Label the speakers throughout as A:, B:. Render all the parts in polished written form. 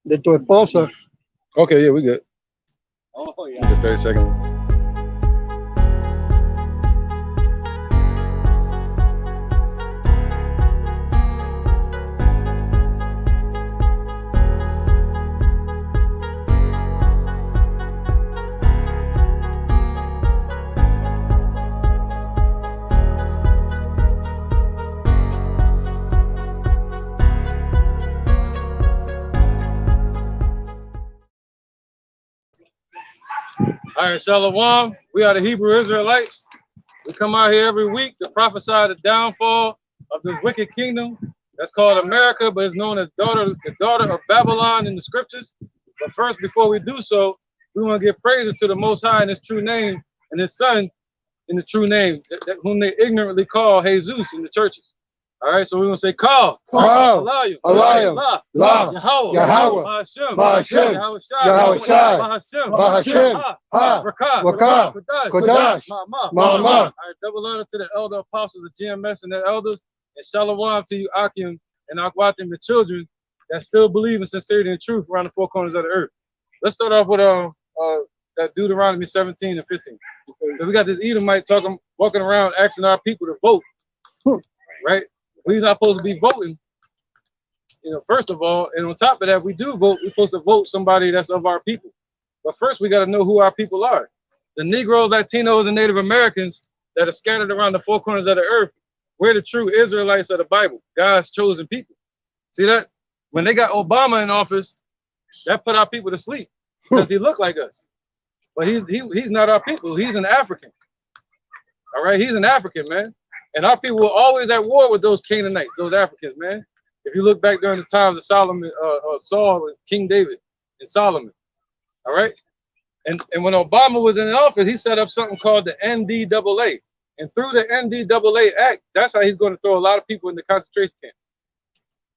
A: De tu esposa.
B: Okay, yeah, we good.
C: Oh,
B: We
C: yeah.
B: good, 30 seconds. All right, Shalom. We are the Hebrew Israelites. We come out here every week to prophesy the downfall of this wicked kingdom that's called America, but it's known as the daughter of Babylon in the scriptures. But first, before we do so, we want to give praises to the Most High in His true name and His Son in the true name, whom they ignorantly call Jesus in the churches. All right, so we're going to say, Call, Allah,
A: La,
C: Yahweh,
A: Yahweh,
C: Bahashem,
A: Bahashem,
C: Yahweh
A: Yahweh Shai,
C: Bahashem,
A: Bahashem,
C: Ha,
A: Wakah, Kodash,
C: Ma. All
A: Mama.
C: right, double honor to the elder apostles of GMS and their elders, and shalom to you, Akim and Akwatim, the children that still believe in sincerity and truth around the four corners of the earth. Let's start off with that Deuteronomy 17 and 15. So we got this Edomite walking around asking our people to vote, right? We're not supposed to be voting, first of all, and on top of that, we do vote. We're supposed to vote somebody that's of our people. But first, we got to know who our people are. The Negroes, Latinos, and Native Americans that are scattered around the four corners of the earth, we're the true Israelites of the Bible, God's chosen people. See that? When they got Obama in office, that put our people to sleep because he looked like us. But he's not our people. He's an African. All right? He's an African, man. And our people were always at war with those Canaanites, those Africans, man. If you look back during the times of Solomon, Saul, King David, and Solomon, all right? And when Obama was in office, he set up something called the NDAA. And through the NDAA Act, that's how he's going to throw a lot of people in the concentration camp.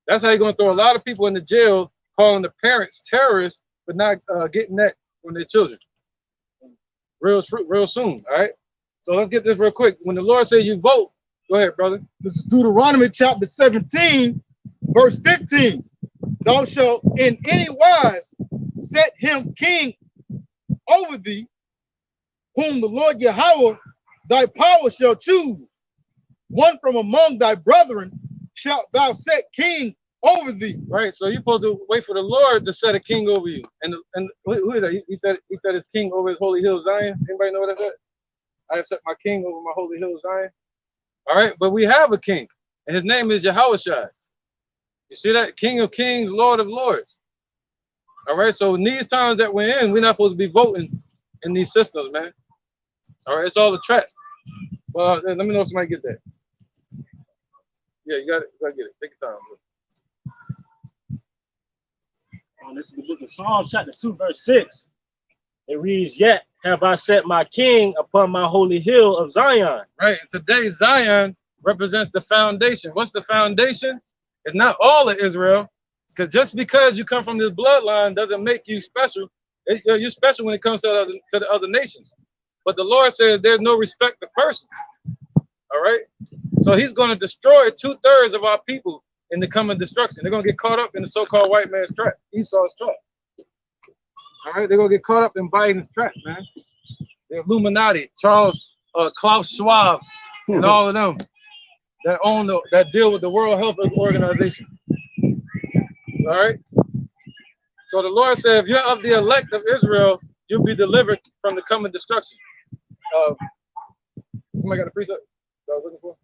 C: That's how he's going to throw a lot of people in the jail, calling the parents terrorists for not getting that from their children. Real soon, all right? So let's get this real quick. When the Lord says you vote, go ahead, brother.
A: This is Deuteronomy chapter 17, verse 15. Thou shalt in any wise set him king over thee, whom the Lord Yahweh thy power shall choose. One from among thy brethren shalt thou set king over thee.
C: Right. So you're supposed to wait for the Lord to set a king over you. And who is that? He said his king over his holy hill Zion. Anybody know what that is? I have set my king over my holy hill Zion. All right, but we have a king, and his name is Yahweh Shai. You see that? King of kings, Lord of lords. All right, so in these times that we're in, we're not supposed to be voting in these systems, man. All right, it's all a trap. Well, let me know if somebody get that. Yeah, you got it. You got to get it. Take your time, bro.
D: This is the book of Psalms, chapter 2, verse 6. It reads, Yet have I set my king upon my holy hill of Zion.
C: Right, and today Zion represents the foundation. What's the foundation? It's not all of Israel, because just because you come from this bloodline doesn't make you special. You're special when it comes to the other nations. But the Lord says there's no respect to persons. All right, so he's going to destroy 2/3 of our people in the coming destruction. They're going to get caught up in the so-called white man's trap, Esau's trap. All right, they're going to get caught up in Biden's trap, man. The Illuminati, Klaus Schwab, and all of them that deal with the World Health Organization. All right. So the Lord said, if you're of the elect of Israel, you'll be delivered from the coming destruction. Somebody got a precept that I was looking for?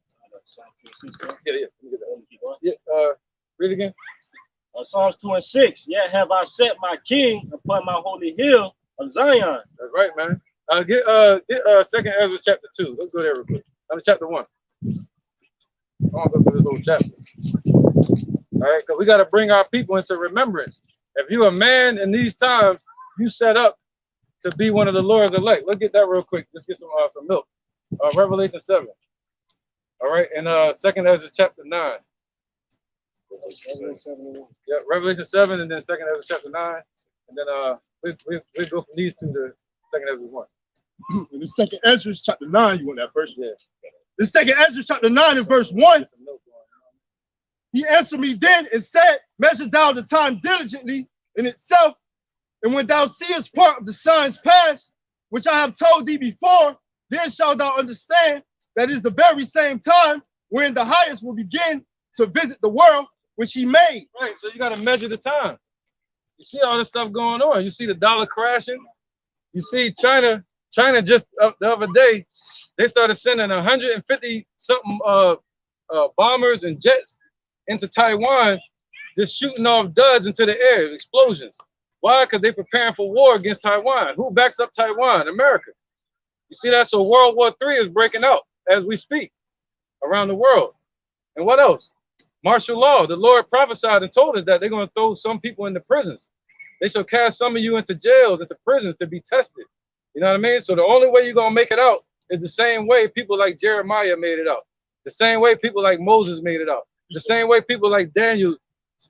C: Yeah. Let me get that. Yeah. Read it again.
D: Psalms 2 and 6. Yet have I set my king upon my holy hill of Zion.
C: That's right, man. Get 2nd Ezra chapter 2. Let's go there real quick. Chapter 1. I want to go through this whole chapter. All right, because we got to bring our people into remembrance. If you're a man in these times, you set up to be one of the Lord's elect. Let's get that real quick. Let's get some milk. Revelation 7. All right, and 2nd Ezra chapter 9. Yeah, Revelation 7, and then 2nd Ezra chapter 9, and then we go from these two to 2nd Ezra 1.
A: In the 2nd Ezra chapter 9, you want that first?
C: Yeah.
A: The 2nd Ezra chapter 9 and verse 1. He answered me then and said, measure thou the time diligently in itself, and when thou seest part of the signs past, which I have told thee before, then shalt thou understand that is the very same time wherein the highest will begin to visit the world which he made.
B: Right, so you got to measure the time. You see all this stuff going on. You see the dollar crashing. You see China just the other day, they started sending 150 something bombers and jets into Taiwan, just shooting off duds into the air, explosions. Why? Because they're preparing for war against Taiwan. Who backs up Taiwan? America. You see that? So World War III is breaking out as we speak around the world. And what else? Martial law. The Lord prophesied and told us that they're going to throw some people into prisons. They shall cast some of you into jails, into prisons to be tested. You know what I mean? So the only way you're going to make it out is the same way people like Jeremiah made it out. The same way people like Moses made it out. The same way people like Daniel,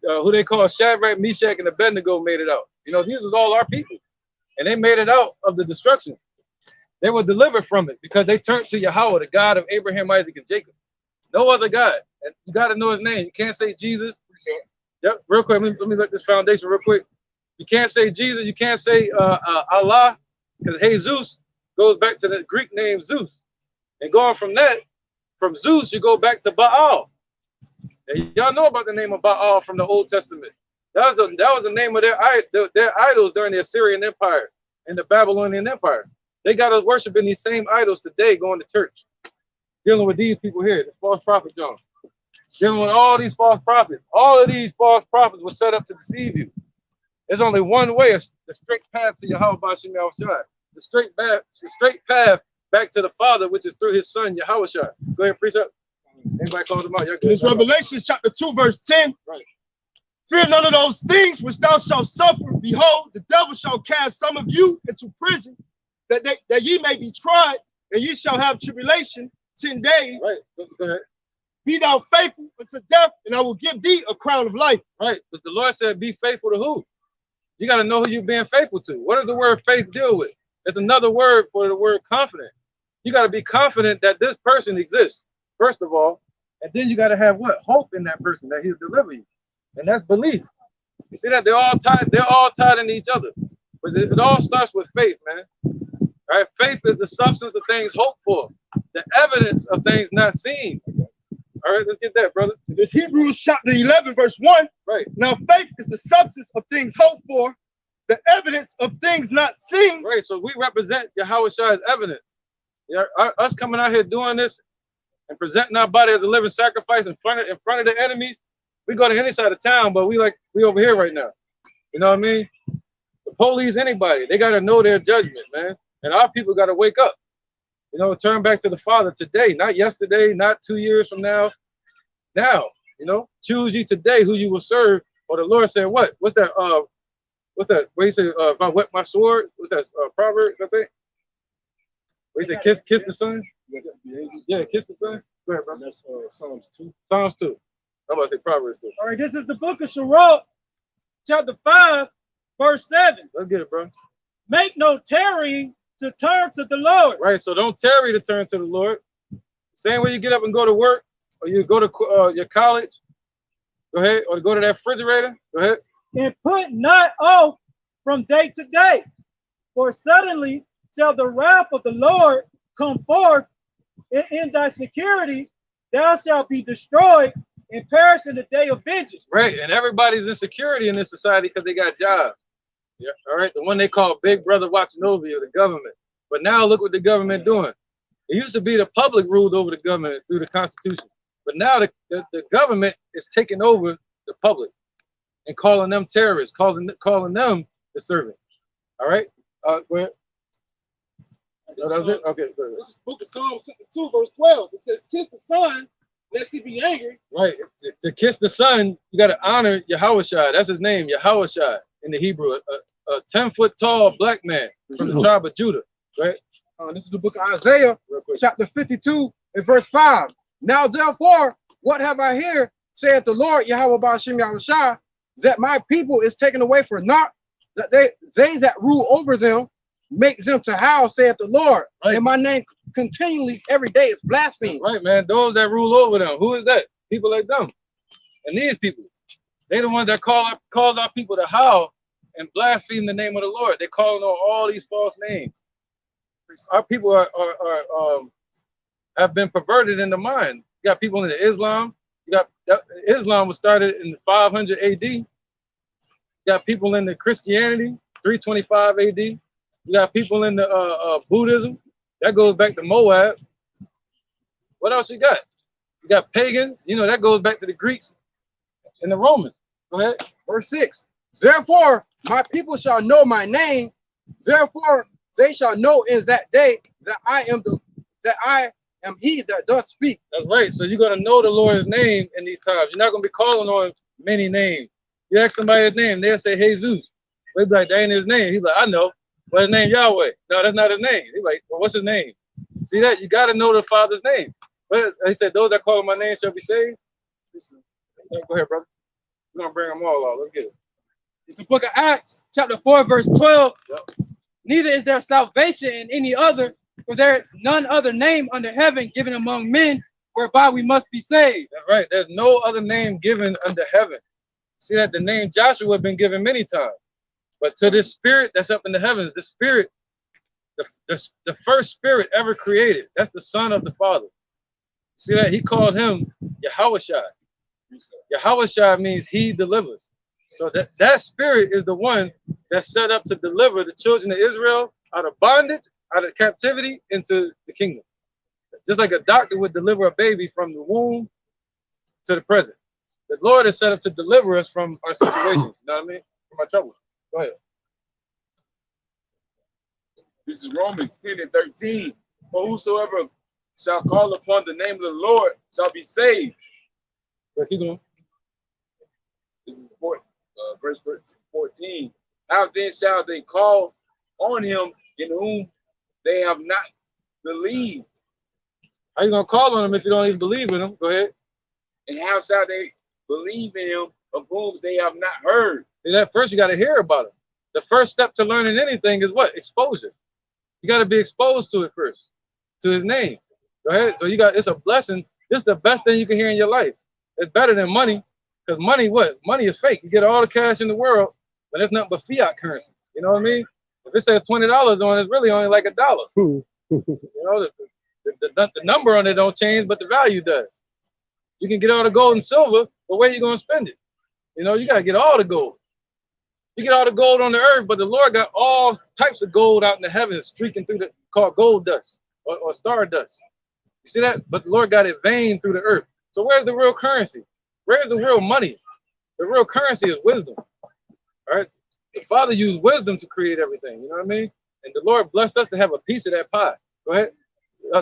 B: who they call Shadrach, Meshach, and Abednego made it out. You know, these are all our people. And they made it out of the destruction. They were delivered from it because they turned to Yahweh, the God of Abraham, Isaac, and Jacob. No other God. And you got to know his name. You can't say Jesus. Yep, real quick. Let me let this foundation real quick. You can't say Jesus. You can't say Allah, because Jesus goes back to the Greek name Zeus. And going from that, from Zeus, you go back to Baal. And y'all know about the name of Baal from the Old Testament. That was the name of their idols during the Assyrian Empire and the Babylonian Empire. They got us worshiping these same idols today, going to church, dealing with these people here, the false prophet John, dealing with all these false prophets. All of these false prophets were set up to deceive you. There's only one way, the straight path to Yahweh Bashim Yahushua. The straight path back to the Father, which is through his son, Yahushua. Go ahead, precept. Anybody calls him out?
A: This Revelation chapter 2, verse 10.
B: Right.
A: Fear none of those things which thou shalt suffer. Behold, the devil shall cast some of you into prison, that ye may be tried, and ye shall have tribulation 10 days.
B: Right. Go ahead.
A: Be thou faithful unto death, and I will give thee a crown of life.
B: Right. But the Lord said, be faithful to who? You got to know who you're being faithful to. What does the word faith deal with? It's another word for the word confident. You got to be confident that this person exists, first of all. And then you got to have what? Hope in that person that he'll deliver you. And that's belief. You see that? They're all tied into each other. But it all starts with faith, man. All right? Faith is the substance of things hoped for, the evidence of things not seen. All right, let's get that, brother.
A: This Hebrews chapter 11, verse 1.
B: Right.
A: Now, faith is the substance of things hoped for, the evidence of things not seen.
B: Right. So we represent Yahushua as evidence. Yeah, us coming out here doing this and presenting our body as a living sacrifice in front of the enemies. We go to any side of town, but we over here right now. You know what I mean? The police, anybody, they got to know their judgment, man. And our people got to wake up. You know, turn back to the Father today, not yesterday, not 2 years from now. Now, you know, choose ye today who you will serve. Or the Lord said, what? What's that? What's that? Where he said, if I wet my sword, what's that? Proverbs, I think. Where he said, kiss the son. Yeah, kiss the son. Go ahead, bro.
D: That's Psalms 2.
B: Psalms 2. I'm about to say Proverbs 2.
E: All right, this is the book of Sirach, chapter 5, verse 7.
B: Let's get it, bro.
E: Make no tarrying to turn to the Lord.
B: Right, so don't tarry to turn to the Lord. Same way you get up and go to work, or you go to your college. Go ahead, or go to that refrigerator. Go ahead.
E: And put not off from day to day, for suddenly shall the wrath of the Lord come forth, and in thy security thou shalt be destroyed and perish in the day of vengeance.
B: Right, and everybody's in security in this society because they got jobs. Yeah, all right, the one they call Big Brother watching over you, the government. But now look what the government doing. It used to be the public ruled over the government through the Constitution, but now the government is taking over the public and calling them terrorists, calling them the servant. All right, go ahead. Oh, that was it? Okay, go ahead.
A: This is book of Psalms 2, verse 12. It says, kiss the son, lest he be angry.
B: Right, to kiss the son, you got to honor Yahushua. That's his name, Yahushua in the Hebrew. A 10-foot tall black man from the tribe of Judah. Right.
A: This is the book of Isaiah, chapter 52, and verse 5. Now, therefore, what have I here, saith the Lord, Yahweh Bashim Yahushua, that my people is taken away for naught, that they that rule over them make them to howl, saith the Lord. Right. And my name continually every day is blasphemed.
B: Right, man. Those that rule over them. Who is that? People like them. And these people, they the ones that called our people to howl and blaspheme the name of the Lord. They calling on all these false names. Our people have been perverted in the mind. You got people in the Islam. Islam was started in 500 AD. You got people in the Christianity, 325 AD. You got people in the Buddhism. That goes back to Moab. What else you got? You got pagans. You know, that goes back to the Greeks and the Romans. Go ahead.
F: Verse 6. Therefore, my people shall know my name. Therefore, they shall know in that day that I am he that doth speak.
B: That's right. So you're gonna know the Lord's name in these times. You're not gonna be calling on many names. You ask somebody his name, they'll say Jesus. They'll be like, that ain't his name. He's like, I know. But his name Yahweh. No, that's not his name. He's like, well, what's his name? See that? You gotta know the Father's name. But he said, those that call on my name shall be saved. Go ahead, brother. We're gonna bring them all out. Let's get it.
G: It's the book of Acts, chapter 4, verse 12.
B: Yep.
G: Neither is there salvation in any other, for there is none other name under heaven given among men whereby we must be saved.
B: That's right. There's no other name given under heaven. See that the name Joshua has been given many times. But to this spirit that's up in the heavens, the spirit, the first spirit ever created, that's the Son of the Father. See that? He called him Yahushua. Yahushua means he delivers. So that spirit is the one that's set up to deliver the children of Israel out of bondage, out of captivity, into the kingdom. Just like a doctor would deliver a baby from the womb to the present. The Lord is set up to deliver us from our situations. You know what I mean? From our troubles. Go ahead.
H: This is Romans 10 and 13. For whosoever shall call upon the name of the Lord shall be saved.
B: Keep going.
H: This is verse 14. How then shall they call on him in whom they have not believed?
B: How you gonna call on him if you don't even believe in him? Go ahead.
H: And how shall they believe in him of whom they have not heard?
B: See that first you got to hear about him. The first step to learning anything is what? Exposure. You got to be exposed to it first, to his name. Go ahead. So it's a blessing. This is the best thing you can hear in your life. It's better than money, because money, what? Money is fake. You get all the cash in the world, but it's nothing but fiat currency. You know what I mean? If it says $20 on it, it's really only like $1. You know, the number on it don't change, but the value does. You can get all the gold and silver, but where are you going to spend it? You know, you got to get all the gold. You get all the gold on the earth, but the Lord got all types of gold out in the heavens streaking through called gold dust or star dust. You see that? But the Lord got it veined through the earth. So where's the real currency? Where's the real money? The real currency is wisdom. All right? The Father used wisdom to create everything. You know what I mean? And the Lord blessed us to have a piece of that pie. Go ahead.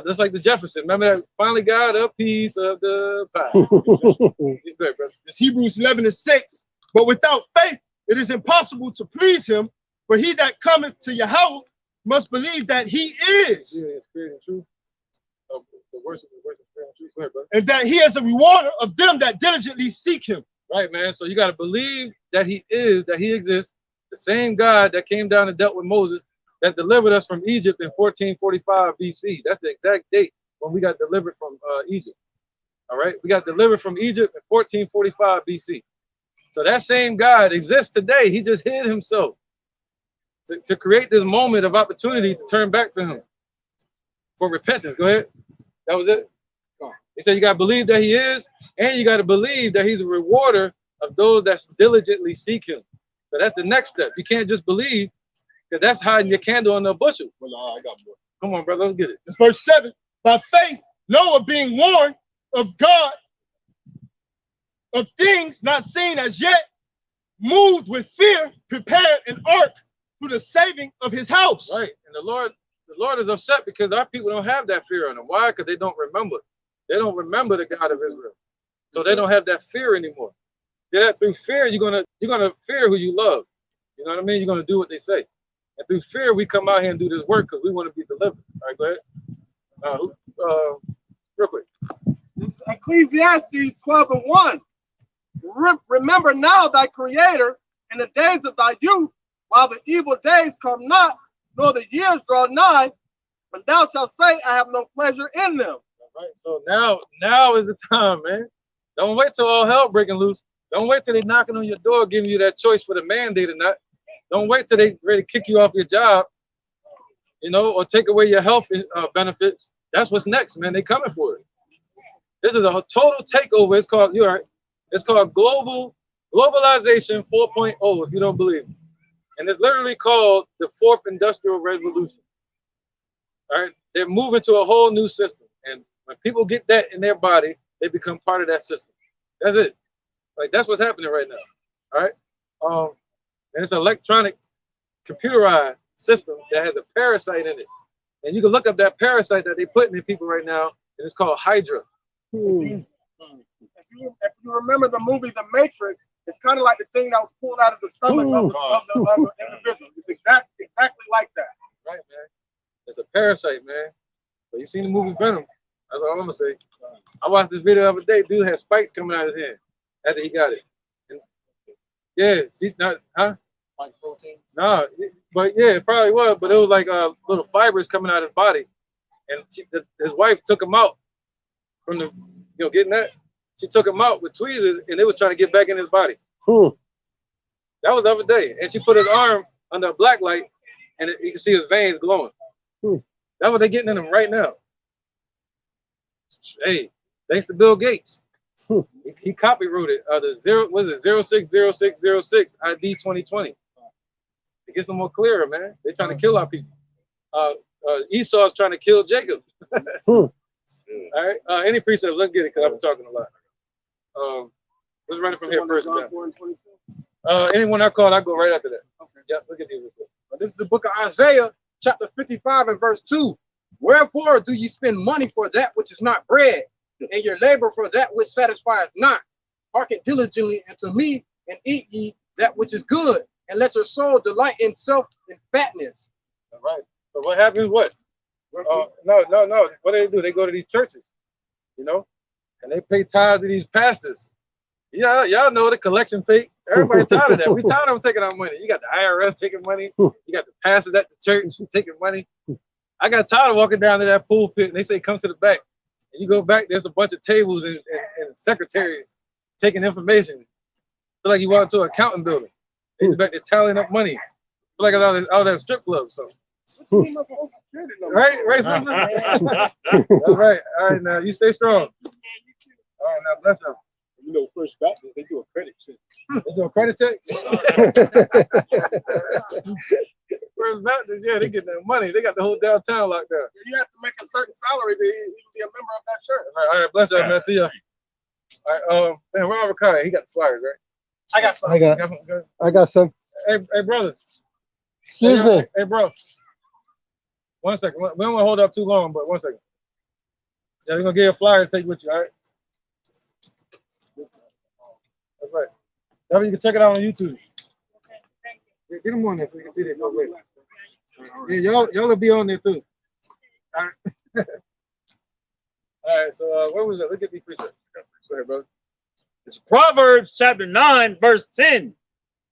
B: Just like the Jefferson. Remember that? Finally got a piece of the pie.
F: It's Hebrews 11 and 6. But without faith, it is impossible to please him. For he that cometh to Yahweh must believe that he is.
B: Yeah, spirit and truth. The worship, spirit and truth. Go ahead, brother.
F: And that he is a rewarder of them that diligently seek him.
B: Right, man. So you got to believe that he is, that he exists. The same God that came down and dealt with Moses, that delivered us from Egypt in 1445 BC. That's the exact date when we got delivered from Egypt. All right, we got delivered from Egypt in 1445 BC. So that same God exists today. He just hid himself to create this moment of opportunity to turn back to him for repentance. Go ahead. That was it. He said you got to believe that he is, and you got to believe that he's a rewarder of those that diligently seek him. So that's the next step. You can't just believe, because that's hiding your candle in the bushel.
F: Well, I got more.
B: Come on, brother, let's get it.
F: It's verse 7. By faith, Noah being warned of God of things not seen as yet, moved with fear, prepared an ark for the saving of his house.
B: Right. And the Lord is upset because our people don't have that fear in them. Why? Because they don't remember. They don't remember the God of Israel. So they don't have that fear anymore. Yeah, through fear, you're gonna fear who you love. You know what I mean? You're gonna do what they say. And through fear, we come out here and do this work because we want to be delivered. All right, go ahead. Real quick.
I: This is Ecclesiastes 12 and 1. Remember now thy creator in the days of thy youth, while the evil days come not, nor the years draw nigh, but thou shalt say, I have no pleasure in them.
B: All right. So now is the time, man. Don't wait till all hell breaking loose. Don't wait till they knocking on your door, giving you that choice for the mandate or not. Don't wait till they ready to kick you off your job, you know, or take away your health benefits. That's what's next, man. They coming for it. This is a total takeover. It's called, you're right. It's called globalization 4.0, if you don't believe me. And it's literally called the fourth industrial revolution. All right. They're moving to a whole new system. And when people get that in their body, they become part of that system. That's it. Like, that's what's happening right now. All right. And it's an electronic, computerized system that has a parasite in it. And you can look up that parasite that they're putting in people right now, and it's called Hydra.
I: If you remember the movie The Matrix, it's kind of like the thing that was pulled out of the stomach of the individual. It's exactly like that.
B: Right, man. It's a parasite, man. But you seen the movie Venom. That's all I'm gonna say. I watched this video the other day. Dude had spikes coming out of his hand after he got it. And yeah, she's not, huh?
I: Like protein?
B: No, but yeah, it probably was. But it was like little fibers coming out of his body. And his wife took him out from the, getting that. She took him out with tweezers, and they was trying to get back in his body. That was the other day. And she put his arm under a black light, and you can see his veins glowing. That's what they're getting in him right now. Hey, thanks to Bill Gates. He copyrighted the 060606 ID 2020. It gets no more clearer, man. They're trying to kill our people. Esau's trying to kill Jacob. All right. Any precept, let's get it, because I've been talking a lot. Let's run it from here first. Anyone I called, I go right after that. Okay. Yeah, look at these.
I: This is the book of Isaiah, chapter 55 and verse 2. Wherefore do ye spend money for that which is not bread, and your labor for that which satisfies not? Hearken diligently unto me, and eat ye that which is good, and let your soul delight in self and fatness.
B: All right. So what happens? What? No. What do? They go to these churches, and they pay tithes to these pastors. Yeah, y'all know the collection fee. Everybody tired of that. We tired of them taking our money. You got the IRS taking money. You got the pastors at the church taking money. I got tired of walking down to that pulpit and they say, come to the back. And you go back, there's a bunch of tables and secretaries taking information. Feel like you walk into an accounting building. They're back there tallying up money. Feel like I was at a strip club or something. Right, sister? All right, now you stay strong. All right, now bless them.
F: First Baptist, they do a credit check.
B: They do a credit check? First Baptist, yeah, they get their money. They got the whole downtown locked down.
I: You have to make a certain salary to even be a member of that church.
B: All right, bless you, man. See ya. All right, man, Robert Kai, he got the flyers, right?
I: I got some.
F: I got some.
B: Hey, brother.
F: Excuse me.
B: Hey, bro. 1 second. We don't want to hold up too long, but 1 second. Yeah, we're going to get a flyer to take with you, all right? That's right. That way you can check it out on YouTube. Yeah, get them on there so you can see this. Yeah, y'all will be on there too. All right. All right, so where was it? Look at these precepts. Go ahead, brother.
J: It's Proverbs chapter 9, verse 10.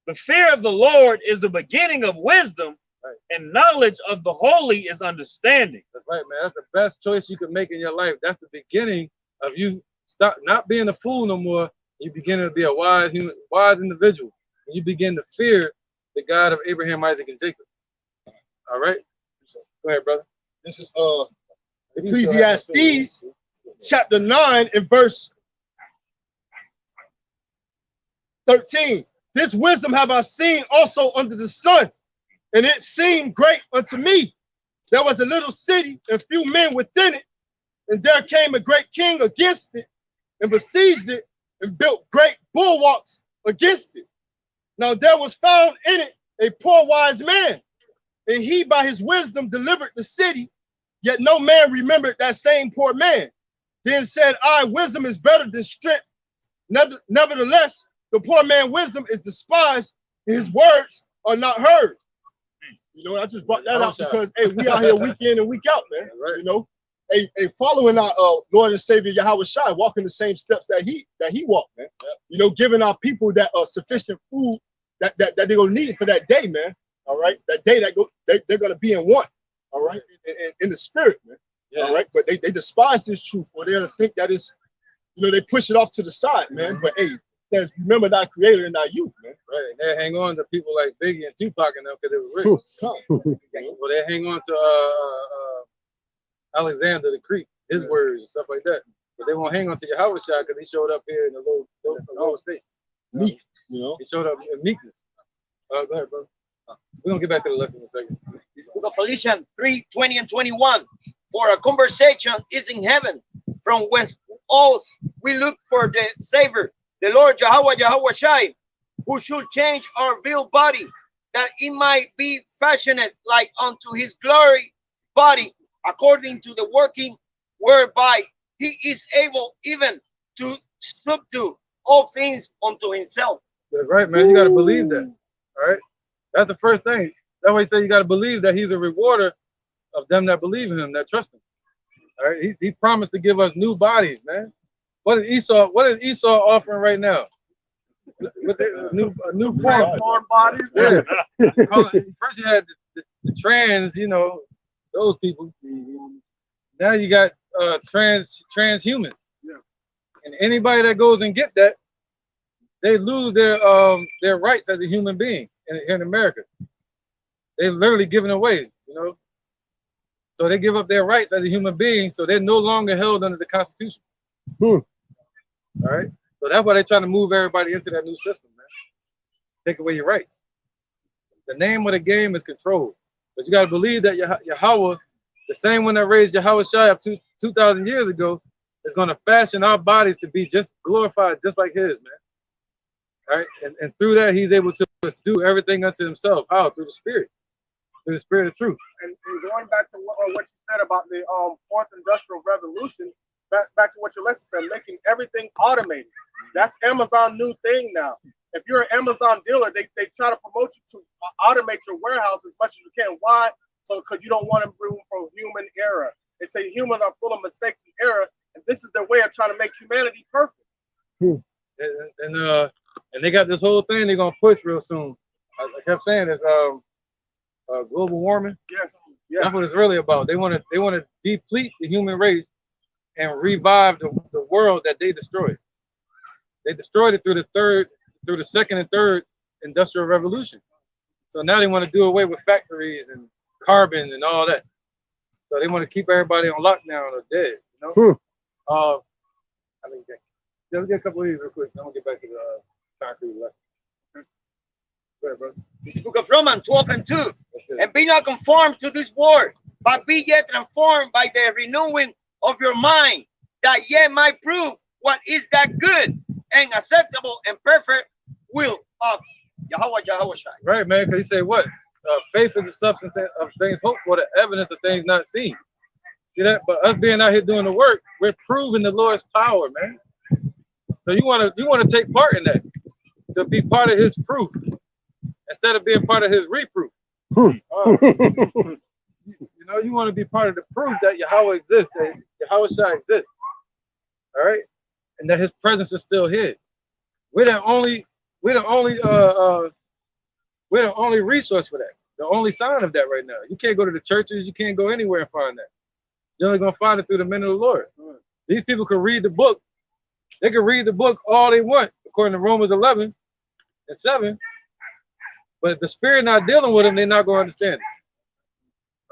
J: The fear of the Lord is the beginning of wisdom, right, and knowledge of the holy is understanding.
B: That's right, man. That's the best choice you can make in your life. That's the beginning of you stop not being a fool no more. You begin to be a wise individual. And you begin to fear the God of Abraham, Isaac, and Jacob. All right? Go ahead, brother.
F: This is Ecclesiastes chapter 9 and verse 13. This wisdom have I seen also under the sun, and it seemed great unto me. There was a little city and few men within it, and there came a great king against it, and besieged it, and built great bulwarks against it. Now there was found in it a poor wise man, and he by his wisdom delivered the city, yet no man remembered that same poor man. Then said I, wisdom is better than strength. Nevertheless, the poor man's wisdom is despised, and his words are not heard. I just brought that out because, hey, we out here week in and week out, man. Right. Following our Lord and Savior Yahweh Shai, walking the same steps that he walked, man. Yep. Giving our people that sufficient food that they're gonna need for that day, man. All right, that day they're gonna be in one. All right, in the spirit, man. Yeah. All right, but they despise this truth, or they'll think that it's you know, they push it off to the side, man. But hey, says remember thy creator and thy youth, man.
C: Right. And they hang on to people like Biggie and Tupac and them because they were rich. Well, they hang on to Alexander the Creek, his words and stuff like that. But they won't hang on to Yahweh Shai because he showed up here in the low state.
F: Meek, you know.
C: He showed up in meekness. Go ahead, bro. We're going to get back to the lesson in a second.
K: This book of Philippians 3:20 and 21. For a conversation is in heaven, from whence all we look for the Savior, the Lord Yahweh Shai, who should change our vile body, that it might be fashioned like unto his glory body, according to the working whereby he is able even to subdue all things unto himself.
C: That's right, man. You got to believe that. All right. That's the first thing. That's why he said you got to believe that he's a rewarder of them that believe in him, that trust him. All right. He promised to give us new bodies, man. What is Esau offering right now? With a new form bodies. Yeah. First you had the trans, you know, those people. Now you got transhuman. Yeah. And anybody that goes and get that, they lose their rights as a human being here in America. They're literally giving away, you know. So they give up their rights as a human being, so they're no longer held under the Constitution. All right. So that's why they're trying to move everybody into that new system, man. Take away your rights. The name of the game is control. But you got to believe that Yahweh, the same one that raised Yahweh Shai up 2,000 years ago, is going to fashion our bodies to be just glorified, just like his, man. All right. And through that, he's able to do everything unto himself. How? Through the Spirit. Through the Spirit of truth.
I: And going back to what you said about the fourth industrial revolution, back to what your lesson said, making everything automated. That's Amazon's new thing now. If you're an Amazon dealer, they try to promote you to automate your warehouse as much as you can. Why? So because you don't want room for human error. They say humans are full of mistakes and error, and this is their way of trying to make humanity perfect.
C: And they got this whole thing they're gonna push real soon. I kept saying it's global warming.
I: Yes.
C: That's what it's really about. They want to deplete the human race and revive the world that they destroyed. They destroyed it through the second and third industrial revolution. So now they want to do away with factories and carbon and all that. So they want to keep everybody on lockdown or dead. You know. I think let's get a couple of these real quick. Then we'll get back to the concrete lesson. Go ahead, brother.
K: This is the book of Romans 12 and 2. And be not conformed to this world, but be yet transformed by the renewing of your mind, that ye might prove what is that good and acceptable and perfect will of Yahweh Shai.
C: Right, man, because he said what? Faith is the substance of things hoped for, the evidence of things not seen. See that? But us being out here doing the work, we're proving the Lord's power, man. So you want to take part in that, to be part of his proof instead of being part of his reproof. You know, you want to be part of the proof that Yahweh exists, that Yahweh Shai exists. All right, and that his presence is still here. We're the only resource for that. The only sign of that right now. You can't go to the churches. You can't go anywhere and find that. You're only gonna find it through the men of the Lord. These people can read the book. They can read the book all they want, according to Romans 11 and 7. But if the Spirit not dealing with them, they're not gonna understand it.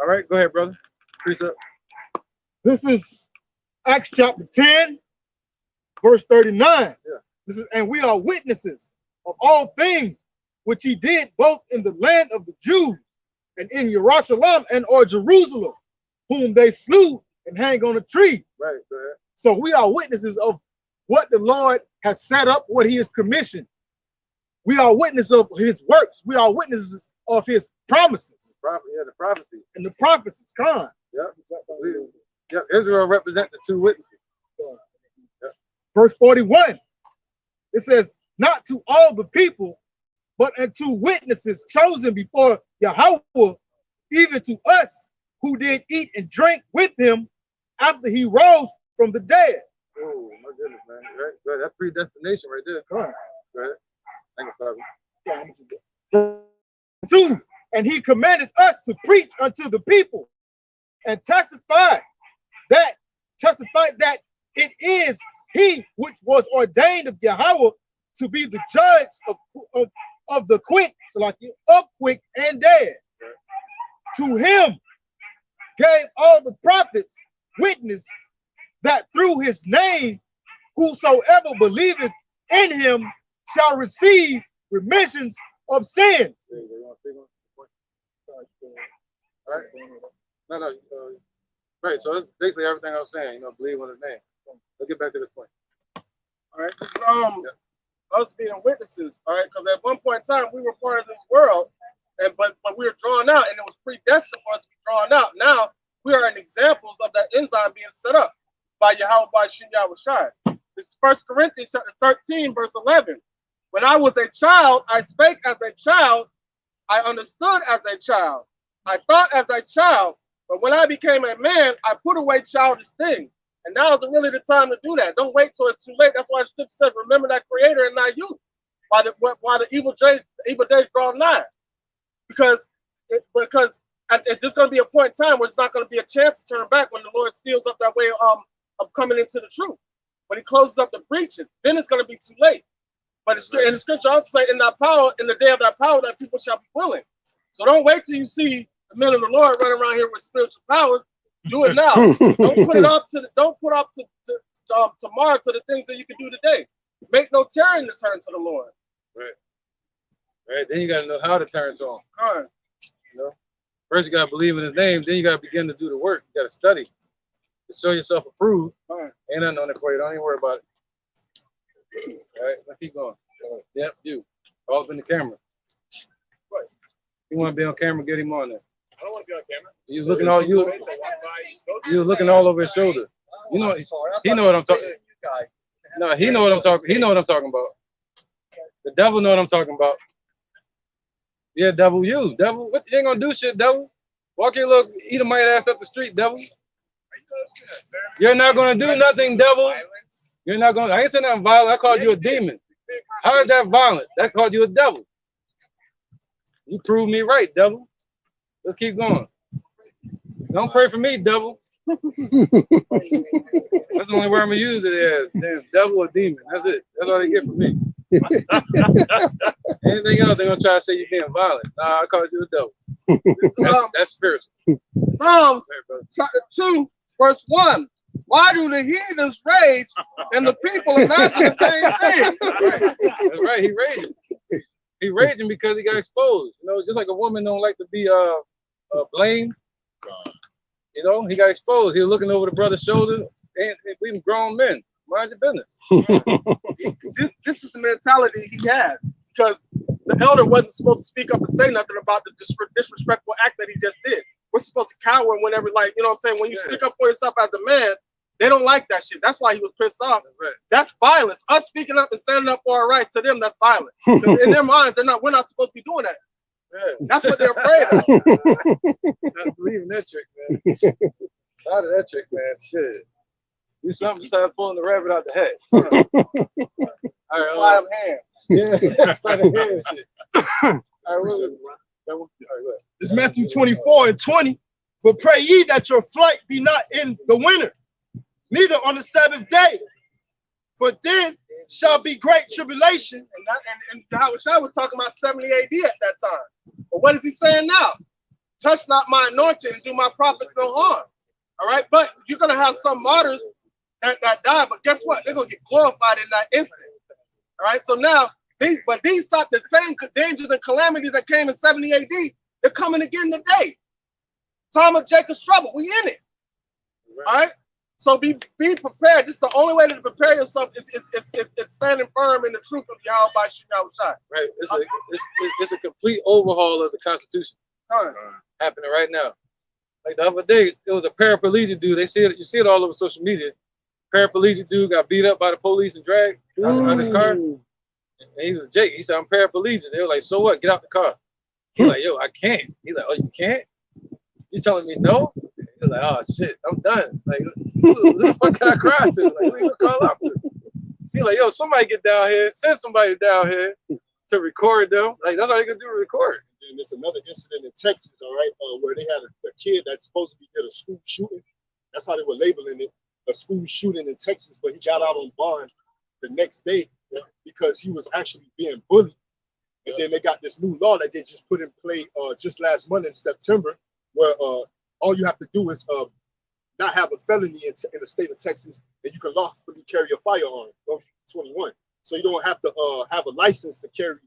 C: All right, go ahead, brother. Precept.
A: This is Acts chapter 10, verse 39.
C: Yeah.
A: This is, and we are witnesses of all things which he did both in the land of the Jews and in Jerusalem and or Jerusalem, whom they slew and hang on a tree.
C: Right, go ahead.
A: So we are witnesses of what the Lord has set up, what he has commissioned. We are witnesses of his works. We are witnesses of his promises.
C: The prophecy.
A: And the prophecies, Khan.
C: Yep. Israel represents the two witnesses.
A: Yep. Verse 41, it says, not to all the people, but unto witnesses chosen before Yahweh, even to us who did eat and drink with him after he rose from the dead.
C: Oh, my goodness, man. Right. That's predestination right there.
A: Go ahead.
C: Go ahead. Thank you,
A: Father. 2, and he commanded us to preach unto the people and testify that it is he which was ordained of Yahweh to be the judge of the quick, so like of quick and dead. To him gave all the prophets witness that through his name whosoever believeth in him shall receive remissions of sins.
B: All right. No. Right. So that's basically everything I was saying. You know, believe on his name. Let's get back to this point.
I: All right. Us being witnesses. All right. Because at one point in time we were part of this world, and but we were drawn out, and it was predestined for us to be drawn out. Now we are an examples of that enzyme being set up by Yahweh by Shin Yahweh. It's 1 Corinthians chapter 13, verse 11. When I was a child, I spake as a child, I understood as a child, I thought as a child, but when I became a man, I put away childish things. And now isn't really the time to do that. Don't wait till it's too late. That's why the scripture says, remember that creator and not you, while the evil days draw nigh. Because there's going to be a point in time where it's not going to be a chance to turn back when the Lord seals up that way of coming into the truth. When he closes up the breaches, then it's going to be too late. But in the scripture also say, in the day of that power, that people shall be willing. So don't wait till you see the men of the Lord running around here with spiritual powers. Do it now. Don't put off to tomorrow to the things that you can do today. Make no tarrying to turn to the Lord.
B: Right. Then you got to know how to turn to him.
I: All right.
B: You know, first you got to believe in his name. Then you got to begin to do the work. You got to study to show yourself approved. All right. Ain't nothing on it for you. Don't even worry about it. All right. Let's keep going. Yep. You. All up in the camera. Right. You want to be on camera? Get him on there.
H: I don't want to be on camera.
B: You was looking all over his shoulder. You know, he know what I'm talking. No, he know what I'm talking. He know what I'm talking about. The devil know what I'm talking about. Yeah, devil, devil. What you ain't gonna do shit, devil? Walk your little Edomite ass up the street, devil. You're not gonna do nothing, devil. You're not gonna. I ain't saying nothing violent. I called you a demon. How is that violent? That called you a devil. You proved me right, devil. Let's keep going. Don't pray for me, devil. That's the only word I'm gonna use it as. Damn, devil or demon. That's it. That's all they get from me. Anything else, they're gonna try to say you're being violent. Nah, I called you a devil. That's spiritual.
I: Psalms chapter 2, verse 1. Why do the heathens rage and the people imagine the same thing?
B: Right. That's right. He raging. He raging because he got exposed. You know, just like a woman don't like to be blamed. You know, he got exposed. He was looking over the brother's shoulder, and we grown men. Mind your business.
I: This is the mentality he had, because the elder wasn't supposed to speak up and say nothing about the disrespectful act that he just did. We're supposed to cower whenever, like, you know what I'm saying? When you speak up for yourself as a man, they don't like that shit. That's why he was pissed off.
B: Right.
I: That's violence. Us speaking up and standing up for our rights, to them, that's violent. In their minds, we're not supposed to be doing that. Yeah. That's what they're afraid of.
B: I don't believe in that trick, man. Out of that trick, man. Shit. Do something besides pulling the rabbit out the hat. All right,
I: hands.
B: Yeah, slide of hands shit. All right,
F: it's Matthew 24:20. But pray ye that your flight be not in the winter, neither on the Sabbath day. For then shall be great tribulation.
I: And Yahushua was talking about 70 AD at that time. But what is he saying now? Touch not my anointing and do my prophets no harm. All right, but you're going to have some martyrs that die, but guess what? They're going to get glorified in that instant. All right, so now, these thought the same dangers and calamities that came in 70 AD, they're coming again today. Time of Jacob's trouble, we in it. All right? So be prepared. This is the only way to prepare yourself is standing firm in the truth of Yahweh by Shai.
B: Right. It's a complete overhaul of the Constitution. Happening right now. Like the other day, it was a paraplegic dude. You see it all over social media. Paraplegic dude got beat up by the police and dragged out of his car. And he was Jake. He said, I'm paraplegic. They were like, so what? Get out the car. He's like, yo, I can't. He's like, oh, you can't? You telling me no? He's like, oh shit, I'm done. Like, who the fuck can I cry to? Like, who you gonna call out to? He's like, yo, somebody get down here, send somebody down here to record them. Like, that's all they can do, record.
F: And there's another incident in Texas, all right, where they had a kid that's supposed to be did a school shooting. That's how they were labeling it. a school shooting in Texas, but he got out on bond the next day because he was actually being bullied. And then they got this new law that they just put in play just last month in September, where all you have to do is not have a felony in the state of Texas, and you can lawfully carry a firearm. 21, so you don't have to have a license to carry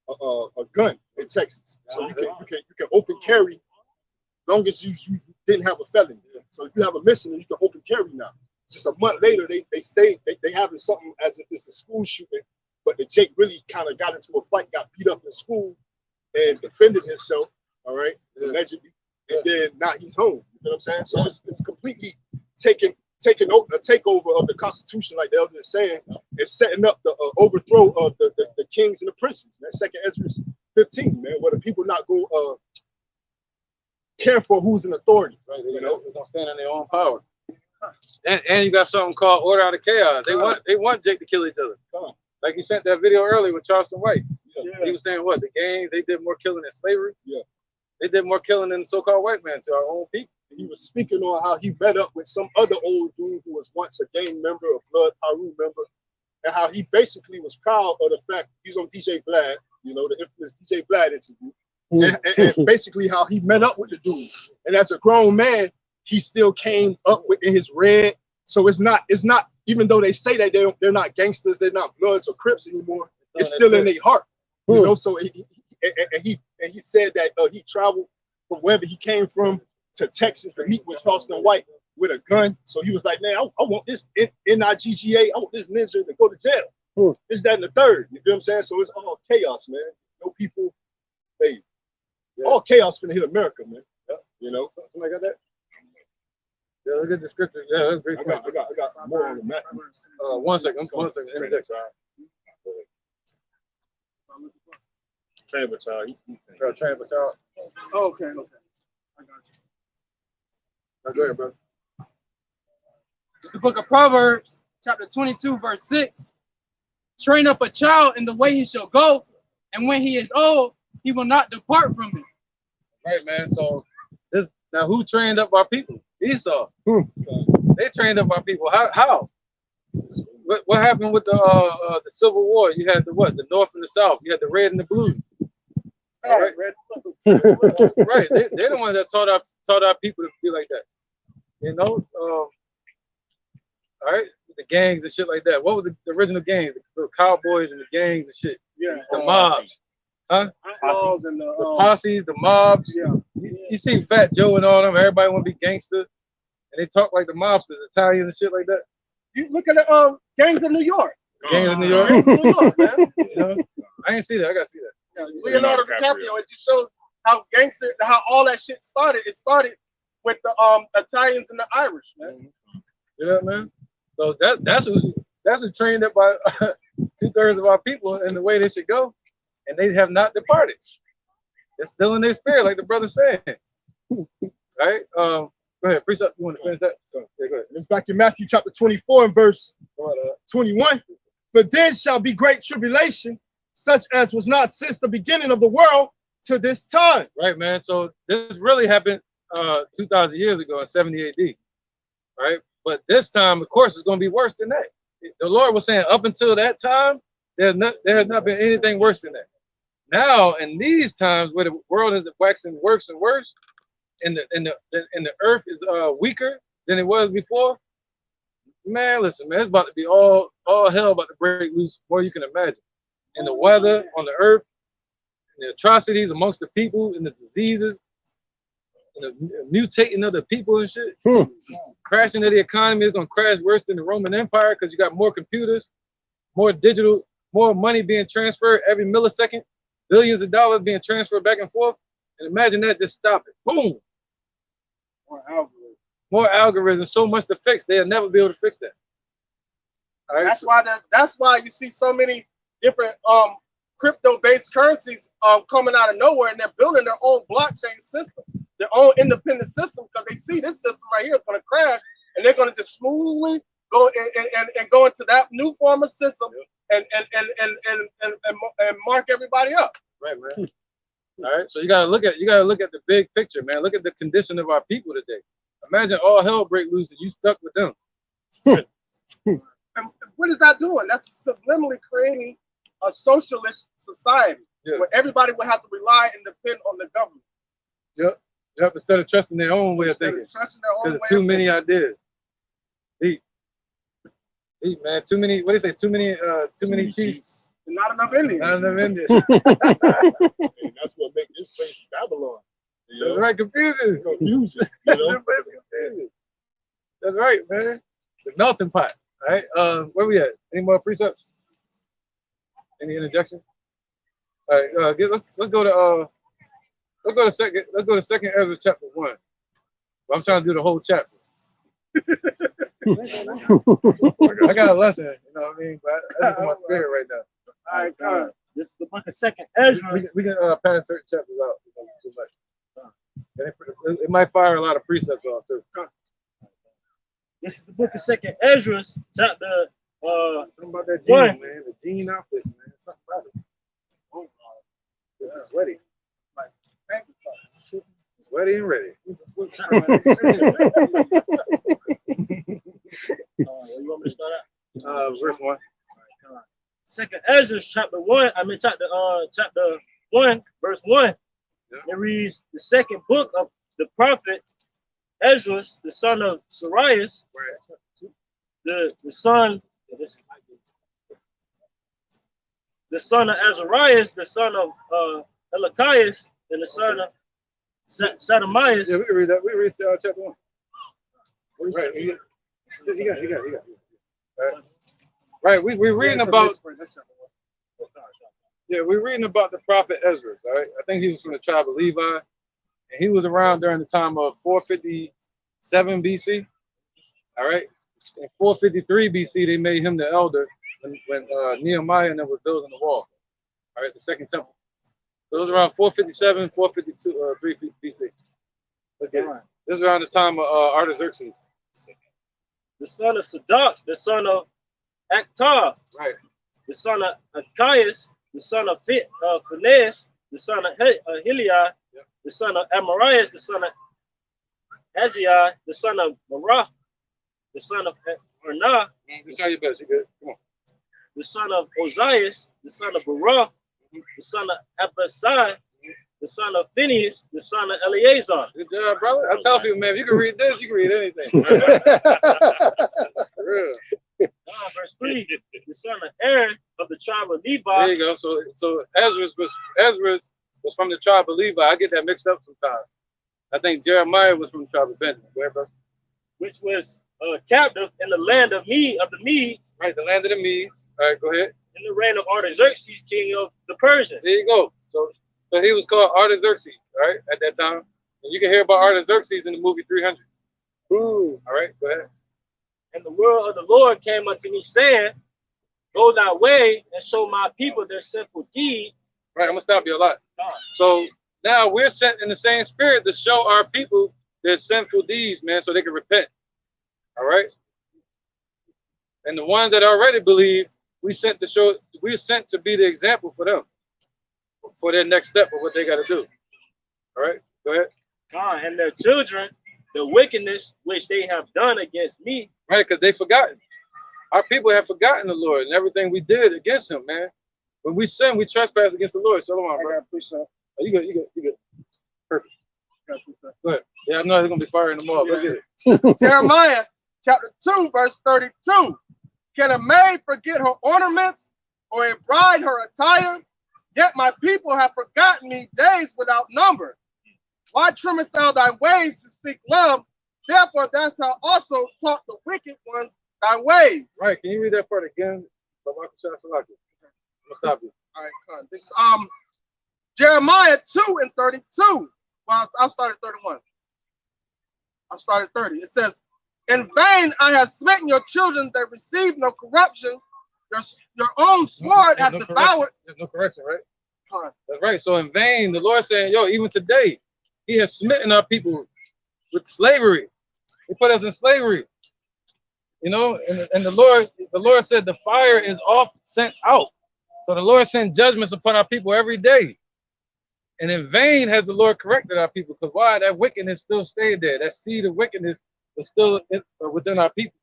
F: a gun in Texas. So you can open carry, long as you didn't have a felony. So if you have a misdemeanor, you can open carry now. Just a month later, they having something as if it's a school shooting, but the Jake really kind of got into a fight, got beat up in school, and defended himself. All right, allegedly, and then now he's home. You know what I'm saying? So it's completely taking over a takeover of the Constitution, like the elder is saying, and setting up the overthrow of the kings and the princes. Man, 2 Ezra 15, man, where the people not go care for who's in authority.
B: Right, they're gonna stand on their own power. And you got something called order out of chaos. They want Jake to kill each other. Like you sent that video earlier with Charleston White. He was saying what the gangs, they did more killing than slavery. They did more killing than the so-called white man to our own people.
F: He was speaking on how he met up with some other old dude who was once a gang member, a Blood Haru member, and how he basically was proud of the fact he was on DJ Vlad, you know, the infamous DJ Vlad interview, and basically how he met up with the dude. And as a grown man, he still came up with in his red. So it's not even though they say that they're not gangsters, they're not Bloods or Crips anymore, it's still in their heart, you know. So he said that he traveled from wherever he came from to Texas to meet with Charleston White with a gun. So he was like, man, I want this NIGGA, I want this ninja to go to jail. This, that, and the third. You feel what I'm saying? So it's all chaos, man. No people, all chaos finna hit America, man. You know?
B: Somebody got that? Yeah, look at the scripture. Yeah, that's great.
F: I got more on the map.
B: 1 second. Interject.
D: Train battalion.
B: Train battalion.
I: Okay. I got you.
B: Go ahead, bro.
G: It's the book of Proverbs, chapter 22, verse 6. Train up a child in the way he shall go, and when he is old, he will not depart from it.
B: Right, man. So now who trained up our people? Esau. They trained up our people. How? What happened with the Civil War? You had the North and the South. You had the red and the blue. Right. Right. They're the ones that taught our people to be like that. You know, all right, the gangs and shit like that. What was the original gangs? The cowboys and the gangs and shit.
I: Yeah.
B: The mobs. Huh?
I: Posses.
B: The posses, the mobs.
I: Yeah.
B: You see Fat Joe and all them. Everybody want to be gangster, and they talk like the mobsters, Italians and shit like that.
I: You look at the gangs in New York.
B: Gangs in New York.
I: Gangs in New York, man.
B: You know? I ain't see that. I gotta see that.
I: Yeah, Leonardo DiCaprio. It just shows how how all that shit started. It started with the Italians and the Irish, man.
B: Yeah, man. So that's who trained up by 2/3 of our people in the way they should go, and they have not departed. It's still in their spirit, like the brother said. Right? Go ahead, Precept. You want to finish that? Go ahead.
F: It's back in Matthew chapter 24 and verse 21. For then shall be great tribulation, such as was not since the beginning of the world to this time.
B: Right, man. So this really happened 2,000 years ago in 70 AD. Right? But this time, of course, it's going to be worse than that. The Lord was saying up until that time, there has not been anything worse than that. Now, in these times where the world is waxing worse and worse, and the earth is weaker than it was before, man, listen, man, it's about to be all hell about to break loose more you can imagine. And the weather on the earth, and the atrocities amongst the people, and the diseases, and the mutating of the people and shit. Crashing of the economy is gonna crash worse than the Roman Empire because you got more computers, more digital, more money being transferred every millisecond, billions of dollars being transferred back and forth. And imagine that just stop it. Boom. More algorithms, so much to fix. They'll never be able to fix that. All right,
I: That's why you see so many different crypto-based currencies coming out of nowhere, and they're building their own blockchain system, their own independent system, because they see this system right here is going to crash, and they're going to just smoothly go and go into that new form of system and mark everybody up.
B: Right, man. All right, so you gotta look at the big picture, man. Look at the condition of our people today. Imagine all hell break loose and you stuck with them.
I: And what is that doing? That's subliminally creating a socialist society where everybody would have to rely and depend on the government.
C: Yep. Instead of trusting their own way of thinking.
I: Trusting their own way
C: Too many ideas. Deep, man. Too many. What do you say? Too many cheats.
I: Not enough Indians.
C: Not enough Indians.
F: And that's what makes this place Babylon. You know?
C: That's right. Confusion.
F: Confusion. You know?
C: This place confusion. That's right, man. The melting pot. All right. Where we at? Any more precepts? Any interjection? All right. Let's go to second Ezra chapter 1. I'm trying to do the whole chapter. I got a lesson, you know what I mean? But that's in my spirit right now.
I: All right, God.
D: This is the book of Second Ezra.
C: We can pass certain chapters out. Too much. It might fire a lot of precepts off too.
D: This is the book of Second Ezra, chapter
C: something about that jean,
D: 1.
C: man. The jean outfits, man. Something about it. Oh, it's sweaty. Sweaty and ready.
D: You want me to start out?
C: Verse 1.
D: Second Ezra, chapter 1. Chapter 1, verse 1.
C: Yeah.
D: It reads the second book of the prophet Ezra, the son of Sarias, the son of Azarias, the son of Elikias, and the son of Sadamias.
C: Yeah, we can read that. We read chapter 1. Right. You got it. Right. We're reading about. Yeah, we're reading about the prophet Ezra. All right. I think he was from the tribe of Levi, and he was around during the time of 457 BC. All right. In 453 BC, they made him the elder when Nehemiah and them was building the wall. All right, the second temple. So it was around 457, 452, 3 BC. Okay. This is around the time of Artaxerxes.
D: The son of Sadoc, the son of Akhtar,
C: right?
D: The son of Achias, the son of Phinehas, the son of Hiliah, the son of Amarias, the son of Aziah, the son of Marah, the son of Arnah,
C: try your best. You good? Come on.
D: The son of Ozias, the son of Barah, the son of Abbasai, the son of Phineas, the son of Eleazar.
C: Good job, brother. I tell people, man, if you can read this, you can read anything.
D: Verse 3, the son of Aaron of the tribe of Levi.
C: There you go. So Ezra was from the tribe of Levi. I get that mixed up sometimes. I think Jeremiah was from the tribe of Benjamin. Go ahead, bro.
D: Which was captive in the land of the Medes.
C: Right, the land of the Medes. All right, go ahead.
D: In the reign of Artaxerxes, king of the Persians.
C: There you go. So he was called Artaxerxes, all right, at that time. And you can hear about Artaxerxes in the movie 300. Ooh. All right, go ahead.
D: And the word of the Lord came unto me, saying, go thy way and show my people their sinful deeds.
C: Right, I'm going to stop you a lot. So now we're sent in the same spirit to show our people their sinful deeds, man, so they can repent. All right? And the ones that already believe, we're sent to be the example for them, for their next step of what they got to do. All right, go ahead.
D: And their children, the wickedness which they have done against me.
C: Right, because they forgotten. Our people have forgotten the Lord and everything we did against him, man. When we sin, we trespass against the Lord. Shalom, bro. Oh, you good. Perfect. Go ahead. Yeah, I know he's going to be firing them off. Let's get it.
I: Jeremiah chapter 2, verse 32. Can a maid forget her ornaments, or a bride her attire? Yet my people have forgotten me days without number. Why trimmest thou thy ways to seek love? Therefore thou shalt also taught the wicked ones thy ways.
C: Right, can you read that part again? I'm going to stop you.
I: All right, come. This is Jeremiah 2 and 32. Well, I'll start at 31. I'll start at 30. It says, in vain I have smitten your children, they receive no corruption. Your own sword hath devoured.
C: There's no correction, right? That's right. So in vain, the Lord saying, yo, even today, he has smitten our people with slavery. He put us in slavery. You know, and the Lord said the fire is off sent out. So the Lord sent judgments upon our people every day. And in vain has the Lord corrected our people. Because why? That wickedness still stayed there. That seed of wickedness was still within our people.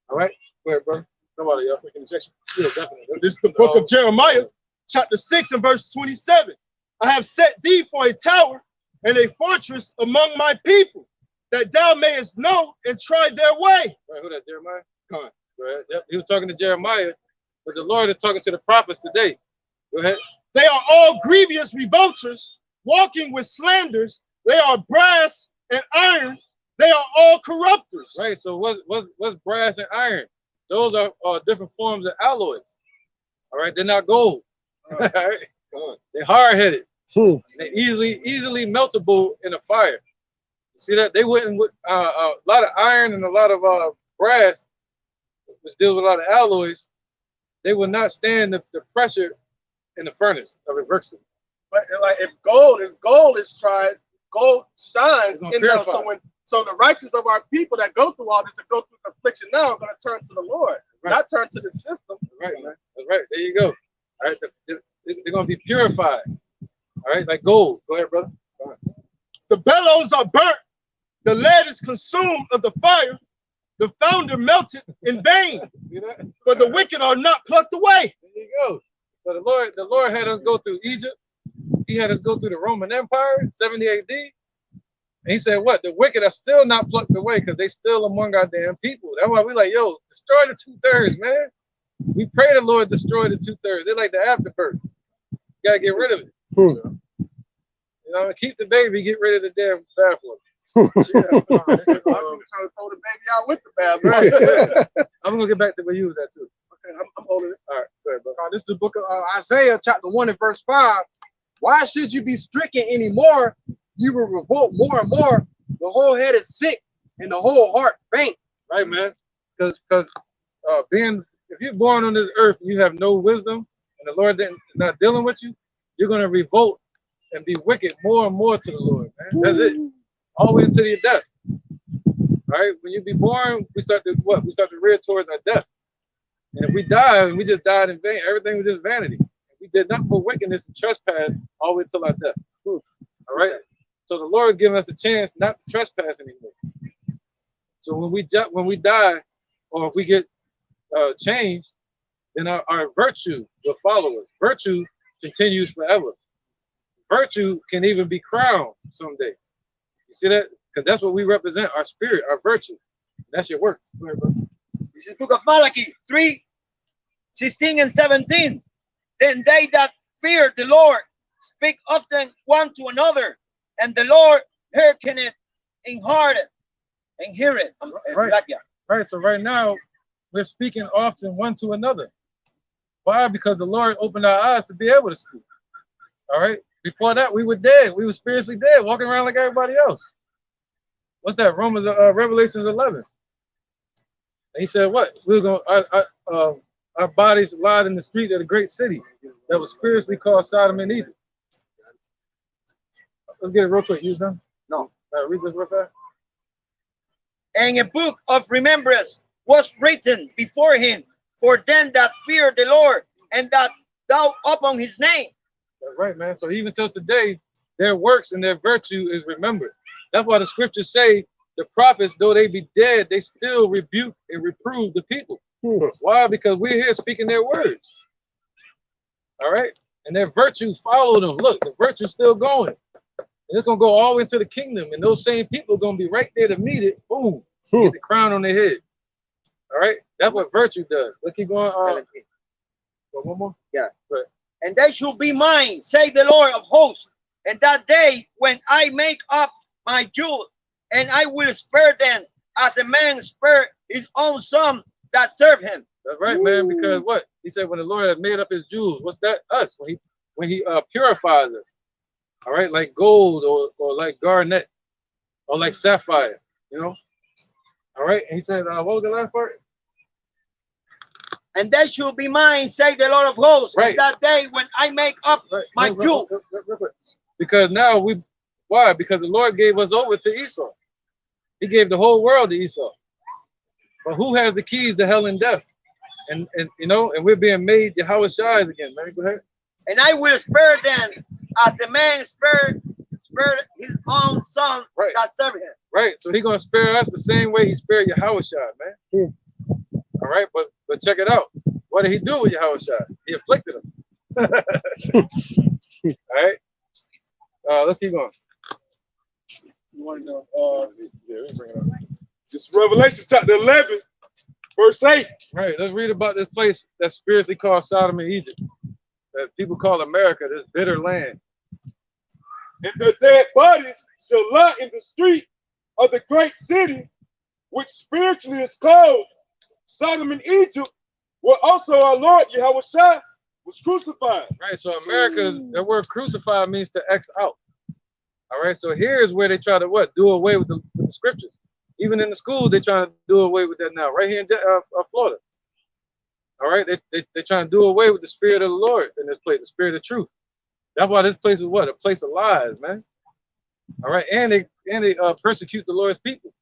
C: All right? Go ahead, bro. Nobody else making injection. Yeah, definitely.
F: This is the book of Jeremiah, chapter 6 and verse 27. I have set thee for a tower and a fortress among my people, that thou mayest know and try their way.
C: Right, who that, Jeremiah?
F: Come on.
C: Right. Yep. He was talking to Jeremiah, but the Lord is talking to the prophets today. Go ahead.
F: They are all grievous revolters, walking with slanders. They are brass and iron. They are all corrupters.
C: Right. So what's brass and iron? Those are different forms of alloys. All right. They're not gold. All right. They're hard-headed. They're easily meltable in a fire. You see that? They wouldn't with a lot of iron and a lot of brass, which deals with a lot of alloys. They will not stand the pressure in the furnace of adversity.
I: But like if gold is tried, gold shines in them. So the righteous of our people that go through all this and go through affliction now are going to turn to the Lord, not turn to the system.
C: Right, man. That's right. There you go. All right. They're going to be purified. All right, like gold. Go ahead, brother. Go ahead.
F: The bellows are burnt. The lead is consumed of the fire. The founder melted in vain.
C: See that?
F: But the wicked are not plucked away.
C: There you go. So the Lord had us go through Egypt. He had us go through the Roman Empire, 70 AD. And he said, what? The wicked are still not plucked away because they still among our damn people. That's why we like, yo, destroy the 2/3, man. We pray the Lord destroy the 2/3. They're like the afterbirth. You got to get rid of it. You know, keep the baby, get rid of the damn bathwater.
I: I'm trying to throw the baby out with the bathwater.
C: I'm going to get back to where you was at, too.
I: Okay, I'm holding it.
C: All right, go ahead, bro.
A: This is the book of Isaiah, chapter 1 and verse 5. Why should you be stricken anymore? You will revolt more and more. The whole head is sick and the whole heart faint.
C: Right, man. Because if you're born on this earth and you have no wisdom and the Lord is not dealing with you, you're going to revolt and be wicked more and more to the Lord, man. That's it. All the way until your death. All right? When you be born, we start to what? We start to rear towards our death. And if we die, we just died in vain. Everything was just vanity. We did nothing but wickedness and trespass all the way till our death. All right? So the Lord is giving us a chance not to trespass anymore. So when we die, or if we get changed, then our virtue will follow us. Virtue continues forever. Virtue can even be crowned someday. You see that? Because that's what we represent, our spirit, our virtue. That's your work. Go ahead, bro.
K: This is the book of Malachi 3:16 and 17. Then they that fear the Lord speak often one to another, and the Lord hearkeneth and heareth and heareth.
C: Right. So right now, we're speaking often one to another. Why? Because the Lord opened our eyes to be able to speak. All right. Before that, we were dead. We were spiritually dead, walking around like everybody else. What's that? Revelations 11. And he said, what? We're going our bodies lied in the street of a great city that was spiritually called Sodom and Egypt. Let's get it real quick. You done?
K: No.
C: Read this real fast.
K: And a book of remembrance was written before him for them that fear the Lord and that thou upon his name.
C: That's right, man. So even till today, their works and their virtue is remembered. That's why the scriptures say the prophets, though they be dead, they still rebuke and reprove the people. Why? Because we're here speaking their words. All right? And their virtue followed them. Look, the virtue's still going. And it's going to go all the way into the kingdom. And those same people are going to be right there to meet it. Boom. Get the crown on their head. All right? That's what virtue does. Let's keep going. One more?
K: Yeah. Right. And they shall be mine, say the Lord of hosts. And that day when I make up my jewels, and I will spare them as a man spare his own son that serve him.
C: That's right, man. Because what? He said when the Lord had made up his jewels, what's that? Us. When he purifies us. All right, like gold or like garnet or like sapphire, you know? All right, and he said, what was the last part?
K: And they shall be mine, say the Lord of hosts,
C: right.
K: In that day when I make up my jewel.
C: Because now why? Because the Lord gave us over to Esau. He gave the whole world to Esau. But who has the keys to hell and death? And you know, and we're being made Yahweh Shai's again, man. Go ahead.
K: And I will spare them as a man spare his own son that serve him.
C: Right. So he's gonna spare us the same way he spared Yahweh Shai, man.
B: All right, but check it out. What did he do with Yahushua? He afflicted him. All right. Let's keep going.
F: You want to know? Yeah, we bring it up. This is Revelation chapter 11, verse 8.
B: Right. Let's read about this place that's spiritually called Sodom and Egypt, that people call America, this bitter land.
F: And their dead bodies shall lie in the street of the great city, which spiritually is called Sodom and Egypt, where also our Lord Yahushua was crucified.
B: Right. So America, that word crucified means to X out. All right. So here's where they try to what? Do away with the scriptures. Even in the schools, they're trying to do away with that now. Right here in Florida. All right. They're trying to do away with the spirit of the Lord in this place, the spirit of truth. That's why this place is what? A place of lies, man. All right. And they persecute the Lord's people,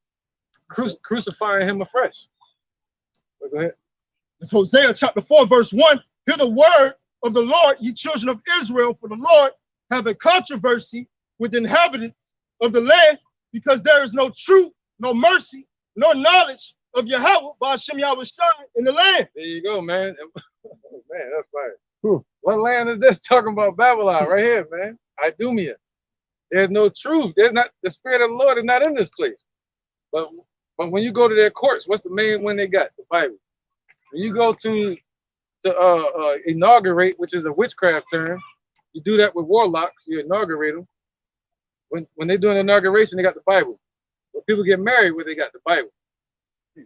B: crucifying him afresh. Go ahead.
F: It's Hosea chapter 4, verse 1. Hear the word of the Lord, ye children of Israel, for the Lord have a controversy with the inhabitants of the land, because there is no truth, no mercy, no knowledge of Yahweh by Hashem Yahushua in the land.
B: There you go, man. Man, that's fire. What land is this? Talking about Babylon right here, man. Idumea. There's no truth. There's not, the spirit of the Lord is not in this place. But when you go to their courts, what's the main one they got? The Bible. When you go to inaugurate, which is a witchcraft term, you do that with warlocks. You inaugurate them. When they do an inauguration, they got the Bible. When people get married, they got the Bible.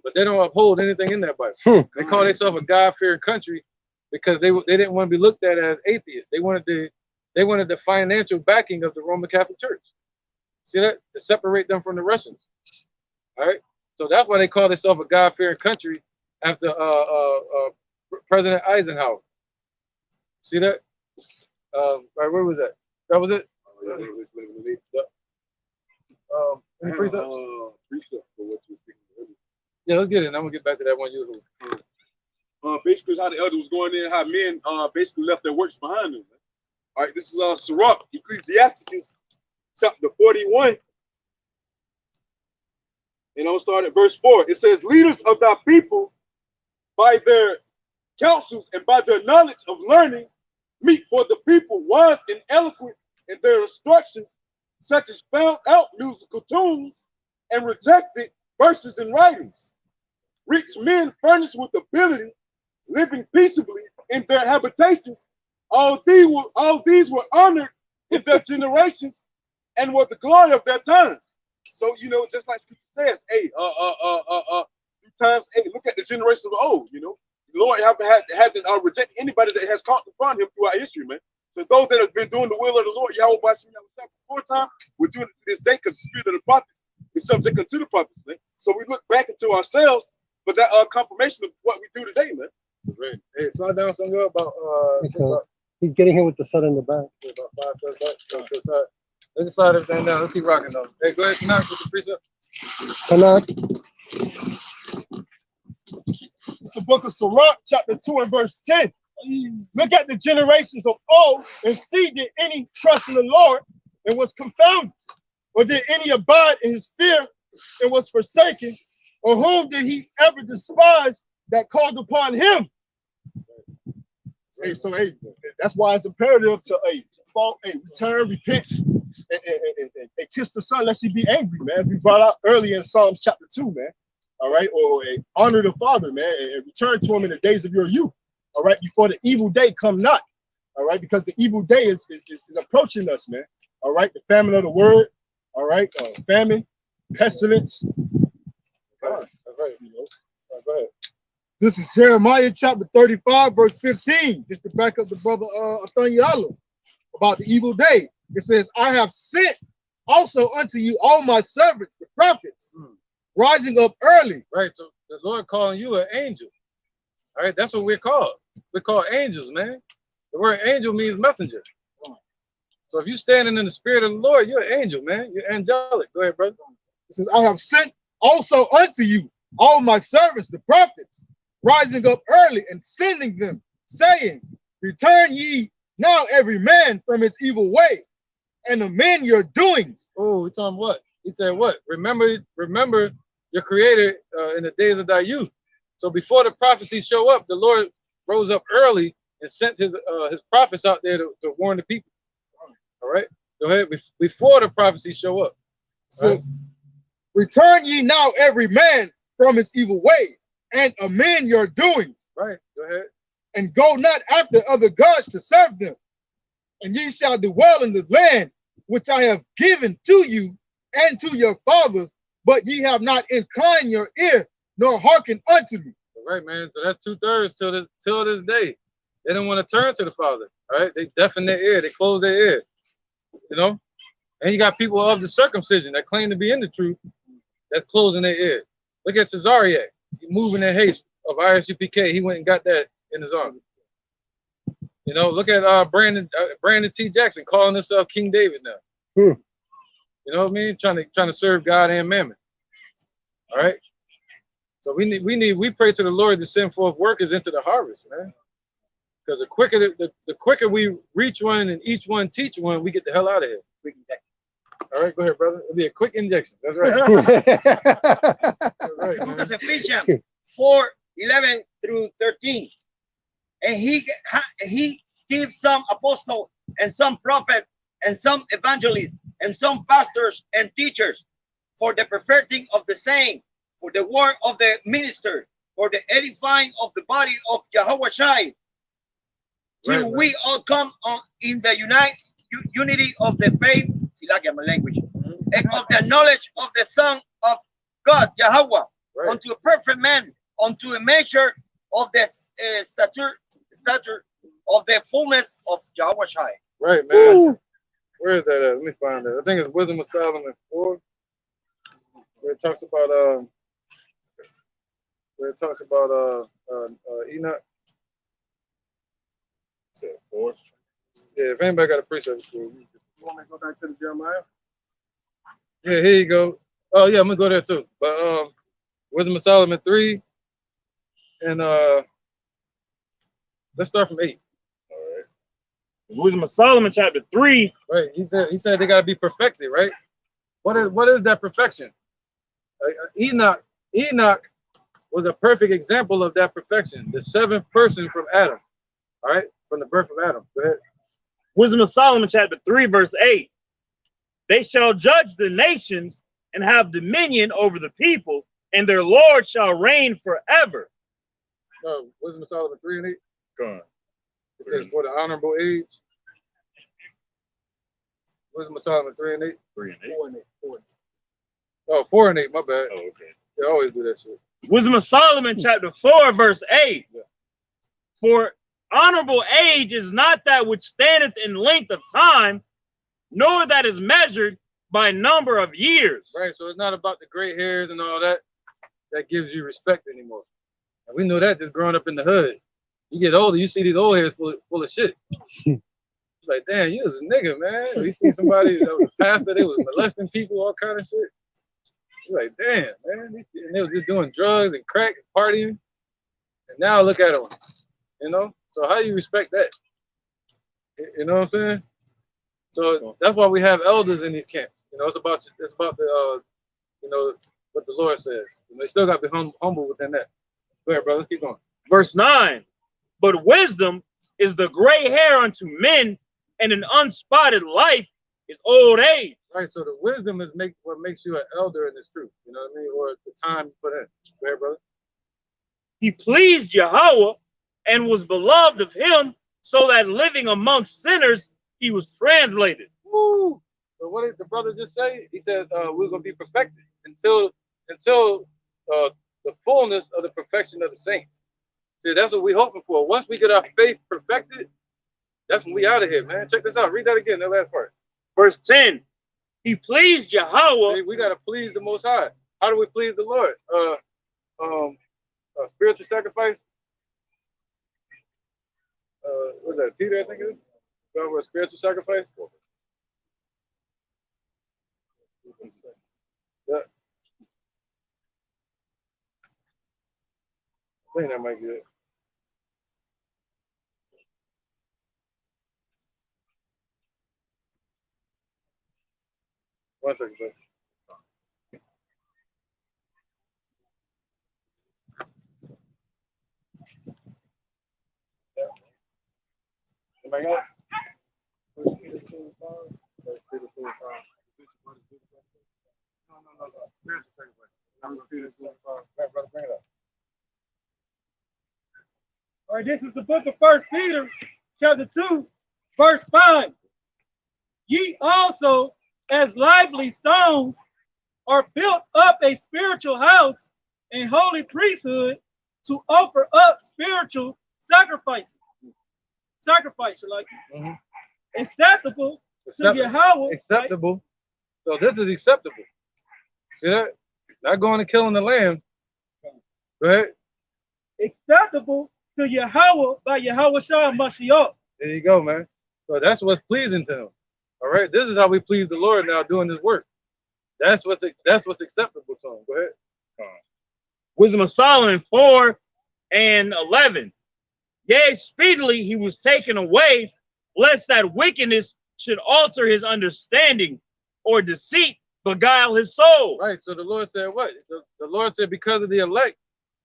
B: But they don't uphold anything in that Bible. They call themselves a God-fearing country because they didn't want to be looked at as atheists. They wanted the financial backing of the Roman Catholic Church. See that? To separate them from the Russians. All right. So that's why they call themselves a God-fearing country after President Eisenhower. See that? Right, where was that? That was it. Any precept?
F: Precept for what you're speaking of.
B: Yeah, let's get it. And I'm gonna get back to that one you.
F: Basically, how the elder was going in, how men basically left their works behind them. All right, this is Sirach, Ecclesiasticus, chapter 41. And I'll start at verse 4. It says, leaders of thy people, by their counsels and by their knowledge of learning, meet for the people wise and eloquent in their instructions, such as found out musical tunes and rejected verses and writings. Rich men furnished with ability, living peaceably in their habitations. All these were honored in their generations and were the glory of their times. So, you know, just like Scripture says, hey, times, hey, look at the generations of old, you know. The Lord hasn't rejected anybody that has called upon him throughout history, man. So those that have been doing the will of the Lord, Yahweh before time, we're doing it to this day because the spirit of the prophets is subject unto the prophets, man. So we look back into ourselves for that confirmation of what we do today, man.
B: Right. Hey, slide down some girl about
L: he's getting hit with the sun in the back.
B: About 5 steps back. Go to the side. Let's just slide everything down. Let's keep rocking though. Hey, go ahead, knock with the precept.
F: It's the book of Sirach, chapter 2 and verse 10. Look at the generations of old and see, did any trust in the Lord and was confounded? Or did any abide in his fear and was forsaken? Or whom did he ever despise that called upon him? Hey, so hey, that's why it's imperative to return, repent, and kiss the son, lest he be angry, man. As we brought out earlier in Psalms chapter 2, man. All right, or honor the Father, man, and return to him in the days of your youth. All right, before the evil day come not. All right, because the evil day is approaching us, man. All right, the famine of the word. All right, famine, pestilence.
B: That's right. You know. Go ahead.
A: This is Jeremiah chapter 35, verse 15. Just to back up the brother Athaniah about the evil day. It says, I have sent also unto you all my servants, the prophets, rising up early.
B: Right. So the Lord calling you an angel. All right, that's what we're called. We're called angels, man. The word angel means messenger. So if you're standing in the spirit of the Lord, you're an angel, man. You're angelic. Go ahead, brother.
A: It says, I have sent also unto you all my servants, the prophets, rising up early and sending them, saying, return ye now every man from his evil way, and amend your doings.
B: Oh, he's talking what? He said what? Remember your creator in the days of thy youth. So before the prophecies show up, the Lord rose up early and sent his prophets out there to warn the people. All right, go ahead. Before the prophecies show up.
A: Says, return ye now every man from his evil way, and amend your doings.
B: Right, go ahead.
A: And go not after other gods to serve them. And ye shall dwell in the land which I have given to you and to your fathers, but ye have not inclined your ear nor hearkened unto me.
B: All right, man. So that's 2/3 till this day. They don't want to turn to the Father. All right, they deafen their ear, they close their ear. You know, and you got people of the circumcision that claim to be in the truth that's closing their ear. Look at Cesariak. He moving in haste of ISUPK. He went and got that in his arm. You know, look at Brandon T. Jackson calling himself King David now. You know what I mean? Trying to serve God and Mammon. All right. So we pray to the Lord to send forth workers into the harvest, man. Because the quicker we reach one and each one teach one, we get the hell out of here. All right, go ahead, brother. It'll be a quick injection. That's right. That's right,
K: Book of Ephesians 4:11 through 13. And he gives some apostle and some prophet and some evangelists and some pastors and teachers for the perfecting of the saint, for the work of the minister, for the edifying of the body of Yahweh Shai, till we all come in the unity of the faith, language, and of the knowledge of the Son of God, Yahweh, unto a perfect man, unto a measure of the stature of the fullness of Yahweh Shai.
B: Right, man. Woo. Where is that at? Let me find it. I think it's Wisdom of Solomon 4, where it talks about Enoch. Yeah, if anybody got a precept school, you want me to go back to the Jeremiah? Yeah, here you go. Oh yeah, I'm gonna go there too. But Wisdom of Solomon 3, and let's start from 8.
J: All right. Wisdom of Solomon chapter 3.
B: Right. He said they gotta be perfected, right? What is that perfection? Enoch was a perfect example of that perfection. The 7th person from Adam. All right, from the birth of Adam. Go ahead.
J: Wisdom of Solomon chapter 3, verse 8. They shall judge the nations and have dominion over the people, and their Lord shall reign forever.
B: No, Wisdom of Solomon 3 and 8.
J: Go on.
B: It says for the honorable age. Wisdom of Solomon 3 and 8.
J: 3 and 8.
A: 4 and 8. 4 and 8.
B: Oh, 4 and 8, my bad.
J: Oh, okay.
B: They always do that shit.
J: Wisdom of Solomon chapter 4, verse 8.
B: Yeah.
J: For honorable age is not that which standeth in length of time, nor that is measured by number of years.
B: Right, so it's not about the gray hairs and all that gives you respect anymore. And we know that just growing up in the hood. You get older, you see these old hairs full of shit. It's like, damn, you was a nigga, man. You see somebody that was a pastor, they was molesting people, all kind of shit. You're like, damn, man. And they was just doing drugs and crack and partying. And now look at them, you know? So how do you respect that? You know what I'm saying? So that's why we have elders in these camps. You know, it's about the you know, what the Lord says. You know, you still got to be humble within that. Go ahead, brother. Let's keep going.
J: Verse 9. But wisdom is the gray hair unto men, and an unspotted life is old age.
B: Right. So the wisdom is what makes you an elder in this truth. You know what I mean? Or the time you put in. Go ahead, brother.
J: He pleased Yahweh and was beloved of him, so that living amongst sinners, he was translated.
B: Woo! So what did the brother just say? He said we're going to be perfected until the fullness of the perfection of the saints. See, that's what we're hoping for. Once we get our faith perfected, that's when we out of here, man. Check this out. Read that again, that last part.
J: Verse 10. He pleased Yahweh.
B: See, we got to please the Most High. How do we please the Lord? Spiritual sacrifice. What's that? Peter, I think it is. God was spiritual sacrifice. Yeah. I think that might be it. One second, bro.
C: Anybody else? First Peter 2:5. First Peter 2:5. No. First Peter 2:5. Brother, bring it up.
E: All right, this is the book of First Peter, chapter 2, verse 5. Ye also, as lively stones, are built up a spiritual house and holy priesthood to offer up spiritual sacrifices. Sacrifice, like acceptable to Yahweh.
C: Acceptable. So this is acceptable. See that? Not going and killing the lamb. Go ahead.
E: Acceptable to Yahweh by Yahweh Shah Mashiach.
C: There you go, man. So that's what's pleasing to him. All right. This is how we please the Lord now doing this work. That's what's acceptable to him. Go ahead.
J: Wisdom of Solomon 4:11. Yea, speedily he was taken away, lest that wickedness should alter his understanding, or deceit beguile his soul.
C: Right. So the Lord said what? The Lord said because of the elect,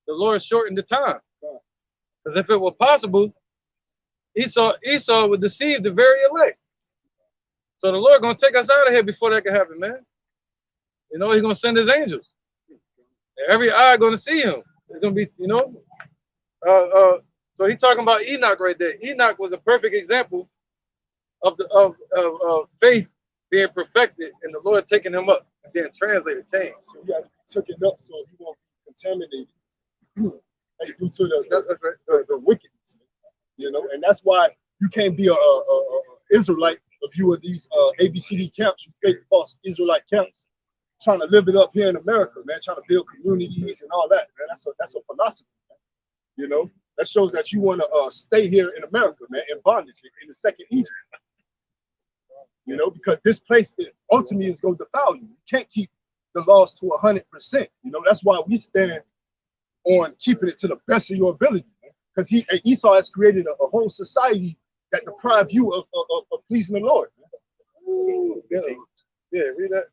C: the Lord shortened the time. Because if it were possible, Esau would deceive the very elect. So the Lord gonna take us out of here before that can happen, man. You know, he's gonna send his angels. And every eye gonna see him. It's gonna be, you know. So he's talking about Enoch right there. Enoch was a perfect example of faith being perfected and the Lord taking him up and being translated, changed.
F: So he took it up so he won't be contaminated due to the wickedness, you know. And that's why you can't be a Israelite if you are these ABCD camps, you fake false Israelite camps, trying to live it up here in America, man, trying to build communities and all that, man. That's a philosophy, man. You know, that shows that you want to stay here in America, man, in bondage, in the second Egypt. You know, because this place ultimately is going to defile you. You can't keep the laws to 100%. You know, that's why we stand on keeping it to the best of your ability. Because Esau has created a whole society that deprive you of pleasing the Lord.
C: Ooh, yeah, read that.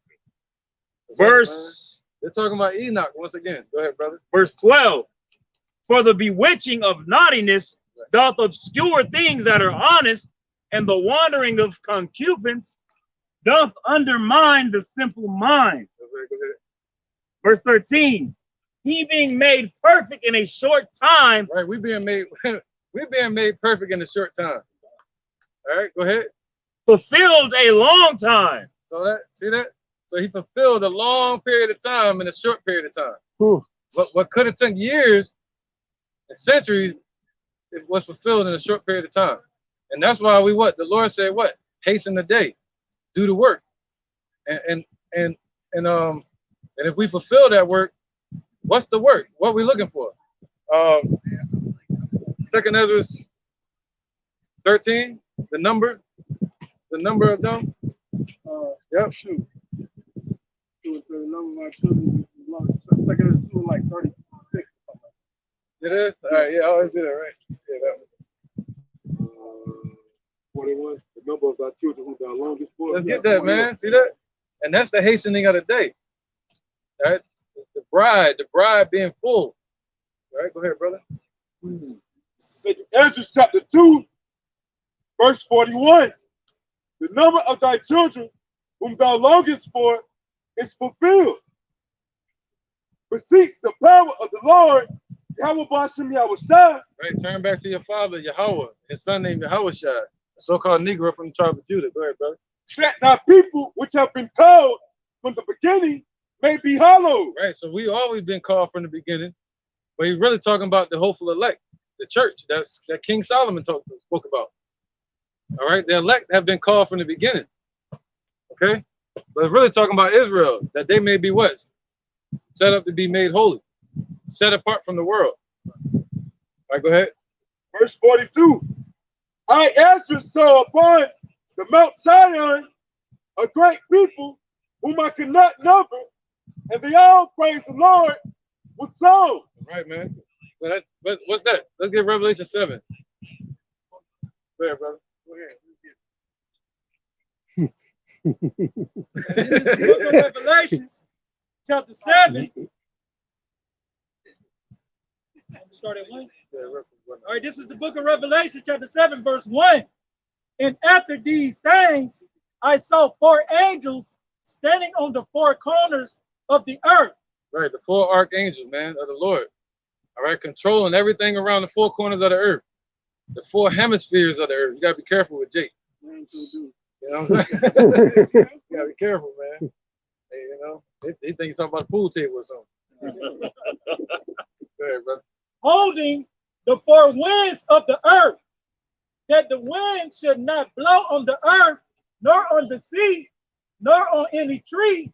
J: Verse.
C: They're talking about Enoch once again. Go ahead, brother.
J: Verse 12. For the bewitching of naughtiness doth obscure things that are honest, and the wandering of concubines doth undermine the simple mind.
C: Go ahead.
J: Verse 13. He being made perfect in a short time.
C: Right, we're being made perfect in a short time. All right, go ahead.
J: Fulfilled a long time.
C: So that, see that? So he fulfilled a long period of time in a short period of time. What could have taken years and centuries, it was fulfilled in a short period of time. And that's why the Lord said what? Hasten the day, do the work. And if we fulfill that work, what's the work? What are we looking for? 2nd Ezra 13, the number of them. Yep.
A: Shoot. The number of my children is 2 and like 36.
C: It is? All right, yeah, I always do that, right? Yeah, that one.
A: 41. The number of our children who died longest for.
C: Let's get that, man. See that? And that's the hastening of the day. All right? The bride being full. All right, go ahead, brother.
A: 2nd Ezra chapter 2, verse 41. The number of thy children whom thou longest for is fulfilled. Beseech the power of the Lord, Yahweh Bashem Yahweh Shai.
C: Right, turn back to your father, Yahweh, his son named Yahweh Shai, a so-called Negro from the tribe of Judah. Go ahead, brother.
A: That thy people which have been called from the beginning may be hallowed.
C: Right, so we always been called from the beginning, but he's really talking about the hopeful elect, the church that King Solomon spoke about. All right, the elect have been called from the beginning. Okay, but it's really talking about Israel, that they may be what? Set up to be made holy, set apart from the world. All right, go ahead.
A: Verse 42. I Ezra saw upon the Mount Zion a great people whom I could not number, and they all praise the Lord with songs.
C: Right, man. But what's that? Let's get Revelation 7. Go ahead, brother. Go ahead.
E: This is the book of Revelations, chapter 7. Start at 1. All right, this is the book of Revelation, chapter 7, verse 1. And after these things, I saw 4 angels standing on the 4 corners of the earth.
B: Right, the 4 archangels, man, of the Lord. All right, controlling everything around the 4 corners of the earth, the 4 hemispheres of the earth. You gotta be careful with Jake. You know, you gotta be careful, man. Hey, you know, they think you're talking about a pool table or something. Go ahead, brother.
E: Holding the 4 winds of the earth, that the wind should not blow on the earth, nor on the sea, nor on any tree.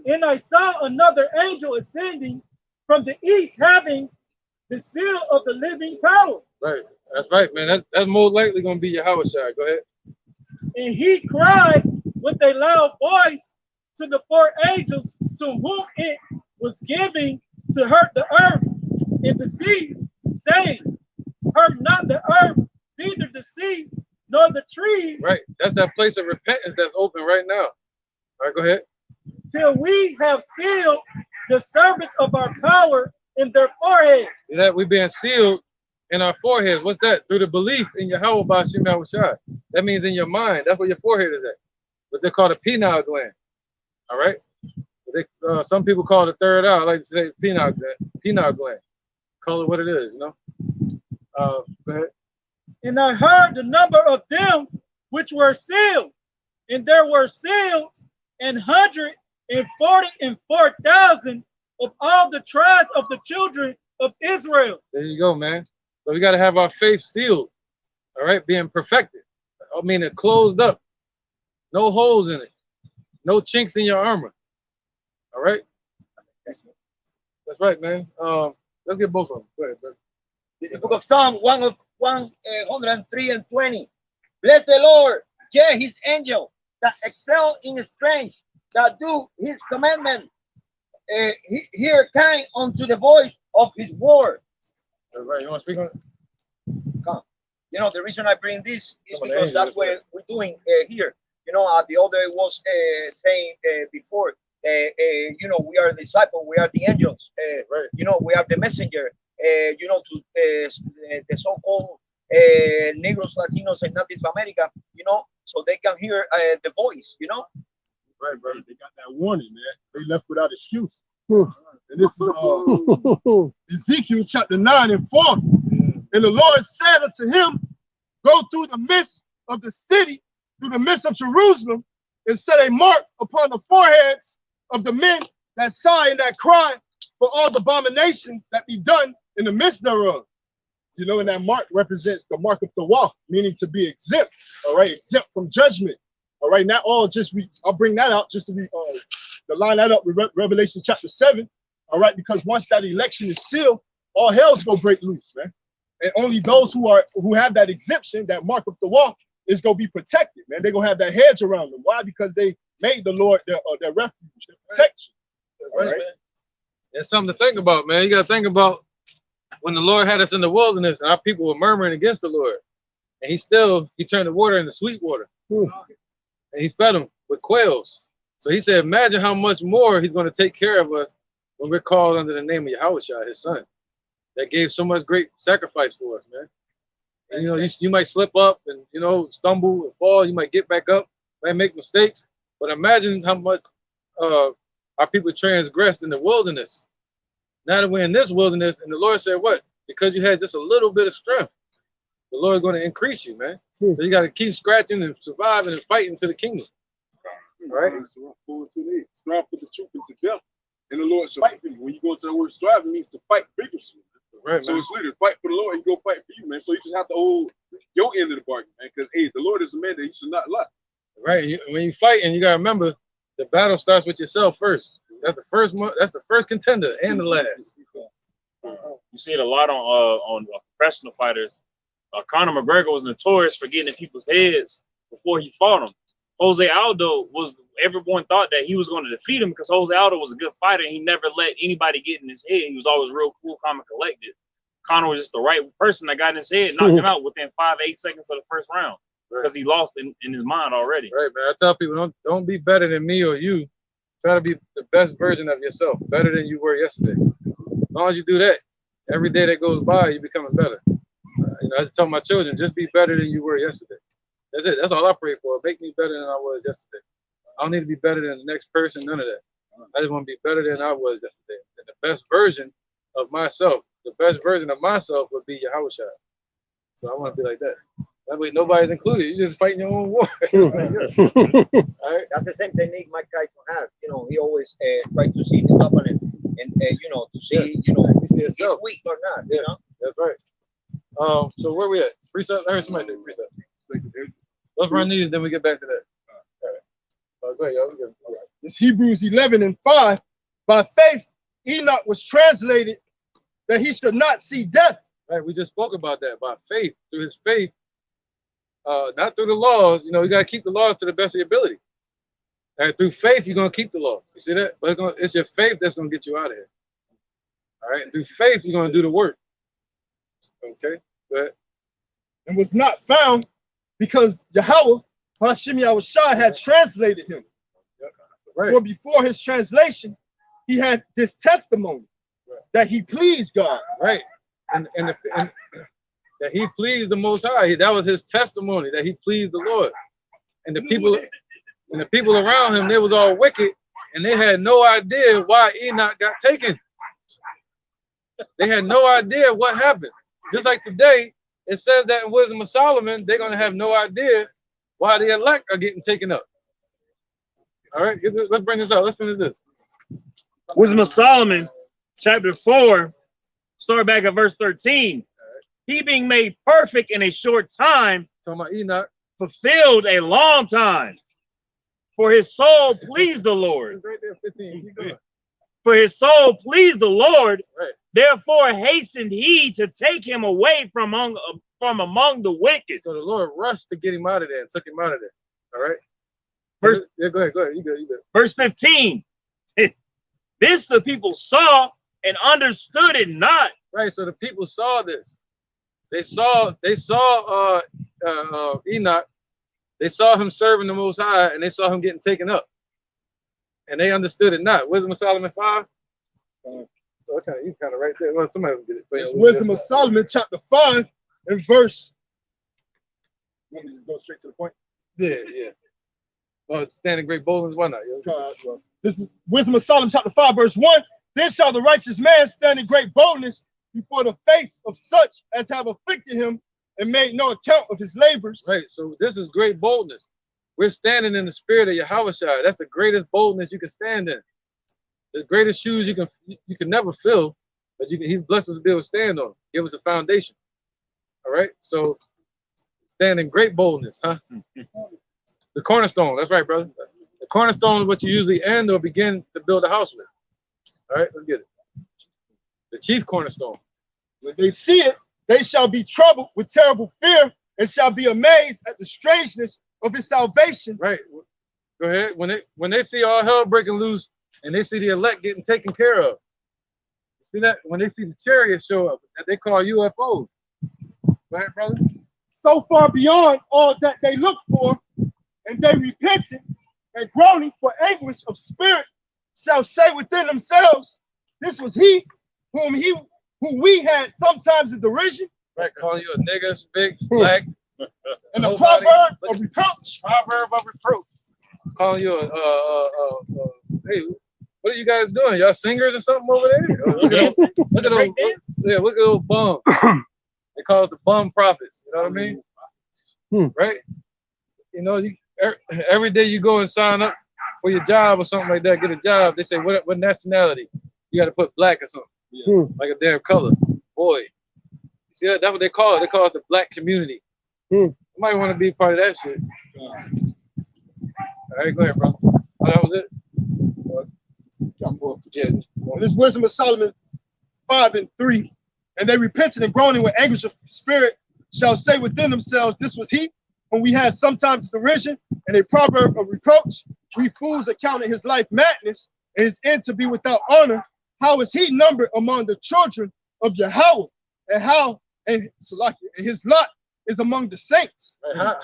E: And I saw another angel ascending from the east, having the seal of the living power.
B: Right, that's right, man. That's more likely gonna be your Howard shot. Go ahead.
E: And he cried with a loud voice to the 4 angels to whom it was given to hurt the earth and the sea, saying, hurt not the earth, neither the sea, nor the trees.
B: Right, that's that place of repentance that's open right now. All right, go ahead.
E: Till we have sealed the servants of our power in their foreheads.
B: See that we're being sealed in our foreheads. What's that? Through the belief in Yahweh Bashim Yahushua. That means in your mind. That's where your forehead is at. What they call the pineal gland. All right. Some people call it the third eye. I like to say pineal gland. Pineal gland. Call it what it is. You know. Go ahead.
E: And I heard the number of them which were sealed, and there were sealed 144,000 of all the tribes of the children of Israel.
B: There you go, man. So we got to have our faith sealed, all right, being perfected. I mean, it closed up, no holes in it, no chinks in your armor. All right, that's right, man. Let's get both of them. Go ahead, brother.
K: This is the book of Psalm 103 and 20. Bless the Lord, yeah, his angel that excel in strength, that do his commandment. Hearken unto the voice of his word.
B: Right, you want to speak on it?
K: Come. You know, the reason I bring this is because that's what we're doing here. You know, the other was saying before, you know, we are the disciple, we are the angels.
B: Right.
K: You know, we are the messenger. You know, to the so-called Negros, Latinos, and Native America, you know, so they can hear the voice, you know.
F: Right, brother. They got that warning, man. They left without excuse. And this is Ezekiel chapter 9 and 4. And the Lord said unto him, go through the midst of the city, through the midst of Jerusalem, and set a mark upon the foreheads of the men that sigh and that cry for all the abominations that be done in the midst thereof. You know, and that mark represents the mark of the wall, meaning to be exempt, all right, exempt from judgment. All right, not all just, I'll bring that out just to be, to line that up with Revelation chapter 7, all right, because once that election is sealed, all hell's gonna break loose, man. And only those who have that exemption, that mark of the wall, is gonna be protected, man. They're gonna have that hedge around them. Why? Because they made the Lord their refuge, their protection.
B: Right, man. There's something to think about, man. You gotta think about when the Lord had us in the wilderness and our people were murmuring against the Lord. And he turned the water into sweet water. And he fed them with quails. So he said, imagine how much more he's going to take care of us when we're called under the name of Yahushua, his son, that gave so much great sacrifice for us, man. And, you know, you might slip up and, you know, stumble and fall. You might get back up, might make mistakes. But imagine how much our people transgressed in the wilderness. Now that we're in this wilderness, and the Lord said, what? Because you had just a little bit of strength, the Lord is going to increase you, man. So you got to keep scratching and surviving and fighting to the kingdom. All right?
H: Strive for the truth into death. And the Lord shall fight for you. When you go into the word strive, it means to fight vigorously. Right, so man. It's literally fight for the Lord, he go fight for you, man. So you just have to hold your end of the bargain, man. Because hey, the Lord is a man that he should not lie.
B: Right. When you fight, and you gotta remember, the battle starts with yourself first. That's the first one. That's the first contender and the last.
J: You see it a lot on professional fighters. Conor McGregor was notorious for getting in people's heads before he fought him. Jose Aldo everyone thought that he was going to defeat him because Jose Aldo was a good fighter and he never let anybody get in his head. He was always real cool, calm, and collected. Conor was just the right person that got in his head, knocked him out within 5-8 seconds of the first round because he lost in his mind already.
B: Right, man. I tell people, don't be better than me or you. Try to be the best version of yourself, better than you were yesterday. As long as you do that, every day that goes by, you're becoming better.
C: I just tell my children, just be better than you were yesterday. That's it. That's all I pray for. Make me better than I was yesterday. I don't need to be better than the next person, none of that. I just want to be better than I was yesterday. And the best version of myself, would be Yahushua. So I want to be like that. That way nobody's included. You're just fighting your own war. All right?
K: That's the same technique my guys have. He always tries to see the covenant and to see, if he's weak or not.
C: That's right. So where we at? Precept? I heard somebody say precept. Let's run these, then we get back to that. All right. Go ahead, y'all.
F: It's Hebrews 11:5. By faith, Enoch was translated that he should not see death.
C: Right, we just spoke about that. By faith, through his faith, not through the laws. You got to keep the laws to the best of your ability. And through faith, you're going to keep the laws. You see that? But it's your faith that's going to get you out of here. All right, and through faith, you're going to do the work. Okay, go ahead.
F: And was not found because Yahweh, Hashem Yahushua, had translated him.
C: Right.
F: For before his translation, he had this testimony that he pleased God.
C: Right. And that he pleased the Most High. That was his testimony that he pleased the Lord. And the people around him, they was all wicked, and they had no idea why Enoch got taken. They had no idea what happened. Just like today, it says that in Wisdom of Solomon, they're gonna have no idea why the elect are getting taken up. All right, let's bring this up. Let's finish this.
J: Wisdom of Solomon, chapter 4, start back at verse 13. He being made perfect in a short time,
C: talking about Enoch,
J: fulfilled a long time. For his soul pleased the Lord.
C: Right there, 15. Keep going.
J: For his soul pleased the Lord.
C: Right.
J: Therefore hastened he to take him away from among the wicked.
C: So the Lord rushed to get him out of there and took him out of there. All right. Yeah, go ahead. You good.
J: Verse 15. This the people saw and understood it not.
C: Right. So the people saw this. They saw Enoch. They saw him serving the Most High, and they saw him getting taken up. And they understood it not. Wisdom of Solomon 5. So you kind of right there. Well, somebody else get it. So,
F: it's Wisdom of Solomon, chapter 5, and verse. Let me go straight to the point.
C: Yeah. Well, standing great boldness, why not?
F: This is Wisdom of Solomon, chapter 5, verse 1. Then shall the righteous man stand in great boldness before the face of such as have afflicted him and made no account of his labors.
C: Right. So this is great boldness. We're standing in the spirit of Yahushua. That's the greatest boldness you can stand in. The greatest shoes you can never fill, but he's blessed us to be able to stand on. Give us a foundation. All right. So stand in great boldness, huh? The cornerstone. That's right, brother. The cornerstone is what you usually end or begin to build a house with. All right, let's get it. The chief cornerstone.
F: When they see it, they shall be troubled with terrible fear and shall be amazed at the strangeness of his salvation.
C: Right. Go ahead. When they see all hell breaking loose and they see the elect getting taken care of. See that? When they see the chariots show up, that they call UFOs. Go ahead, brother.
F: So far beyond all that they look for, and they repenting and groaning for anguish of spirit shall say within themselves, this was he whom we had sometimes in derision.
C: Right, calling you a nigger, spick, black.
F: And a proverb of reproach.
C: Proverb of reproach. Calling you hey, what are you guys doing? Y'all singers or something over there? Look at those bums. They call us the bum prophets. You know what I mean? Right? Every day you go and sign up for your job or something like that, get a job, they say, what nationality? You got to put black or something, like a damn color. Boy, you see that? That's what they call it. They call it the black community. You might want to be part of that shit. All right, go ahead, bro. Oh, that was it?
F: This Wisdom of Solomon 5 and 3. And they repented and groaning with anguish of spirit shall say within themselves, this was he whom we had sometimes derision and a proverb of reproach. We fools accounted his life madness and his end to be without honor. How is he numbered among the children of Yahweh? And his lot is among the saints.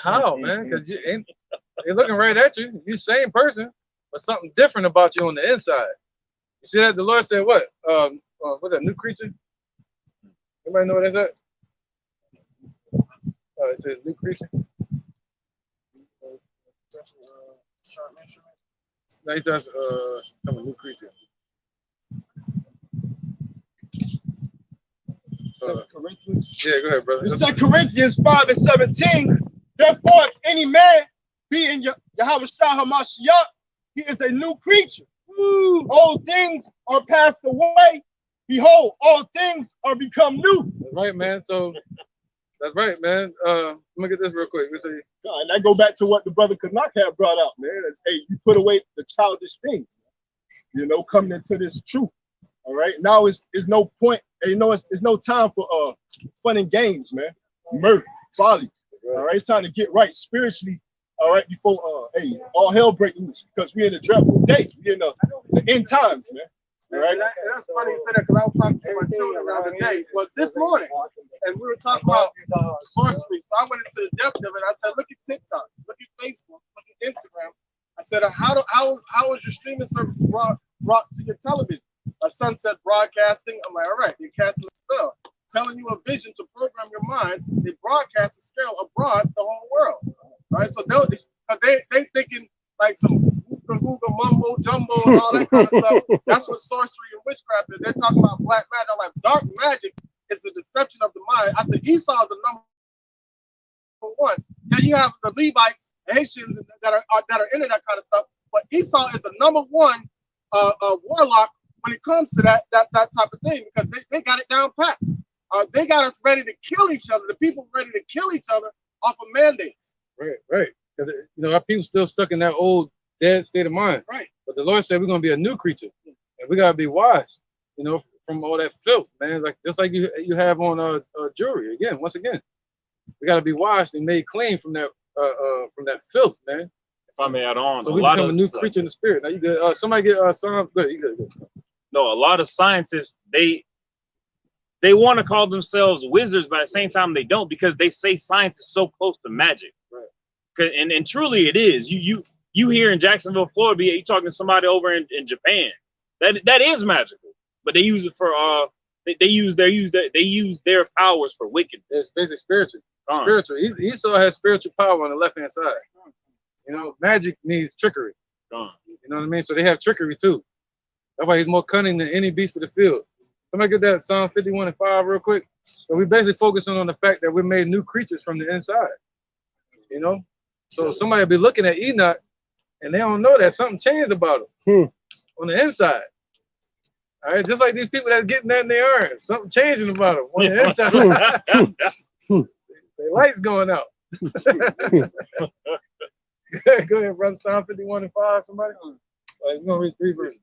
C: How, man? Because they're looking right at you. You're the same person, but something different about you on the inside. You see that? The Lord said what? What's that, new creature? Anybody know what that's at? It says new creature. No, he says I'm a new creature.
F: Corinthians.
C: Yeah, go ahead, brother.
F: It's 2 Corinthians 5:17. Therefore, if any man be in Yahweh HaMashiach, he is a new creature. Woo. Old things are passed away. Behold, all things are become new.
C: That's right, man. So that's right, man. Let me get this real quick. Let's see.
F: And I go back to what the brother Kanak had brought out, man. It's, hey, you put away the childish things, you know, coming into this truth. All right. Now it's no point, you know, it's no time for fun and games, man. Mirth, folly. All right. It's time to get right spiritually. All right, before hey, all hell break loose, because we're in a dreadful day. We're in the end times, man. All right.
I: And that's funny you said that, because I was talking to my children the other day, well, this morning, and we were talking about sorcery. So I went into the depth of it. I said, look at TikTok, look at Facebook, look at Instagram. I said, how is your streaming service brought to your television? My son said broadcasting. I'm like, all right, they're casting a spell, telling you a vision to program your mind. They broadcast a spell abroad the whole world, right? So they thinking like some hookah mumbo jumbo and all that kind of stuff. That's what sorcery and witchcraft is. They're talking about black magic. I'm like, dark magic is the deception of the mind. I said Esau is the number one. Then you have the Levites, Haitians that are into that kind of stuff. But Esau is the number one warlock when it comes to that type of thing, because they got it down pat. They got us ready to kill each other. The people ready to kill each other off of mandates.
C: Right. Because you know our people still stuck in that old dead state of mind.
I: Right.
C: But the Lord said we're gonna be a new creature, and we gotta be wise. You know, from all that filth, man. Like just like you have on jewelry. Once again, we gotta be washed and made clean from that filth, man.
J: If I may add on,
C: so we become a new creature in the spirit. Now you get somebody get Psalm. Good, you good.
J: No, a lot of scientists they want to call themselves wizards, but at the same time they don't, because they say science is so close to magic. Right. And truly it is. You here in Jacksonville, Florida, you talking to somebody over in Japan. That is magical, but they use it for they use their powers for wickedness.
C: It's basically spiritual. Spiritual. Esau has spiritual power on the left hand side. You know, magic needs trickery. You know what I mean? So they have trickery too. That's why he's more cunning than any beast of the field. Somebody get that Psalm 51:5 real quick. So we basically focusing on the fact that we're made new creatures from the inside. You know? So somebody will be looking at Enoch and they don't know that something changed about him on the inside. All right, just like these people that's getting that in their arms, something changing about them on the inside. Their lights going out. Go ahead, brother. Psalm 51:5. Somebody. We're gonna read 3 verses.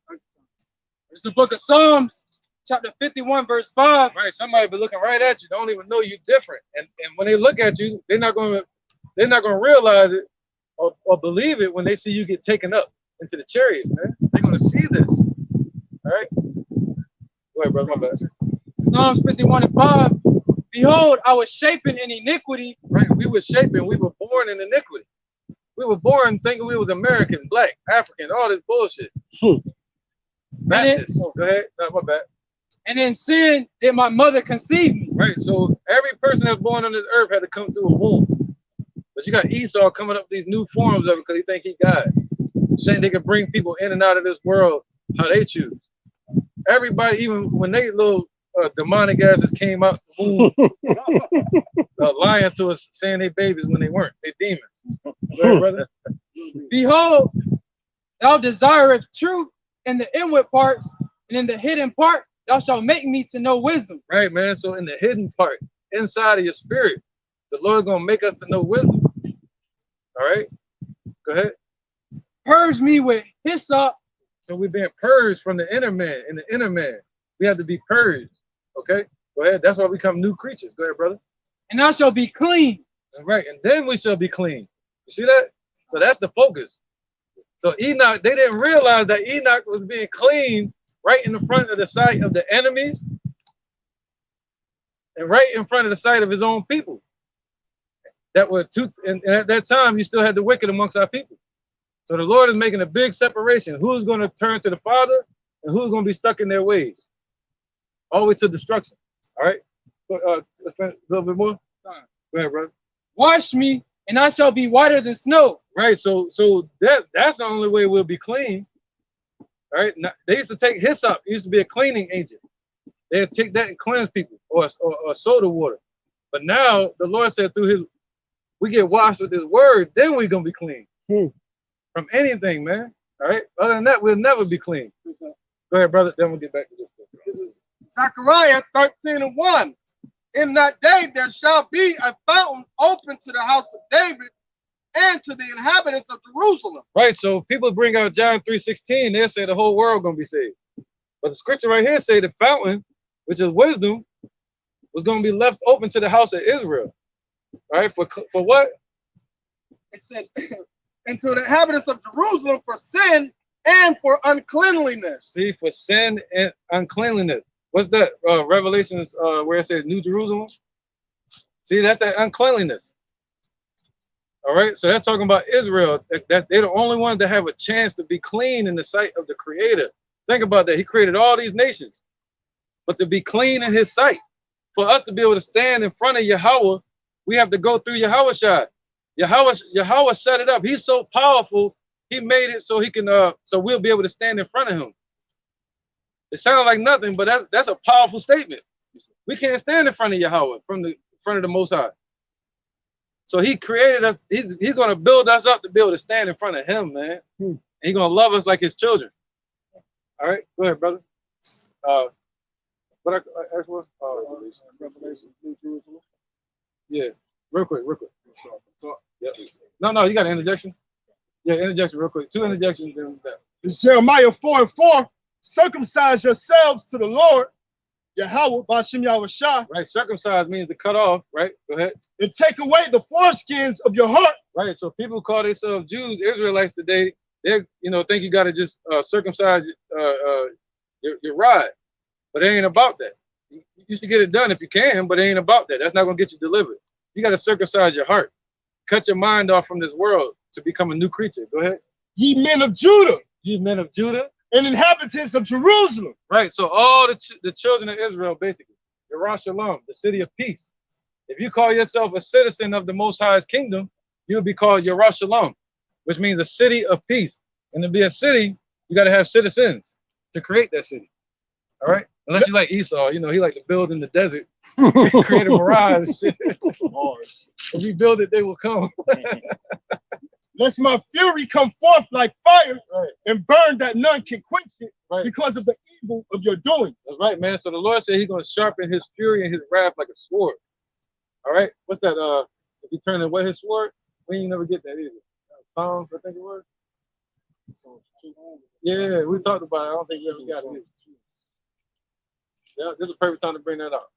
G: It's the book of Psalms, chapter 51, verse 5.
C: Right. Somebody be looking right at you, don't even know you're different, and when they look at you, they're not gonna realize it or believe it when they see you get taken up into the chariots, man. They're gonna see this. All right. Go ahead, brother. My bad.
G: Psalms 51:5. Behold, I was shapen in iniquity.
C: Right. We were shapen. We were born in iniquity. We were born thinking we was American, black, African, all this bullshit. Baptist. Go ahead. No, my bad.
G: And in sin did my mother conceive me.
C: Right. So every person that's born on this earth had to come through a womb. But you got Esau coming up with these new forms of it because he think he God. Saying they can bring people in and out of this world how they choose. Everybody, even when they little demonic asses came out the womb, lying to us, saying they babies when they weren't. They demons. Right, brother?
G: Behold, thou desirest truth in the inward parts, and in the hidden part thou shalt make me to know wisdom.
C: Right, man. So in the hidden part, inside of your spirit, the Lord's gonna make us to know wisdom. All right, go ahead.
G: Purge me with hyssop.
C: So we've been purged from the inner man. In the inner man, we have to be purged. Okay, go ahead. That's why we become new creatures. Go ahead, brother.
G: And I shall be clean.
C: All right, and then we shall be clean. You see that? So that's the focus. So Enoch, they didn't realize that Enoch was being clean right in the front of the sight of the enemies and right in front of the sight of his own people. That were and at that time, you still had the wicked amongst our people. So the Lord is making a big separation. Who's going to turn to the Father and who's going to be stuck in their ways? All the way to destruction. All right? A little bit more? Go ahead, brother.
G: Wash me, and I shall be whiter than snow.
B: Right. So that's the only way we'll be clean. All right. Now, they used to take hyssop. It used to be a cleaning agent. They'd take that and cleanse people, or soda water. But now the Lord said through his, we get washed with his word, then we're gonna be clean from anything, man. All right. Other than that, we'll never be clean. Go ahead, brother. Then we'll get back to this.
I: This is Zechariah 13:1. In that day there shall be a fountain open to the house of David and to the inhabitants of Jerusalem.
B: Right. So people bring out John 3:16. They'll say the whole world gonna be saved. But the scripture right here say the fountain, which is wisdom, was gonna be left open to the house of Israel. All right. For what?
I: It says, and to the inhabitants of Jerusalem for sin and for uncleanliness.
B: See, for sin and uncleanliness. What's that? Revelations, where it says New Jerusalem. See, that's that uncleanliness. All right, so that's talking about Israel. That they're the only ones that have a chance to be clean in the sight of the Creator. Think about that. He created all these nations, but to be clean in His sight, for us to be able to stand in front of Yahweh, we have to go through Yahweh. Yahweh set it up. He's so powerful. He made it so he can. So we'll be able to stand in front of Him. It sounds like nothing, but that's a powerful statement. We can't stand in front of Yahweh, from the front of the Most High. So He created us. He's going to build us up to be able to stand in front of Him, man. And He's going to love us like His children. All right, go ahead, brother. What I asked was Revelation, New Jerusalem. Yeah, real quick. Yeah. No, you got an interjection. Yeah, interjection, real quick. 2 interjections. Then that.
F: It's Jeremiah 4:4. Circumcise yourselves to the Lord, Yahweh, Bashim Yahushua.
B: Right, circumcise means to cut off, right? Go ahead.
F: And take away the foreskins of your heart.
B: Right, so people call themselves Jews, Israelites today. They, think you got to just circumcise your rod, but it ain't about that. You should get it done if you can, but it ain't about that. That's not gonna get you delivered. You got to circumcise your heart, cut your mind off from this world to become a new creature. Go ahead.
F: Ye men of Judah.
B: Ye men of Judah.
F: And inhabitants of Jerusalem.
B: Right, so all the children of Israel, basically, Yerushalayim, the city of peace. If you call yourself a citizen of the Most High's kingdom, you'll be called Yerushalayim, which means a city of peace. And to be a city, you got to have citizens to create that city. All right, unless you like Esau, he like to build in the desert, create a mirage. If we build it, they will come.
F: Lest my fury come forth like fire, and burn that none can quench it, because of the evil of your doings.
B: That's right, man. So the Lord said He's going to sharpen His fury and His wrath like a sword. All right, what's that? If you turn away His sword, we ain't never get that either. Psalms, I think it was. Yeah, we talked about it. I don't think you ever got it either. Yeah, this is a perfect time to bring that up.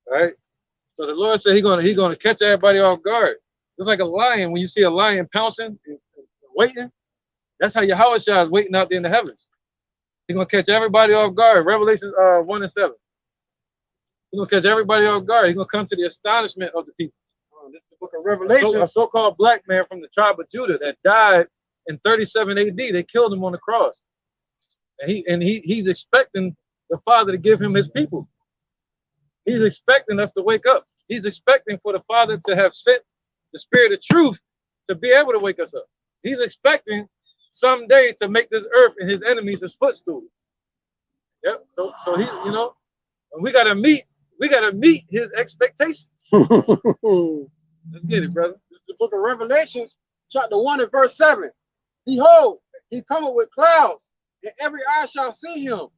B: All right. So the Lord said He's gonna catch everybody off guard. It's like a lion. When you see a lion pouncing and waiting, that's how Yahweh is waiting out there in the heavens. He's gonna catch everybody off guard. Revelation 1:7. He's gonna catch everybody off guard. He's gonna come to the astonishment of the people.
A: This is the book of Revelation.
B: A so-called black man from the tribe of Judah that died in 37 AD. They killed him on the cross, and he's expecting the Father to give him His people. He's expecting us to wake up. He's expecting for the Father to have sent the Spirit of truth to be able to wake us up. He's expecting someday to make this earth and His enemies His footstool. Yep. So he, we gotta meet His expectations. Let's get it, brother.
A: This is the book of Revelations, chapter 1 and verse 7. Behold, He cometh with clouds, and every eye shall see Him,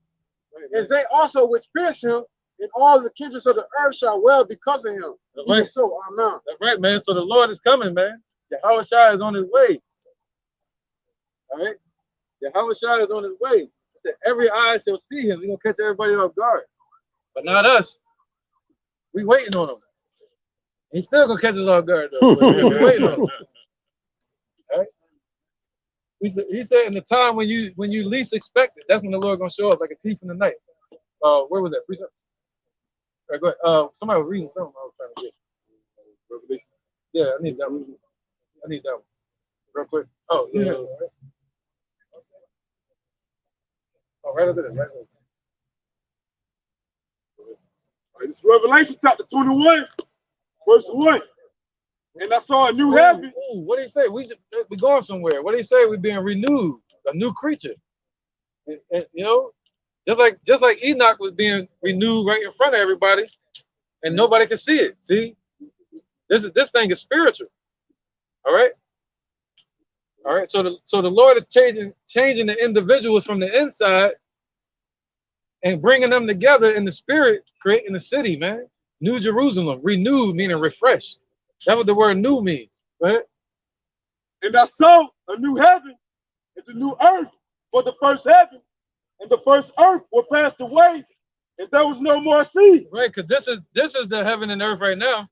A: and they also which pierce Him, and all the kindreds of the earth shall wail because of Him. Even so, amen.
B: That's right, man. So the Lord is coming, man. Yahweh is on His way. All right? Yahweh is on His way. He said, every eye shall see Him. He's going to catch everybody off guard. But not us. We waiting on Him. He's still going to catch us off guard, though. We're waiting on Him. All right? He said in the time when you least expect it, that's when the Lord going to show up like a thief in the night. Where was that? Precept? All right, go ahead. Somebody was reading something I was trying to get. Revelation. Yeah, I need that one. Real quick. Oh, yeah. Oh, right over there. Right over there.
H: All right, this is Revelation chapter 21, verse 1. And I saw a new heaven.
C: Ooh, what do you say? We going somewhere. What do you say? We being renewed, a new creature. And, you know, just like Enoch was being renewed right in front of everybody, and nobody could see it. See, this thing is spiritual. All right. All right. So the Lord is changing the individuals from the inside and bringing them together in the spirit, creating a city, man. New Jerusalem, renewed meaning refreshed. That's what the word new means, right?
H: And I saw a new heaven and a new earth, for the first heaven and the first earth were passed away, and there was no more sea.
C: Right, because this is the heaven and earth right now.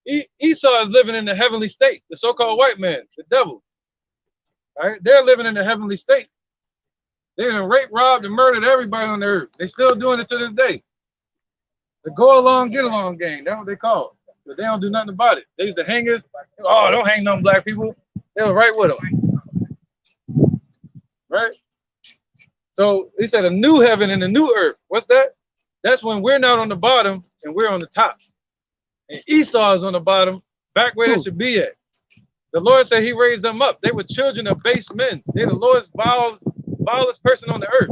C: Esau is living in the heavenly state, the so-called white man, the devil. All right, they're living in the heavenly state. They're gonna rape, robbed, and murdered everybody on the earth. They still doing it to this day. The go along, get along gang. That's what they call it. But they don't do nothing about it. They used to hang us. Oh, don't hang no black people. They were right with them. Right? So he said a new heaven and a new earth. What's that? That's when we're not on the bottom and we're on the top. And Esau is on the bottom, back where they should be at. The Lord said he raised them up. They were children of base men. They're the Lord's vilest person on the earth.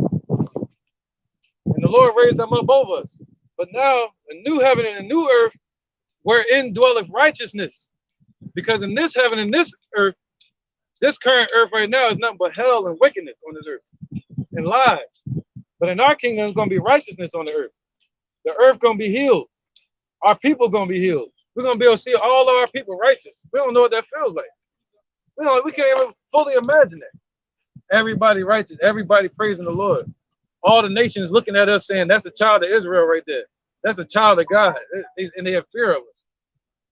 C: And the Lord raised them up over us. But now, a new heaven and a new earth, wherein dwelleth righteousness. Because in this heaven and this earth, this current earth right now is nothing but hell and wickedness on this earth. And lies. But in our kingdom, it's going to be righteousness on the earth. The earth going to be healed. Our people going to be healed. We're going to be able to see all of our people righteous. We don't know what that feels like. We can't even fully imagine that. Everybody righteous. Everybody praising the Lord. All the nations looking at us saying, that's a child of Israel right there. That's a child of God. And they have fear of us.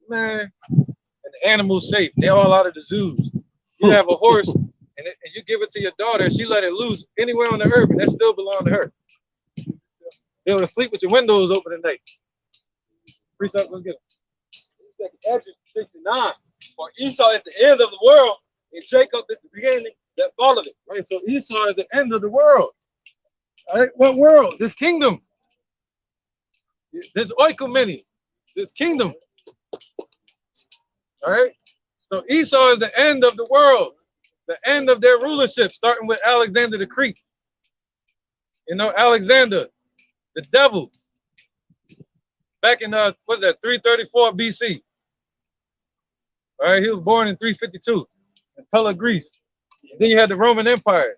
C: Man, and the animals safe. They're all out of the zoos. You have a horse and you give it to your daughter and she let it loose anywhere on the earth and that still belongs to her. Be able to sleep with your windows open at night. Precept, let's get it.
M: Exodus 69. For Esau is the end of the world and Jacob is the beginning that followed it.
C: Right, so Esau is the end of the world. All right, what world? This kingdom. This oikumene, this kingdom. All right, so Esau is the end of the world, the end of their rulership, starting with Alexander the Great. You know, Alexander, the devil, back in what's that, 334 BC. All right, he was born in 352 in Pella, Greece. And then you had the Roman Empire,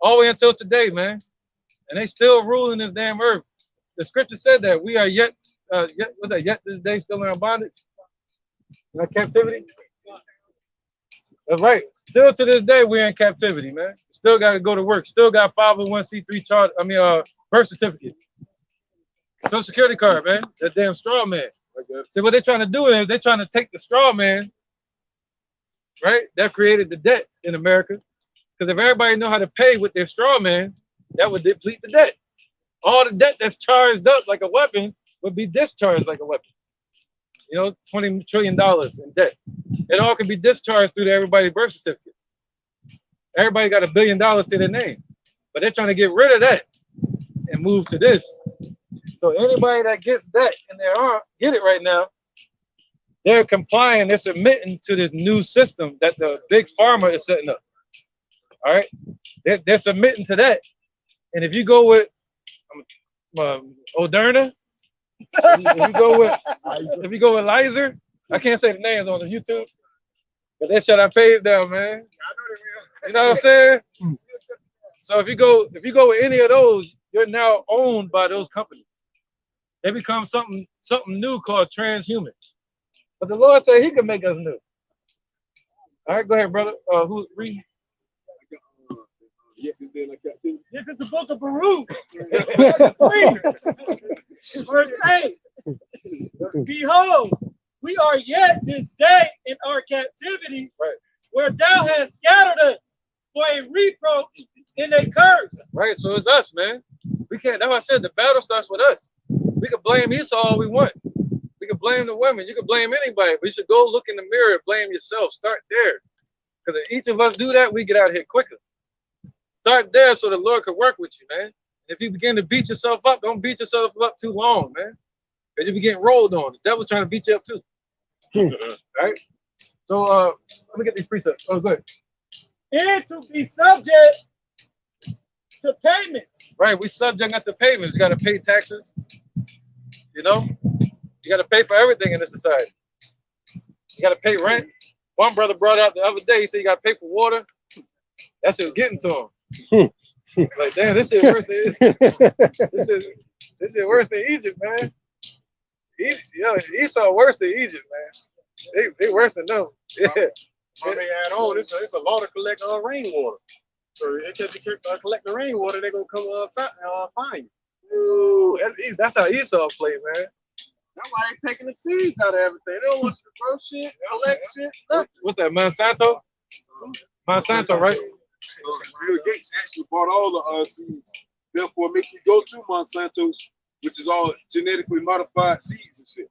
C: all the way until today, man. And they still ruling this damn earth. The scripture said that we are yet this day still in our bondage, in our captivity. That's right. Still to this day, we're in captivity, man. Still got to go to work. Still got 501c3 chart. Birth certificate, Social Security card, man. That damn straw man. See what they're trying to do is they're trying to take the straw man, right? That created the debt in America. Because if everybody know how to pay with their straw man, that would deplete the debt. All the debt that's charged up like a weapon would be discharged like a weapon. You know, $20 trillion in debt. It all can be discharged through to everybody's birth certificate. Everybody got $1 billion to their name. But they're trying to get rid of that and move to this. So anybody that gets that in their arm, get it right now, they're complying, they're submitting to this new system that the big pharma is setting up. All right? They're submitting to that. And if you go with Moderna, if you go with Lizer, I can't say the names on the YouTube, but they shut our page down, man. You know what I'm saying? So if you go with any of those, you're now owned by those companies. They become something new called transhuman. But the Lord said He can make us new. All right, go ahead, brother. Who read?
E: This is the book of Baruch. Verse 8. Behold, we are yet this day in our captivity, right, where thou hast scattered us for a reproach and a curse.
C: Right, so it's us, man. We can't, that's why I said the battle starts with us. We can blame Esau all we want. We can blame the women. You can blame anybody. But you should go look in the mirror and blame yourself. Start there. Because if each of us do that, we get out of here quicker. Start there so the Lord can work with you, man. If you begin to beat yourself up, don't beat yourself up too long, man. Because you be getting rolled on. The devil trying to beat you up too.
B: Right? So let me get these precepts. Oh, go ahead.
E: And to be subject to payments.
B: Right, we subject not to payments. You got to pay taxes. You know, you got to pay for everything in this society. You got to pay rent. One brother brought out the other day. He said you got to pay for water. That shit was getting to him. Like, damn, this shit worse than this shit worse than Egypt, man. Esau worse than Egypt, man. They worse than them. Yeah.
H: When they add on, it's a law to collect rainwater. So if you collect the rainwater, they're gonna come find you.
B: Ooh, that's how Esau played, man.
I: That's why they taking the seeds out of everything. They don't want you to grow shit, collect shit, nothing.
B: What's that, Monsanto? Monsanto, right?
H: Bill Gates actually bought all the seeds. Therefore, make you go to Monsanto's, which is all genetically modified seeds and shit.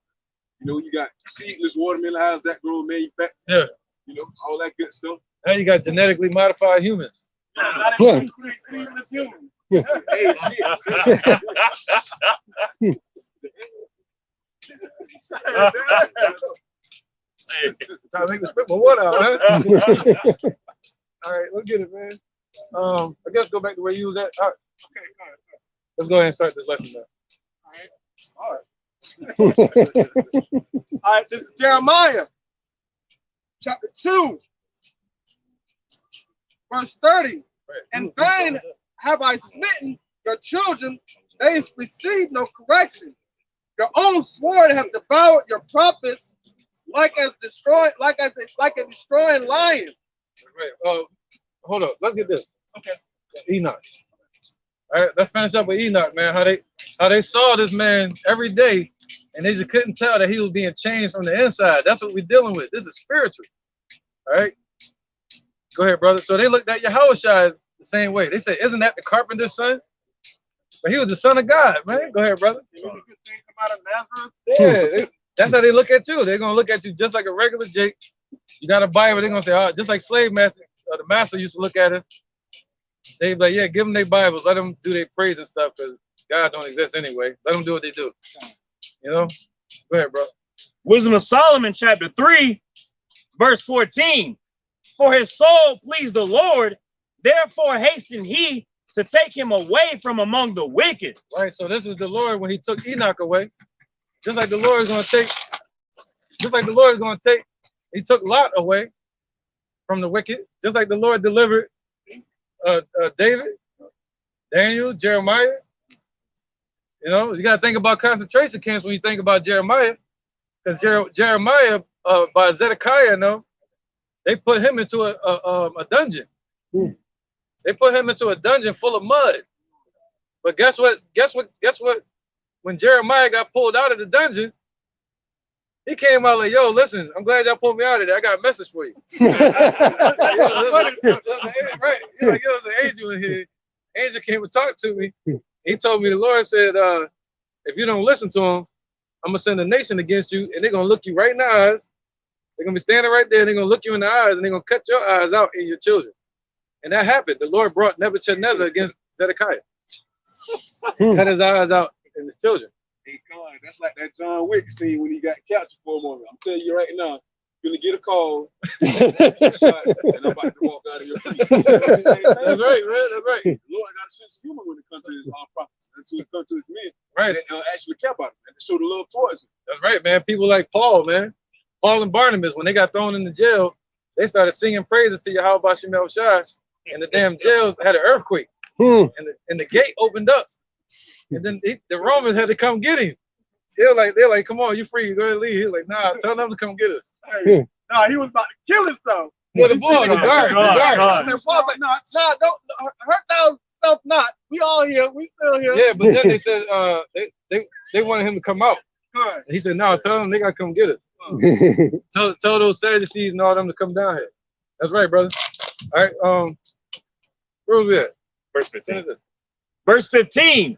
H: You know, you got seedless watermelon, how's that grown manufactured?
B: Yeah.
H: You know, all that good stuff.
B: Now you got genetically modified humans.
I: Not seedless humans.
H: Hey, shit.
B: Trying to make me spit my water out, huh? All right, let's get it, man. I guess go back to where you was at. All right.
I: Okay, go ahead.
B: Let's go ahead and start this lesson now.
I: All right. All right, this is Jeremiah, chapter 2, verse 30. In vain have I smitten your children, they receive no correction. Your own sword have devoured your prophets like a destroying lion.
B: Right. Hold up. Let's get this.
I: Okay.
B: Enoch. All right, let's finish up with Enoch, man. How they saw this man every day, and they just couldn't tell that he was being changed from the inside. That's what we're dealing with. This is spiritual. All right. Go ahead, brother. So they looked at Yahushua the same way. They said, "Isn't that the carpenter's son?" But he was the son of God, man. Go ahead, brother.
I: You know the good thing come out of Nazareth?
B: Yeah, that's how they look at you. They're gonna look at you just like a regular Jake. You got a Bible. They're gonna say, "Oh, just like slave master." The master used to look at us. They be like, "Yeah, give them their Bibles. Let them do their praise and stuff, because God don't exist anyway. Let them do what they do." You know. Go ahead, bro.
J: Wisdom of Solomon, chapter 3, verse 14. For his soul pleased the Lord, therefore hastened he to take him away from among the wicked.
B: Right. So this is the Lord when he took Enoch away. Just like the Lord is going to take. Just like the Lord is going to take. He took Lot away from the wicked. Just like the Lord delivered David, Daniel, Jeremiah. You know, you got to think about concentration camps when you think about Jeremiah, because Jeremiah by Zedekiah, they put him into a dungeon. They put him into a dungeon full of mud. But guess what? When Jeremiah got pulled out of the dungeon, he came out like, "Yo, listen, I'm glad y'all pulled me out of there. I got a message for you." Right. He's like, "Yo, there's an angel in here. Angel came and talked to me. He told me the Lord said, if you don't listen to him, I'm gonna send a nation against you, and they're gonna look you right in the eyes. They're gonna be standing right there, and they're gonna look you in the eyes, and they're gonna cut your eyes out and your children." And that happened. The Lord brought Nebuchadnezzar against Zedekiah. Cut his eyes out and his children.
H: Hey, God, that's like that John Wick scene when he got captured for a moment. I'm telling you right now, you're gonna get a call, shot, and I'm about to walk out of your feet.
B: That's right, man. That's right.
H: The Lord got a sense of humor when it comes to his prophets, and so it comes to his men.
B: Right.
H: That actually care about him and to show the love towards him.
B: That's right, man. People like Paul, man. Paul and Barnabas, when they got thrown in the jail, they started singing praises to Yahweh Bashim El Shai, and the damn jails had an earthquake, and the gate opened up, and then the Romans had to come get him. They're like, "Come on, you free, go ahead and leave." He was like, "Nah, tell them to come get us."
I: Hey, no, he was about to kill himself.
B: Yeah, the guard.
I: Don't hurt thyself not. We all here. We still here.
B: Yeah, but then they said they wanted him to come out.
I: Good.
B: He said, "No, tell them they gotta come get us. Tell those Sadducees and all them to come down here." That's right, brother. All right, where was we at?
J: Verse 15. Verse 15.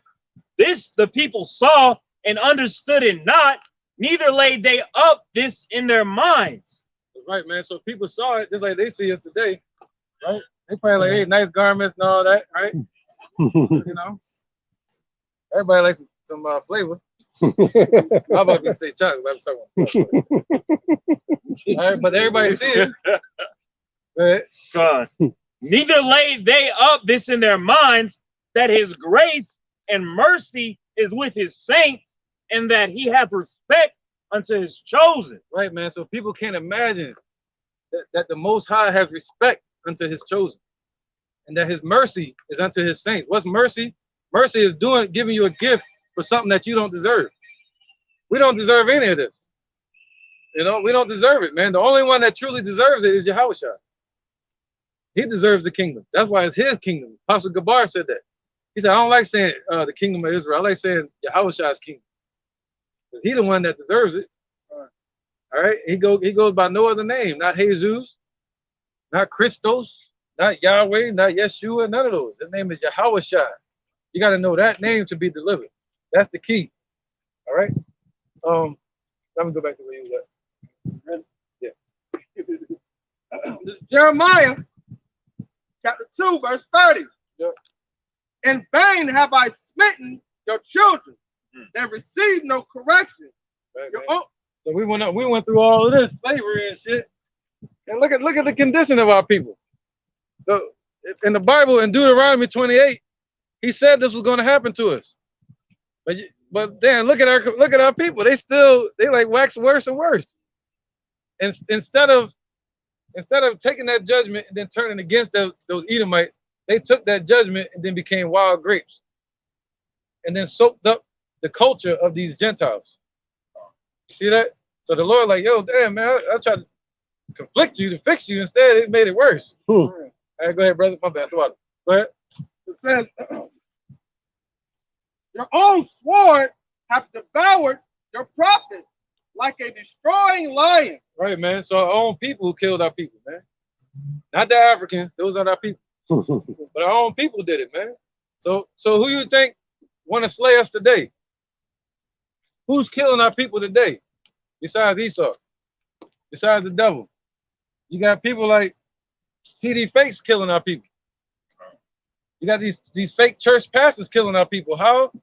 J: This the people saw and understood it not, neither laid they up this in their minds.
B: That's right, man. So people saw it just like they see us today, right? They probably like, "Hey, nice garments and all that," right? You know, everybody likes some flavor.
C: I'm about to say chocolate, but I'm talking about. All right, but everybody see it.
J: God. Neither lay they up this in their minds that his grace and mercy is with his saints, and that he hath respect unto his chosen.
C: Right, man. So people can't imagine that the Most High has respect unto his chosen, and that his mercy is unto his saints. What's mercy? Mercy is giving you a gift for something that you don't deserve. We don't deserve any of this. You know, we don't deserve it, man. The only one that truly deserves it is Yahushua. He deserves the kingdom. That's why it's his kingdom. Apostle Gabar said that. He said, I don't like saying the kingdom of Israel. I like saying Yahushua's kingdom. Because he's the one that deserves it. All right. He goes by no other name. Not Jesus, not Christos, not Yahweh, not Yeshua, none of those. His name is Yahushua. You got to know that name to be delivered. That's the key. All right. Let me go back to where you was at. Yeah.
I: This is Jeremiah chapter 2, verse 30.
C: Yep.
I: In vain have I smitten your children. They receive no correction.
C: Right, so we went through all of this slavery and shit. And look at the condition of our people. So in the Bible, in Deuteronomy 28, he said this was going to happen to us. But then look at our people. They like wax worse and worse. And instead of taking that judgment and then turning against those Edomites, they took that judgment and then became wild grapes, and then soaked up the culture of these Gentiles. You see that? So the Lord, like, yo, damn, man, I tried to conflict you to fix you. Instead, it made it worse. All right, go ahead, brother. My bad. Go ahead.
I: It says, your own sword hath devoured your prophets like a destroying lion.
C: Right, man. So our own people who killed our people, man. Not the Africans. Those aren't our people. But our own people did it, man. So who you think want to slay us today? Who's killing our people today? Besides Esau, besides the devil. You got people like TD Fakes killing our people. You got these fake church pastors killing our people. How?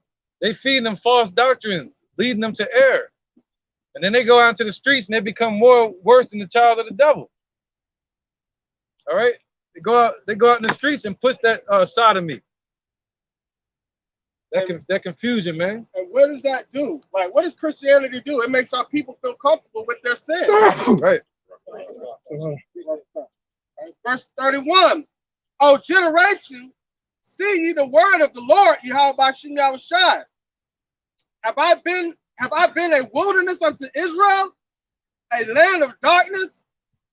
C: They feed them false doctrines, leading them to error. And then they go out into the streets and they become worse than the child of the devil. All right? They go out in the streets and push that sodomy. That confusion, man.
I: And what does that do? Like, what does Christianity do? It makes our people feel comfortable with their sin.
C: Right.
I: Verse 31. Oh, generation, see ye the word of the Lord, Yahweh Shem Yahushai. Have I been a wilderness unto Israel, a land of darkness?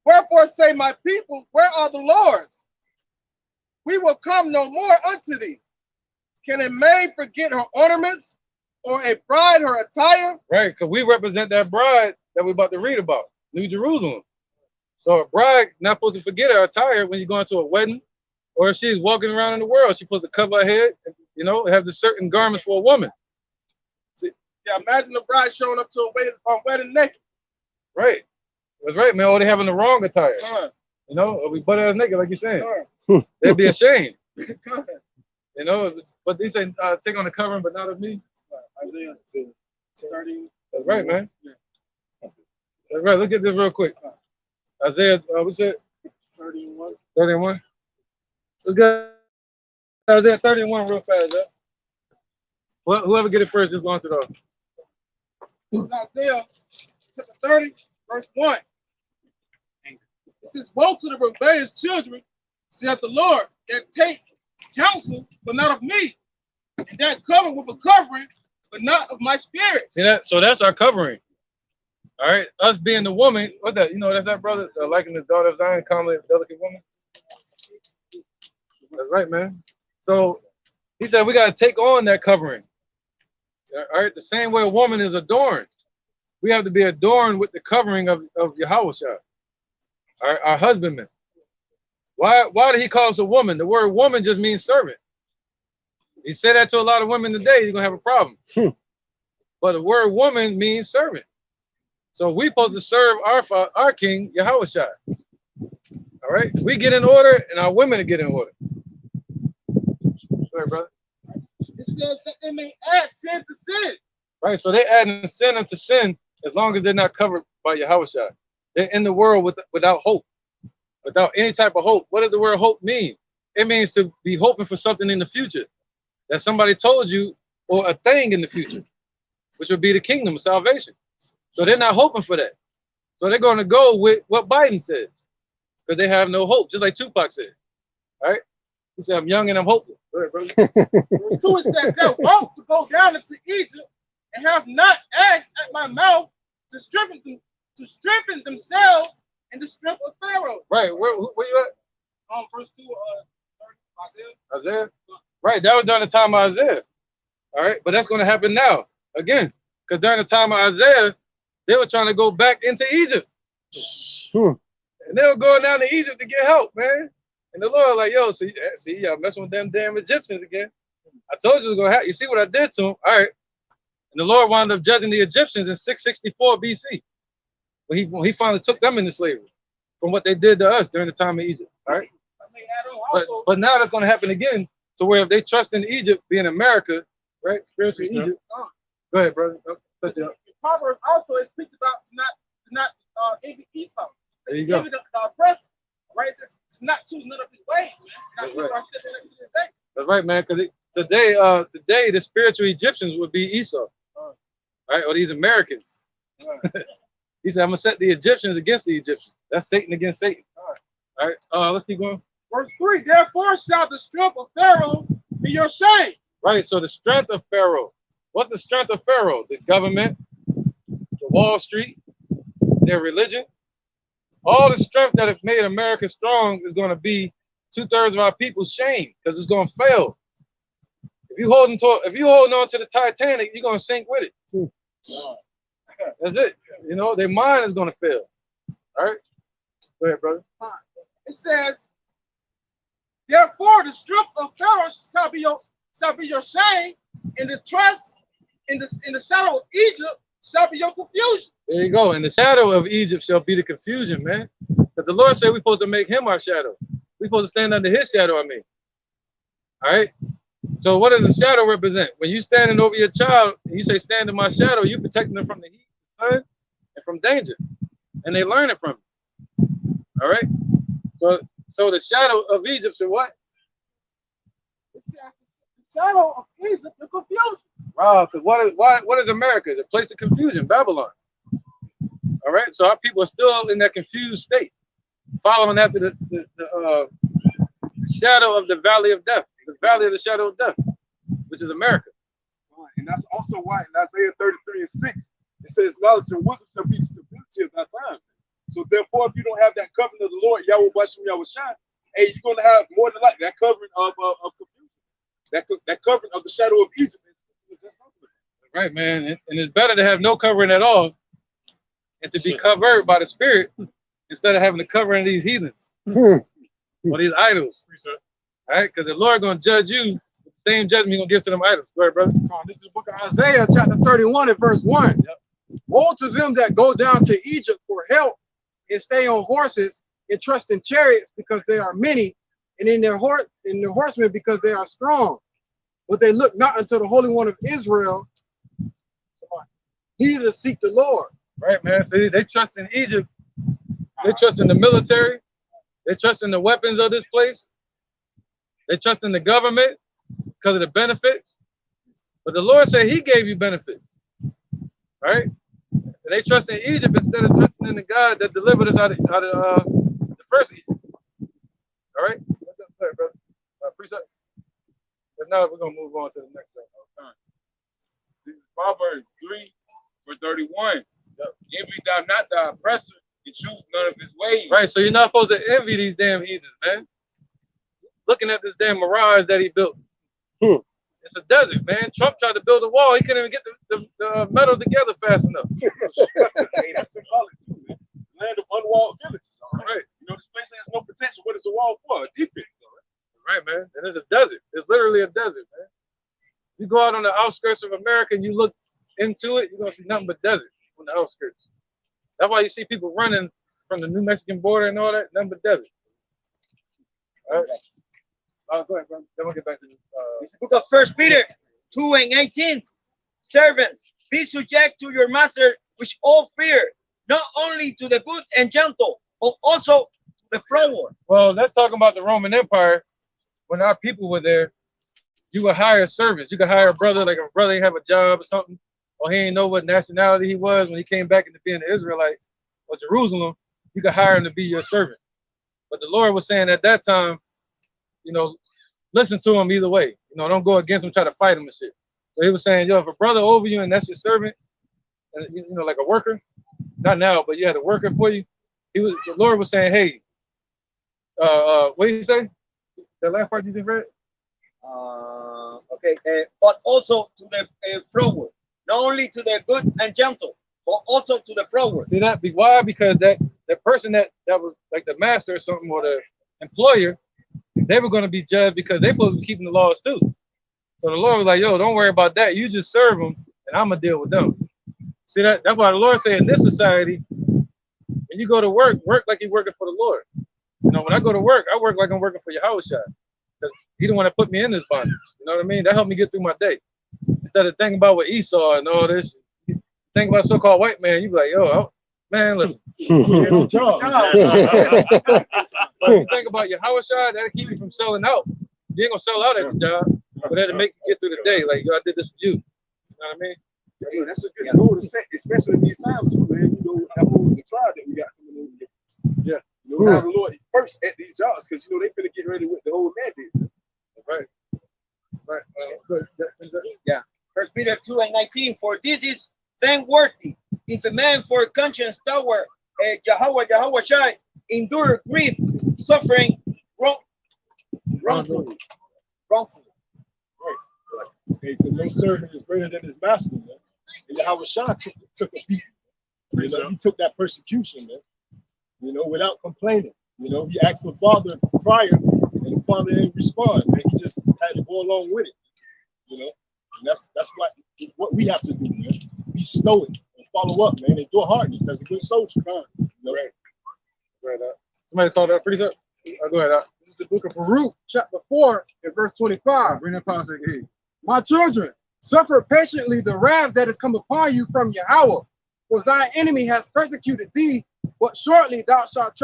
I: Wherefore say my people, where are the lords? We will come no more unto thee. Can a maid forget her ornaments, or a bride her attire?
C: Right, because we represent that bride that we're about to read about, New Jerusalem. So a bride not supposed to forget her attire when you're going to a wedding, or if she's walking around in the world, she's supposed to cover her head, you know, have the certain garments for a woman.
I: See, yeah, imagine the bride showing up to a wedding naked.
C: Right. That's right, man. Or they having the wrong attire. You know, or we butt ass naked, like you're saying. They'd be ashamed. You know, but they say take on the covering, but not of me.
I: Isaiah 30.
C: That's right, man. That's right. Look at this real quick. Isaiah, what's it?
I: 31.
C: 31. Let's go. Isaiah 31 real fast, huh? Well, whoever get it first, just launch it off.
I: Isaiah chapter 30, verse 1. It says, woe to the rebellious children, saith the Lord, that take counsel, but not of me, and that cover with a covering, but not of my spirit.
C: See that? So that's our covering. All right, us being the woman, what's that? You know, that's our brother, liking the daughter of Zion, commonly a delicate woman. That's right, man. So he said we got to take on that covering. All right, the same way a woman is adorned, we have to be adorned with the covering of Yahushua, our husbandman. Why did he call us a woman? The word woman just means servant. He said that to a lot of women today, you're gonna have a problem. But the word woman means servant. So we're supposed to serve our king, Yahushua. All right, we get in order, and our women get in order. Sorry, brother.
I: It says that they may add sin to sin.
C: Right? So they adding sin unto sin as long as they're not covered by Yahweh. They're in the world without hope, without any type of hope. What does the word hope mean? It means to be hoping for something in the future that somebody told you, or a thing in the future, which would be the kingdom of salvation. So they're not hoping for that. So they're going to go with what Biden says because they have no hope, just like Tupac said. All right? He said, I'm young and I'm hopeless. Go ahead, brother.
I: Verse 2, it said, they're about to go down into Egypt and have not asked at my mouth to strengthen themselves in the strength of Pharaoh.
C: Right. Where you at?
I: Verse 2,
C: Isaiah? Right. That was during the time of Isaiah. All right. But that's going to happen now again. Because during the time of Isaiah, they were trying to go back into Egypt. And they were going down to Egypt to get help, man. And the Lord like, yo, see, y'all messing with them damn Egyptians again. I told you it was going to happen. You see what I did to them? All right. And the Lord wound up judging the Egyptians in 664 BC. When he finally took them into slavery from what they did to us during the time of Egypt. All right. But now that's going to happen again, to where if they trust in Egypt being America, right? Spiritual Egypt. Go ahead, brother.
I: In Proverbs also it speaks about to not envy Esau.
C: There you go.
I: Envy the oppressor, right? It says to not choose none of his ways, man.
C: That's right.
I: Are stepping into this day.
C: That's right, man. Because today the spiritual Egyptians would be Esau, right? Or these Americans. He said, I'm gonna set the Egyptians against the Egyptians. That's Satan against Satan. All right. Let's keep going.
I: Verse 3, therefore shall the strength of Pharaoh be your shame.
C: Right. So the strength of Pharaoh. What's the strength of Pharaoh? The government, the Wall Street, their religion. All the strength that have made America strong is going to be 2/3 of our people's shame, because it's going to fail. If you holding on to the Titanic, you're going to sink with it. That's it. You know, their mind is going to fail. All right. Go ahead, brother.
I: It says, therefore the strength of Pharaoh shall be your shame, and the trust in the shadow of Egypt shall be your confusion.
C: There you go. And the shadow of Egypt shall be the confusion, man. But the Lord said we're supposed to make him our shadow. We're supposed to stand under his shadow, I mean. All right. So what does the shadow represent? When you standing over your child and you say, stand in my shadow, you're protecting them from the heat, the sun, and from danger. And they learn it from you. All right. So the shadow of Egypt should what?
I: The shadow of Egypt, the confusion.
C: Wow, because what is America? The place of confusion, Babylon. All right. So our people are still in that confused state, following after the shadow of the valley of death, the valley of the shadow of death, which is America.
H: And that's also why in Isaiah 33:6, it says, knowledge and wisdom shall be the stability of that time. So therefore, if you don't have that covenant of the Lord, Yahweh Bashem Yahweh Shai, hey, you're going to have more than likely that covering of confusion, that covering of the shadow of Egypt.
C: Right, man. And it's better to have no covering at all and to be covered by the Spirit instead of having the covering of these heathens or these idols. All right, because the Lord going to judge you with the same judgment he's going to give to them idols. Go ahead, brother.
A: This is the book of Isaiah, chapter 31 and verse 1. Yep. Woe to them that go down to Egypt for help and stay on horses and trust in chariots because they are many, and in their horsemen because they are strong. But they look not unto the Holy One of Israel, neither seek the Lord.
C: Right, man. See, they trust in Egypt. They trust in the military. They trust in the weapons of this place. They trust in the government because of the benefits. But the Lord said he gave you benefits. Right? And they trust in Egypt instead of trusting in the God that delivered us out of the first Egypt. All right? Brother. Appreciate it. But now we're going to move on to the next one.
H: This is Proverbs 3:31. Envy thou not the oppressor and choose none of his ways.
C: Right, so you're not supposed to envy these damn heathens, man. Looking at this damn mirage that he built. It's a desert, man. Trump tried to build a wall. He couldn't even get the metal together fast enough.
H: Hey, that's symbolic too, man. Land of unwalled villages. All right. You know, this place has no protection. What is a wall for? A defense. All
C: right, man. And it's a desert. It's literally a desert, man. You go out on the outskirts of America and you look into it, you're gonna see nothing but desert on the outskirts. That's why you see people running from the New Mexican border and all that, nothing but desert. All right. Go ahead, bro. Then we'll get back to
K: This book of 1 Peter 2:18. Servants, Be subject to your master with all fear, not only to the good and gentle, but also to the froward.
C: Well, let's talk about the Roman Empire. When our people were there, you could hire servants. You could hire a brother, like a brother ain't have a job or something, or he ain't know what nationality he was when he came back into being an Israelite or Jerusalem. You could hire him to be your servant. But the Lord was saying at that time, you know, listen to him either way. You know, don't go against him, try to fight him and shit. So he was saying, yo, if a brother over you and that's your servant, and you know, like a worker, not now, but you had a worker for you. The Lord was saying, hey, what did he say? The last part you just read?
K: Okay, but also to the froward, not only to the good and gentle, but also to the froward.
C: See that? Why? Because that person that was like the master or something, or the employer, they were going to be judged because they supposed to be keeping the laws too. So the Lord was like, yo, don't worry about that. You just serve them, and I'm gonna deal with them. See that? That's why the Lord said in this society, when you go to work like you're working for the Lord. You know, when I go to work, I work like I'm working for Yahweh Shai. Because he didn't want to put me in this bondage. You know what I mean? That helped me get through my day. Instead of thinking about what Esau and all this, think about so-called white man, you be like, yo, man, listen. But if you think about Yahweh Shai, that'll keep you from selling out. You ain't gonna sell out at your job, but that'll make you get through the day. Like, yo, I did this for you. You know what I mean?
H: Yeah, that's a good goal to set, especially in these times too, man. You know, that whole the trial that we got coming over here.
C: Yeah.
H: You know, now the Lord first at these jobs, because you know they finna get ready with the whole mandate.
C: Right. Right.
K: Yeah. 1 Peter 2:19. For this is thankworthy, if a man for conscience toward Yahweh Shai endure grief, suffering wrongfully.
F: Right. Because no servant is greater than his master, man. And Yahweh Shai took a beat. You know, he took that persecution, man. You know, without complaining. You know, he asked the Father prior, and the Father didn't respond, man. He just had to go along with it. You know, and that's what we have to do, man. Be stoic and follow up, man. Endure hardness as a good soldier. You know?
C: Right. Somebody called that pretty up. Go ahead.
A: This is the book of Baruch, chapter 4, and verse 25.
C: Bring that policy here.
A: My children, suffer patiently the wrath that has come upon you from Yahweh, for thine enemy has persecuted thee, but shortly thou shalt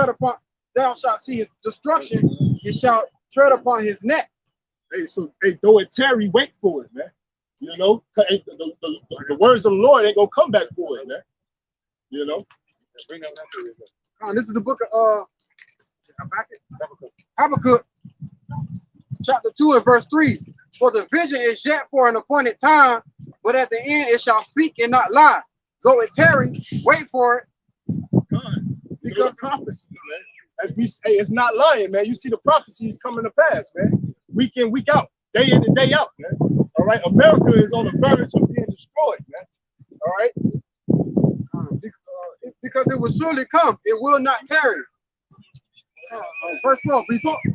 A: see his destruction, you shall tread upon his neck.
F: Hey, so though it tarry, wait for it, man. You know, the words of the Lord ain't gonna come back for it, man. You know.
A: This is the book of Habakkuk, chapter 2 and verse 3. For the vision is yet for an appointed time, but at the end it shall speak and not lie. Though it tarry, wait for it.
F: Because prophecy, man. As we say, it's not lying, man. You see the prophecies coming to pass, man. Week in, week out, day in and day out, man. All right, America is on the verge of being destroyed, man. All right,
A: because it will surely come, it will not tarry. Verse 4,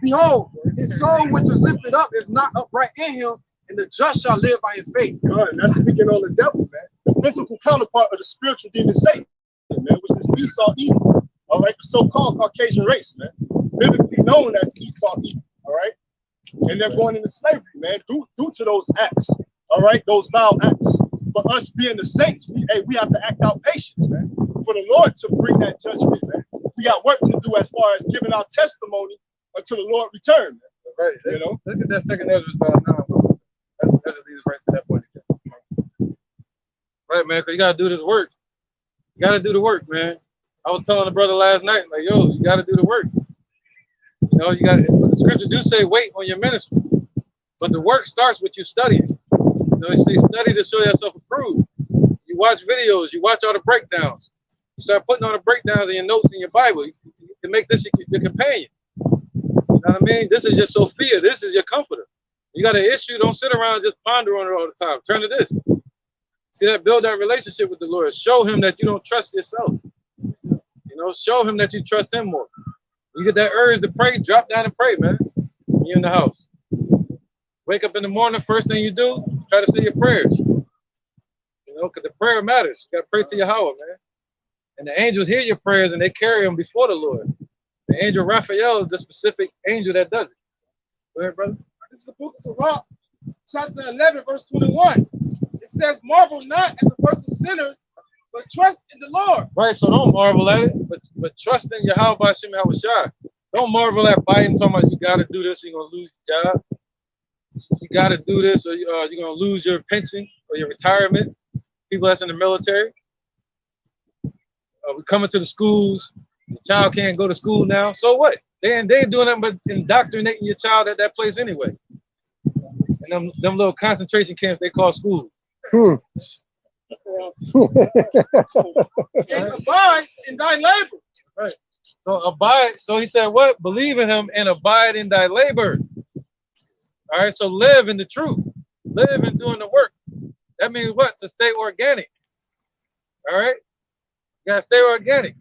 A: behold, his soul which is lifted up is not upright in him, and the just shall live by his faith.
F: God, and that's speaking on the devil, man. The physical counterpart of the spiritual demon Satan, man, which is Esau evil. All right, the so-called Caucasian race, man, biblically known as Esau evil. All right, and they're going into slavery, man, due to those acts. All right, those vile acts. But us being the saints, we have to act out patience, man, for the Lord to bring that judgment, man. We got work to do as far as giving our testimony until the Lord return, man.
C: Right.
F: You know.
C: Look at that second Ezra now. That leads right to that point again. Right, man, because you gotta do this work. You gotta do the work, man. I was telling the brother last night, like, yo, you gotta do the work. You know, the scriptures do say wait on your ministry, but the work starts with you studying. You know, you say study to show yourself approved. You watch videos, you watch all the breakdowns. You start putting all the breakdowns in your notes in your Bible to make this your companion. You know what I mean? This is your Sophia. This is your comforter. You got an issue, don't sit around and just ponder on it all the time. Turn to this. See that? Build that relationship with the Lord. Show him that you don't trust yourself. You know, show him that you trust him more. You get that urge to pray, drop down and pray, man. When you're in the house. Wake up in the morning, first thing you do, try to say your prayers. You know, because the prayer matters. You got to pray to Yahweh, man. And the angels hear your prayers and they carry them before the Lord. The angel Raphael is the specific angel that does it. Go ahead, brother.
A: This is the book of Sirach, chapter 11, verse 21. It
I: It says, marvel not at the works of sinners, but trust in the Lord.
B: Right, so don't marvel at it, but trust in Yahweh B'Shem Yahushua. Don't marvel at Biden talking about you got to do this, you're going to lose your job. You got to do this, or you're going to lose your pension or your retirement. People that's in the military. We're coming to the schools. The child can't go to school now. So what? They ain't doing nothing but indoctrinating your child at that place anyway. And them little concentration camps they call schools.
I: And abide in thy labor.
B: Right. So abide. So he said, what? Believe in him and abide in thy labor. All right. So live in the truth. Live in doing the work. That means what? To stay organic. All right. You gotta stay organic.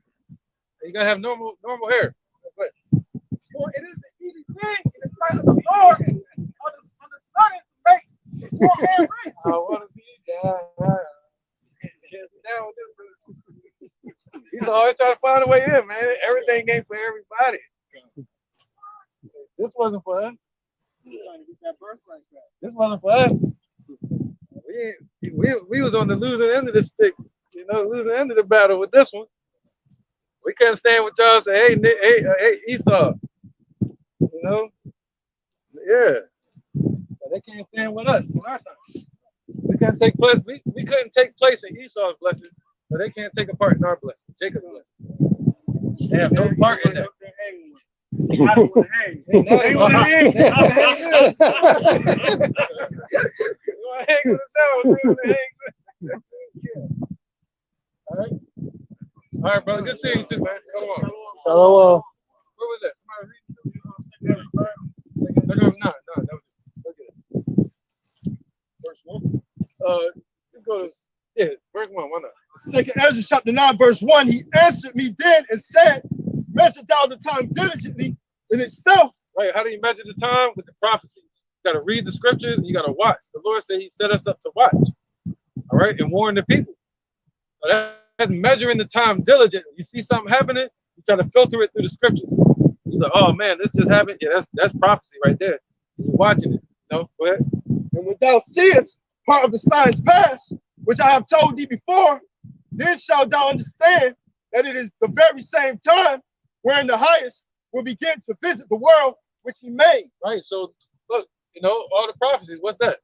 B: You gotta have normal hair.
I: For it is an easy thing in the sight of the Lord on the sun to make more hair rich.
B: I want to be down. He's always trying to find a way in, man. Everything ain't for everybody. This wasn't for us. This wasn't for us. We was on the losing end of the stick, losing end of the battle with this one. We couldn't stand with y'all and say, hey, Esau. Yeah. But they can't stand with us in our time. We couldn't take place. We couldn't take place in Esau's blessing, but they can't take a part in our blessing. Jacob's blessing. They have no part in that. They want to hang. They want to hang. They want to hang. You want to hang with us now? They want to hang. All right. All right, brother. Good seeing you too, man. Come on.
L: Hello.
B: Where was that? Somebody read it? No, that was okay. Verse 1. You go to verse 1. Why not?
F: Second Ezra chapter 9, verse 1. He answered me then and said, measure thou the time diligently in itself.
B: Right. How do you measure the time? With the prophecies. You got to read the scriptures and you got to watch. The Lord said he set us up to watch. All right, and warn the people. So that's measuring the time diligently. You see something happening, you try to filter it through the scriptures. You're like, oh man, this just happened. Yeah, that's prophecy right there. You're watching it. Go ahead.
F: And when thou seest part of the signs past, which I have told thee before, then shalt thou understand that it is the very same time wherein the highest will begin to visit the world which he made.
B: Right. So look, all the prophecies, what's that?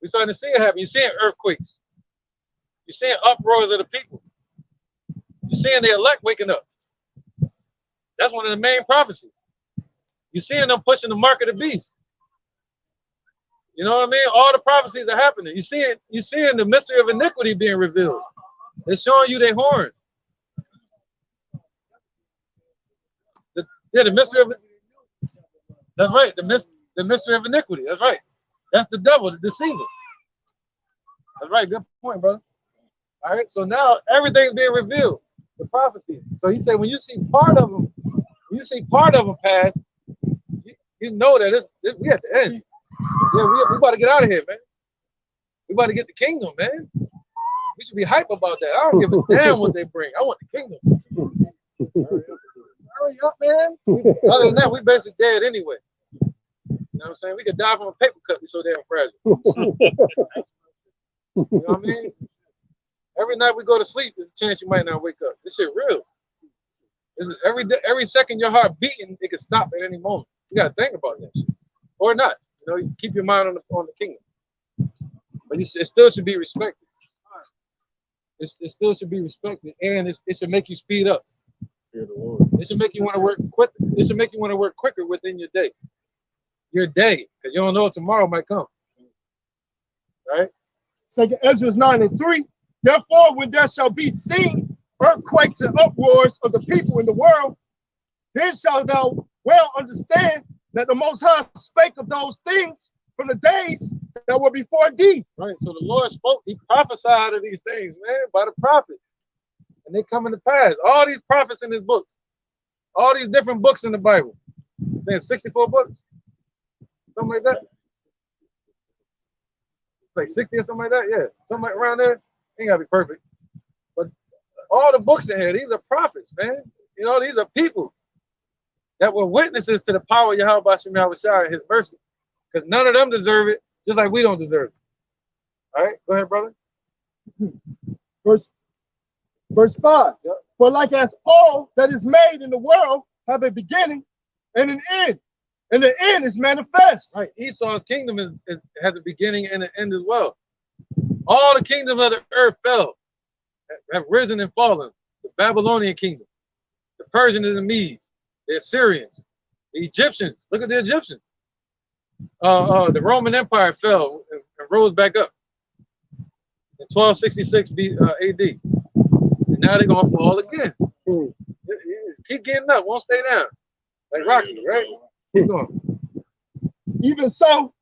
B: We're starting to see it happen. You're seeing earthquakes. You're seeing uproars of the people. You're seeing the elect waking up. That's one of the main prophecies. You're seeing them pushing the mark of the beast. You know what I mean? All the prophecies are happening. You're seeing the mystery of iniquity being revealed. They're showing you their horns. The mystery of that's right. The mystery of iniquity. That's right. That's the devil, the deceiver. That's right. Good point, brother. All right. So now everything's being revealed. The prophecies. So he said, when you see part of them, pass, you know that we at the end. Yeah, we about to get out of here, man. We about to get the kingdom, man. We should be hype about that. I don't give a damn what they bring. I want the kingdom. Hurry up, man. Other than that, we basically dead anyway. You know what I'm saying? We could die from a paper cut. We're so damn fragile. You know what I mean? Every night we go to sleep, there's a chance you might not wake up. This shit real. This is every second your heart beating, it can stop at any moment. You gotta think about that shit. Or not. You keep your mind on the kingdom. But it still should be respected. It still should be respected, and it should make you speed up. It should make you want to work quick. It should make you want to work quicker within your day. Your day, because you don't know if tomorrow might come. Right?
F: Second Ezra 9 and 3. Therefore, when there shall be seen earthquakes and uproars of the people in the world, then shalt thou well understand that the Most High spake of those things from the days that were before thee.
B: Right. So the Lord spoke. He prophesied of these things, man, by the prophets. And they come into pass. All these prophets in his books. All these different books in the Bible. There's 64 books. Something like that. It's like 60 or something like that. Yeah. Something like around there. Ain't gotta be perfect. But all the books in here, these are prophets, man. These are people that were witnesses to the power of Yahweh B'Shem Yahushua and his mercy. Because none of them deserve it, just like we don't deserve it. All right, go ahead, brother.
F: Verse 5.
B: Yep.
F: For like as all that is made in the world have a beginning and an end, and the end is manifest.
B: Right, Esau's kingdom has a beginning and an end as well. All the kingdoms of the earth fell, have risen and fallen. The Babylonian kingdom, the Persians and the Medes, the Assyrians, the Egyptians. Look at the Egyptians. The Roman Empire fell and rose back up in 1266 AD. And now they're going to fall again. Keep getting up, won't stay down. Like Rocky, right? Keep going.
F: Even so,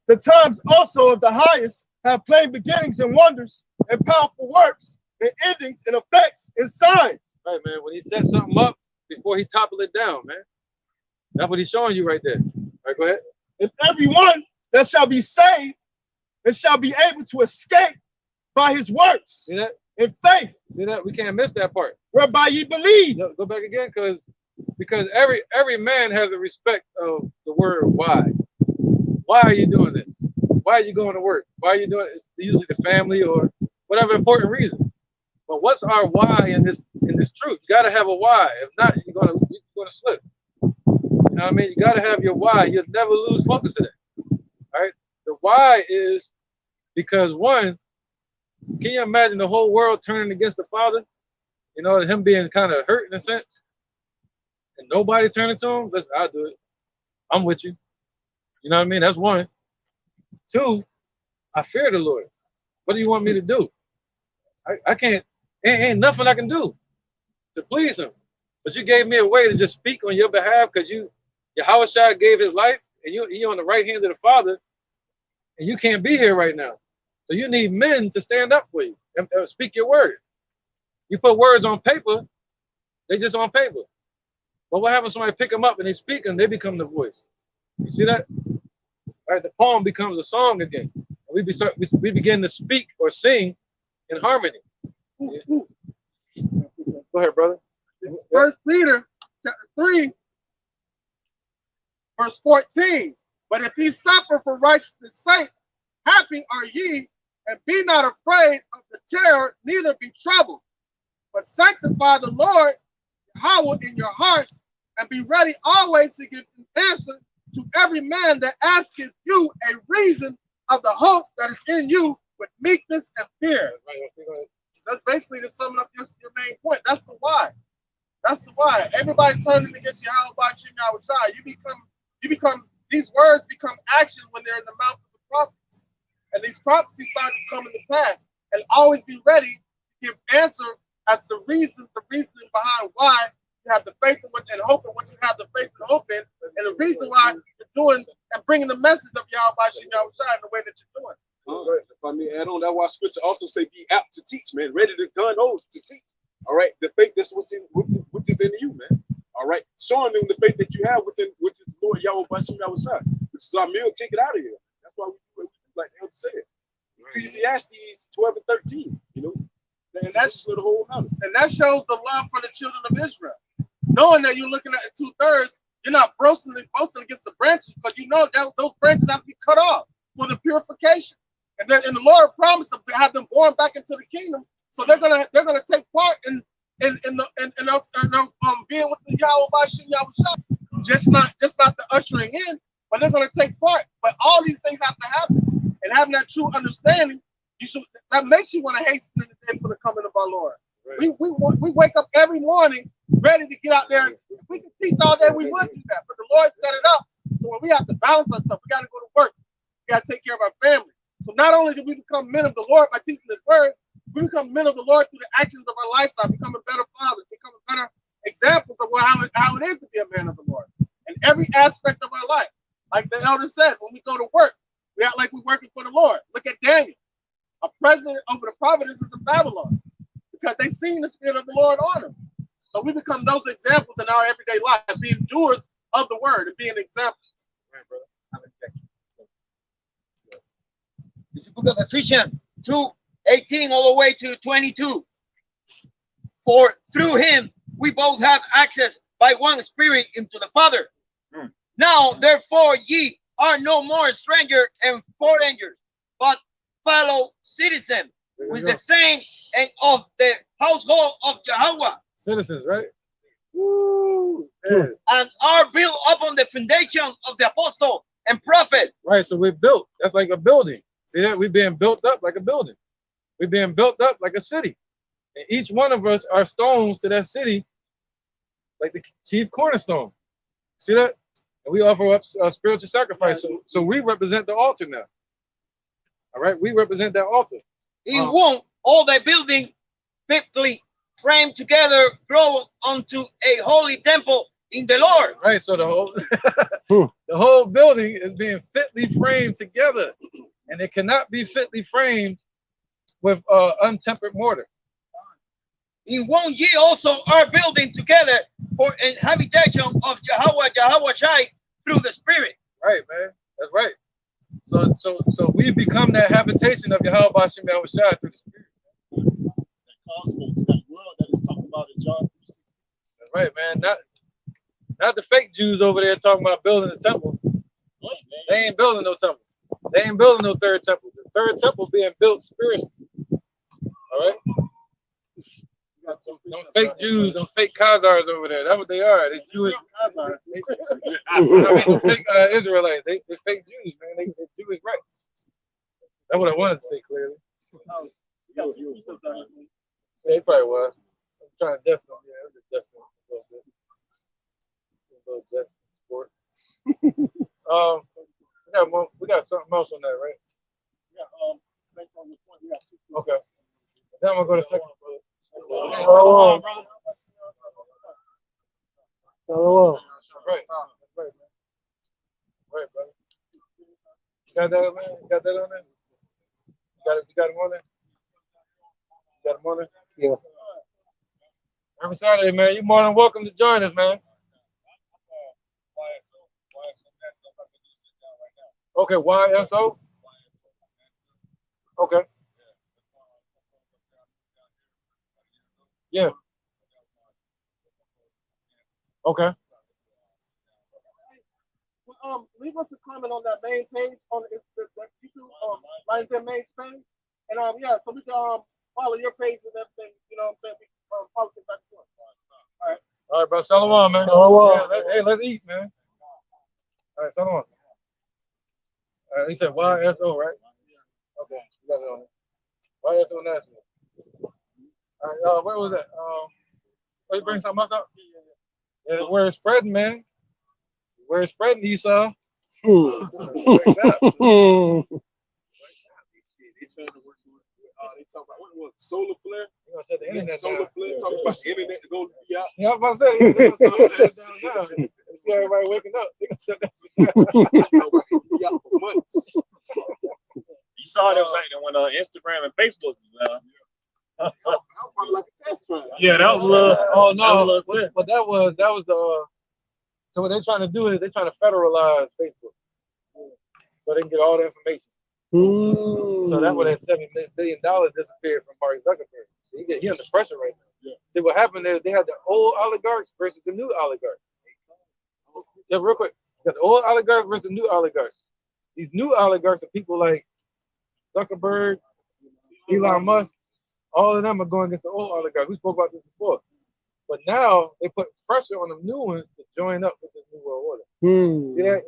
F: the times also of the highest have plain beginnings and wonders and powerful works and endings and effects and signs.
B: Right, man. When he set something up before he toppled it down, man. That's what he's showing you right there. All right, go ahead.
F: And everyone that shall be saved and shall be able to escape by his works.
B: See that?
F: In faith.
B: See that? We can't miss that part.
F: Whereby ye believe.
B: Go back again, because every man has a respect of the word why. Why are you doing this? Why are you going to work? Why are you doing it? It's usually the family or whatever important reason. But what's our why in this truth? You gotta have a why. If not, you're gonna slip. You know what I mean? You gotta have your why. You'll never lose focus of it. All right. The why is because one, can you imagine the whole world turning against the Father? You know, him being kind of hurt in a sense, and nobody turning to him. Listen, I'll do it. I'm with you. You know what I mean? That's one. Two, I fear the Lord. What do you want me to do? I can't. Ain't nothing I can do to please him. But you gave me a way to just speak on your behalf because Yahushua gave his life, and you're on the right hand of the Father, and you can't be here right now. So you need men to stand up for you and speak your word. You put words on paper, they just on paper. But what happens when somebody pick them up and they speak and they become the voice? You see that? All right, the poem becomes a song again. We begin to speak or sing in harmony. Go ahead, brother.
I: First Peter chapter 3, verse 14. But if ye suffer for righteousness' sake, happy are ye, and be not afraid of the terror, neither be troubled. But sanctify the Lord Yahweh in your hearts, and be ready always to give an answer to every man that asketh you a reason of the hope that is in you with meekness and fear. That's basically to sum up your main point. That's the why. That's the why. Everybody turning against Yahweh, you become these words become action when they're in the mouth of the prophets. And these prophecies start to come into pass. And always be ready to give answer as the reasoning behind why you have the faith and hope in what you have the faith and hope in, and the reason why you're doing and bringing the message of Yahweh in the way that you're doing.
H: If I may add on, that's why scripture also say be apt to teach, man, ready to gun old to teach. All right, the faith that's which is in you, man. All right, showing them the faith that you have within, which is the Lord Yahweh Bashim Yahweh, which is our meal ticket out of here. That's why we do what we do, like the elder said. Ecclesiastes 12 and 13, you know, and that's the whole matter.
I: And that shows the love for the children of Israel. Knowing that you're looking at the 2/3, you're not boasting against the branches, because you know that those branches have to be cut off for the purification. And the Lord promised to have them born back into the kingdom, so they're gonna take part in us being with the Yahweh Bashim Yahweh, just not the ushering in, but they're gonna take part. But all these things have to happen, and having that true understanding, that makes you want to hasten in the day for the coming of our Lord. Right. We wake up every morning ready to get out there. If we can teach all day, we would do that. But the Lord set it up so when we have to balance ourselves, we got to go to work. We got to take care of our family. So not only do we become men of the Lord by teaching His word, we become men of the Lord through the actions of our lifestyle, becoming better fathers, becoming better examples of how it is to be a man of the Lord in every aspect of our life. Like the elder said, when we go to work, we act like we're working for the Lord. Look at Daniel, a president over the provinces of Babylon, because they seen the Spirit of the Lord on them. So we become those examples in our everyday life, being doers of the word and being examples.
K: Right, brother. This is the book of Ephesians 2:18 all the way to 22. For through him we both have access by one Spirit into the Father. Now, therefore, ye are no more strangers and foreigners, but fellow citizen with the saints and of the household of Jehovah.
B: Citizens, right? Woo. Yeah.
K: And are built upon the foundation of the apostle and prophet.
B: Right, so we're built. That's like a building. See that? We're being built up like a building. We're being built up like a city. And each one of us are stones to that city, like the chief cornerstone. See that? And we offer up a spiritual sacrifice. So we represent the altar now. All right, we represent that altar.
K: In whom all the building fitly framed together grow unto a holy temple in the Lord.
B: Right, so the whole building is being fitly framed together, and it cannot be fitly framed with untempered mortar.
K: In one ye also are building together for an habitation of Jehovah Shai through the Spirit.
B: Right, man. That's right. So we become that habitation of Yahweh Shem Yahushua through the Spirit.
F: That cosmos, that world that is talking about in John 3:16.
B: That's right, man. Not the fake Jews over there talking about building a temple. They ain't building no temple. They ain't building no third temple. The third temple being built spiritually. All right? Them fake Jews, them fake Khazars over there. That's what they are. They Jewish. Fake Israelites. They fake Jews, man. They Jewish rights. That's what I wanted to say clearly. They probably was. I'm trying to just them. Yeah, it was just them a little bit. A little just sport. We got something else on that, right?
F: Based on the point, we got two.
B: Okay. Then I'm gonna go to second.
L: Hello. Hello.
B: Right, man. Right, brother. You got that, man? You got that on there? You got him on there? You got him on there?
L: Yeah.
B: Every Saturday, man. You're more than welcome to join us, man. Okay, YSO? Okay. Yeah. Okay.
I: Leave us a comment on that main page on the YouTube, like their main page, and yeah, so we can follow your page and everything. You know what I'm saying? We can follow it back and forth.
B: All right, bro. Shalom, man.
L: Shalom.
B: Hey, let's eat, man. All right, shalom. All right, he said YSO, right? Okay, you got it on it. YSO National. All right, where was that? You bring something else up? Yeah, where it's spreading, man. Where it's spreading, Esau.
H: They trying to work with they talk about what was it, solar flare?
B: You gonna shut the internet
H: solar
B: down.
H: flare, talking about the internet to go be out.
B: Yeah, I was about to say, they're gonna shut the internet down now. See everybody waking up. They gonna shut that shit down.
H: Be out for months.
J: You saw them saying when Instagram and Facebook was
H: Like a test run.
J: yeah, that was a little.
B: Oh no,
J: That
B: but that was the. So what they're trying to do is they're trying to federalize Facebook, so they can get all the information. So that's where that $70 billion disappeared from Mark Zuckerberg. So he under pressure right now. Yeah. See what happened there? They had the old oligarchs versus the new oligarchs. Yeah, real quick. You got the old oligarchs versus the new oligarchs. These new oligarchs are people like Zuckerberg, Elon Musk. All of them are going against the old oligarchs. We spoke about this before. But now they put pressure on the new ones to join up with this new world order. See that?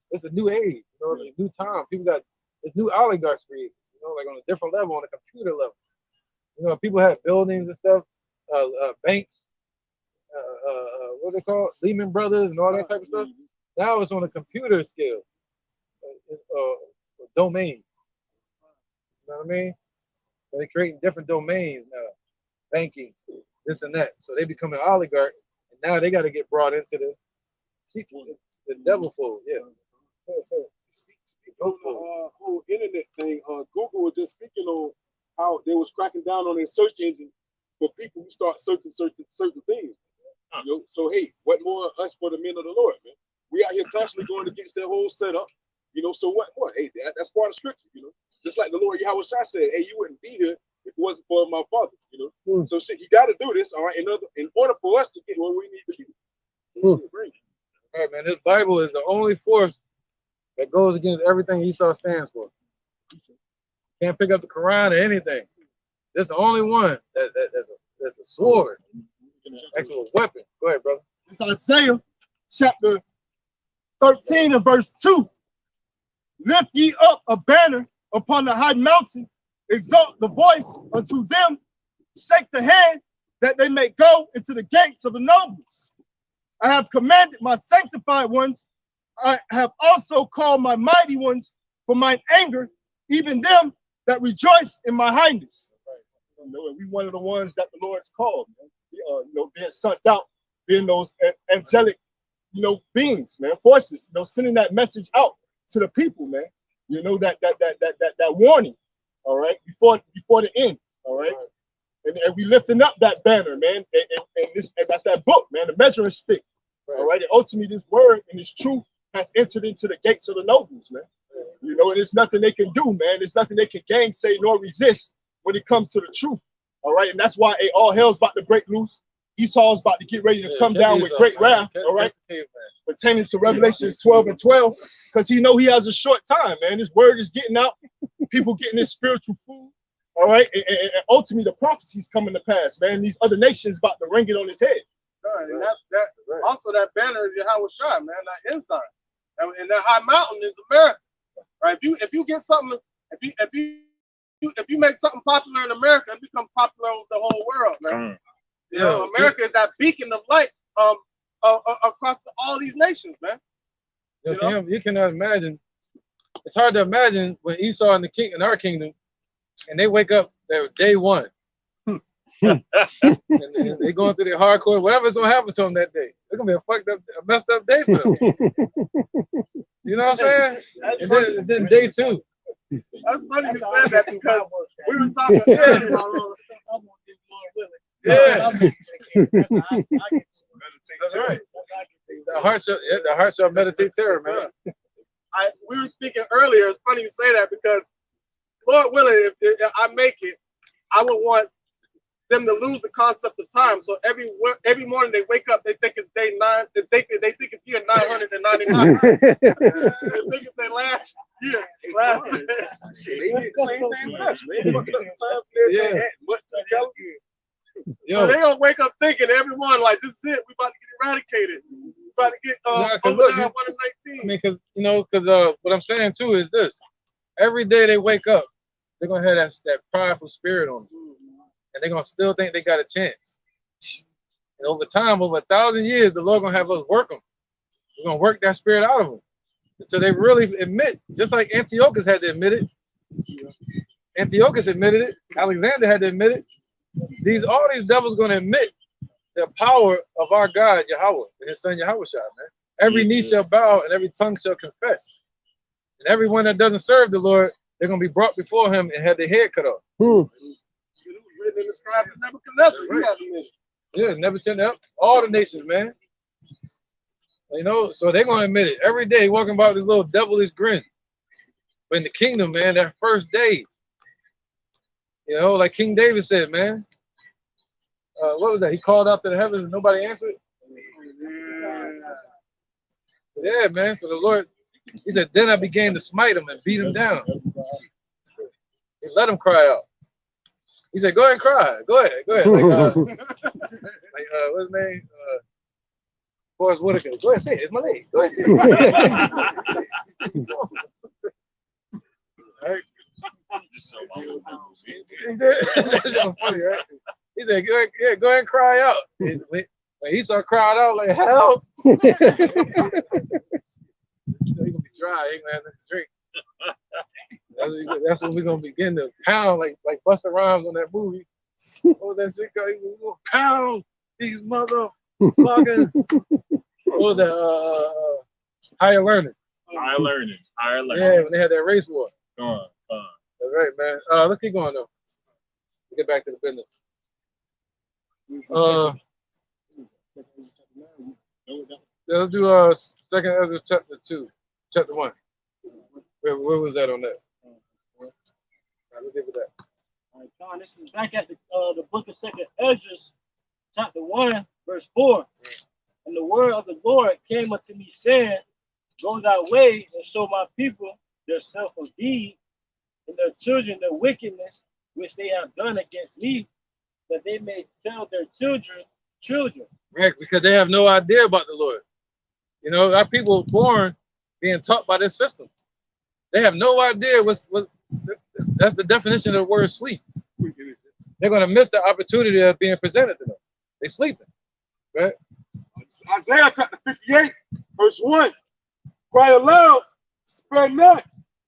B: It's a new age, you know, a new time. People got this new oligarchs created, you know, like on a different level, on a computer level. You know, people have buildings and stuff, banks, what they call Lehman Brothers and all that type of stuff. Now it's on a computer scale, domains. You know what I mean? So they're creating different domains now, banking, this and that. So they becoming oligarchs, and now they got to get brought into the devil fold. Yeah.
H: Speaking of the whole internet thing, Google was just speaking on how they was cracking down on their search engine for people who start searching certain things. You know, so hey, what more us for the men of the Lord, man? We out here constantly going against their whole setup. You know, so what? Hey, that's part of scripture. You know, just like the Lord Yahweh Shai said, hey, you wouldn't be here if it wasn't for my Father. You know, so shit, you got to do this, all right, in order for us to get where we need to be.
B: All right, man. This Bible is the only force that goes against everything Esau stands for. Can't pick up the Quran or anything. That's the only one that's a sword, actual weapon. Go ahead, brother.
F: It's Isaiah chapter 13 and verse 2. Lift ye up a banner upon the high mountain, exalt the voice unto them, shake the hand that they may go into the gates of the nobles. I have commanded my sanctified ones. I have also called my mighty ones for mine anger, even them that rejoice in my highness. You know, and we one of the ones that the Lord's called, man. You know, being sent out, being those angelic, you know, beings, man, forces, you know, sending that message out to the people, man. You know, that warning, all right, before the end, all right. And we lifting up that banner, man, and that's that book, man, the measuring stick, all right. And ultimately, this word and this truth has entered into the gates of the nobles, man. You know, and there's nothing they can do, man. There's nothing they can gainsay nor resist when it comes to the truth, all right. And that's why all hell's about to break loose. Esau's about to get ready to come down with great wrath, all right, pertaining to Revelations 12 and 12, because he know he has a short time, man. His word is getting out, people getting this spiritual food, all right, and ultimately the prophecy's coming to pass, man. These other nations about to ring it on his head.
I: Right, and also that banner is Yahweh Shai, man, that inside, and that high mountain is America, right? If you get something, if you make something popular in America, it becomes popular with the whole world, man. You know, America is that beacon of light across all these nations, man.
B: You cannot imagine. It's hard to imagine when Esau and our kingdom, and they wake up their day one. and they going through their hardcore, whatever's gonna happen to them that day. It's gonna be a fucked up, a messed up day for them. You know what I'm saying? And then day two.
I: That's funny you said that because we were talking earlier.
B: Yeah. That's right. The heart shall meditate terror, man.
I: We were speaking earlier. It's funny you say that because, Lord willing, if I make it, I would want them to lose the concept of time. So every morning they wake up, they think it's day 9. They think it's year 999. They think it's their last year.
B: Yeah.
I: So they gonna wake up thinking every morning like, this is it. We about to get eradicated. We about to get over there 119.
B: I mean, because what I'm saying too is this: every day they wake up, they're gonna have that prideful spirit on them, and they're gonna still think they got a chance. And over time, over 1,000 years, the Lord gonna have us work them. We're gonna work that spirit out of them until they really admit, just like Antiochus had to admit it. Antiochus admitted it. Alexander had to admit it. All these devils going to admit the power of our God, Yahweh, and his son Yahweh Shai, man. Every knee shall bow and every tongue shall confess. And everyone that doesn't serve the Lord, they're going to be brought before him and have their head cut off.
I: It was written in the scribes of Nebuchadnezzar.
B: Yeah, Nebuchadnezzar, all the nations, man. You know, so they're going to admit it. Every day walking about this little devilish grin. But in the kingdom, man, that first day, you know, like King David said, man. What was that? He called out to the heavens and nobody answered. Yeah, man. So the Lord, he said, then I began to smite him and beat him down. He let him cry out. He said, go ahead and cry. Go ahead. Like what's his name? Forrest Whitaker. Go ahead, say it. It's my name. Go ahead, say it. All right. Funny, right? He said, go ahead and cry out. When Esau cried out like, help. He's gonna be dry, he ain't gonna have nothing to drink. That's when we're gonna begin to pound like Busta Rhymes on that movie. Oh, that shit called, we're gonna pound these motherfuckers. What was that? Higher learning.
J: Higher learning.
B: Yeah, when they had that race war. That's right, man. Let's keep going though. We'll get back to the business. Let's do Second Ezra chapter 2, chapter 1. Where was that on that? All right, let's get to that.
D: All right, Con, this is back at the book of Second Ezra, chapter 1, verse 4. And the word of the Lord came unto me, saying, go thy way and show my people their self of deed, and their children the wickedness which they have done against me, that they may tell their children.
B: Right, because they have no idea about the Lord. You know, our people were born being taught by this system. They have no idea what that's the definition of the word sleep. They're going to miss the opportunity of being presented to them. They're sleeping. Right?
H: Isaiah chapter 58, verse 1. Cry aloud, spare not,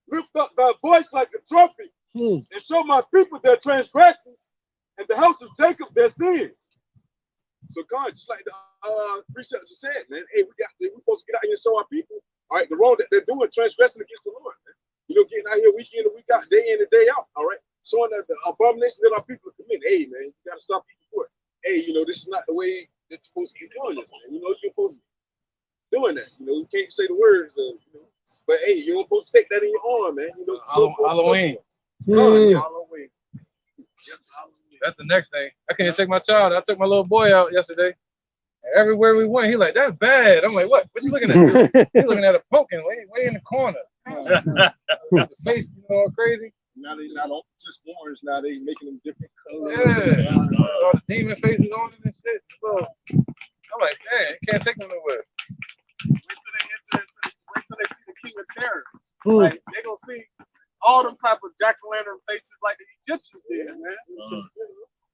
H: lift up thy voice like a trumpet, and show my people their transgressions, and the house of Jacob their sins. So God, just like the precept just said, man, hey, we're supposed to get out here and show our people, all right, the wrong that they're doing, transgressing against the Lord, man. You know, getting out here week in and week out, day in and day out, all right, showing that the abomination that our people are committing. Hey, man, you got to stop people for it. Hey, you know, this is not the way that you're supposed to be doing this, man. You know, you're supposed to be doing that. You know, you can't say the words, you know, but hey, you're supposed to take that in your arm, man. You know,
B: Halloween.
H: Halloween.
B: That's the next thing. I can't take my child. I took my little boy out yesterday. And everywhere we went, he like, that's bad. I'm like, what? What you looking at? He's looking at a pumpkin way in the corner. The face, you know, all crazy.
H: Now they not just orange. Now they making them different colors.
B: Yeah, all the demon faces on them and shit. So I'm like, man, you can't take them nowhere.
I: Wait till they see the King of Terror. Right? They're gonna see all them type of jack-o'-lantern faces like the Egyptians did, man.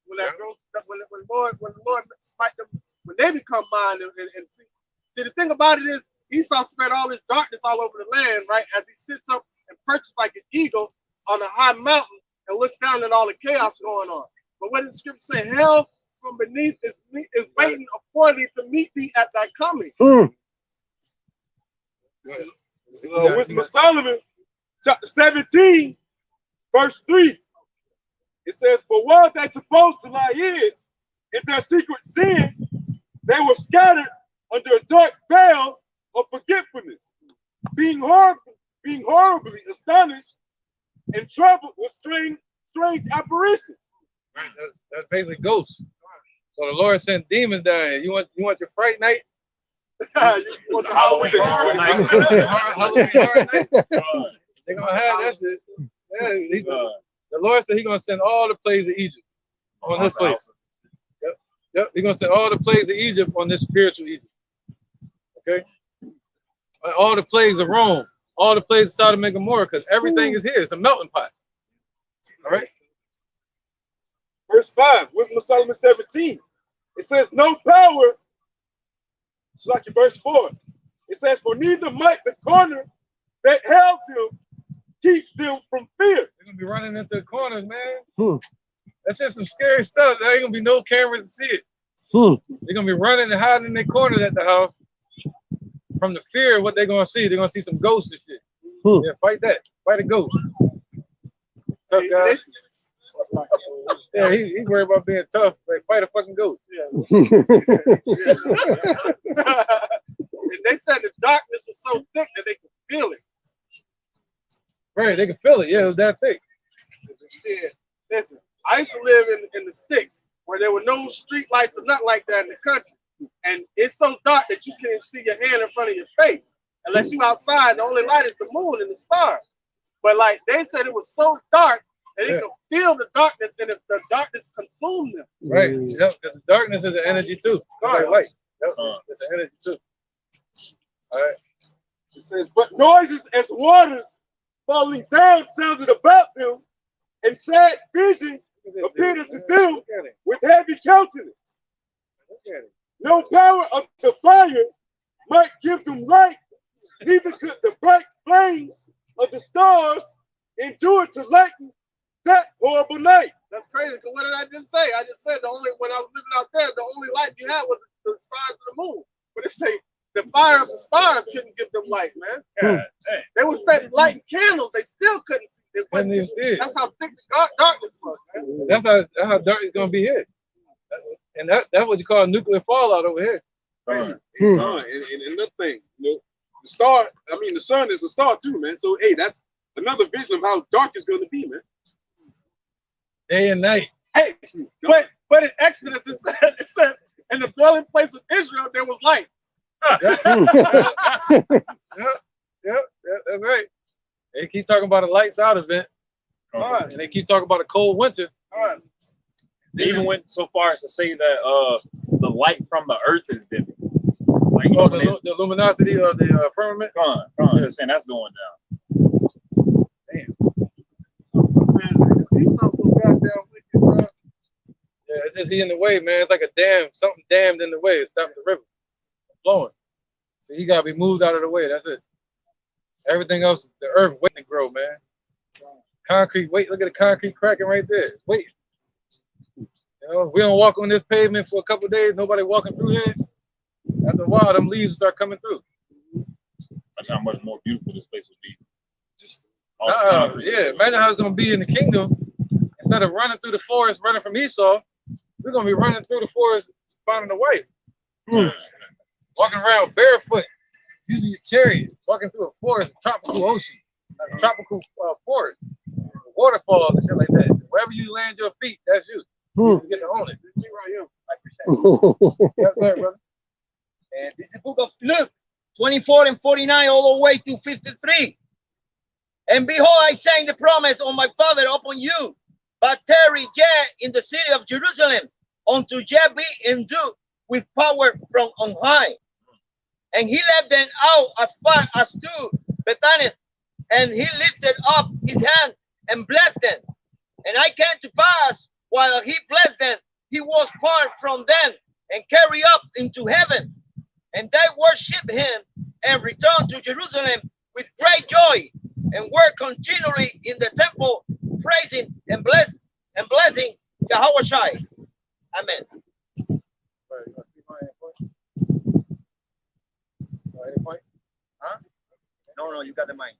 I: When the Lord smite them, when they become mine and see the thing about it is Esau spread all his darkness all over the land, right? As he sits up and perches like an eagle on a high mountain and looks down at all the chaos going on. But what does the scripture say? Hell from beneath is waiting for thee to meet thee at thy coming.
H: Wisdom of Solomon, chapter 17, verse 3. It says, "For while they're supposed to lie hid in their secret sins, they were scattered under a dark veil of forgetfulness, being horribly astonished and troubled with strange apparitions."
B: Right, that's basically ghosts. So the Lord sent demons down here. You want your fright night?
I: You want your Halloween horror night?
B: Halloween horror night? They're gonna have that shit. Yeah, the Lord said He's gonna send all the plagues of Egypt on this place. Yep. He's gonna send all the plagues of Egypt on this spiritual Egypt. Okay. All the plagues of Rome, all the plagues of Sodom and Gomorrah, because everything is here. It's a melting pot. All right.
H: Verse 5, Wisdom of Solomon 17. It says, "No power." It's like in verse 4. It says, "For neither might the corner that held them keep them from fear."
B: They're gonna be running into the corners, man. That's just some scary stuff. There ain't gonna be no cameras to see it. They're gonna be running and hiding in their corners at the house from the fear of what they're gonna see. They're gonna see some ghosts and shit. Yeah, fight that. Fight a ghost. Tough guy. Yeah, he worried about being tough. Like, fight a fucking ghost.
I: Yeah. And they said the darkness was so thick that they could feel it.
B: Right, they can feel it. Yeah, it was that thick.
I: Shit. Listen, I used to live in the sticks where there were no street lights or nothing like that in the country. And it's so dark that you can't see your hand in front of your face. Unless you outside, the only light is the moon and the stars. But like they said, it was so dark that they could feel the darkness, and the darkness consumed them.
B: Right. Yep. Because the darkness is the energy too. Like light. Yep. It's the energy too. All right.
H: It says, "But noises as waters falling down sounded about them, and sad visions appeared unto them with heavy countenance. No power of the fire might give them light, neither could the bright flames of the stars endure to lighten that horrible night."
I: That's crazy. Because what did I just say? I just said when I was living out there, the only light you had was the stars and the moon. But it say the fire of the stars couldn't give them light, man. They were setting lighting candles. They still couldn't see. They couldn't even see it. That's how thick the darkness was, man.
B: That's how dark it's gonna be here. And that's what you call nuclear fallout over here.
H: And another thing, you know, the sun is a star too, man. So hey, that's another vision of how dark it's gonna be, man.
B: Day and night.
I: Hey, but in Exodus it said in the dwelling place of Israel there was light.
B: Yep, that's right. They keep talking about a lights out event.
I: All right.
B: And they keep talking about a cold winter.
I: All right.
J: They even went so far as to say that the light from the earth is dimming. Like,
B: oh, the luminosity of the firmament?
J: They're saying that's going down.
B: Damn.
I: He's so goddamn wicked, bro.
B: Yeah, it's just he in the way, man. It's like a dam, something dammed in the way. It stopped the river from flowing. So he got to be moved out of the way. That's it. Everything else, the earth waiting to grow, man. Concrete, wait, look at the concrete cracking right there. Wait. You know, we don't walk on this pavement for a couple of days, nobody walking through here. After a while, them leaves start coming through.
J: That's how much more beautiful this place would be. Just
B: yeah, imagine how it's going to be in the kingdom. Instead of running through the forest, running from Esau, we're going to be running through the forest, finding a wife. Walking around barefoot, using your chariot, walking through a forest, tropical ocean, like a tropical forest, waterfalls and shit like that. Wherever you land your feet, that's you. You get to own it. That's right, brother.
K: And this is the book of Luke 24 and 49 all the way to 53. And behold, I send the promise of my Father upon you, but tarry yet in the city of Jerusalem, unto yet be endued with power from on high. And he led them out as far as to Bethany, and he lifted up his hand and blessed them. And I came to pass, while he blessed them, he was part from them and carried up into heaven. And they worshiped him and returned to Jerusalem with great joy, and were continually in the temple praising and blessing Yahweh Shai. Amen. Huh? No, you got the mic.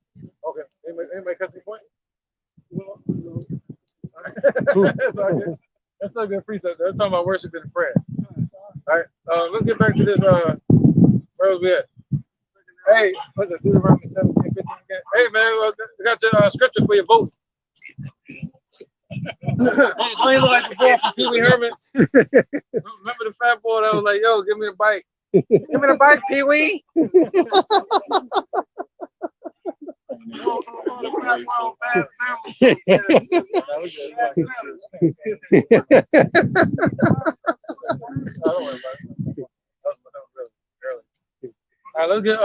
B: Okay. Anybody cut the point? That's all good. That's not a good precept. That's talking about worship and prayer. All right. Let's get back to this. Where was we at? Hey, what's it? Deuteronomy 17, 15 again. Hey, man, we got your scripture for your vote. Don't you look like the boy from Pee Wee Herman? Remember the fat boy that was like, yo, give me the bike. Give me the bike, Pee Wee. All right, let's get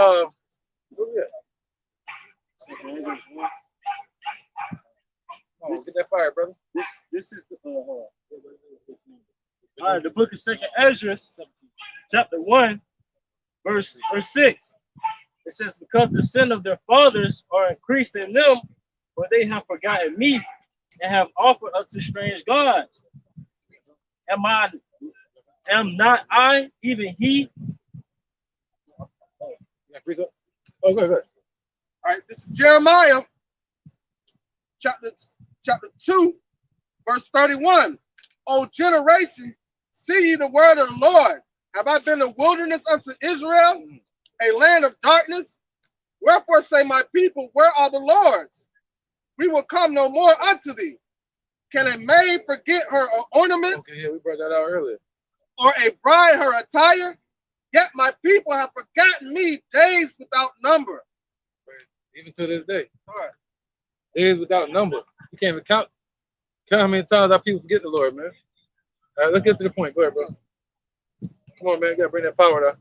B: get that fire, brother.
D: This is the all right, the book of 2nd Ezra, chapter 1, verse 6. It says, because the sin of their fathers are increased in them, for they have forgotten me and have offered unto strange gods. Am not I, even he?
B: Oh, go ahead.
I: All right, this is Jeremiah, chapter 2, verse 31. O generation, see ye the word of the Lord. Have I been a wilderness unto Israel, a land of darkness? Wherefore say my people, where are the Lords? We will come no more unto thee. Can a maid forget her ornaments?
B: Okay, yeah, we brought that out earlier.
I: Or a bride her attire? Yet my people have forgotten me days without number.
B: Even to this day.
I: All right.
B: Days without number. You can't even count how many times our people forget the Lord, man. All right, let's get to the point. Go ahead, bro. Come on, man. You got to bring that power up.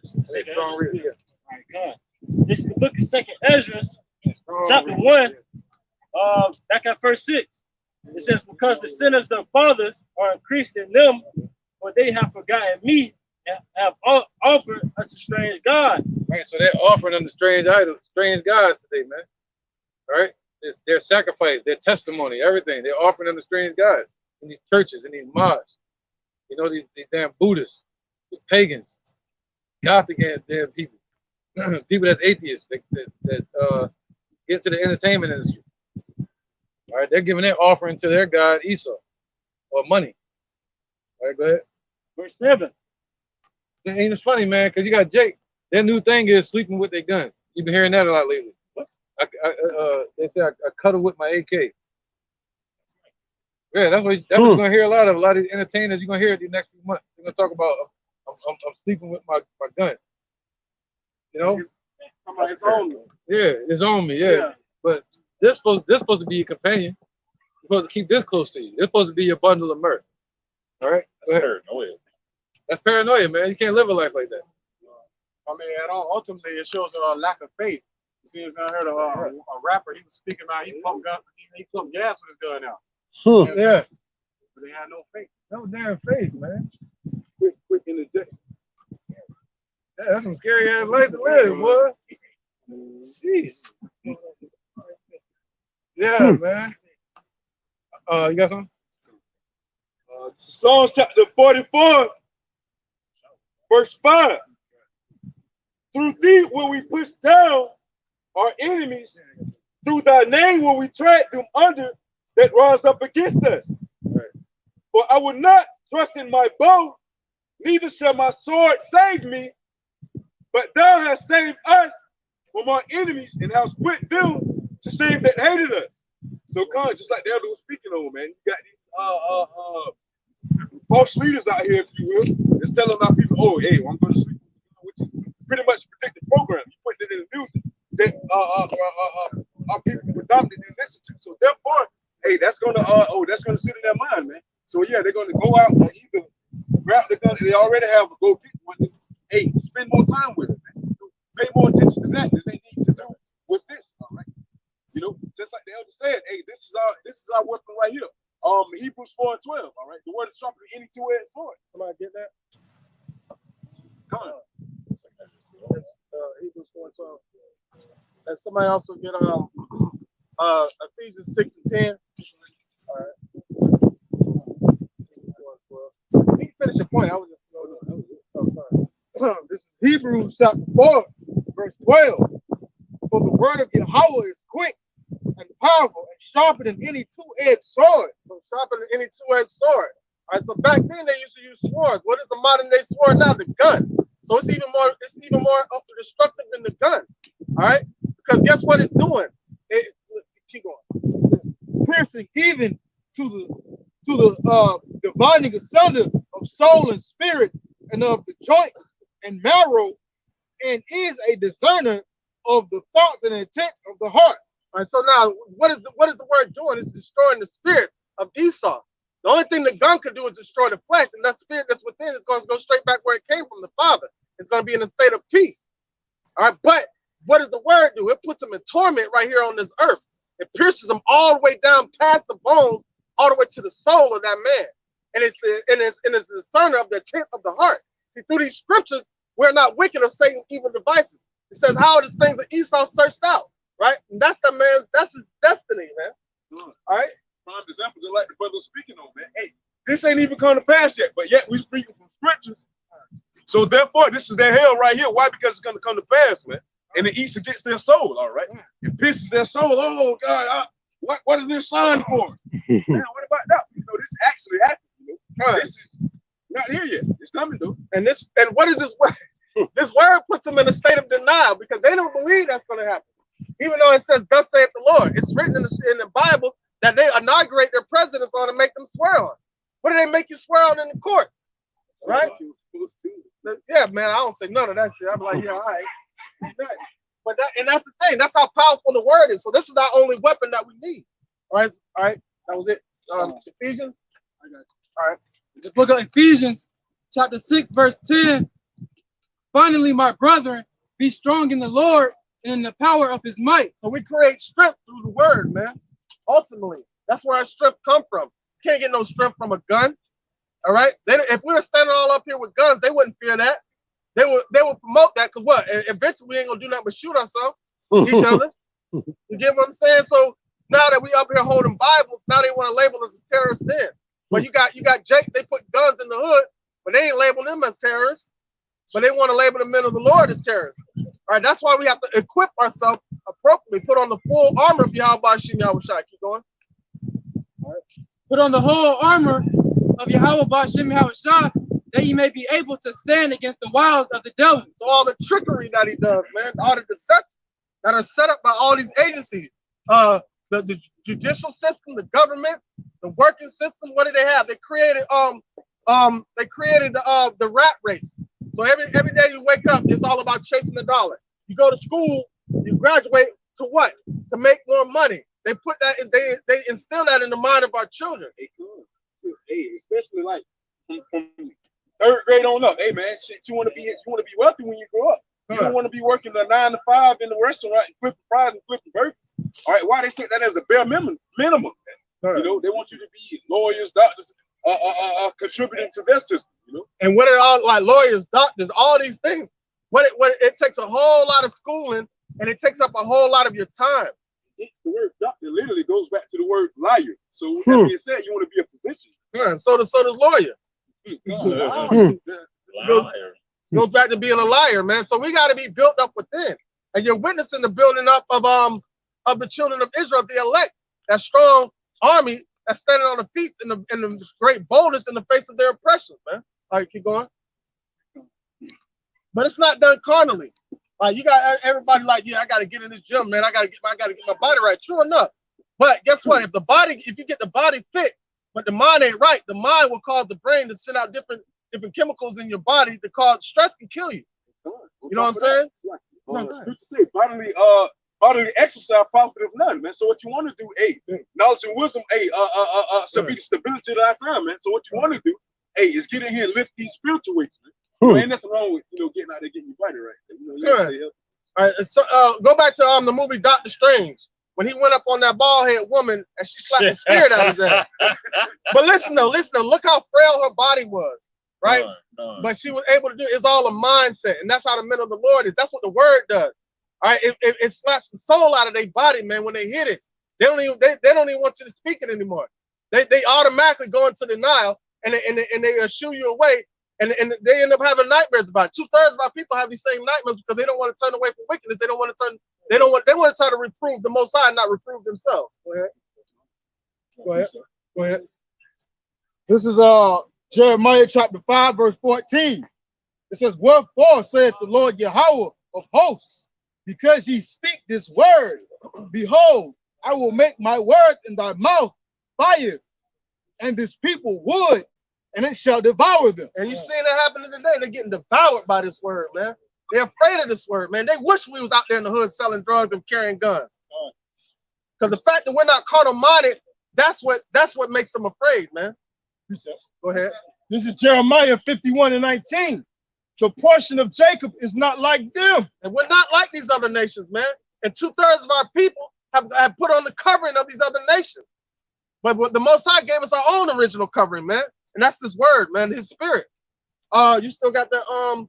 B: Strong reading. Yeah.
D: All right, God. This is the book of 2nd Ezra, chapter 1, back at verse 6. It says, because the sin of their fathers are increased in them, for they have forgotten me and have offered unto strange gods.
B: Right, so they're offering unto strange idols, strange gods today, man. All right? It's their sacrifice, their testimony, everything. They're offering unto strange gods in these churches, in these mosques. You know, these damn Buddhists, these pagans, Gothic damn people, people that's atheists, that get into the entertainment industry. All right, they're giving their offering to their god Esau, or money. All right, go ahead.
D: Verse 7.
B: And it's funny, man, because you got Jake. Their new thing is sleeping with their gun. You've been hearing that a lot lately. What? They say I cuddle with my AK. Yeah, that's what you're gonna hear a lot of these entertainers. You're gonna hear it the next few months. They're gonna talk about I'm sleeping with my gun. You know?
I: It's on me.
B: Yeah, it's on me. Yeah. But this supposed to be your companion. supposed to keep this close to you. It's supposed to be your bundle of mirth. All right?
H: That's paranoia.
B: That's paranoia, man. You can't live a life like that.
C: I mean, ultimately, it shows a lack of faith. You see what I'm saying? I heard a rapper, he was speaking about, he pumped gas with his gun out.
B: Yeah.
C: But they had no faith.
B: No damn faith, man.
H: Quick interjection.
B: Yeah, that's some scary ass life to live, boy. Jeez. Yeah, man. You got something?
H: Psalms chapter 44, verse 5. Through thee will we push down our enemies. Through thy name will we tread them under that rise up against us. Right. For I will not trust in my bow, neither shall my sword save me. But thou hast saved us from our enemies and hast put them to shame that hated us. So, just like the elder was speaking on, man, you got these false leaders out here, if you will, that's telling our people, oh, hey, I'm going to sleep, which is pretty much a predictive program. You put it in the music that our people predominantly listen to. So therefore, hey, that's gonna sit in their mind, man. So yeah, they're gonna go out and either grab the gun, they already have a go get one. Hey, spend more time with it, man. Pay more attention to that than they need to do with this. All right. You know, just like the elder said, hey, this is our weapon right here. Hebrews 4:12. All right, the word is sharper than any two-edged sword. Somebody get that? Come on.
I: Hebrews 4:12. And somebody also get Ephesians 6:10. All right. You can finish your point. I was just
A: This is Hebrews chapter 4, verse 12. For the word of Yahweh is quick and powerful and sharper than any two-edged sword.
I: So sharper than any two-edged sword. All right. So back then they used to use swords. What is a modern day sword now? The gun. So it's even more destructive than the gun. All right. Because guess what it's doing? Keep going.
A: It says, piercing even to the dividing asunder of soul and spirit and of the joints and marrow, and is a discerner of the thoughts and intents of the heart.
I: All right. So now, what is the word doing? It's destroying the spirit of Esau. The only thing the gun could do is destroy the flesh, and that spirit that's within is going to go straight back where it came from, the Father. It's going to be in a state of peace. All right. But what does the word do? It puts them in torment right here on this earth. It pierces them all the way down past the bones, all the way to the soul of that man. And it's the discerner of the intent of the heart. See, through these scriptures, we're not wicked or Satan evil devices. It says how are the things that Esau searched out, right? And that's his destiny, man. All right.
H: Prime example, just like the brother speaking on, man. Hey, this ain't even come to pass yet, but yet we speaking from scriptures. So therefore, this is their hell right here. Why? Because it's going to come to pass, man. And it eats against their soul, all right? It pisses their soul. Oh, God, what is this sign for? Man, what about that? You know, this actually happened, you know? This is not here yet. It's coming, though.
I: And what is this word? This word puts them in a state of denial because they don't believe that's going to happen. Even though it says, thus saith the Lord. It's written in the Bible that they inaugurate their presidents on and make them swear on. What do they make you swear on in the courts? Right? Yeah, man, I don't say none of that shit. I'm like, yeah, all right. But that's the thing. That's how powerful the word is. So this is our only weapon that we need. All right. That was it. Ephesians. All right.
G: The book of Ephesians, chapter 6, verse 10. Finally, my brethren, be strong in the Lord and in the power of his might.
I: So we create strength through the word, man. Ultimately, that's where our strength comes from. You can't get no strength from a gun. All right. If we were standing all up here with guns, they wouldn't fear that. They would promote that because what? Eventually, we ain't gonna do nothing but shoot ourselves, each other. You get what I'm saying? So now that we up here holding Bibles, now they want to label us as terrorists. Then, but you got Jake. They put guns in the hood, but they ain't label them as terrorists. But they want to label the men of the Lord as terrorists. All right. That's why we have to equip ourselves appropriately. Put on the full armor of Yahweh Shem Yahushua. Keep going.
G: All right. Put on the whole armor of Yahweh Shem Yahushua, that you may be able to stand against the wiles of the devil.
I: So all the trickery that he does, man, all the deception that are set up by all these agencies, the judicial system, the government, the working system. What did they have? They created the rat race. So every day you wake up, it's all about chasing the dollar. You go to school, you graduate to what? To make more money. They put that, they instill that in the mind of our children.
H: Hey, especially like from third grade on up. Hey man, shit, you want to be wealthy when you grow up. You don't want to be working a 9 to 5 in the restaurant, flipping fries and flipping burgers. All right, why they set that as a bare minimum? You know, they want you to be lawyers, doctors, contributing to their system. You know,
I: and what are all like lawyers, doctors, all these things? What it takes a whole lot of schooling, and it takes up a whole lot of your time.
H: The word doctor literally goes back to the word liar. So with that being said, you want to be a physician.
I: Yeah, so does lawyer. Goes back to being a liar, man. So we got to be built up within, and you're witnessing the building up of the children of Israel, the elect, that strong army that's standing on the feet in the great boldness in the face of their oppression, man. All right, keep going. But it's not done carnally. You got everybody like, yeah, I got to get in this gym, man. I got to get my body right. True enough. But guess what? If you get the body fit, but the mind ain't right, the mind will cause the brain to send out different chemicals in your body to cause stress can kill you. You know what I'm saying?
H: Say bodily exercise profiteth none, man. So what you want to do, knowledge and wisdom, should be the stability of our time, man. So what you want to do, is get in here and lift these spiritual weights, man. Ain't nothing wrong with getting out there getting your body right.
I: All right, so go back to the movie Doctor Strange when he went up on that bald head woman and she slapped the spirit out of his ass. But listen though, look how frail her body was, right? But she was able to do it's all a mindset, and that's how the men of the Lord is. That's what the word does. All right, it slaps the soul out of their body, man. When they hear this, they don't even want you to speak it anymore. They automatically go into denial and they shoo you away. And they end up having nightmares about it. 2/3 of our people have these same nightmares because they don't want to turn away from wickedness. They want to try to reprove the Most High, not reprove themselves. Go ahead.
A: This is Jeremiah chapter 5, verse 14. It says, "Wherefore saith the Lord Yahweh of hosts, because ye speak this word, behold, I will make my words in thy mouth fire, and this people wood, and it shall devour them."
I: And you seeing that happening today? They're getting devoured by this word, man. They're afraid of this word, man. They wish we was out there in the hood selling drugs and carrying guns. Because the fact that we're not carnal minded, that's what makes them afraid, man. Go ahead.
F: This is Jeremiah 51:19. The portion of Jacob is not like them.
I: And we're not like these other nations, man. And 2/3 of our people have put on the covering of these other nations. But the Most High gave us our own original covering, man. And that's his word, man, his spirit. You still got that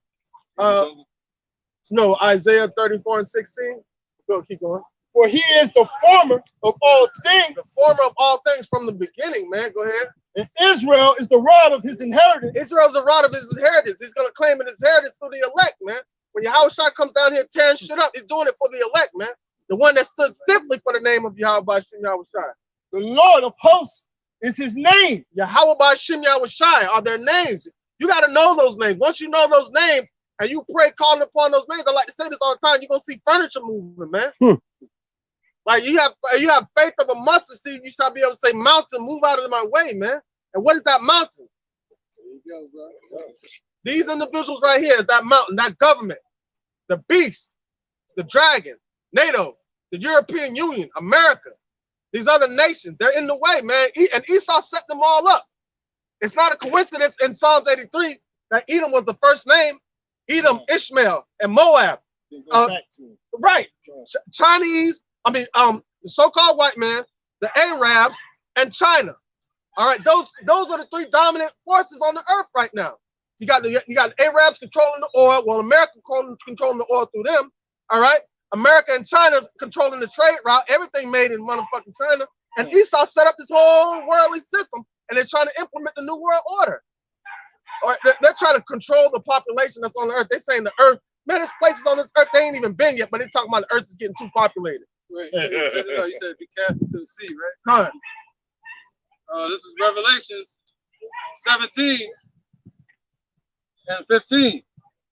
I: no, Isaiah 34:16. Go, keep going.
F: For he is the former of all things.
I: The former of all things from the beginning, man. Go ahead.
F: And Israel is the rod of his inheritance.
I: Israel's the rod of his inheritance. He's gonna claim his inheritance through the elect, man. When Yahushua comes down here tearing shit up, he's doing it for the elect, man. The one that stood stiffly for the name of Yahweh Shem Yahushua.
F: The Lord of hosts is his name.
I: Yahweh Shem Yahushua are their names. You got to know those names. Once you know those names and you pray calling upon those names, I like to say this all the time, you're gonna see furniture moving, man. Like you have faith of a mustard seed, you shall be able to say, mountain, move out of my way, man. And what is that mountain? There you go, bro. These individuals right here is that mountain, that government, the beast, the dragon, NATO, the European Union, America, these other nations, they're in the way, man. And Esau set them all up. It's not a coincidence in Psalms 83 that Edom was the first name, Edom, Ishmael, and Moab. Right. Chinese, the so-called white man, the Arabs, and China. All right, those are the three dominant forces on the earth right now. You got the Arabs controlling the oil, well, America controlling the oil through them. All right, America and China controlling the trade route. Everything made in motherfucking China. And Esau set up this whole worldly system, and they're trying to implement the new world order. All right, they're trying to control the population that's on the earth. They're saying the earth, man, there's places on this earth they ain't even been yet, but they're talking about the earth is getting too populated.
C: Wait, you said be cast into the sea, right?
I: Huh.
C: This is Revelations 17 and 15.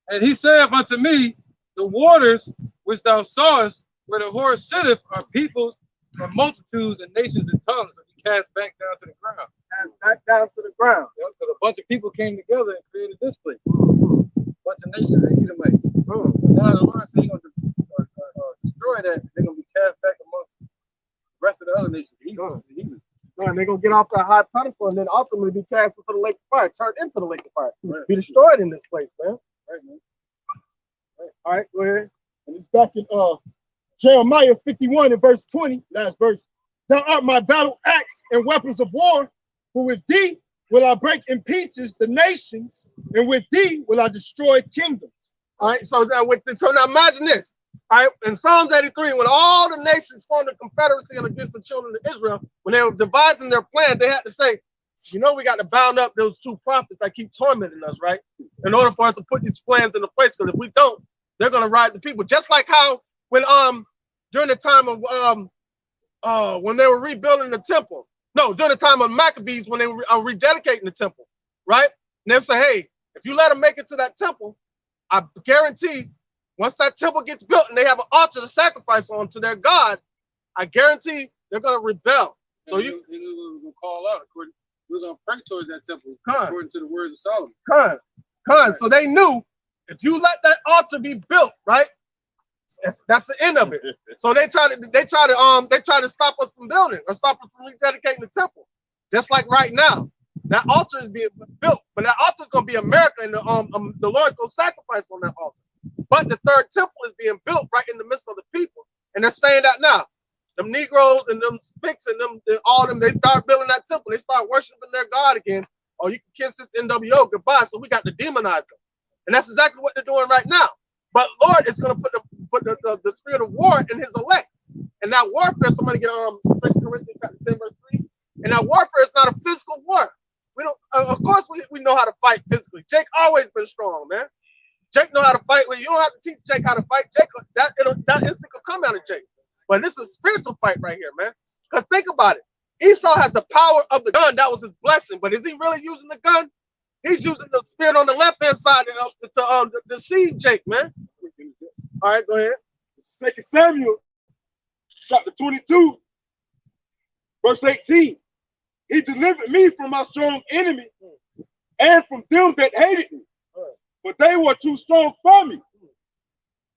C: And he saith unto me, the waters which thou sawest where the horse sitteth are peoples and multitudes and nations and tongues. So he cast back down to the ground.
I: Cast back down to the ground.
C: Yep, because a bunch of people came together and created this place. A bunch of nations and Edomites. Now the Lord said he's going to destroy that. They're going to be cast back amongst the rest of the other nations. He's
I: Man, they're gonna get off that high pedestal and then ultimately be cast into the lake of fire, turned into the lake of fire, be destroyed in this place, man.
C: Right, man.
I: All right, go ahead.
F: And it's back in Jeremiah 51 and verse 20, last verse. Thou art my battle axe and weapons of war, for with thee will I break in pieces the nations, and with thee will I destroy kingdoms.
I: All right, so now imagine this. All right, in Psalms 83, when all the nations formed a confederacy against the children of Israel, when they were devising their plan, they had to say, you know, we got to bound up those two prophets that keep tormenting us, right? In order for us to put these plans into place, because if we don't, they're gonna ride the people. Just like how when during the time of when they were rebuilding the temple. No, during the time of Maccabees when they were rededicating the temple, right? And they say, hey, if you let them make it to that temple, I guarantee once that temple gets built and they have an altar to sacrifice on to their God, I guarantee they're gonna rebel. So
C: you're gonna call out according. We're gonna pray towards that temple according to the words of Solomon.
I: So they knew if you let that altar be built, right? That's the end of it. So they try to stop us from building or stop us from rededicating the temple. Just like right now, that altar is being built, but that altar is gonna be America, and the Lord's gonna sacrifice on that altar. But the third temple is being built right in the midst of the people, and they're saying that now. Them Negroes and them Spics and them, all them, they start building that temple. They start worshiping their God again. Oh, you can kiss this NWO goodbye. So we got to demonize them, and that's exactly what they're doing right now. But Lord is going to put the spirit of war in His elect, and that warfare. Somebody get 2 Corinthians chapter 10 verse 3. And that warfare is not a physical war. We don't. Of course, we know how to fight physically. Jake always been strong, man. Jake know how to fight. Well, you don't have to teach Jake how to fight. Jake, that instinct will come out of Jake. But this is a spiritual fight right here, man. Because think about it. Esau has the power of the gun. That was his blessing. But is he really using the gun? He's using the spirit on the left-hand side to deceive Jake, man. All right, go ahead.
H: 2 Samuel, chapter 22, verse 18. He delivered me from my strong enemy and from them that hated me. But they were too strong for me.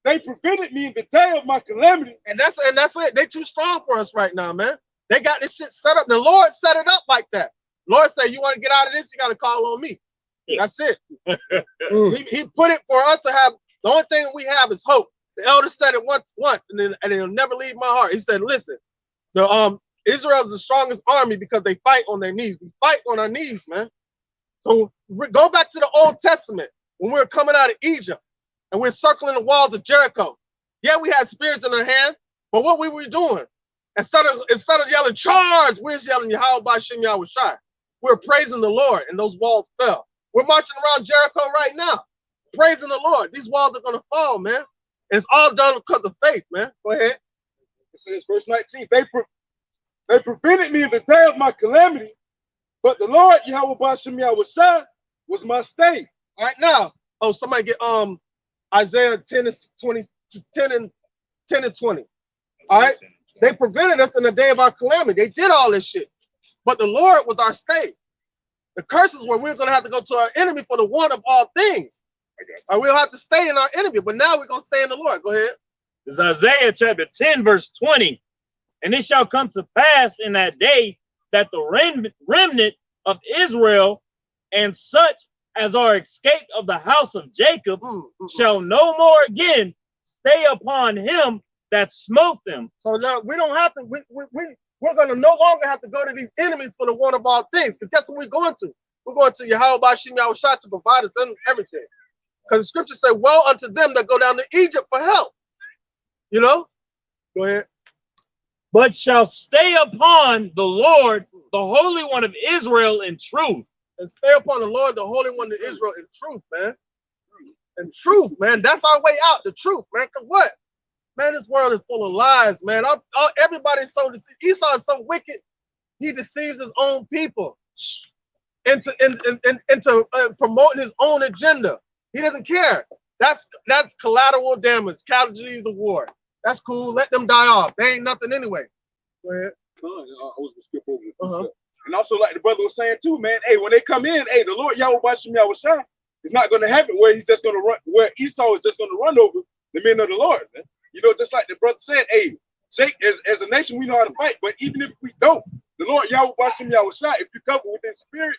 H: They prevented me in the day of my calamity.
I: And that's it. They too strong for us right now, man. They got this shit set up. The Lord set it up like that. Lord said, you want to get out of this, you got to call on me. That's it. he put it for us to have. The only thing we have is hope. The elder said it once, and it'll never leave my heart. He said, listen, Israel is the strongest army because they fight on their knees. We fight on our knees, man. So go back to the Old Testament when we were coming out of Egypt. And we're circling the walls of Jericho. Yeah, we had spears in our hand, but what we were doing? Instead of yelling, charge, we're yelling, Yahweh B'Shem Yahweh Shai. We're praising the Lord, and those walls fell. We're marching around Jericho right now, praising the Lord. These walls are going to fall, man. And it's all done because of faith, man. Go ahead.
H: It says, verse 19, they prevented me in the day of my calamity, but the Lord, Yahweh B'Shem Yahweh Shai, was my stay.
I: All right, now, somebody get Isaiah 10 and 20. All right. They prevented us in the day of our calamity. They did all this shit. But the Lord was our stay. The curses were we're going to have to go to our enemy for the one of all things. Or we'll have to stay in our enemy. But now we're going to stay in the Lord. Go ahead.
J: It's Isaiah chapter 10, verse 20. And it shall come to pass in that day that the remnant of Israel and such as are escaped of the house of Jacob shall no more again stay upon him that smote them.
I: So now we don't have to, we're going to no longer have to go to these enemies for the one of all things. Because guess what we're going to? We're going to Yahweh B'Shem Yahweh Shai to provide us everything. Because the scriptures say, woe unto them that go down to Egypt for help. You know? Go ahead.
J: But shall stay upon the Lord, the Holy One of Israel, in truth.
I: And stay upon the Lord, the Holy One of Israel, in truth, man. In truth, man. That's our way out, the truth, man. Because what? Man, this world is full of lies, man. Everybody's so deceived. Esau is so wicked, he deceives his own people into promoting his own agenda. He doesn't care. That's collateral damage, casualties of war. That's cool. Let them die off. They ain't nothing anyway. Go ahead.
H: I was gonna skip over. And also, like the brother was saying too, man. Hey, when they come in, hey, the Lord Yahweh B'Shem Yahweh Shai is not going to happen where he's just going to run, where Esau is just going to run over the men of the Lord, man. You know, just like the brother said, hey, Jake, as a nation, we know how to fight. But even if we don't, the Lord Yahweh Bashem Yahweh Shai, if you cover with his spirit,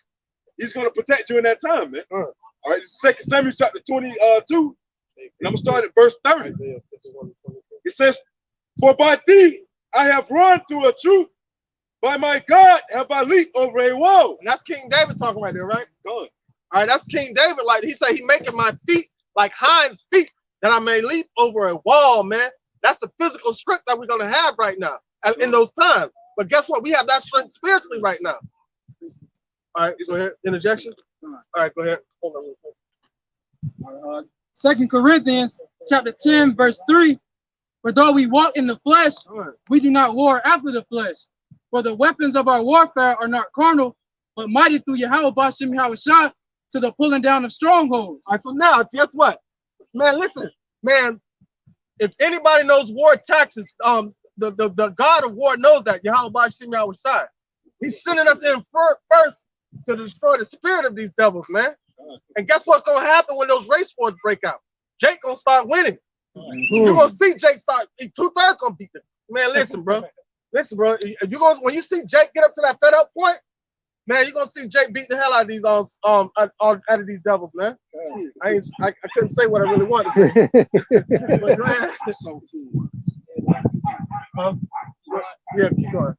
H: he's going to protect you in that time, man. All right, this is 2 Samuel chapter 22, and I'm going to start at verse 30. It says, for by thee I have run through a troop. By my God have I leaped over a wall.
I: And that's King David talking right there, right?
H: Go on.
I: All right, that's King David. Like he said, he making my feet like hinds feet that I may leap over a wall, man. That's the physical strength that we're going to have right now in those times. But guess what? We have that strength spiritually right now. All right, go ahead. Interjection. All right, go ahead. Hold on real quick.
G: 2 Corinthians chapter 10, verse 3. For though we walk in the flesh, we do not war after the flesh. For the weapons of our warfare are not carnal, but mighty through Yahweh Bashem Yahweh Shai to the pulling down of strongholds.
I: All right, so now, guess what? Man, listen, man, if anybody knows war tactics, the God of war knows that, Yahweh Bashem Yahweh Shai. He's sending us in first to destroy the spirit of these devils, man. And guess what's going to happen when those race wars break out? Jake going to start winning. You're going to see Jake start, 2/3 going to beat them. Man, listen, bro. Listen, bro. When you see Jake get up to that fed up point, man, you're going to see Jake beat the hell out of these out of these devils, man. I couldn't say what I really wanted to say. But, man, yeah, keep going.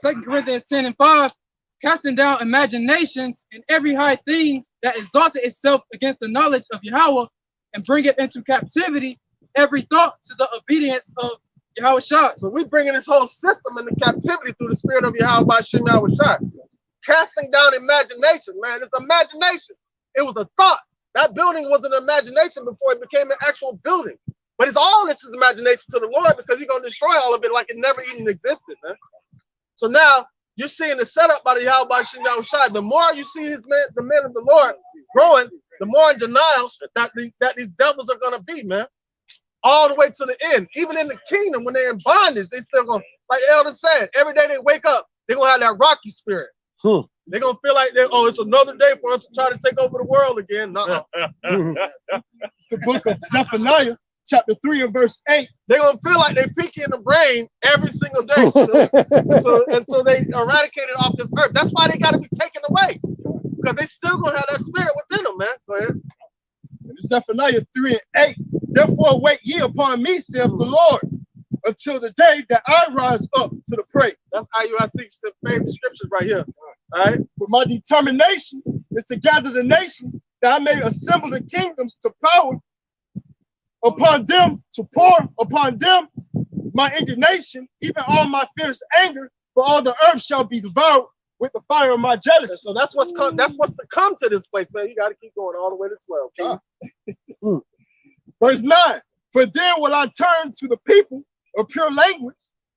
G: 2 Corinthians 10 and 5, casting down imaginations and every high thing that exalted itself against the knowledge of Yahweh, and bring it into captivity every thought to the obedience of Yahweh Shai.
I: So we're bringing this whole system into captivity through the spirit of Yahweh Bashem Yahweh Shai. Casting down imagination, man. It's imagination. It was a thought. That building was an imagination before it became an actual building. But it's all this is imagination to the Lord because he's going to destroy all of it like it never even existed, man. So now you're seeing the setup by the Yahweh Bashem Yahweh Shai. The more you see the men of the Lord growing, the more in denial that these devils are going to be, man. All the way to the end. Even in the kingdom, when they're in bondage, they still going, like the elder said, every day they wake up, they're going to have that Rocky spirit. They're going to feel like, it's another day for us to try to take over the world again.
F: It's the book of Zephaniah, chapter 3 and verse 8.
I: They're going to feel like they're peaky in the brain every single day until they eradicate it off this earth. That's why they got to be taken away. Because they still going to have that spirit within them, man. Go ahead.
F: Zephaniah 3 and 8. Therefore wait ye upon me, saith the Lord, until the day that I rise up to the prey.
I: That's IUIC's favorite scriptures right here. All right.
F: For my determination is to gather the nations, that I may assemble the kingdoms to power upon them, to pour upon them my indignation, even all my fierce anger, for all the earth shall be devoured with the fire of my jealousy.
I: So that's what's to come to this place, man. You got to keep going all the way to 12.
F: Verse 9, for then will I turn to the people of pure language,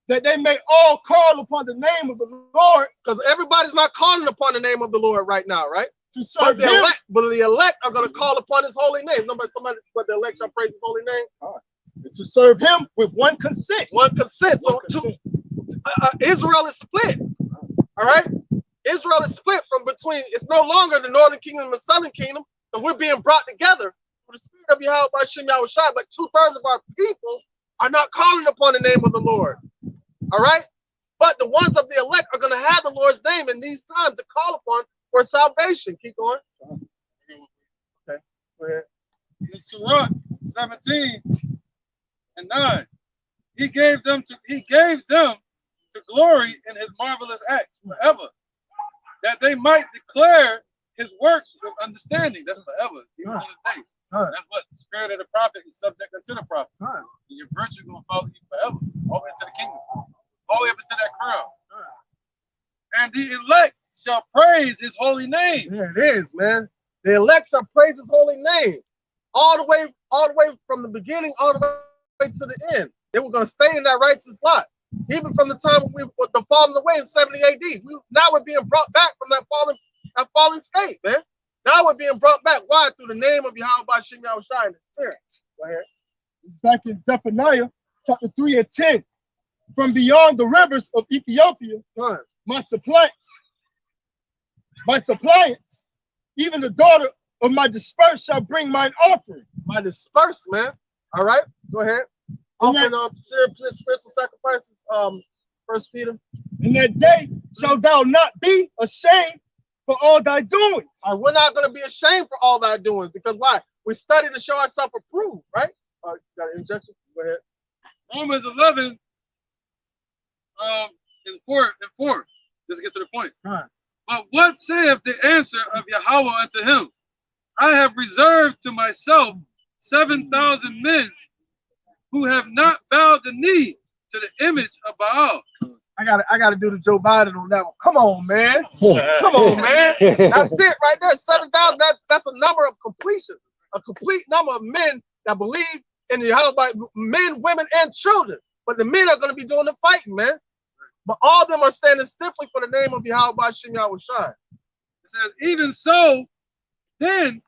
F: that they may all call upon the name of the Lord.
I: Because everybody's not calling upon the name of the Lord right now, right?
F: To serve him.
I: But the elect are going to call upon his holy name. But the elect shall praise his holy name.
F: And to serve him with one consent.
I: One consent. So Israel is split. All right? Israel is split from between, it's no longer the northern kingdom and the southern kingdom, and we're being brought together for the spirit of Yahweh Bashem Yahweh Shai. But 2/3 of our people are not calling upon the name of the Lord. All right? But the ones of the elect are going to have the Lord's name in these times to call upon for salvation. Keep going.
B: Okay. Go ahead. In Surah 17 and 9, he gave them to glory in his marvelous acts forever, that they might declare his works with understanding. That's forever, even to this day. That's what the spirit of the prophet is subject unto the prophet. And your virtue is going to follow you forever, all the way to the kingdom, all the way up into that crown. And the elect shall praise his holy name.
I: There it is, man. The elect shall praise his holy name. All the way from the beginning, all the way to the end. They were going to stay in that righteous lot. Even from the time when we were falling away in 70 AD. Now we're being brought back from that fallen state, man. Now we're being brought back. Why? Through the name of Yahweh Bashem Yahweh Shai and the Spirit. Go ahead.
F: It's back in Zephaniah chapter 3 and 10. From beyond the rivers of Ethiopia, my suppliants, even the daughter of my dispersed shall bring mine offering.
I: My dispersed, man. All right, go ahead. offering spiritual sacrifices. 1 Peter.
F: In that day shalt thou not be ashamed for all thy doings.
I: We're not going to be ashamed for all thy doings, because why? We study to show ourselves approved, right? You got an injection? Go ahead.
C: Romans 11 and 4. Let's get to the point.
I: Right.
C: But what saith the answer of Yahweh unto him? I have reserved to myself 7,000 men who have not bowed the knee to the image of Baal.
I: I gotta do the Joe Biden on that one. Come on, man. Come on, man. That's it right there. 7,000. That's a number of completion. A complete number of men that believe in the Yahweh, men, women, and children. But the men are going to be doing the fighting, man. But all of them are standing stiffly for the name of Yahweh Shem Yahweh Shai.
C: It says, even so, then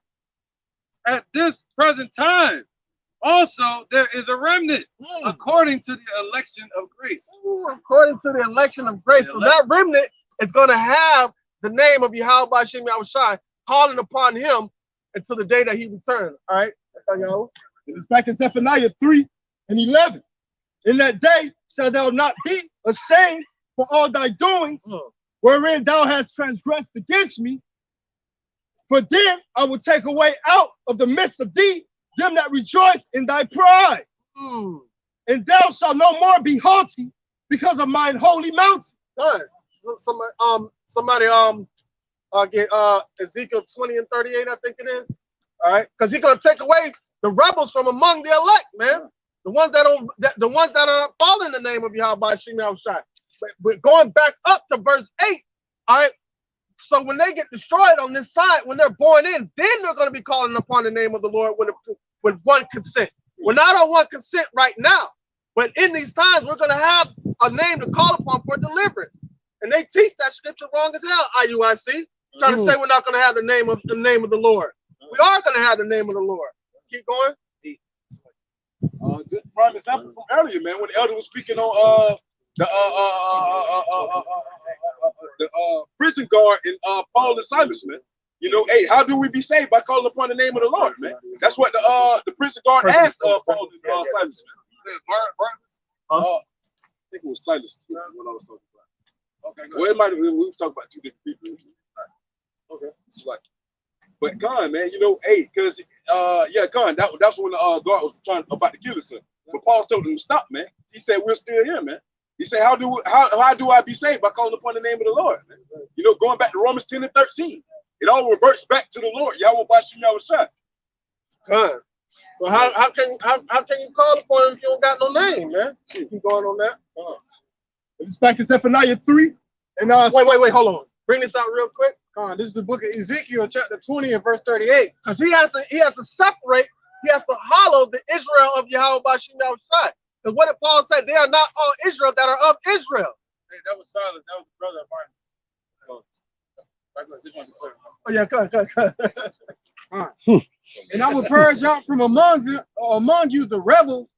C: at this present time, also there is a remnant according to the election of grace.
I: According to the election of grace. So that remnant is going to have the name of Yahweh Shem Yahweh Shai calling upon him until the day that he returns. All right.
F: It's back in Zephaniah 3 and 11. In that day shalt thou not be ashamed for all thy doings, wherein thou hast transgressed against me. For then I will take away out of the midst of thee them that rejoice in thy pride. And thou shalt no more be haughty because of mine holy mountain.
I: Good. Somebody get Ezekiel 20 and 38, I think it is. All right, because he's gonna take away the rebels from among the elect, man. The ones that are not following the name of Yahweh Shem Yahweh Shai. But going back up to verse 8, all right. So when they get destroyed on this side, when they're born in, then they're going to be calling upon the name of the Lord with one consent. We're not on one consent right now, but in these times we're going to have a name to call upon for deliverance. And they teach that scripture wrong as hell. IUIC trying to say we're not going to have the name of the Lord. We are going to have the name of the Lord. Keep going.
H: Just prime example from earlier, man, when the elder was speaking on the prison guard in Paul and Silas, man. You know, hey, how do we be saved? By calling upon the name of the Lord, man. That's what the prison guard asked Paul and Silas, man. I think it was Silas when I was talking about. Okay, well, it might have been, we were talking about two different people. Okay, it's like, but Khan, man, you know, hey, because yeah, Khan, that's when the guard was trying about to kill himself. But Paul told him to stop, man. He said, we're still here, man. He said, how do I be saved? By calling upon the name of the Lord, man. You know, going back to Romans 10 and 13. It all reverts back to the Lord. Yahweh Bashem Yahweh Shai.
I: Good. So how can you call upon him if you don't got no name, man? Keep going on that.
F: It's back in Zephaniah 3. And
I: wait, hold on. Bring this out real quick.
E: This is the book of Ezekiel, chapter 20 and verse 38.
I: Because he has to separate, he has to hollow the Israel of Yahweh Bashem Yahweh Shai. Because what did Paul say? They are not all Israel that are of Israel.
C: Hey, that was Silas. That was the brother of Martin.
I: Oh yeah, cut.
E: And I will purge out from among you the rebels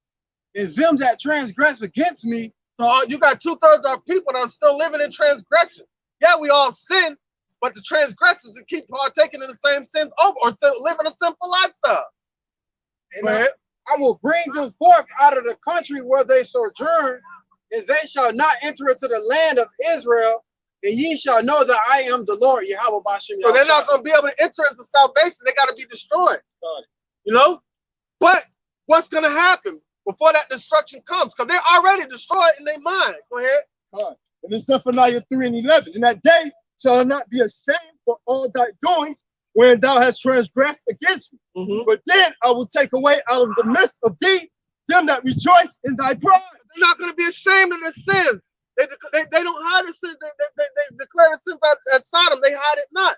E: and them that transgress against me.
I: So you got 2/3 of our people that are still living in transgression. Yeah, we all sin, but the transgressors that keep partaking in the same sins over or still living a simple lifestyle.
E: And I will bring them forth out of the country where they sojourn, and they shall not enter into the land of Israel, and ye shall know that I am the Lord, Yahweh Bashem.
I: So they're not going to be able to enter into salvation. They got to be destroyed. You know? But what's going to happen before that destruction comes? Because they're already destroyed in their mind. Go ahead.
F: And in Zephaniah 3 and 11. In that day shall not be ashamed for all thy doings when thou hast transgressed against me. But then I will take away out of the midst of thee them that rejoice in thy pride.
I: They're not going to be ashamed of their sins. They don't hide the sins. They declare the sins as Sodom. They hide it not.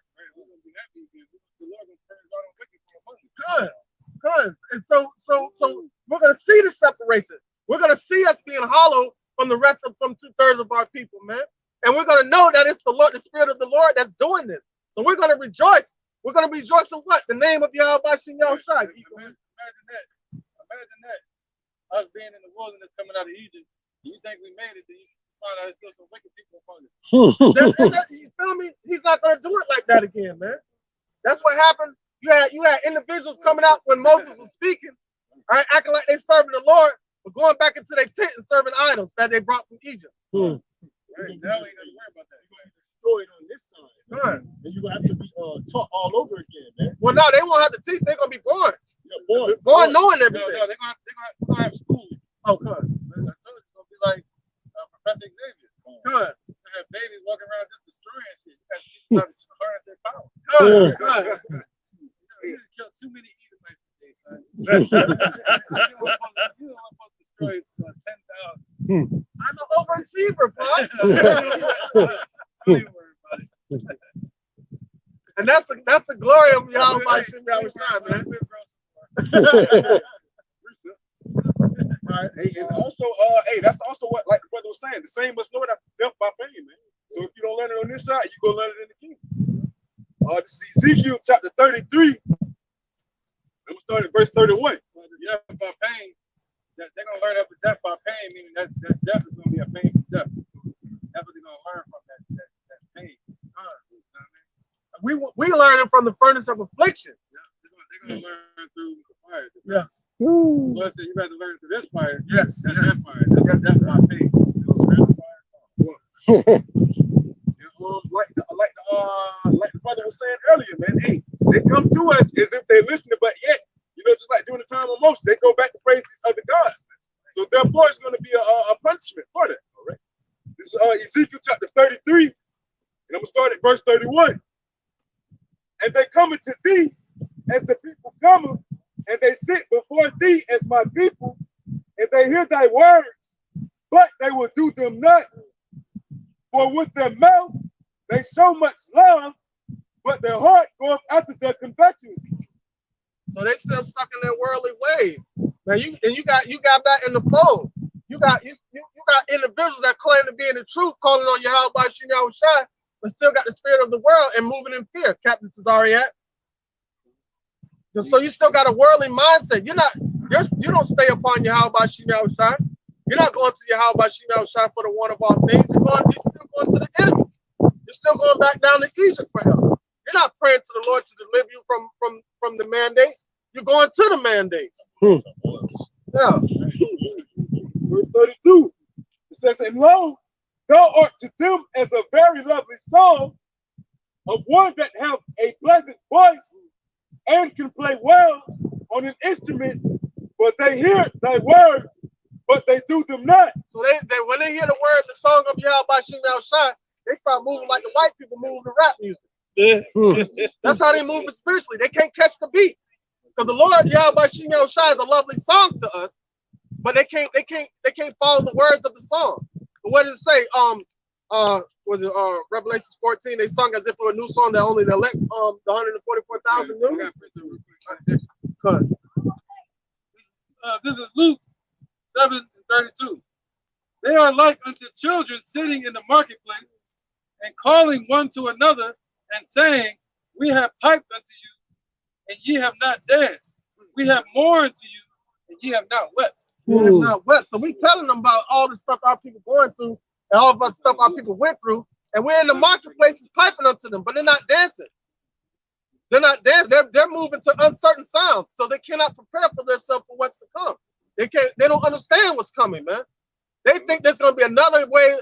I: Good. And so we're going to see the separation. We're going to see us being hollow from the rest of 2/3 of our people, man. And we're going to know that it's the Lord, the Spirit of the Lord, that's doing this. So we're going to rejoice. We're going to rejoice in what? The name of Yahweh Bashem Yahweh Shai.
C: Imagine that. Us being in the wilderness coming out of Egypt. You think we made it, then you find out there's still some wicked people upon it.
I: You feel me? He's not going to do it like that again, man. That's what happened. You had individuals coming out when Moses was speaking, all right, acting like they serving the Lord, for going back into their tent and serving idols that they brought from Egypt.
C: Right, now we ain't gonna worry about that.
F: You're gonna have to destroy it on this side. And you're gonna have to be taught all over again, man.
I: Well, no, they won't have to teach. They're gonna be born.
F: Yeah,
I: Born knowing everything.
C: No, they're gonna have school.
I: Oh, good.
C: I told you it's gonna be like Professor Xavier.
I: Good.
C: They have babies walking around just destroying shit. You got to teach them to harness their power.
I: Good. Good.
C: You done killed too many Edomites today, son. You don't want to destroy 10,000.
I: I'm an overachiever, Pop.
C: Don't even worry about it.
I: And that's the glory of Yahweh Shai, man.
F: Right. Hey, and also, hey, that's also what, like the brother was saying, the same must know it after death by pain, man. So if you don't learn it on this side, you go learn it in the kingdom. This is Ezekiel chapter 33. I'm gonna start at verse 31.
C: Death by pain. They're gonna learn after death by pain, meaning that death is gonna be a painful death. That's what they're gonna learn from that pain.
I: We learning from the furnace of affliction.
C: Yeah, they're gonna learn through the fire.
I: Yeah.
C: Lord said you better learn through this fire.
I: Yes.
C: That's that fire. That's death by pain.
F: Like the brother was saying earlier, man. Hey, they come to us as if they're listening, but yet, you know, just like during the time of Moses, they go back to praise these other gods. So therefore, it's going to be a punishment for that. All right. This is Ezekiel chapter 33, and I'm gonna start at verse 31. And they come to thee as the people come, and they sit before thee as my people, and they hear thy words, but they will do them not. For with their mouth they show much love, but their heart goeth after their conventions.
I: So they still stuck in their worldly ways. Now you got that in the fold. You got individuals that claim to be in the truth, calling on Yahweh Shai, but still got the spirit of the world and moving in fear. Captain Cesariat. So you still got a worldly mindset. You don't stay upon Yahweh Shai. You're not going to Yahweh Shai for the one of all things. You're still going to the enemy. You're still going back down to Egypt for help. You're not praying to the Lord to deliver you from the mandates. You're going to the mandates. Yeah.
F: Verse 32. It says, and lo, thou art to them as a very lovely song of one that have a pleasant voice and can play well on an instrument, but they hear thy words, but they do them not.
I: So they when they hear the word, the song of Yahweh Shai, they start moving like the white people move to rap music. That's how they move spiritually. They can't catch the beat. Because the Lord Yahweh Shai is a lovely song to us, but they can't follow the words of the song. But what does it say? Was it Revelations 14? They sung as if it were a new song that only the elect, the 144,000 knew.
C: This is Luke 7:32. They are like unto children sitting in the marketplace and calling one to another and saying, we have piped unto you, and ye have not danced. We have mourned to you, and ye have not wept.
I: We have not wept. So we telling them about all the stuff our people going through and all the stuff our people went through, and we're in the marketplaces piping unto them, but they're not dancing. They're not dancing. They're moving to uncertain sounds, so they cannot prepare for themselves for what's to come. They don't understand what's coming, man. They think there's going to be another way.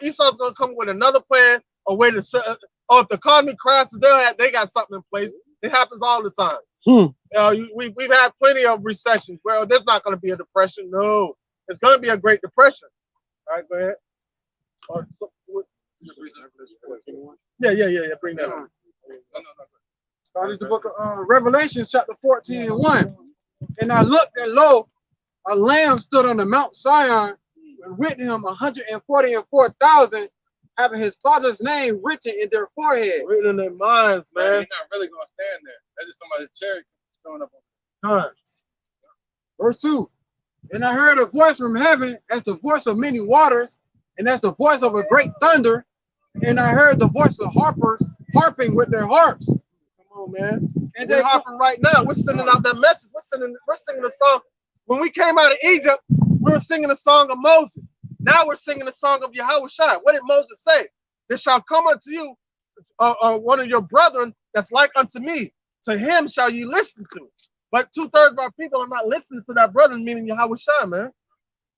I: Esau's going to come with another plan, a way to if the economy crashes, they got something in place. It happens all the time. We've had plenty of recessions. Well, there's not going to be a depression. No, it's going to be a Great Depression. All right, go ahead. Yeah. Bring that on.
G: Started the book of Revelations, chapter 14:1. And I looked, and lo, a lamb stood on the Mount Zion, and with him 144,000, having his father's name written in their forehead.
I: Written in their minds, man.
C: He's not really going to stand there. That's just somebody's chariot showing up on
G: Verse 2. And I heard a voice from heaven as the voice of many waters, and as the voice of a great thunder. And I heard the voice of harpers harping with their harps.
I: Come on, man. And they're harping right now. We're sending out that message. We're singing a song. When we came out of Egypt, we were singing a song of Moses. Now we're singing the song of Yahweh Shai. What did Moses say? There shall come unto you one of your brethren that's like unto me. To him shall you listen to. But 2/3 of our people are not listening to that brother, meaning Yahweh Shai, man.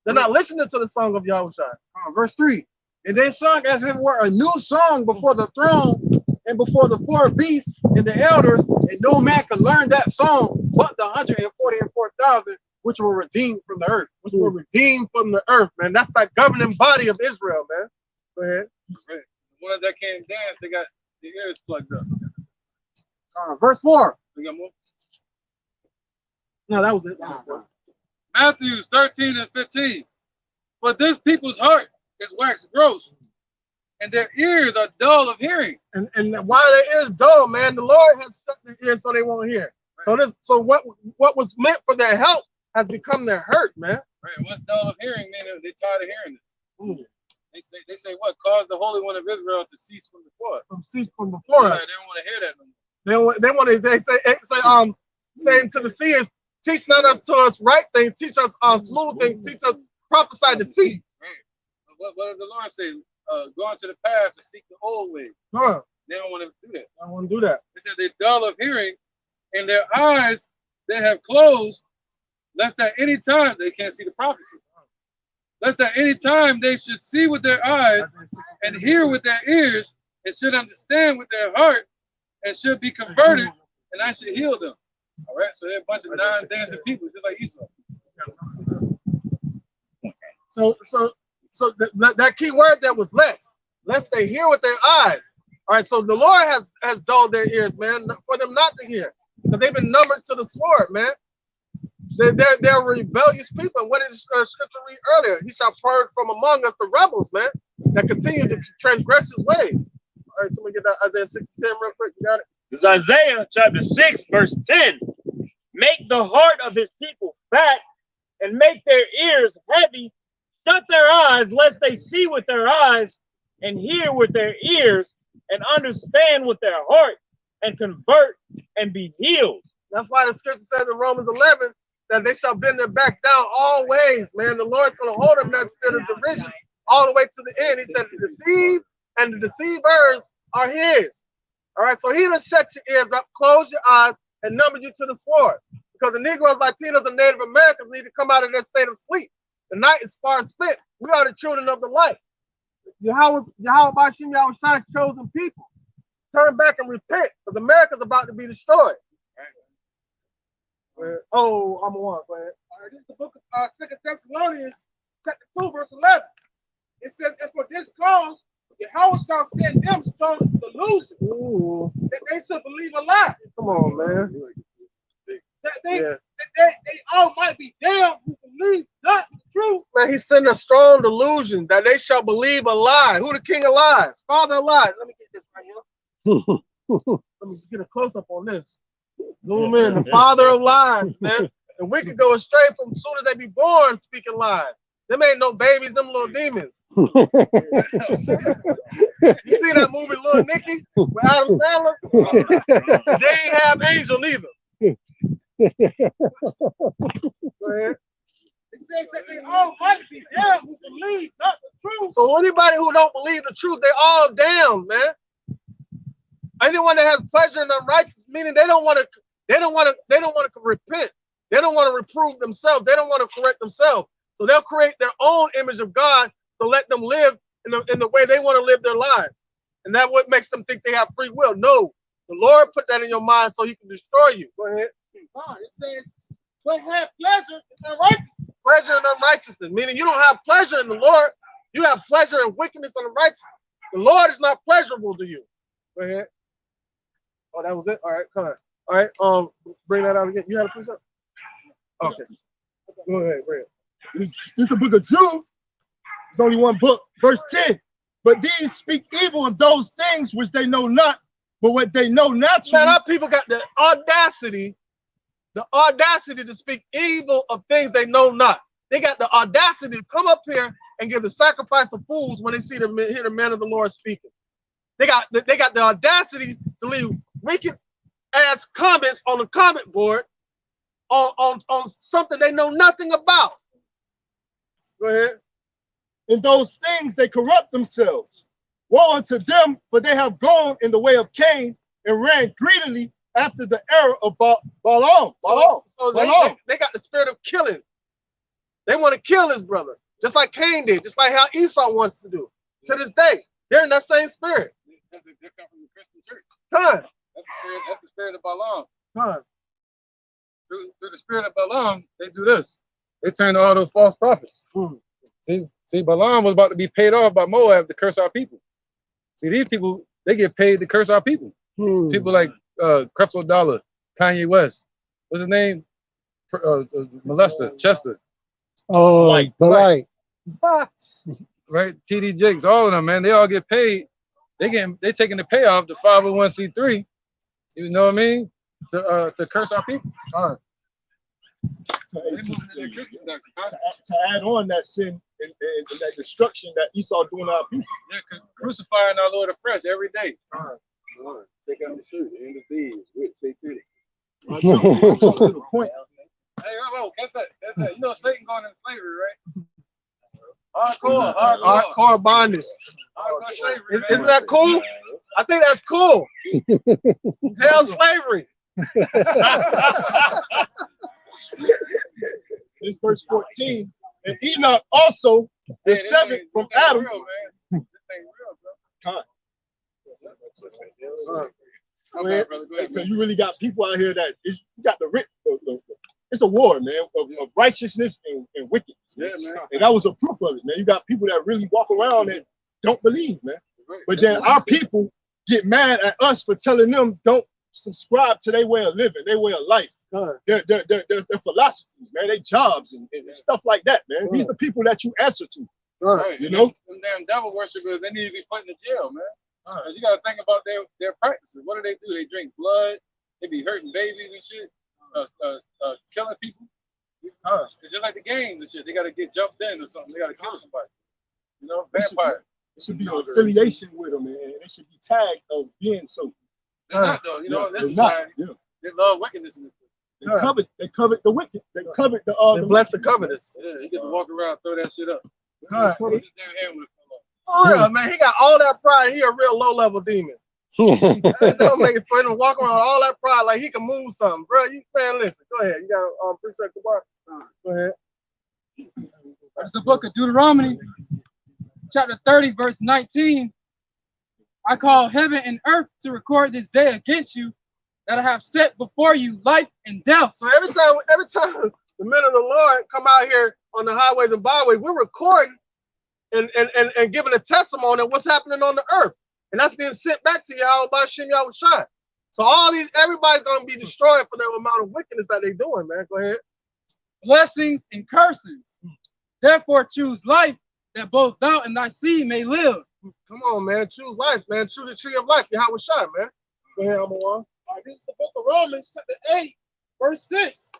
I: They're not listening to the song of Yahweh Shai.
N: Verse 3. And they sung as if it were a new song before the throne and before the four beasts and the elders, and no man could learn that song but the 144,000 which were redeemed from the earth.
I: Which were redeemed from the earth, man. That's that governing body of Israel, man. Go ahead.
B: Right. The ones that can't dance, they got their ears plugged up.
N: Verse 4.
B: We got more?
I: No, that was it.
B: Matthew 13 and 15. For this people's heart is waxed gross, and their ears are dull of hearing.
I: And why their ears dull, man? The Lord has shut their ears so they won't hear. Right. So what was meant for their help has become their hurt, man.
B: Right. What's dull of hearing, man? They're tired of hearing this. They say what caused the Holy One of Israel to cease from before.
I: Cease from before.
B: Yeah, they don't want to hear that no more.
I: They say saying to the seers, teach not us to us right things, teach us smooth things, teach us prophesy to see.
B: Right. What did the Lord say? Go into the path and seek the old way.
I: Huh.
B: They don't want to do that.
I: I don't want to do that.
B: They said they're dull of hearing, and their eyes they have closed, lest at any time they can't see the prophecy. Lest at any time they should see with their eyes and hear with their ears and should understand with their heart and should be converted, and I should heal them. All right, so they're a bunch of non-dancing people, just like Esau.
I: So that key word there was lest they hear with their eyes. All right, so the Lord has dulled their ears, man, for them not to hear, because they've been numbered to the sword, man. They're rebellious people. And what did the scripture read earlier? He shall purge from among us the rebels, man, that continue to transgress his way. All right, somebody get that Isaiah 6:10 real quick. You got it?
J: It's Isaiah chapter 6, verse 10. Make the heart of his people fat and make their ears heavy. Shut their eyes, lest they see with their eyes and hear with their ears and understand with their heart and convert and be healed.
I: That's why the scripture says in Romans 11 that they shall bend their backs down always, man. The Lord's going to hold them that spirit of division all the way to the end. He said the deceived and the deceivers are his. All right, so he done shut your ears up, close your eyes, and number you to the sword. Because the Negroes, Latinos, and Native Americans need to come out of their state of sleep. The night is far spent. We are the children of the light. Yahweh Bashim Yahweh Shai's chosen people. Turn back and repent, because America's about to be destroyed. Oh, I'm one. Go ahead.
N: All right, this is the book of 2 Thessalonians, chapter 2, verse 11. It says, and for this cause, Yahweh shall send them strong delusion that they should believe a lie.
I: Come on, man.
N: That they all might be damned who believe not the truth.
I: Man, he sent a strong delusion that they shall believe a lie. Who the king of lies? Father of lies. Let me get this right here. Let me get a close-up on this. Zoom in. The father of lies, man. And we could go astray from as soon as they be born speaking lies. Them ain't no babies, them little demons. You see that movie, Little Nicky, with Adam Sandler? They ain't have angel neither. Go ahead.
N: It says that they all might be damned who believe not the truth.
I: So anybody who don't believe the truth, they all damned, man. Anyone that has pleasure in unrighteousness, meaning they don't want to repent. They don't want to reprove themselves. They don't want to correct themselves. So they'll create their own image of God to let them live in the way they want to live their lives. And that's what makes them think they have free will. No, the Lord put that in your mind so he can destroy you. Go ahead.
N: It says, but have pleasure in unrighteousness.
I: Pleasure in unrighteousness, meaning you don't have pleasure in the Lord. You have pleasure in wickedness and unrighteousness. The Lord is not pleasurable to you. Go ahead. Oh, that was it? All right, come on. All right, bring that out again. You had a precept? Okay. Go ahead, bring it.
F: This is the book of Jude. There's only one book, verse 10. But these speak evil of those things which they know not, but what they know naturally.
I: Man, our people got the audacity to speak evil of things they know not. They got the audacity to come up here and give the sacrifice of fools when they hear the man of the Lord speaking. They got the audacity to leave wicked ass comments on the comment board on something they know nothing about. Go ahead.
F: In those things they corrupt themselves. Woe unto them, for they have gone in the way of Cain and ran greedily
A: after the era of Balaam.
I: So they got the spirit of killing. They want to kill his brother, just like Cain did, just like how Esau wants to do. To this day, they're in that same spirit.
C: They come from the Christian church.
I: Come on.
C: That's the spirit of Balaam.
I: Come on.
C: Through the spirit of Balaam, they do this. They turn to all those false prophets. See, Balaam was about to be paid off by Moab to curse our people. See, these people, they get paid to curse our people. People like Creflo Dollar, Kanye West. What's his name? Molester, Chester.
L: Oh, the light.
C: Right? TD Jakes, all of them, man. They all get paid. They taking the payoff to 501c3. You know what I mean? To curse our people.
A: To add on that sin and that destruction that Esau doing to our people.
C: Yeah, crucifying our Lord afresh every day.
H: Check out the shirt. End of days. With satanic.
A: To the point.
C: Hey, catch that. You know Satan going into slavery, right?
I: Hardcore bondage.
C: Hardcore slavery.
I: Isn't that cool? I think that's cool. Tell slavery.
A: This verse 14. And Enoch also the seventh from Adam.
C: Real, man. This thing real, bro.
A: Because you really got people out here that you got it's a war, man, of righteousness and wickedness.
C: Yeah, man.
A: And that was a proof of it, man. You got people that really walk around and don't believe, man. But then our people get mad at us for telling them don't subscribe to their way of living, their way of life, their philosophies, man, their jobs and stuff like that, man. These are the people that you answer to.
C: Right.
A: You know?
C: Them damn devil worshippers, they need to be put in the jail, man. Because you got to think about their practices. What do? They drink blood. They be hurting babies and shit. Killing people. It's just like the games and shit. They got to get jumped in or something. They got to kill somebody. You know, vampires.
A: It should be an affiliation with them, and it should be tagged of being so.
C: They're not, though. You know, in this society, they love wickedness in this.
A: They covet the wicked. They covet the
I: they bless the covetous.
C: Yeah, you get to walk around, throw that shit up.
I: For real, man, he got all that pride. He a real low-level demon. It don't make it for him to walk around with all that pride like he can move something, bro. Man, listen, go ahead. You got precept the bar. Go ahead.
G: It's the book of Deuteronomy, chapter 30, verse 19. I call heaven and earth to record this day against you, that I have set before you life and death.
I: So every time the men of the Lord come out here on the highways and byways, we're recording and giving a testimony of what's happening on the earth. And that's being sent back to Yahweh by Shem Yahushai. So everybody's going to be destroyed for the amount of wickedness that they're doing, man. Go ahead.
G: Blessings and cursings. Therefore choose life, that both thou and thy seed may live.
I: Come on, man. Choose life, man. Choose the tree of life, Yahushai, man. Go ahead, Amawan.
E: This is the book of Romans, chapter 8, verse 6.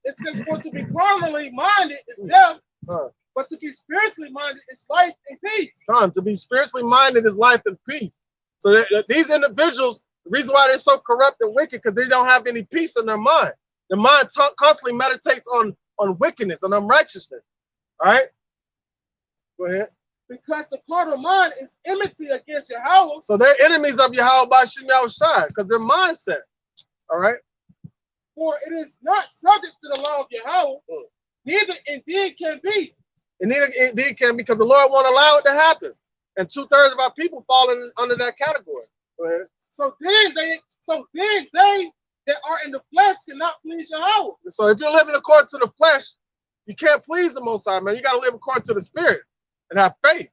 E: It says, for to be carnally minded is death, but to be spiritually minded is life and peace.
I: To be spiritually minded is life and peace. So that these individuals, the reason why they're so corrupt and wicked, because they don't have any peace in their mind. Their mind constantly meditates on wickedness and unrighteousness. All right? Go ahead.
E: Because the carnal mind is enmity against Yahweh.
I: So they're enemies of Yahweh by Shem Yahushai, because their mindset. All right?
E: For it is not subject to the law of Yahweh, neither indeed can be.
I: And neither indeed can, because the Lord won't allow it to happen. And 2/3 of our people fall under that category. Go ahead.
E: So then they that are in the flesh cannot please Yahweh.
I: So if you're living according to the flesh, you can't please the Most High, man. You got to live according to the Spirit and have faith.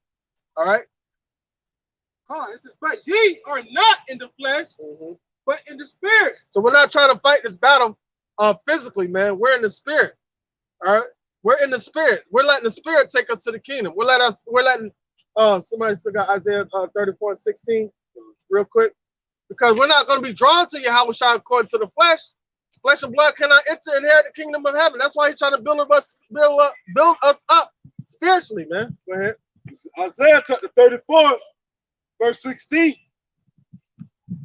I: All right?
E: It says, but ye are not in the flesh, but in the Spirit.
I: So we're not trying to fight this battle physically, man. We're in the Spirit. All right? We're in the Spirit. We're letting the Spirit take us to the kingdom. We're letting somebody still got Isaiah 34:16 real quick. Because we're not going to be drawn to Yahweh according to the flesh. Flesh and blood cannot enter and inherit the kingdom of heaven. That's why he's trying to build us up spiritually, man. Go ahead.
H: Isaiah chapter 34, verse 16.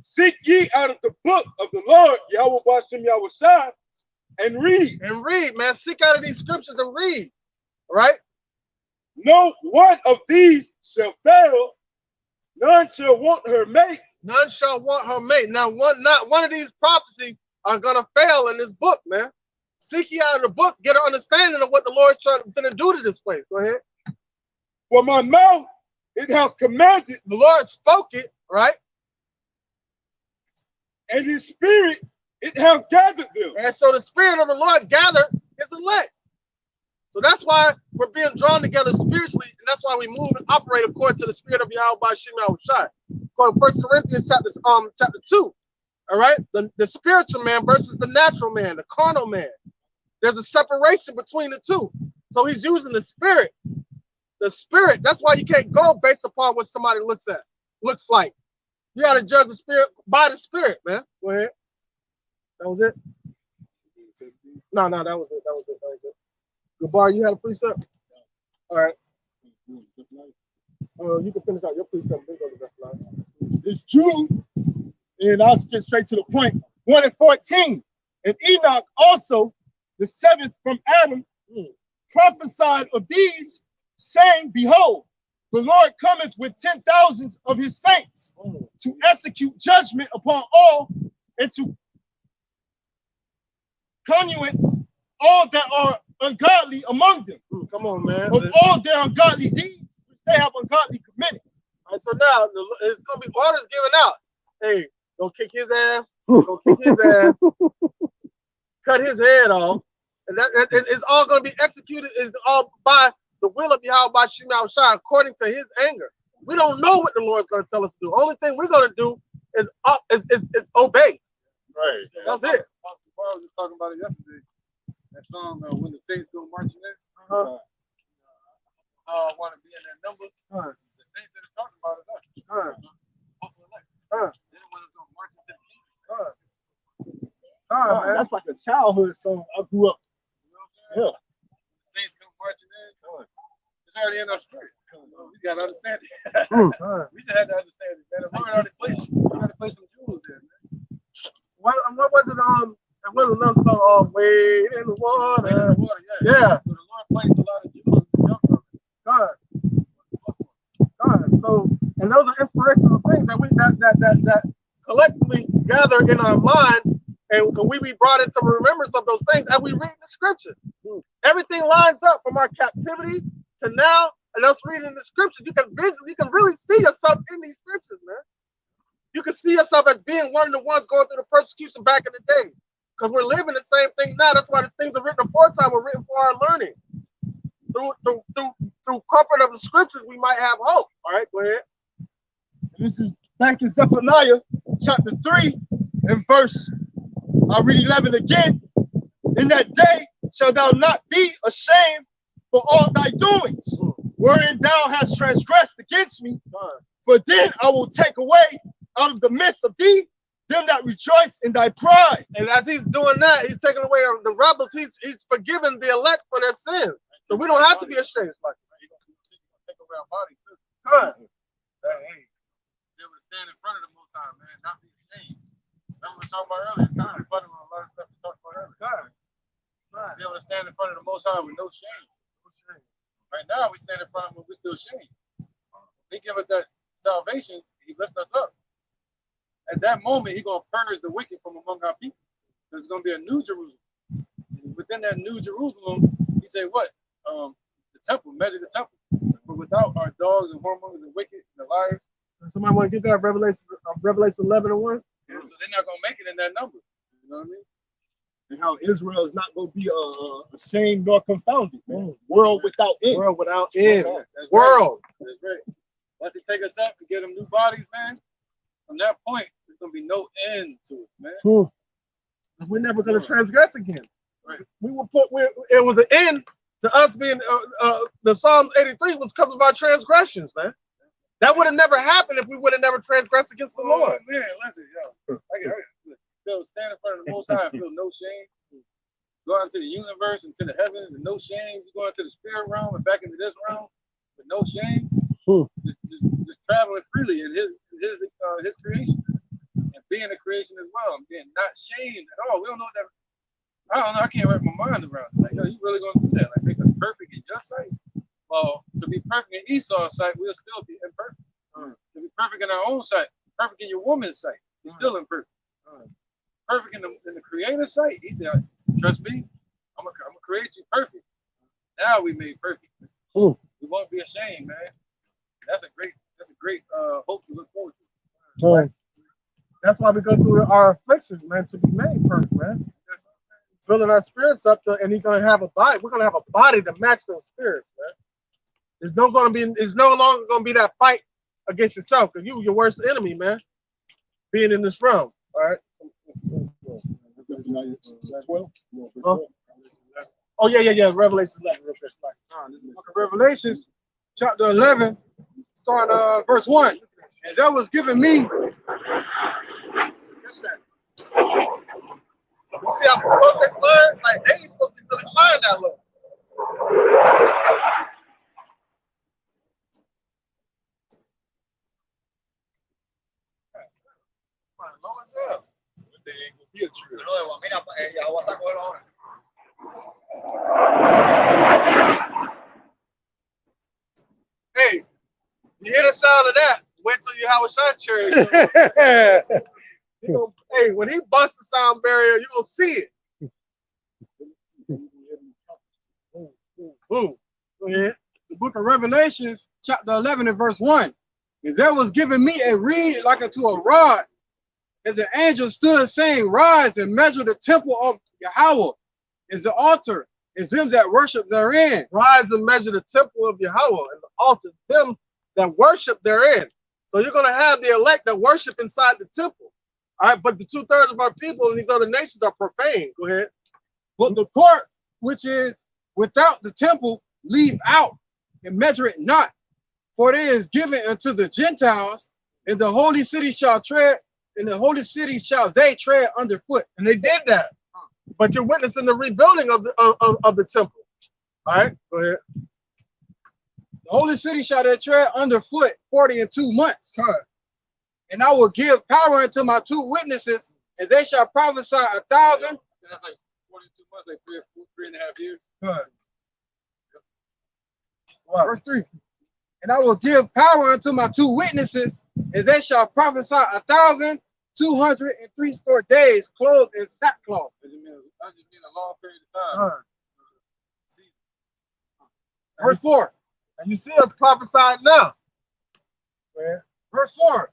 H: Seek ye out of the book of the Lord, Yahweh Bashem Yahushai, and read.
I: And read, man. Seek out of these scriptures and read. All right?
H: No one of these shall fail,
I: None shall want her mate. None shall want her mate. Now, not one of these prophecies are gonna fail in this book, man. Seek ye out of the book, get an understanding of what the Lord's trying to do to this place. Go ahead. For my mouth, it has commanded. The Lord spoke it, right? And his spirit, it has gathered them. And so the spirit of the Lord gathered his elect. So that's why we're being drawn together spiritually, and that's why we move and operate according to the spirit of Yahweh by Shema Shai. According to 1 Corinthians chapter 2. All right, the spiritual man versus the natural man, the carnal man. There's a separation between the two. So he's using the spirit. The spirit. That's why you can't go based upon what somebody looks like. You got to judge the spirit by the spirit, man. Go ahead. That was it. No, that was it. That was it. Gabar, you had a precept? All right. You can finish out your precept.
F: It's true. And I'll get straight to the point. 1 and 14. And Enoch also, the seventh from Adam, prophesied of these, saying, Behold, the Lord cometh with 10,000s of his saints to execute judgment upon all and to connuence all that are ungodly among them.
I: Come on, man.
F: Of all their ungodly deeds, which they have ungodly committed.
I: All right, so now it's going to be orders given out. Hey, go kick his ass. Go kick his ass. Cut his head off. And that it's all going to be executed. It's all by the will of Yahweh by Shema Shai, according to his anger. We don't know what the Lord's going to tell us to do. Only thing we're going to do is obey.
C: Right.
I: That's it.
C: Pastor Barr was talking about it yesterday. That song, When the Saints Go Marching In. How I want to be in that number. The Saints that are talking about it. They don't want to go marching to the king.
F: Man. That's like a childhood song. I grew up.
C: You know what I'm saying? The Saints come marching in. It's already in our spirit. We got to understand it. We just had to understand it, man. We already played some jewels there, man.
I: What was it? It was another song, Wade in the Water.
C: Wade in the Water,
I: Yeah.
C: So the Lord plays a lot of jewels in the jump.
I: God. So, and those are inspirational things that collectively gather in our mind, and we be brought into remembrance of those things as we read the scripture. Everything lines up from our captivity to now, and us reading the scripture. You can really see yourself in these scriptures, man. You can see yourself as being one of the ones going through the persecution back in the day. Because we're living the same thing now. That's why the things are written aforetime were written for our learning. Through comfort of the scriptures, we might have hope. All right, go ahead.
F: This is back in Zephaniah chapter 3 and verse, I'll read 11 again. In that day shalt thou not be ashamed for all thy doings, wherein thou hast transgressed against me. For then I will take away out of the midst of thee them that rejoice in thy pride.
I: And as he's doing that, he's taking away the rebels. He's forgiven the elect for their sins. So we don't have to be ashamed. Like
C: take away our bodies too.
I: Hey.
C: They would stand in front of the Most High, man, not be ashamed. That's what we were talking about earlier. It's kind of funny with a lot of stuff we talked about earlier. Be able to stand in front of the Most High with no shame. Right now, we stand in front of him, we're still ashamed. He give us that salvation, he lifts us up. At that moment, he's going to purge the wicked from among our people. There's going to be a new Jerusalem. Within that new Jerusalem, he said, what? The temple, measure the temple. But without our dogs and whoremongers and wicked and the liars.
I: Somebody want to get that Revelation 11 and 1?
C: Yeah, so they're not going to make it in that number. You know what I mean?
F: And how Israel is not going to be ashamed nor confounded. World without end.
I: World without end.
C: That's
I: World.
C: Right. That's right. Once he take us up to get them new bodies, man, from that point, there's going to be no end to it, man.
I: We're never going to transgress again.
C: Right.
I: It was an end to us being, the Psalms 83 was because of our transgressions, man. That would have never happened if we would have never transgressed against the Lord.
C: Man, listen, yo. Yo, stand in front of the Most High and feel no shame. Go out into the universe, into the heavens, and no shame. You go into the spirit realm and back into this realm with no shame. Just traveling freely in his creation and being a creation as well. And being not shamed at all. We don't know what that. I don't know. I can't wrap my mind around it. Like, yo, you really gonna do that? Like, make us perfect in your sight? Well, to be perfect in Esau's sight, we'll still be imperfect. To be
B: perfect in our own sight, perfect in your woman's sight. He's still imperfect. Perfect in the Creator's sight. He said, "Trust me, I'm gonna create you perfect." Now we made perfect. We won't be ashamed, man. That's a great hope to look forward to.
I: Right. That's why we go through our afflictions, man, to be made perfect, man. Filling our spirits up to, and he's gonna have a body. We're gonna have a body to match those spirits, man. It's no longer gonna be that fight against yourself, because you your worst enemy, man. Being in this realm. All right.
F: 12.
I: Oh yeah. Revelation 11.
N: Book of Revelations, chapter 11, starting verse 1. And there was given me.
I: You see how close they flying? Like they ain't supposed to be really flying that low. Low as hell.
F: They ain't gonna be a tree.
I: Hey, you hear the sound of that? Wait till you have a shot cherry. Hey, when he busts the sound barrier, you're gonna see it.
N: Go ahead. The book of Revelations, chapter 11 and verse 1. And there was given me a reed like unto a rod, and the angel stood saying, Rise and measure the temple of Yahweh, is the altar, is them that worship therein.
I: Rise and measure the temple of Yahweh, and the altar, them that worship therein. So you're gonna have the elect that worship inside the temple. All right, but the 2/3 of our people in these other nations are profane. Go ahead.
N: But the court which is without the temple, leave out and measure it not, for it is given unto the Gentiles, and the holy city shall tread, and the holy city shall they tread underfoot.
I: And they did that. But you're witnessing the rebuilding of the temple. All right, go ahead.
N: The holy city shall they tread underfoot 42 months. And I will give power unto my 2 witnesses, and they shall prophesy 1,000.
B: That's like 42 months, like 3.5 years.
N: Wow. Verse 3. And I will give power unto my 2 witnesses, and they shall prophesy 1,260 days, clothed in sackcloth.
B: That just mean a long period of time.
N: Verse 4.
I: And you see us prophesying now.
N: Verse 4.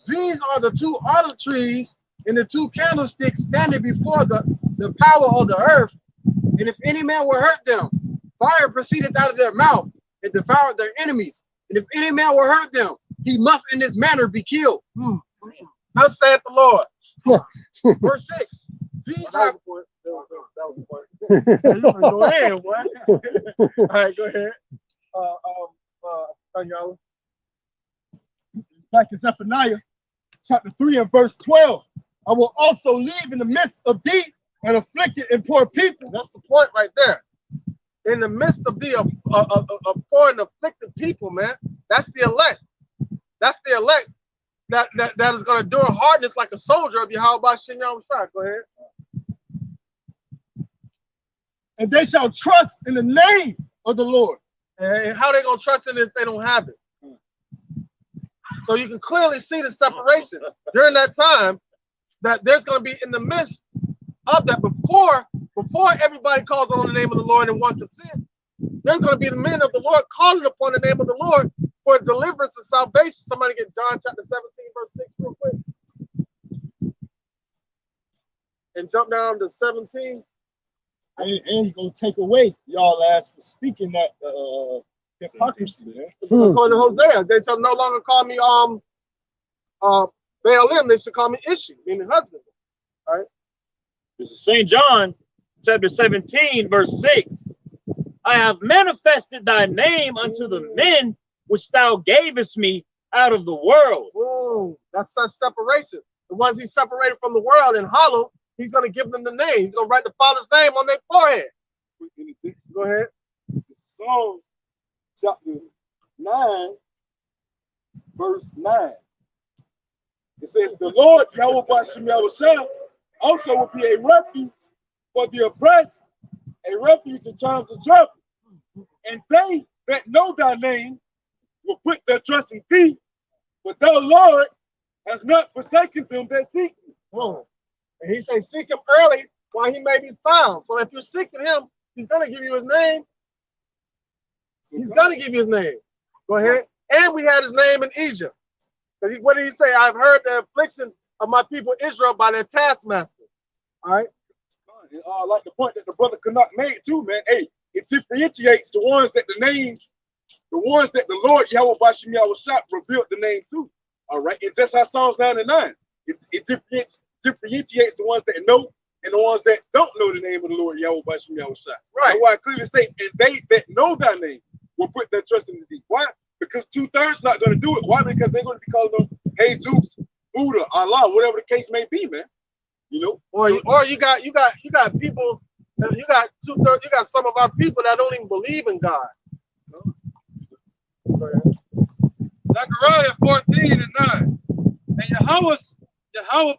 N: These are the 2 olive trees and the 2 candlesticks standing before the power of the earth. And if any man will hurt them, fire proceedeth out of their mouth and devoured their enemies. And if any man will hurt them, he must in this manner be killed.
I: Thus saith the Lord.
N: Verse 6. These are.
I: That was the point. Go ahead, boy. All right, go ahead.
F: Back to Zephaniah, chapter 3 and verse 12. I will also leave in the midst of thee an afflicted and poor people.
I: That's the point right there. In the midst of the poor and afflicted people, man. That's the elect. That's the elect that is going to endure hardness like a soldier of Yahweh Shem Yahweh. Go ahead.
F: And they shall trust in the name of the Lord.
I: And how they going to trust in it if they don't have it? So you can clearly see the separation during that time, that there's going to be in the midst of that, before everybody calls on the name of the Lord and wants to sin, there's going to be the men of the Lord calling upon the name of the Lord for deliverance and salvation. Somebody get John chapter 17, verse 6 real quick. And jump down to 17.
F: And he's going to take away y'all ass for speaking that hypocrisy.
I: According to Hosea, they shall no longer call me Baalim, they should call me Ishi, meaning husband. All right.
J: This is St. John, chapter 17, verse 6. I have manifested thy name unto the men which thou gavest me out of the world.
I: Boom. That's such separation. The ones he separated from the world in hollow, he's going to give them the name. He's going to write the Father's name on their forehead. Go ahead.
F: Psalms chapter 9, verse 9. It says, the Lord, Yahweh Shem Yahweh, also will be a refuge for the oppressed, a refuge in times of trouble. And they that know thy name will put their trust in thee,
H: but the Lord has not forsaken them that seek me.
I: Oh. And he says, seek him early while he may be found. So if you're seeking him, he's going to give you his name. He's going to give you his name. Go ahead. And we had his name in Egypt. What did he say? I've heard the affliction of my people Israel by their taskmaster. All right.
H: I like the point that the brother Canuck made too, man. Hey, it differentiates the ones that the Lord Yahweh Bashim Yahweh Shah revealed the name to. All right. It's just how Psalms 99. It differentiates the ones that know and the ones that don't know the name of the Lord Yahweh Bashim Yahweh Shah. Right. That's why it clearly states, and they that know thy name will put their trust in thee. Why? Because 2/3 not going to do it. Why? Because they're going to be calling them Jesus, Buddha, Allah, whatever the case may be, man. You know,
I: or you got people, you got 2/3, you got some of our people that don't even believe in God.
C: Zechariah 14:9. And Yahweh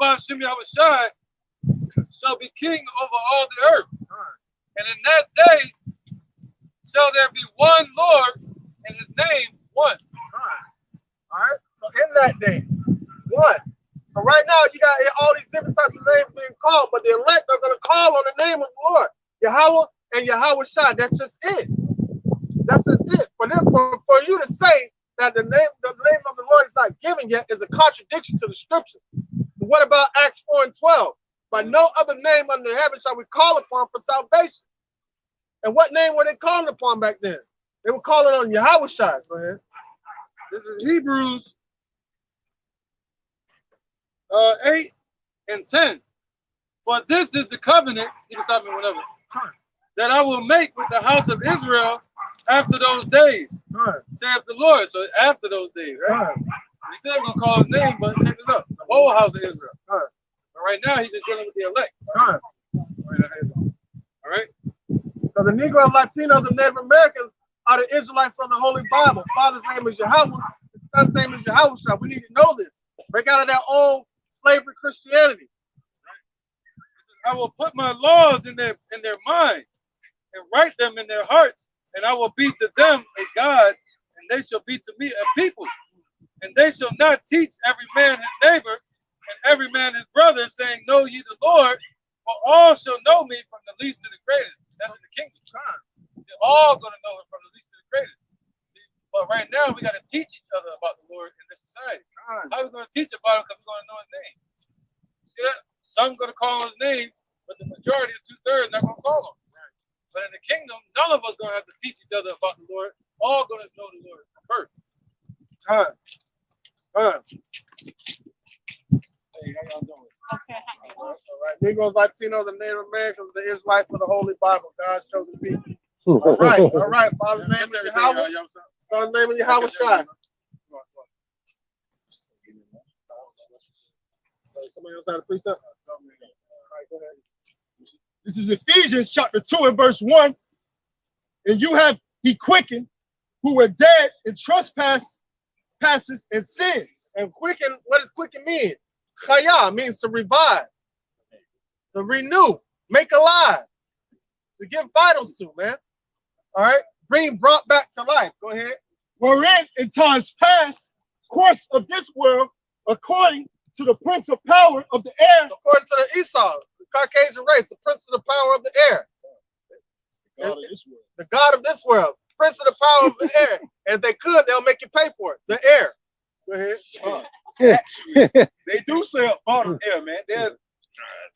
C: Ba'Shem Yahweh Shai shall be king over all the earth. And in that day shall there be one Lord, and his name one.
I: All right. So in that day, one. So right now you got all these different types of names being called, but the elect are going to call on the name of the Lord, Yahweh and Yahweh Shai. That's just it. That's just it. For you to say that the name of the Lord is not given yet is a contradiction to the scripture. But what about Acts 4:12? By no other name under heaven shall we call upon for salvation. And what name were they calling upon back then? They were calling on Yahweh Shai. Go ahead.
C: This is Hebrews 8:10. For this is the covenant, you can stop me whenever, that I will make with the house of Israel after those days, saith the Lord. So after those days, right? He said we're going to call his name, but check this out. The whole house of Israel. But right now, he's just dealing with the elect. All right?
I: So the Negro, Latinos, and Native Americans are the Israelites of the Holy Bible. Father's name is Yahweh. His son's name is Yahweh. We need to know this. Break out of that old slavery Christianity.
C: I will put my laws in their minds and write them in their hearts, and I will be to them a God, and they shall be to me a people. And they shall not teach every man his neighbor and every man his brother, saying, know ye the Lord, for all shall know me from the least to the greatest. That's in the kingdom. They're all going to know it from the least to the greatest. See? But right now, we got to teach each other about the Lord in this society. How are we going to teach about him? Because we're going to know his name. See that? Some going to call his name, but the majority of 2/3 not going to call him. But in the kingdom, none of us going to have to teach each other about the Lord. All going to know the Lord from birth.
I: Hey, how y'all doing? Okay. All right. Negroes, Latinos, and Native Americans, the Israelites of the Holy Bible, God's chosen people. All right. Father's name is Yahweh. Son's name is Yahweh Shai. Somebody else had a precept? All right, go ahead.
F: This is Ephesians chapter 2 and verse 1. And you have he quickened who were dead in trespasses and sins.
I: And quicken, what does quicken mean? Chaya means to revive, to renew, make alive, to give vitals to, man. All right, brought back to life. Go ahead.
F: Wherein in times past, course of this world, according to the prince of power of the air.
I: According to the Esau, the Caucasian race, the prince of the power of the air.
F: The God of this world.
I: The God of this world, prince of the power of the air. And if they could, they'll make you pay for it. The air. Go ahead.
H: Actually, they do sell bottom air, man.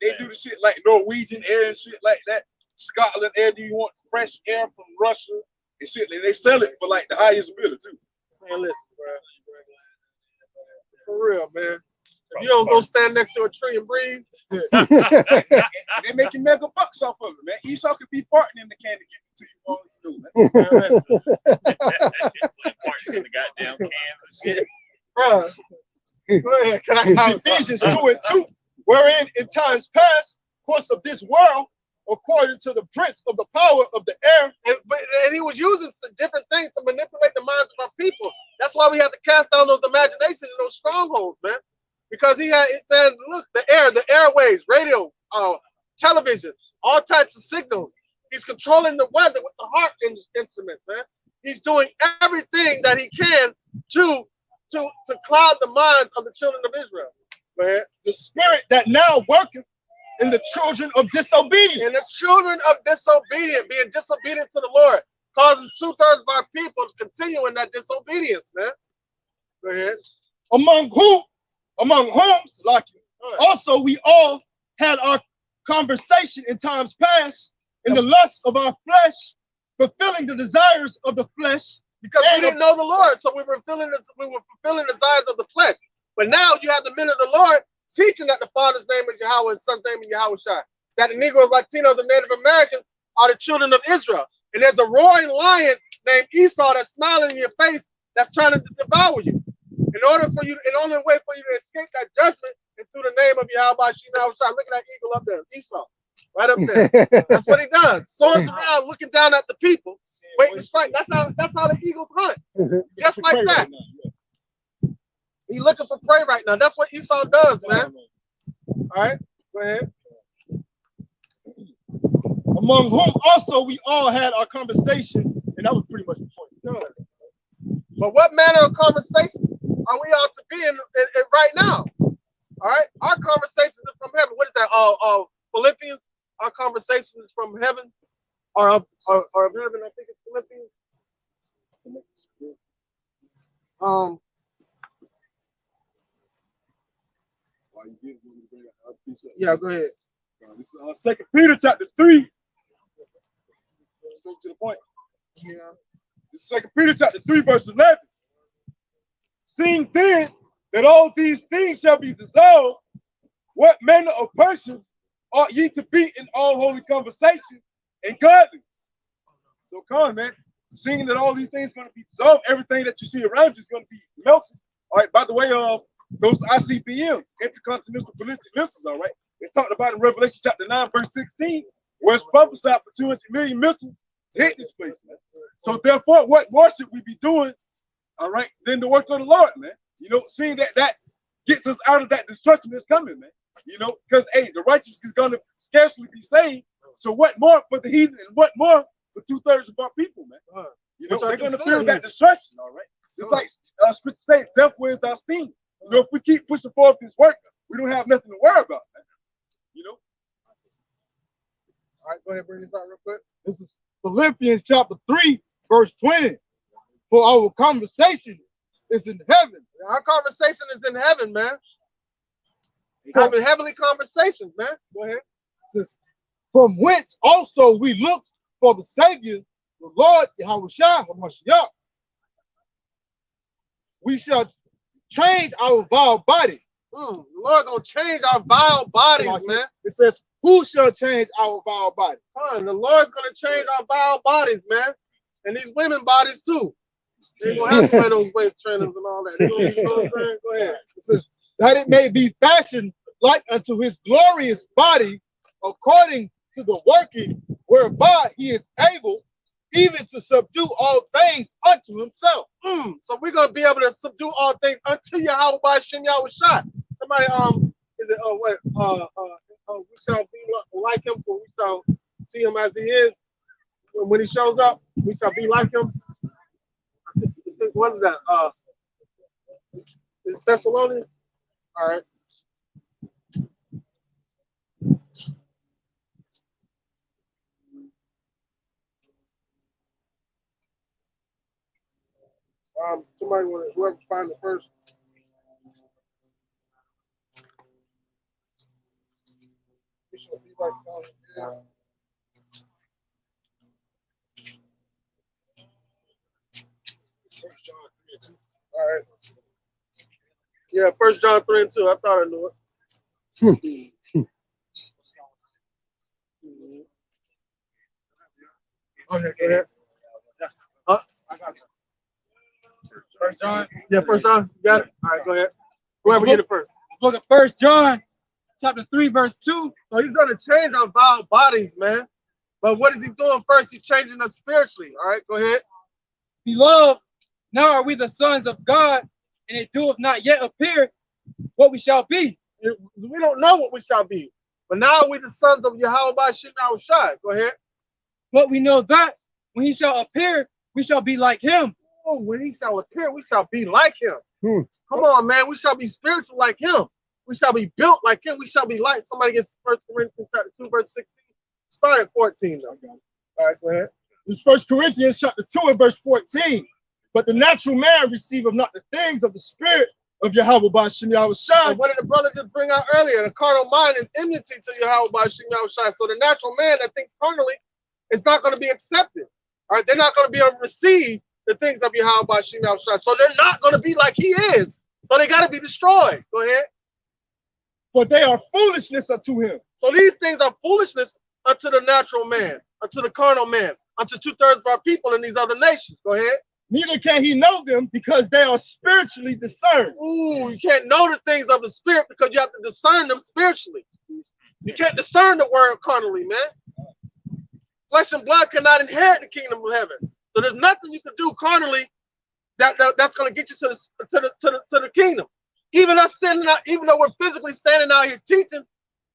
H: They do the shit like Norwegian air and shit like that. Scotland air. Do you want fresh air from Russia and shit? They sell it for like the highest bidder too.
I: Man, listen, bro. For real, man. If you don't go stand next to a tree and breathe,
H: they making mega bucks off of it, man. Esau could be farting in the can to give it to you for all you know, man.
J: Farting in the goddamn cans and shit.
I: Bro. Go ahead.
F: Ephesians 2 and 2, wherein in times past, course of this world, according to the prince of the power of the air.
I: And he was using some different things to manipulate the minds of our people. That's why we have to cast down those imaginations and those strongholds, man. Because he had, man, look, the airwaves, radio, television, all types of signals. He's controlling the weather with the heart instruments, man. He's doing everything that he can to to cloud the minds of the children of Israel. Go ahead.
F: The spirit that now worketh in the children of disobedience.
I: And the children of disobedience, being disobedient to the Lord, causing 2/3 of our people to continue in that disobedience, man. Go ahead.
F: Among whom, like also we all had our conversation in times past in the lust of our flesh, fulfilling the desires of the flesh.
I: Because we didn't know the Lord, so we were fulfilling the desires of the flesh. But now you have the men of the Lord teaching that the Father's name is Yahweh, His Son's name is Yahweh Shai. That the Negroes, Latinos, and Native Americans are the children of Israel. And there's a roaring lion named Esau that's smiling in your face that's trying to devour you. The only way for you to escape that judgment is through the name of Yahweh Shai. Look at that eagle up there, Esau. Right up there. That's what he does. Soars around looking down at the people, waiting to strike. That's how the eagles hunt. Just like that. He's looking for prey right now. That's what Esau does, man. All right, go ahead.
F: Among whom also we all had our conversation, and that was pretty much the point.
I: But what manner of conversation are we all to be in right now? All right, our conversation is from heaven. What is that? Philippians. Our conversation is from heaven, or of heaven. I think it's Philippians. Yeah, go ahead.
H: This is 2 Peter chapter 3. Straight to the point.
I: Yeah.
H: This is 2 Peter chapter 3, verse 11. Seeing then that all these things shall be dissolved, what manner of persons ought ye to be in all holy conversation and godliness? So come on, man. Seeing that all these things are going to be dissolved, everything that you see around you is going to be melted. All right, by the way, those ICBMs, intercontinental ballistic missiles, all right, it's talked about in Revelation chapter 9, verse 16, where it's prophesied for 200 million missiles to hit this place, man. So therefore, what more should we be doing, all right, than the work of the Lord, man? You know, seeing that gets us out of that destruction that's coming, man. You know, because, hey, the righteous is going to scarcely be saved. So what more for the heathen and what more for 2/3 of our people, man? You know, they're going to feel that destruction, all right? Just like Scripture says, death wears our steam. You know, if we keep pushing forth this work, we don't have nothing to worry about, man. You know?
I: All right, go ahead, bring this out real quick.
A: This is Philippians chapter 3, verse 20. For our conversation is in heaven.
I: Our conversation is in heaven, man. Having heavenly conversations, man. Go ahead.
A: It says, from whence also we look for the Savior, the Lord Yahweh Shai HaMashiach. We shall change our vile body.
I: The Lord gonna change our vile bodies, man.
A: It says, who shall change our vile body?
I: The Lord's gonna change our vile bodies, man. And these women bodies too. They're gonna have to wear those waist trainers and all that. Go ahead.
A: It says, that it may be fashioned like unto his glorious body, according to the working whereby he is able even to subdue all things unto himself.
I: So we're gonna be able to subdue all things unto Yahweh by Shem Yahweh Shai. Somebody is it we shall be like him, for we shall see him as he is. When he shows up, we shall be like him. What's that? It's Thessalonians. All right. Somebody want to whoever find it first. We shall be like God. First John 3 and 2. All right. Yeah, 1 John 3 and 2. I thought I knew it. Okay, go ahead. I got you.
G: 1 John.
I: Yeah, 1 John. You got it? All right, go ahead. Whoever get it first.
G: Book of 1 John, chapter 3, verse 2.
I: So he's going to change our vile bodies, man. But what is he doing first? He's changing us spiritually. All right, go ahead.
G: Beloved, now are we the sons of God, and it doeth not yet appear what we shall be.
I: We don't know what we shall be. But now we the sons of Yahweh by Shem Yahweh Shai. Go ahead.
G: But we know that when he shall appear, we shall be like him.
I: Oh, when he shall appear, we shall be like him. Come on, man. We shall be spiritual like him. We shall be built like him. We shall be like. Somebody gets 1 Corinthians chapter 2, verse 16. Start at 14, though. All right, go ahead.
F: This is 1 Corinthians chapter 2 and verse 14. But the natural man receiveth not the things of the spirit of Yahweh by Shem Yahushai.
I: And what did the brother just bring out earlier? The carnal mind is enmity to Yahweh by Shem Yahushai. So the natural man that thinks carnally is not going to be accepted. All right, they're not going to be able to receive the things of Yahweh by Shem Yahushai. So they're not going to be like he is. So they got to be destroyed. Go ahead.
F: For they are foolishness unto him.
I: So these things are foolishness unto the natural man, unto the carnal man, unto 2/3 of our people in these other nations. Go ahead.
F: Neither can he know them because they are spiritually discerned.
I: Ooh, you can't know the things of the spirit because you have to discern them spiritually. You can't discern the word carnally, man. Flesh and blood cannot inherit the kingdom of heaven. So there's nothing you can do carnally that's going to get you to the kingdom. Even us sitting out, even though we're physically standing out here teaching,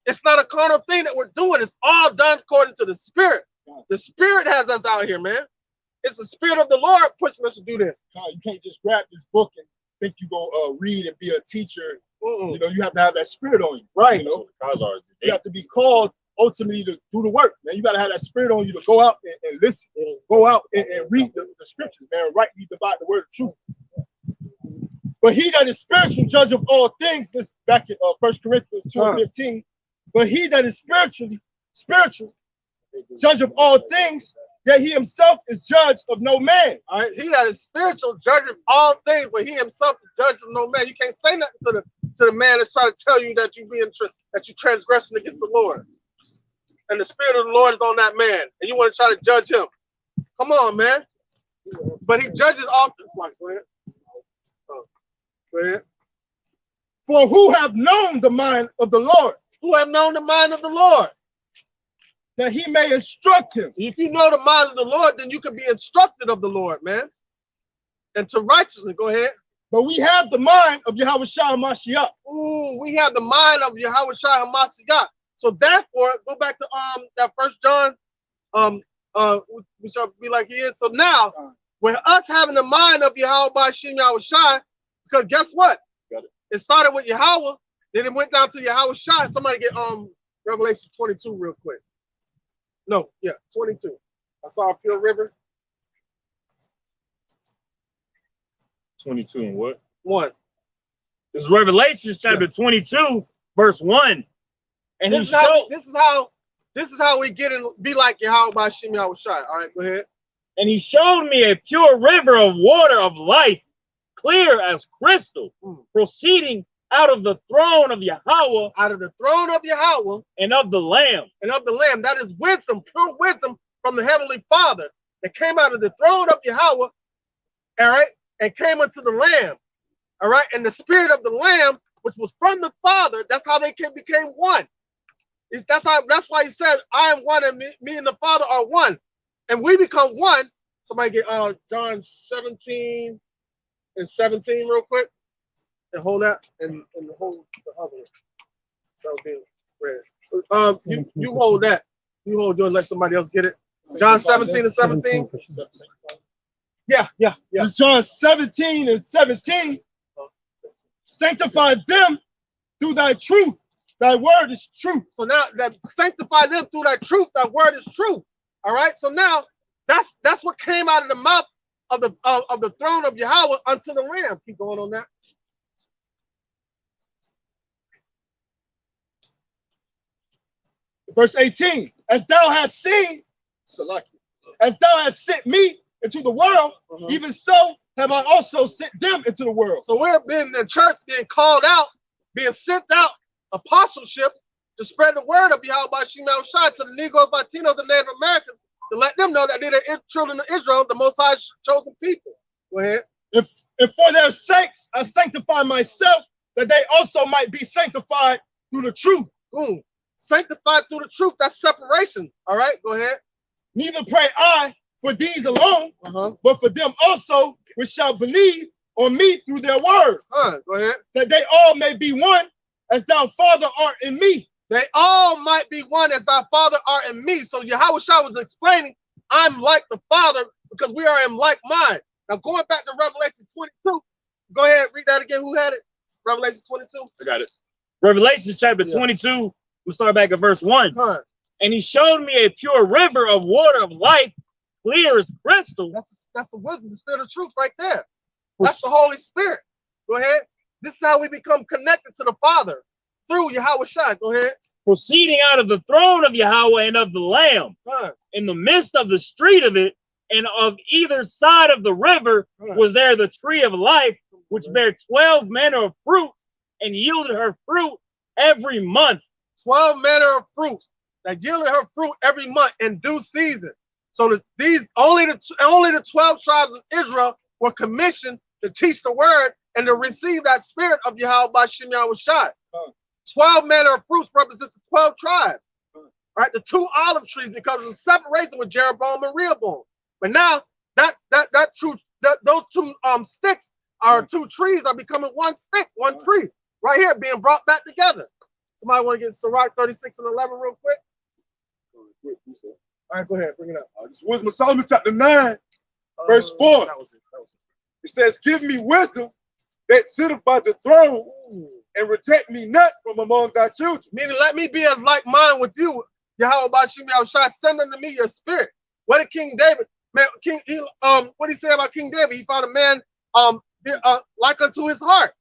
I: it's not a carnal thing that we're doing. It's all done according to the spirit. The spirit has us out here, man. It's the spirit of the Lord pushing us to do this.
F: You can't just grab this book and think you go read and be a teacher. You know, you have to have that spirit on you.
I: Right.
F: You know, you have to be called ultimately to do the work. Man, you got to have that spirit on you to go out and listen, go out and read the scriptures, man. Rightly divide the word of truth. But he that is spiritual, judge of all things, this back in 1 Corinthians 2:15. But he that is spiritual, judge of all things, that he himself is judge of no man.
I: All right, he that is spiritual, judge of all things, but he himself is judge of no man. You can't say nothing to the man that's trying to tell you that you're transgressing against the Lord. And the spirit of the Lord is on that man, and you want to try to judge him. Come on, man. But he judges all things. Go ahead.
F: For who have known the mind of the Lord?
I: Who have known the mind of the Lord?
F: That he may instruct him.
I: If you know the mind of the Lord, then you can be instructed of the Lord, man. And to righteousness, go ahead.
F: But we have the mind of Yahweh Shai Mashiach.
I: Ooh, we have the mind of Yahweh Shai Mashiach. So therefore, go back to that 1 John, we shall be like he is. So now, with us having the mind of Yahweh by Shem Yahweh Shai, because guess what? It started with Yahweh, then it went down to Yahweh Shai. Somebody get Revelation 22 real quick. No, yeah, 22. I saw a pure river.
J: 22 and what?
I: 1.
J: This is Revelation chapter 22, verse 1. And
I: this is how we get and be like Yahweh by Shem Yahweh Shai. All right, go ahead.
J: And he showed me a pure river of water of life, clear as crystal, proceeding out of the throne of Yahweh.
I: Out of the throne of Yahweh.
J: And of the Lamb.
I: And of the Lamb. That is wisdom, pure wisdom from the Heavenly Father that came out of the throne of Yahweh, all right, and came unto the Lamb, all right, and the spirit of the Lamb, which was from the Father, that's how they became one. That's why he said, I am one and me and the Father are one. And we become one. Somebody get John 17 and 17 real quick. And hold that and hold the other one. You hold that. You hold yours, let somebody else get it. John 17 and 17. Yeah.
F: It's John 17 and 17. Sanctify them through thy truth. Thy word is truth.
I: So now that sanctify them through thy truth, thy word is truth. All right. So now that's what came out of the mouth of the throne of Yahweh unto the Lamb. Keep going on that.
F: Verse 18. As thou hast seen, as thou hast sent me into the world, even so have I also sent them into the world.
I: So we're being the church being called out, being sent out, apostleship to spread the word of Yahweh by Shem Yahweh Shai to the Negroes, Latinos, and Native Americans to let them know that they're the children of Israel, the Most High chosen people. Go ahead.
F: If for their sakes I sanctify myself, that they also might be sanctified through the truth.
I: Boom. Sanctified through the truth. That's separation. All right. Go ahead.
F: Neither pray I for these alone, but for them also which shall believe on me through their word.
I: Go ahead.
F: That they all may be one, as thou, Father, art in me.
I: They all might be one as thy Father art in me. So Yahweh Shai was explaining, I'm like the Father because we are in like mind. Now going back to Revelation 22, Go ahead, read that again. Who had it? Revelation 22.
J: I got it. Revelation chapter 22. We'll start back at verse 1. And he showed me a pure river of water of life, clear as crystal.
I: That's the wisdom, the spirit of truth right there. That's the Holy Spirit. Go ahead. This is how we become connected to the Father through Yahweh Shai. Go ahead.
J: Proceeding out of the throne of Yahweh and of the Lamb, in the midst of the street of it, and of either side of the river was there the tree of life, which bare 12 manner of fruits, and yielded her fruit every month.
I: 12 manner of fruits that yielded her fruit every month in due season. So these only the 12 tribes of Israel were commissioned to teach the word and to receive that spirit of Yahweh by Shem Yahweh Shai. 12 manner of fruits represents the 12 tribes. Right? The 2 olive trees because of the separation with Jeroboam and Rehoboam. But now those 2 sticks are 2 trees are becoming 1 stick, 1 tree. Right here being brought back together. Somebody want to get Sirach 36 and 11 real quick? All right, go ahead, bring it up.
F: This is Wisdom of Solomon chapter 9, verse 4.
I: That was it.
F: It says, give me wisdom that sitteth by the throne, and reject me not from among thy children.
I: Meaning, let me be as like mind with you. Yahweh Bashim Yahushua, send unto me your spirit. What did King David, man, what did he say about King David? He found a man like unto his heart.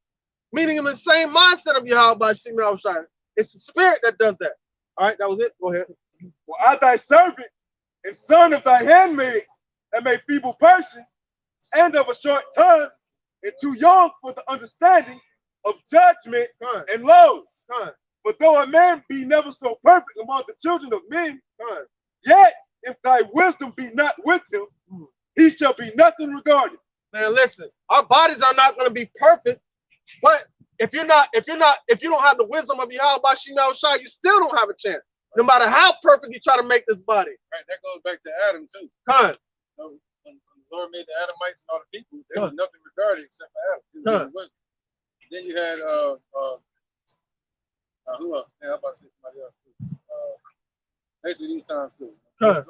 I: Meaning in the same mindset of Yahweh Bashim Yahushua. It's the spirit that does that. All right, that was it. Go ahead.
F: For I thy servant and son of thy handmaid, am a feeble person, and of a short tongue, and too young for the understanding of judgment and laws. But though a man be never so perfect among the children of men, yet if thy wisdom be not with him, he shall be nothing regarded.
I: Man, listen, our bodies are not going to be perfect, but if you don't have the wisdom of Yahweh Bashim Yahushua, you still don't have a chance. No matter how perfect you try to make this body.
C: Right, that goes back to Adam too. When the Lord made the Adamites and all the people, there was nothing regarded except for Adam. Then you had who else? Yeah, I'm about to say somebody else too. Basically these times too.
I: Go ahead.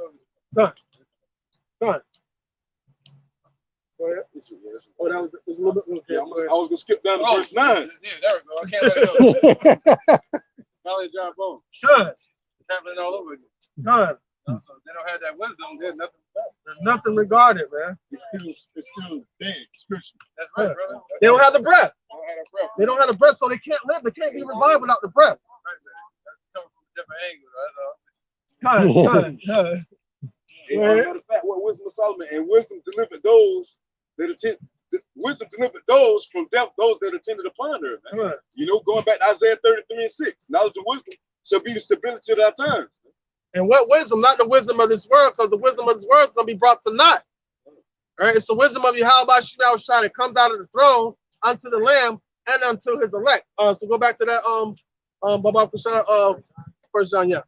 I: Oh, that was a little bit.
F: Yeah, I was gonna skip down to verse 9.
C: Yeah, there we go. I can't let it go. Valley John Bone. It's happening all over again. So they don't have that wisdom. There's nothing.
I: There's nothing regarded, man.
F: It's still dead spiritually.
C: That's right, brother.
I: They don't have the breath.
C: They don't have that breath.
I: They don't have the breath, so they can't live. They can't be revived without the breath.
C: Right, man. That's coming from a different angle.
F: Matter of fact, what wisdom of Solomon and wisdom delivered those that attend. Wisdom delivered those from death, those that attended upon her. Man. You know, going back to Isaiah 33:6, knowledge and wisdom shall be the stability of our times.
I: And what wisdom? Not the wisdom of this world, because the wisdom of this world is going to be brought to naught. All right, it's the wisdom of Yahweh Shai that comes out of the throne unto the Lamb and unto his elect. So go back to that First John, yeah.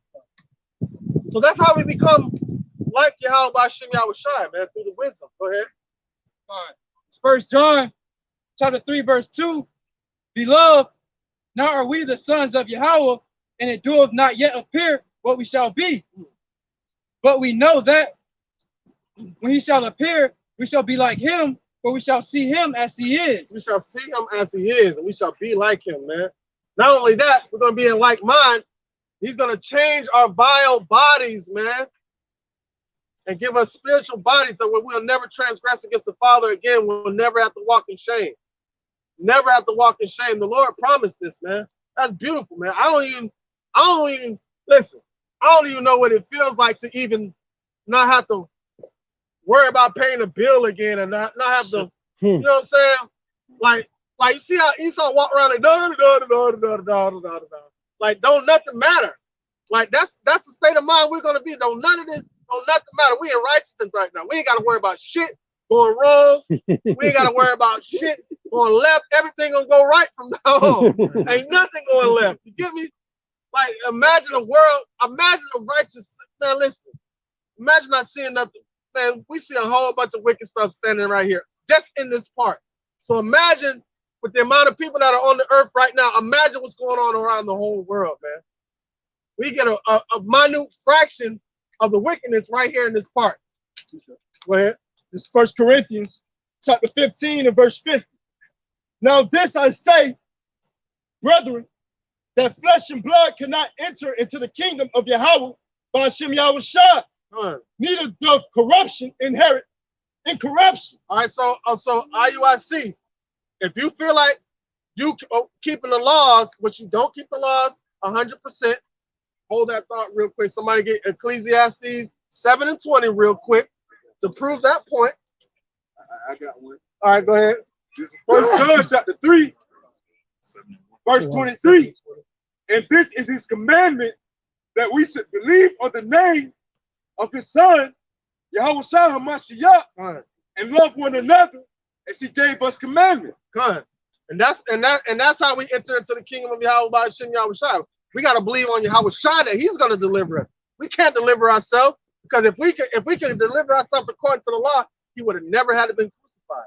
I: So that's how we become like Yahweh Shai, man, through the wisdom. Go ahead.
G: All right. It's 1 John chapter 3, verse 2. Beloved, now are we the sons of Yahweh, and it doeth not yet appear what we shall be. But we know that when he shall appear, we shall be like him, for we shall see him as he is.
I: We shall see him as he is, and we shall be like him, man. Not only that, we're going to be in like mind. He's going to change our vile bodies, man, and give us spiritual bodies that we'll never transgress against the Father again. We'll never have to walk in shame. Never have to walk in shame. The Lord promised this, man. That's beautiful, man. I don't even listen. I don't even know what it feels like to even not have to worry about paying a bill again and not have to, you know what I'm saying? Like you see how Esau walk around like like don't nothing matter. Like that's the state of mind we're gonna be. Don't nothing matter. We in righteousness right now. We ain't gotta worry about shit going wrong. We ain't gotta worry about shit going left. Everything gonna go right from now on. Ain't nothing going left. You get me? Like imagine a world, imagine a righteous, man, listen. Imagine not seeing nothing. Man, we see a whole bunch of wicked stuff standing right here, just in this part. So imagine with the amount of people that are on the earth right now, imagine what's going on around the whole world, man. We get a minute fraction of the wickedness right here in this part.
F: Go ahead. This is 1 Corinthians chapter 15 and verse 50. Now this I say, brethren, that flesh and blood cannot enter into the kingdom of Yahweh by Hashem Yahweh Shai. Neither doth corruption inherit incorruption.
I: All right, so IUIC, if you feel like you keeping the laws, but you don't keep the laws 100%, hold that thought real quick. Somebody get Ecclesiastes 7 and 20 real quick to prove that point.
H: I got one.
I: All right, go ahead.
H: This is 1 John chapter 3, verse 23. And this is his commandment, that we should believe on the name of his son, Yahweh Shai HaMashiach, and love one another as he gave us commandment.
I: Good. And that's how we enter into the kingdom of Yahweh by Hashem Yahweh Shai. We got to believe on Yahweh Shai that he's going to deliver us. We can't deliver ourselves, because if we can deliver ourselves according to the law, he would have never had to been crucified.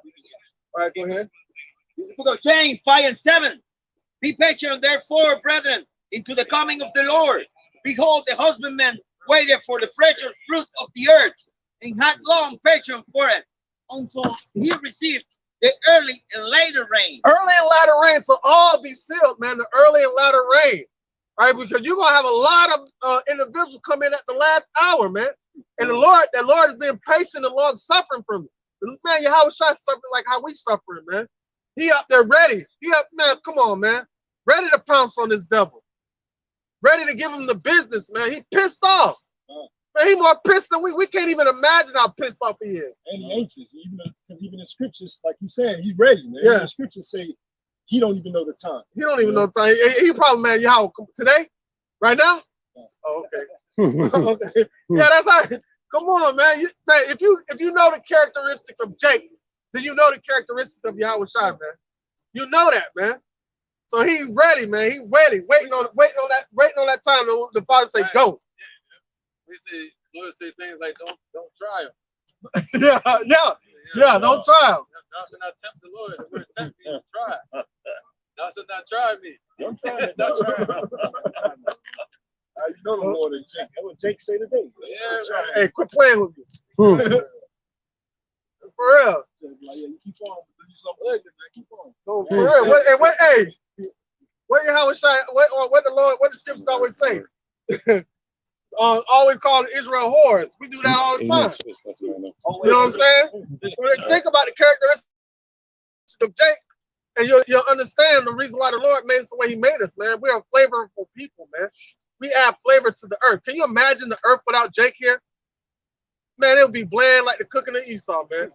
I: All right, go ahead.
K: This is the book of James 5 and 7. Be patient, therefore, brethren, into the coming of the Lord. Behold, the husbandman waited for the precious fruit of the earth, and had long patience for it, until he received the early and later rain.
I: Early and latter rain, so all be sealed, man. The early and latter rain, all right? Because you're gonna have a lot of individuals come in at the last hour, man. And the Lord has been patient and long suffering from it. Man, Yahweh Shai suffering like how we suffering, man. He up there ready. Man, come on, man. Ready to pounce on this devil. Ready to give him the business, man. He pissed off. Man, he more pissed than we can't even imagine how pissed off he is.
F: And he anxious, because even the scriptures, like you said, he's ready, man.
I: Yeah.
F: The scriptures say he don't even know the time.
I: He don't even know the time. He probably, man, Yahweh, today? Right now? Oh, okay. Okay. Yeah, that's how. Come on, man. Man, if you know the characteristics of Jake, then you know the characteristics of Yahweh Shai, man. You know that, man. So he's ready, man. He's ready, waiting on that time. The Father say, "Go."
C: We say, Lord say things like, "Don't try him."
I: Yeah. Don't try him.
C: Thou shalt not tempt the Lord. The word tempt means try. Thou shalt not try me.
F: Don't try it. Don't try it. You know the Lord and Jake. That's what Jake say today.
C: Yeah, right.
I: Hey, quit playing with me. For real.
F: Like, yeah, you keep on. You're so ugly, man. Keep on.
I: So, for real. What Yahweh Shai, what the scriptures always say? Always call Israel whores. We do that all the time. You know what I'm saying? So think about the characteristics of Jake, and you'll understand the reason why the Lord made us the way he made us, man. We're a flavorful people, man. We add flavor to the earth. Can you imagine the earth without Jake here? Man, it would be bland like the cooking of Esau, man.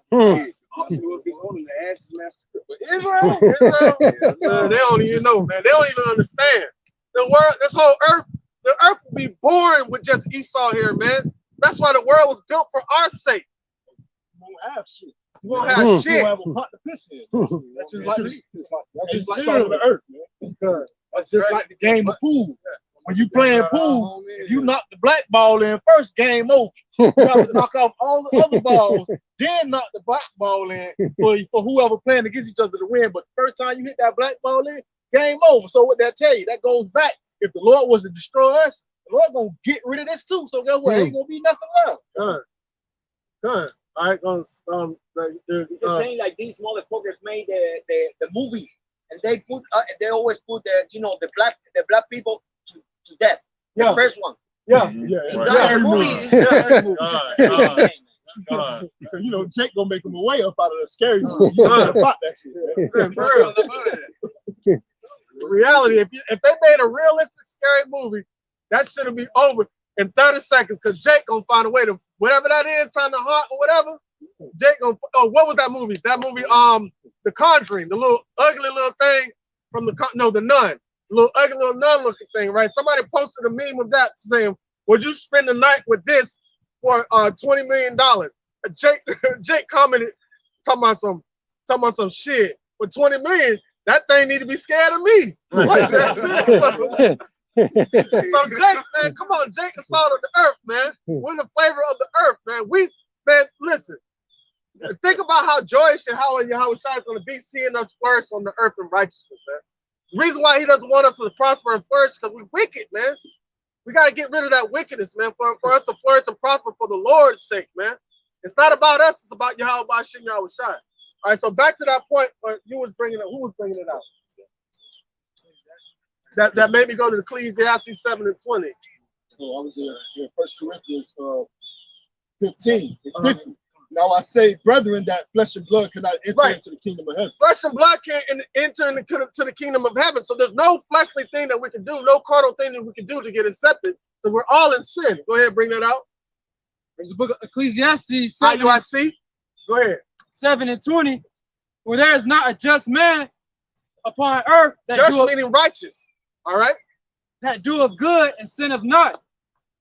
I: Israel, man, they don't even know, man. They don't even understand. The world, this whole earth, the earth will be boring with just Esau here, man. That's why the world was built for our sake.
F: We won't have shit.
I: We won't have shit.
F: We won't have a pot to piss in. That's just like the earth, man. That's just like the game of pool. When you playing pool, if you knock the black ball in first, game over. You have to knock off all the other balls, then knock the black ball in for whoever playing against each other to win. But the first time you hit that black ball in, game over. So what that tell you? That goes back. If the Lord was to destroy us, the Lord gonna get rid of this too. So guess what? Ain't gonna be nothing left. Good. All right, it's
K: the same like these motherfuckers made the movie, and they always put the black people to death. The first one.
F: Yeah. You know, Jake gonna make him a way up out of the scary movie. That shit.
I: The reality, if they made a realistic scary movie, that should be over in 30 seconds, because Jake gonna find a way to whatever that is, on the heart or whatever. Jake gonna what was that movie? That movie, The Conjuring, the little ugly little thing from the Nun. The little ugly little nun looking thing, right? Somebody posted a meme of that saying, "Would you spend the night with this for $20 million?" Jake commented, talking about some shit. For 20 million, that thing need to be scared of me. Like that. So Jake, man, come on, Jake is salt of the earth, man. We're the flavor of the earth, man. Listen. Think about how joyous Yahweh Shai is going to be seeing us flourish on the earth in righteousness, man. The reason why he doesn't want us to prosper and flourish is because we're wicked, man. We got to get rid of that wickedness, man, for us to flourish and prosper for the Lord's sake, man. It's not about us, it's about Yahweh Shai. All right, so back to that point, you was bringing it. Who was bringing it out? That made me go to Ecclesiastes 7 and 20.
F: Oh, I was in 1 Corinthians 15 and 50. Now I say, brethren, that flesh and blood cannot enter into the kingdom of heaven.
I: Flesh and blood can't enter into the kingdom of heaven. So there's no fleshly thing that we can do, no carnal thing that we can do to get accepted. So we're all in sin. Go ahead, bring that out.
G: There's a book of Ecclesiastes
I: 7. Go ahead.
G: 7 and 20, where there is not a just man upon earth that
I: just meaning righteous. All right.
G: That doeth good and sinneth not.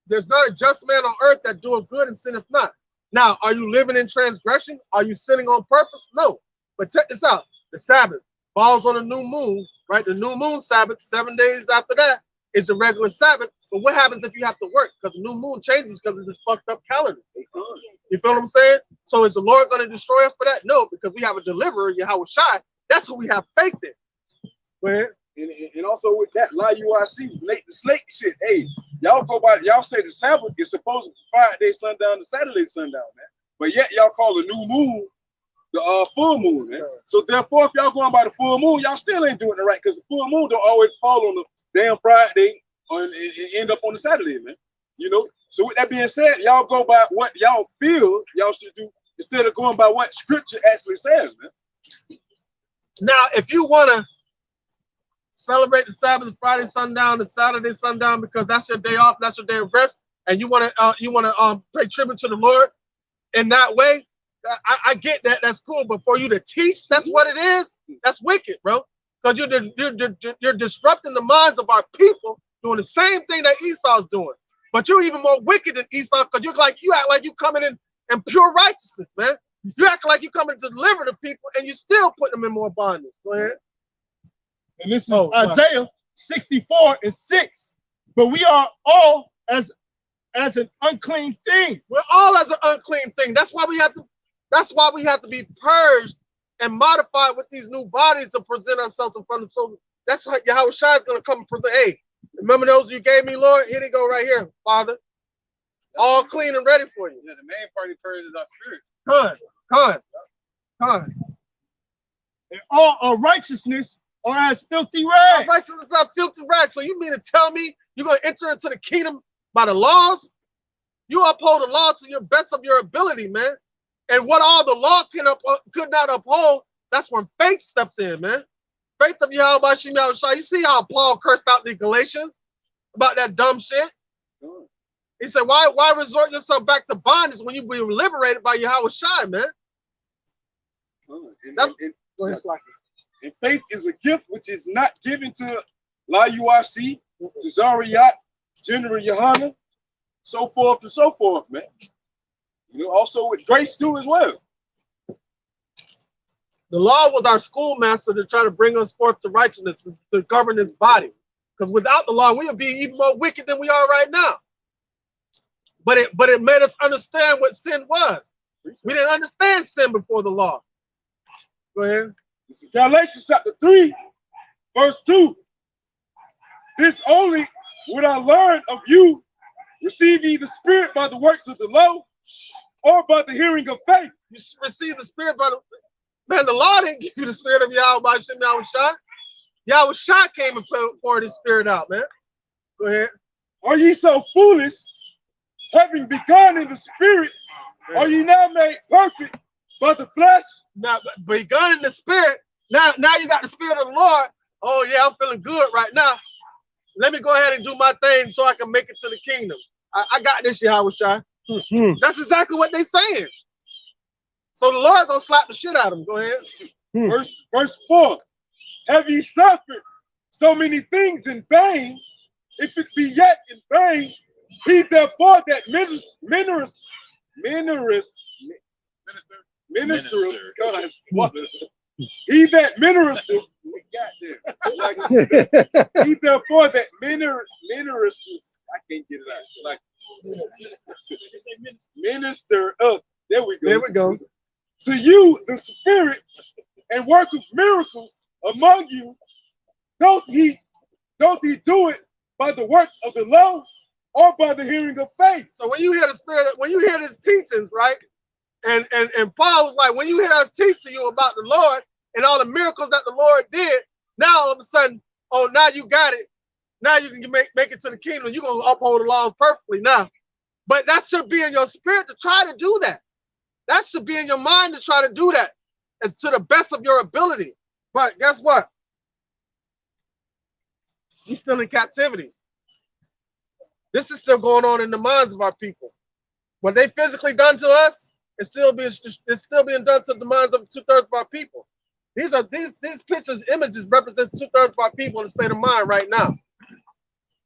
I: There's not a just man on earth that doeth good and sinneth not. Now, are you living in transgression? Are you sinning on purpose? No. But check this out. The Sabbath falls on a new moon, right? The new moon Sabbath, 7 days after that is a regular Sabbath. But what happens if you have to work? Because the new moon changes because of this fucked up calendar. You feel what I'm saying? So is the Lord going to destroy us for that? No, because we have a deliverer, Yahweh Shai. That's who we have faith in. Go ahead.
H: And also with that, LIUIC, the snake shit. Hey, y'all go by, y'all say the Sabbath is supposed to be Friday sundown to Saturday sundown, man. But yet y'all call the new moon the full moon, man. So therefore, if y'all going by the full moon, y'all still ain't doing it right, because the full moon don't always fall on the damn Friday and end up on the Saturday, man. You know. So with that being said, y'all go by what y'all feel y'all should do instead of going by what Scripture actually says, man.
I: Now, if you want to celebrate the Sabbath Friday sundown to Saturday sundown because that's your day off, that's your day of rest, and you want to pay tribute to the Lord in that way, I get that. That's cool. But for you to teach that's what it is, that's wicked, bro. Because you're disrupting the minds of our people doing the same thing that Esau's doing. But you're even more wicked than Esau because you act like you coming in pure righteousness, man. You act like you coming to deliver the people and you still put them in more bondage. Go ahead.
F: And this is Isaiah 64 and 6. But we are all as an unclean thing.
I: We're all as an unclean thing. That's why we have to be purged and modified with these new bodies to present ourselves in front of. So that's how Yahweh Shai is going to come and present. Hey, remember those you gave me, Lord? Here they go right here, Father. All clean and ready for you.
C: Yeah, the main part of prayer is our spirit.
I: Come.
F: And all unrighteousness are as filthy rags.
I: All righteousness are filthy rags. So you mean to tell me you're going to enter into the kingdom by the laws? You uphold the law to your best of your ability, man. And what all the law could not uphold, that's when faith steps in, man. Faith of Yahweh Shem Yahweh Shai. You see how Paul cursed out the Galatians about that dumb shit? He said, why resort yourself back to bondage when you be liberated by Yahweh Shai, man?
H: And faith is a gift which is not given to LIUIC, to Zariyat, General Yohana, so forth and so forth, man. You know, also with grace too as well.
I: The law was our schoolmaster to try to bring us forth to righteousness, to govern this body. Because without the law, we would be even more wicked than we are right now. But it made us understand what sin was. We didn't understand sin before the law. Go ahead.
H: This is Galatians chapter 3, verse 2. This only would I learn of you, receive ye the Spirit by the works of the law, or by the hearing of faith.
I: You receive the Spirit by the... Man, the law didn't give you the Spirit of Yahweh Shem Yahweh Shai. Yahweh Shai came and poured his Spirit out, man. Go ahead.
H: Are ye so foolish, having begun in the Spirit, are ye now made perfect by the flesh?
I: Now, begun in the Spirit. Now you got the Spirit of the Lord. Oh, yeah, I'm feeling good right now. Let me go ahead and do my thing so I can make it to the kingdom. I got this, Yahweh Shai. That's exactly what they're saying. So the Lord gonna slap the shit out of them. Go ahead.
H: Verse 4. Have ye suffered so many things in vain? If it be yet in vain, he therefore that ministereth, God, he that ministereth, he therefore that ministereth, I can't get it out. It's like minister of. There we go.
I: There we go.
H: To you, the Spirit, and work of miracles among you, don't he do it by the works of the law or by the hearing of faith?
I: So when you hear the Spirit, when you hear his teachings, right, And Paul was like, when you hear us teach to you about the Lord and all the miracles that the Lord did, now all of a sudden, oh, now you got it. Now you can make it to the kingdom. You're going to uphold the laws perfectly now. But that should be in your spirit to try to do that. That should be in your mind to try to do that, and to the best of your ability. But guess what? You're still in captivity. This is still going on in the minds of our people. What they physically done to us, it's still being done to the minds of 2/3 of our people. These pictures, images represents 2/3 of our people in the state of mind right now.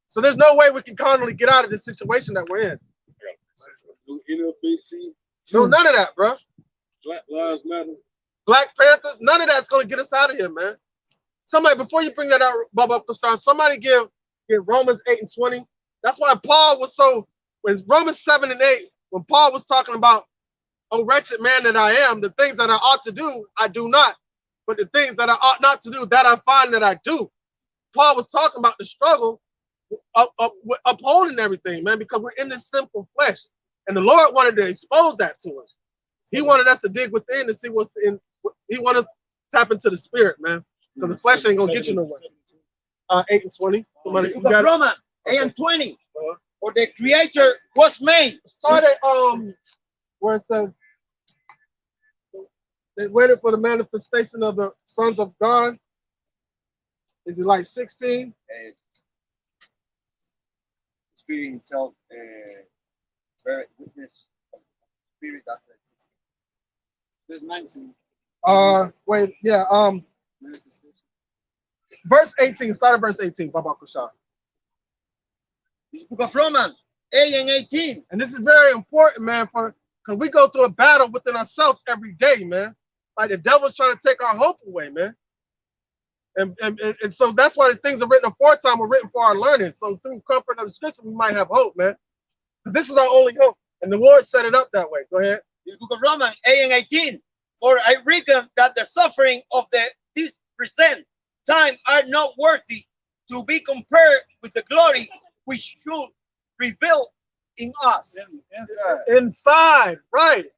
I: So there's no way we can carnally get out of this situation that we're in. No, none of that, bro.
H: Black Lives Matter.
I: Black Panthers, none of that's going to get us out of here, man. Somebody, before you bring that out, Bubba, somebody give Romans 8:20. That's why Paul was so, when Romans 7:8, when Paul was talking about, oh, wretched man that I am, the things that I ought to do, I do not. But the things that I ought not to do, that I find that I do. Paul was talking about the struggle of upholding everything, man, because we're in this sinful flesh. And the Lord wanted to expose that to us. He wanted us to dig within and see what's in. He wanted us to tap into the spirit, man. Because the flesh ain't going to get you nowhere. 8:20. Somebody got
K: Romans 8:20. For the Creator was made.
I: Started where it says they waited for the manifestation of the sons of God. Is it like 16?
K: Spirit himself bear witness of spirit after 16. There's 19.
I: Wait, yeah. Verse 18. Start at verse 18. Baba Kushan.
K: This book of Romans 8:18.
I: And this is very important, man, because we go through a battle within ourselves every day, man. Like the devil's trying to take our hope away, man. And so that's why the things are written aforetime were written for our learning. So through comfort of the scripture, we might have hope, man. But this is our only hope. And the Lord set it up that way. Go ahead.
K: The book of Romans 8:18. For I reckon that the suffering of this present time are not worthy to be compared with the glory which should reveal in us.
I: Inside, right.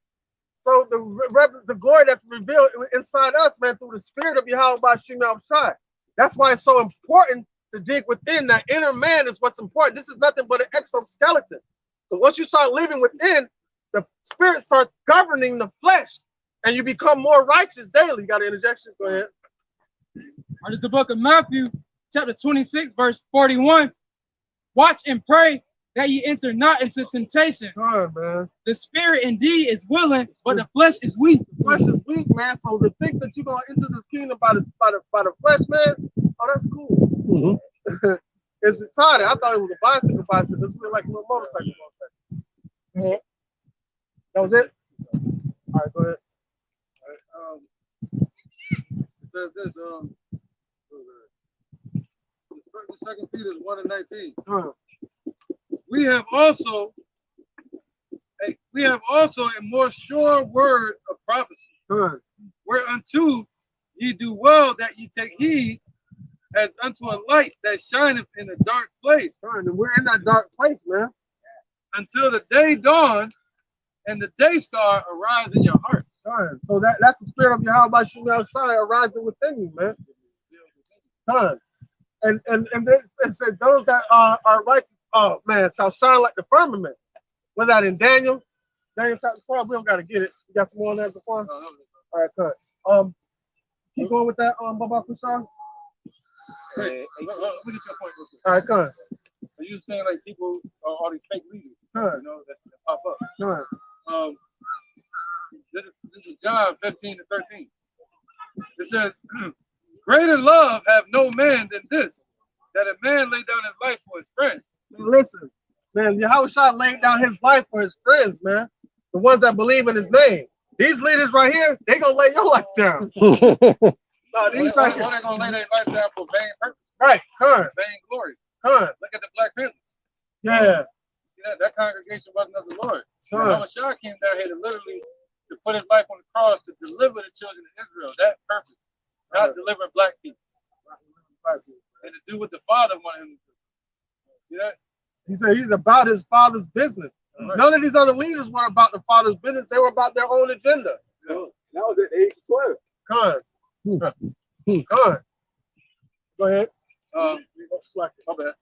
I: So the glory that's revealed inside us, man, through the spirit of Yahweh by Shemel Shai. That's why it's so important to dig within. That inner man is what's important. This is nothing but an exoskeleton. So once you start living within, the spirit starts governing the flesh, and you become more righteous daily. You got an interjection? Go ahead.
G: It's the book of Matthew, chapter 26, verse 41. Watch and pray that ye enter not into temptation.
I: God, man.
G: The spirit indeed is willing, but the flesh is weak.
I: The flesh is weak, man. So to think that you're gonna enter this kingdom by the flesh, man, oh, that's cool. Mm-hmm. It's retarded. I thought it was a bicycle. It's really like a little motorcycle. Mm-hmm. That was it. All right, go ahead.
C: All right, it says this. Second Peter 1:19. We have also a more sure word of prophecy, whereunto ye do well that ye take heed, as unto a light that shineth in a dark place.
I: And we're in that dark place, man.
C: Until the day dawn and the day star arise in your heart.
I: So that's the spirit of Yahweh by Shemel Shai arising within you, man. And it said those that are righteous, oh man, shall shine like the firmament. Was that in Daniel? Daniel chapter 12. We don't gotta get it. You got some more on that before? All right, cut. Keep going with that, Baba Kushan.
C: Let me get your point real quick.
I: All right, cut.
C: Are you saying like people are all these fake leaders? You know, that pop up. This is John 15:13. It says, greater love have no man than this, that a man lay down his life for his friends.
I: Listen, man, Yahweh Shai laid down his life for his friends, man. The ones that believe in his name. These leaders right here, they gonna lay your life down. No, these right here.
C: They gonna lay their life down for vain purpose.
I: Right,
C: vain glory. Look at the Black Panthers.
I: Yeah.
C: See that congregation wasn't of the Lord. Yahweh Shai came down here to literally to put his life on the cross to deliver the children of Israel. That purpose. Not deliver black people. And to do what the Father wanted him to do. See that?
I: He said he's about his Father's business. None of these other leaders were about the Father's business. They were about their own agenda.
H: That was at the age of 12.
I: Con. Go ahead.
B: My bad.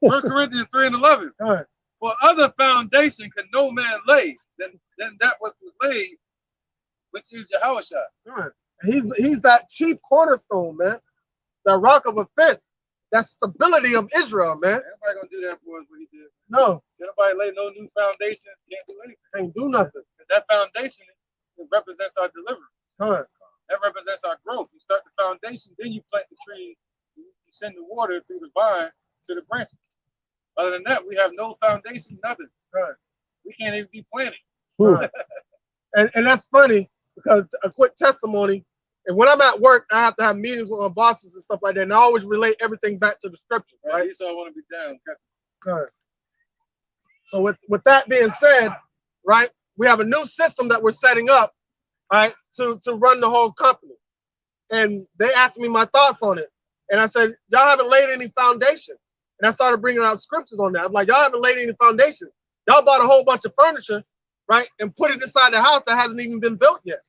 B: 1 Corinthians 3:11. For other foundation can no man lay than that which was laid, which is Yahushua.
I: He's that chief cornerstone, man. The rock of offense. That stability of Israel, man.
B: Everybody gonna do that for us what he did.
I: No.
B: Everybody lay no new foundation, can't do anything.
I: Can't do nothing.
B: That foundation, it represents our deliverance. That represents our growth. You start the foundation, then you plant the trees, you send the water through the vine to the branches. Other than that, we have no foundation, nothing. We can't even be planted.
I: And that's funny because a quick testimony. And when I'm at work, I have to have meetings with my bosses and stuff like that. And I always relate everything back to the scripture, right?
B: Esau want to be down.
I: So with that being said, right, we have a new system that we're setting up, right, to run the whole company. And they asked me my thoughts on it. And I said, y'all haven't laid any foundation. And I started bringing out scriptures on that. I'm like, y'all haven't laid any foundation. Y'all bought a whole bunch of furniture, right, and put it inside the house that hasn't even been built yet.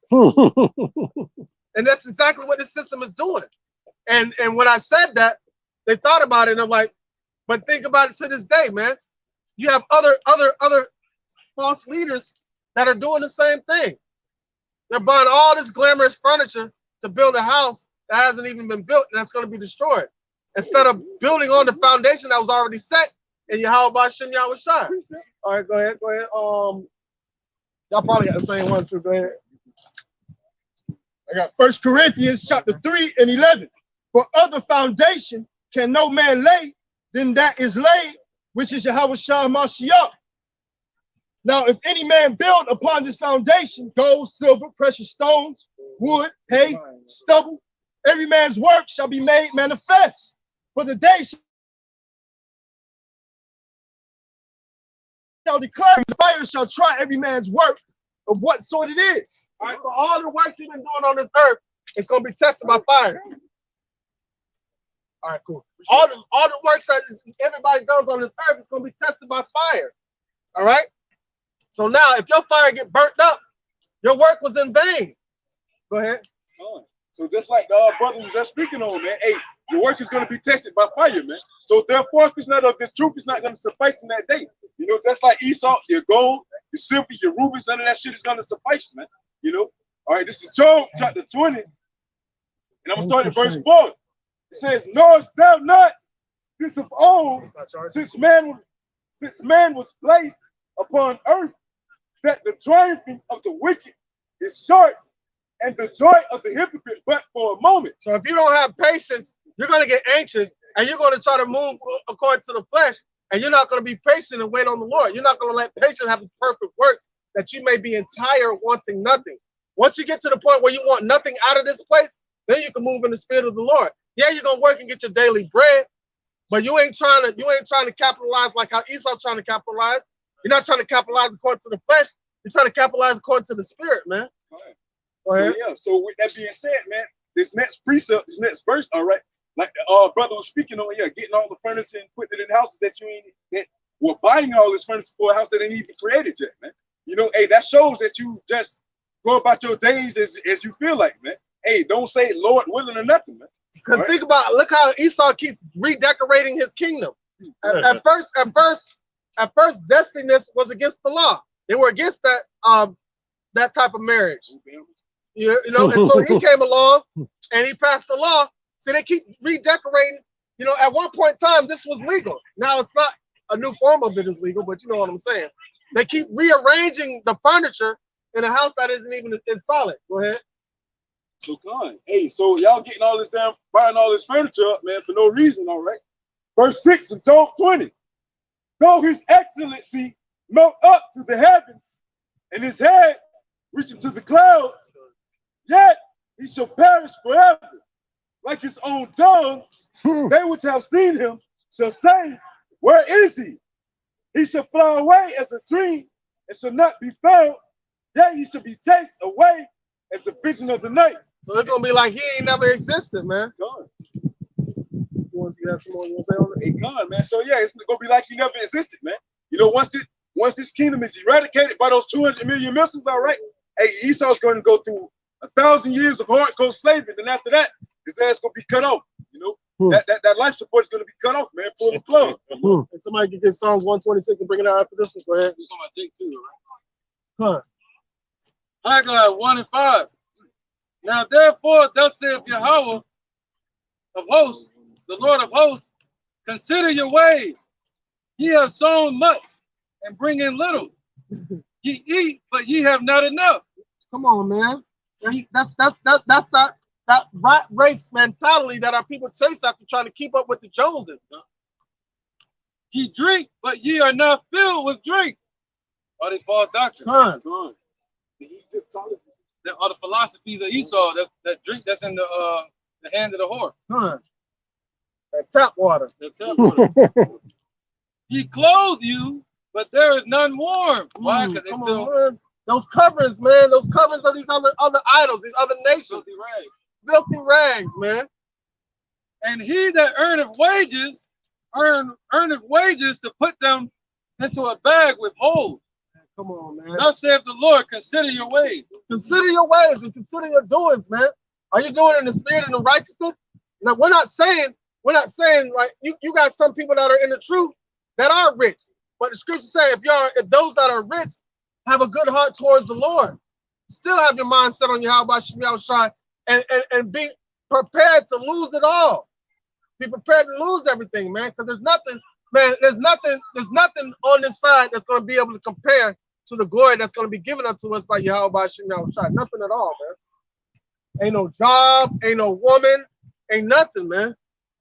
I: And that's exactly what this system is doing. And when I said that, they thought about it, and I'm like, but think about it to this day, man. You have other false leaders that are doing the same thing. They're buying all this glamorous furniture to build a house that hasn't even been built, and that's going to be destroyed. Instead of building on the foundation that was already set in Yahweh Shem Yahushua. All right, go ahead. Y'all probably got the same one too. Go ahead.
F: I got 1 Corinthians chapter 3:11. For other foundation can no man lay than that is laid, which is Yahushua Mashiach. Now, if any man build upon this foundation, gold, silver, precious stones, wood, hay, stubble, every man's work shall be made manifest. For the day shall declare, the fire shall try every man's work of what sort it is.
I: All right, so all the work you've been doing on this earth, it's going to be tested by fire. All right, cool. All the works that everybody does on this earth is going to be tested by fire. All right? So now, if your fire get burnt up, your work was in vain. Go ahead.
H: So just like the brother was just speaking on, man, hey, your work is going to be tested by fire, man. So therefore, if it's not of this truth, it's not going to suffice in that day. You know, just like Esau, your gold, your silver, your rubies, none of that shit is going to suffice, man. You know? All right, this is Job chapter 20. And I'm going to start at verse 4. It says, knowest thou not this of old, since man was placed upon earth, that the triumphing of the wicked is short, and the joy of the hypocrite but for a moment.
I: So if you don't have patience, you're going to get anxious, and you're going to try to move according to the flesh, and you're not going to be patient and wait on the Lord. You're not going to let patience have the perfect works, that you may be entire, wanting nothing. Once you get to the point where you want nothing out of this place, then you can move in the spirit of the Lord. Yeah, you're gonna work and get your daily bread, but you ain't trying to capitalize like how Esau trying to capitalize. You're not trying to capitalize according to the flesh. You're trying to capitalize according to the spirit, man.
H: Go ahead. So yeah, so with that being said, man, this next precept, this next verse, all right, like the brother was speaking on, yeah, getting all the furniture and putting it in houses that you ain't, that we're buying all this furniture for a house that ain't even created yet, man. You know, hey, that shows that you just go about your days as you feel like, man. Hey, don't say Lord willing or nothing, man.
I: Because right? Think about, look how Esau keeps redecorating his kingdom. At first, zestiness was against the law. They were against that type of marriage. You know, and so he came along and he passed the law. So they keep redecorating. You know, at one point in time, this was legal. Now it's not, a new form of it is legal, but you know what I'm saying. They keep rearranging the furniture in a house that isn't even solid. Go ahead.
H: So God, hey, so y'all getting all this damn, buying all this furniture up, man, for no reason, all right? Verse 6 of Job 20. Though his excellency melt up to the heavens, and his head reaching to the clouds, yet he shall perish forever. Like his own tongue, they which have seen him shall say, where is he? He shall fly away as a dream, and shall not be found, yet he shall be chased away as a vision of the night.
I: So it's gonna be like he ain't never existed, man.
H: God.
I: You want to see that some more? You want to say on it?
H: Hey, God, man. So yeah, it's gonna be like he never existed, man. You know, once this kingdom is eradicated by those 200 million missiles, all right, hey, Esau's going to go through 1,000 years of hardcore slavery. Then after that, his ass going to be cut off. You know, that life support is going to be cut off, man. Pull the plug.
I: And somebody can get Psalms 126 and bring it out after this one. Go ahead.
B: Huh. Haggai 1 and 5. Now therefore, thus saith Yahweh of hosts, the Lord of hosts, consider your ways. Ye have sown much and bring in little. Ye eat, but ye have not enough.
I: Come on, man. That's that rat race mentality that our people chase after, trying to keep up with the Joneses.
B: Ye drink, but ye are not filled with drink. Are they false doctrine? There are the philosophies of Esau, that drink that's in the hand of the whore.
I: That tap water.
B: The tap water. He clothe you, but there is none warm. Why? Because they still
I: on, those covers, man. Those covers of these other idols, these other nations.
B: filthy rags.
I: Filthy rags, man.
B: And he that earneth wages to put them into a bag with holes.
I: Come on, man.
B: Thus saith the Lord, consider your ways.
I: Consider your ways and consider your doings, man. Are you doing it in the spirit and the righteousness? Now, we're not saying like you got some people that are in the truth that are rich. But the scriptures say if those that are rich have a good heart towards the Lord, still have your mind set on Yahweh Shai and be prepared to lose it all. Be prepared to lose everything, man, because there's nothing on this side that's going to be able to compare to the glory that's going to be given unto us by Yahweh Shai. Nothing at all, man. Ain't no job, ain't no woman, ain't nothing, man.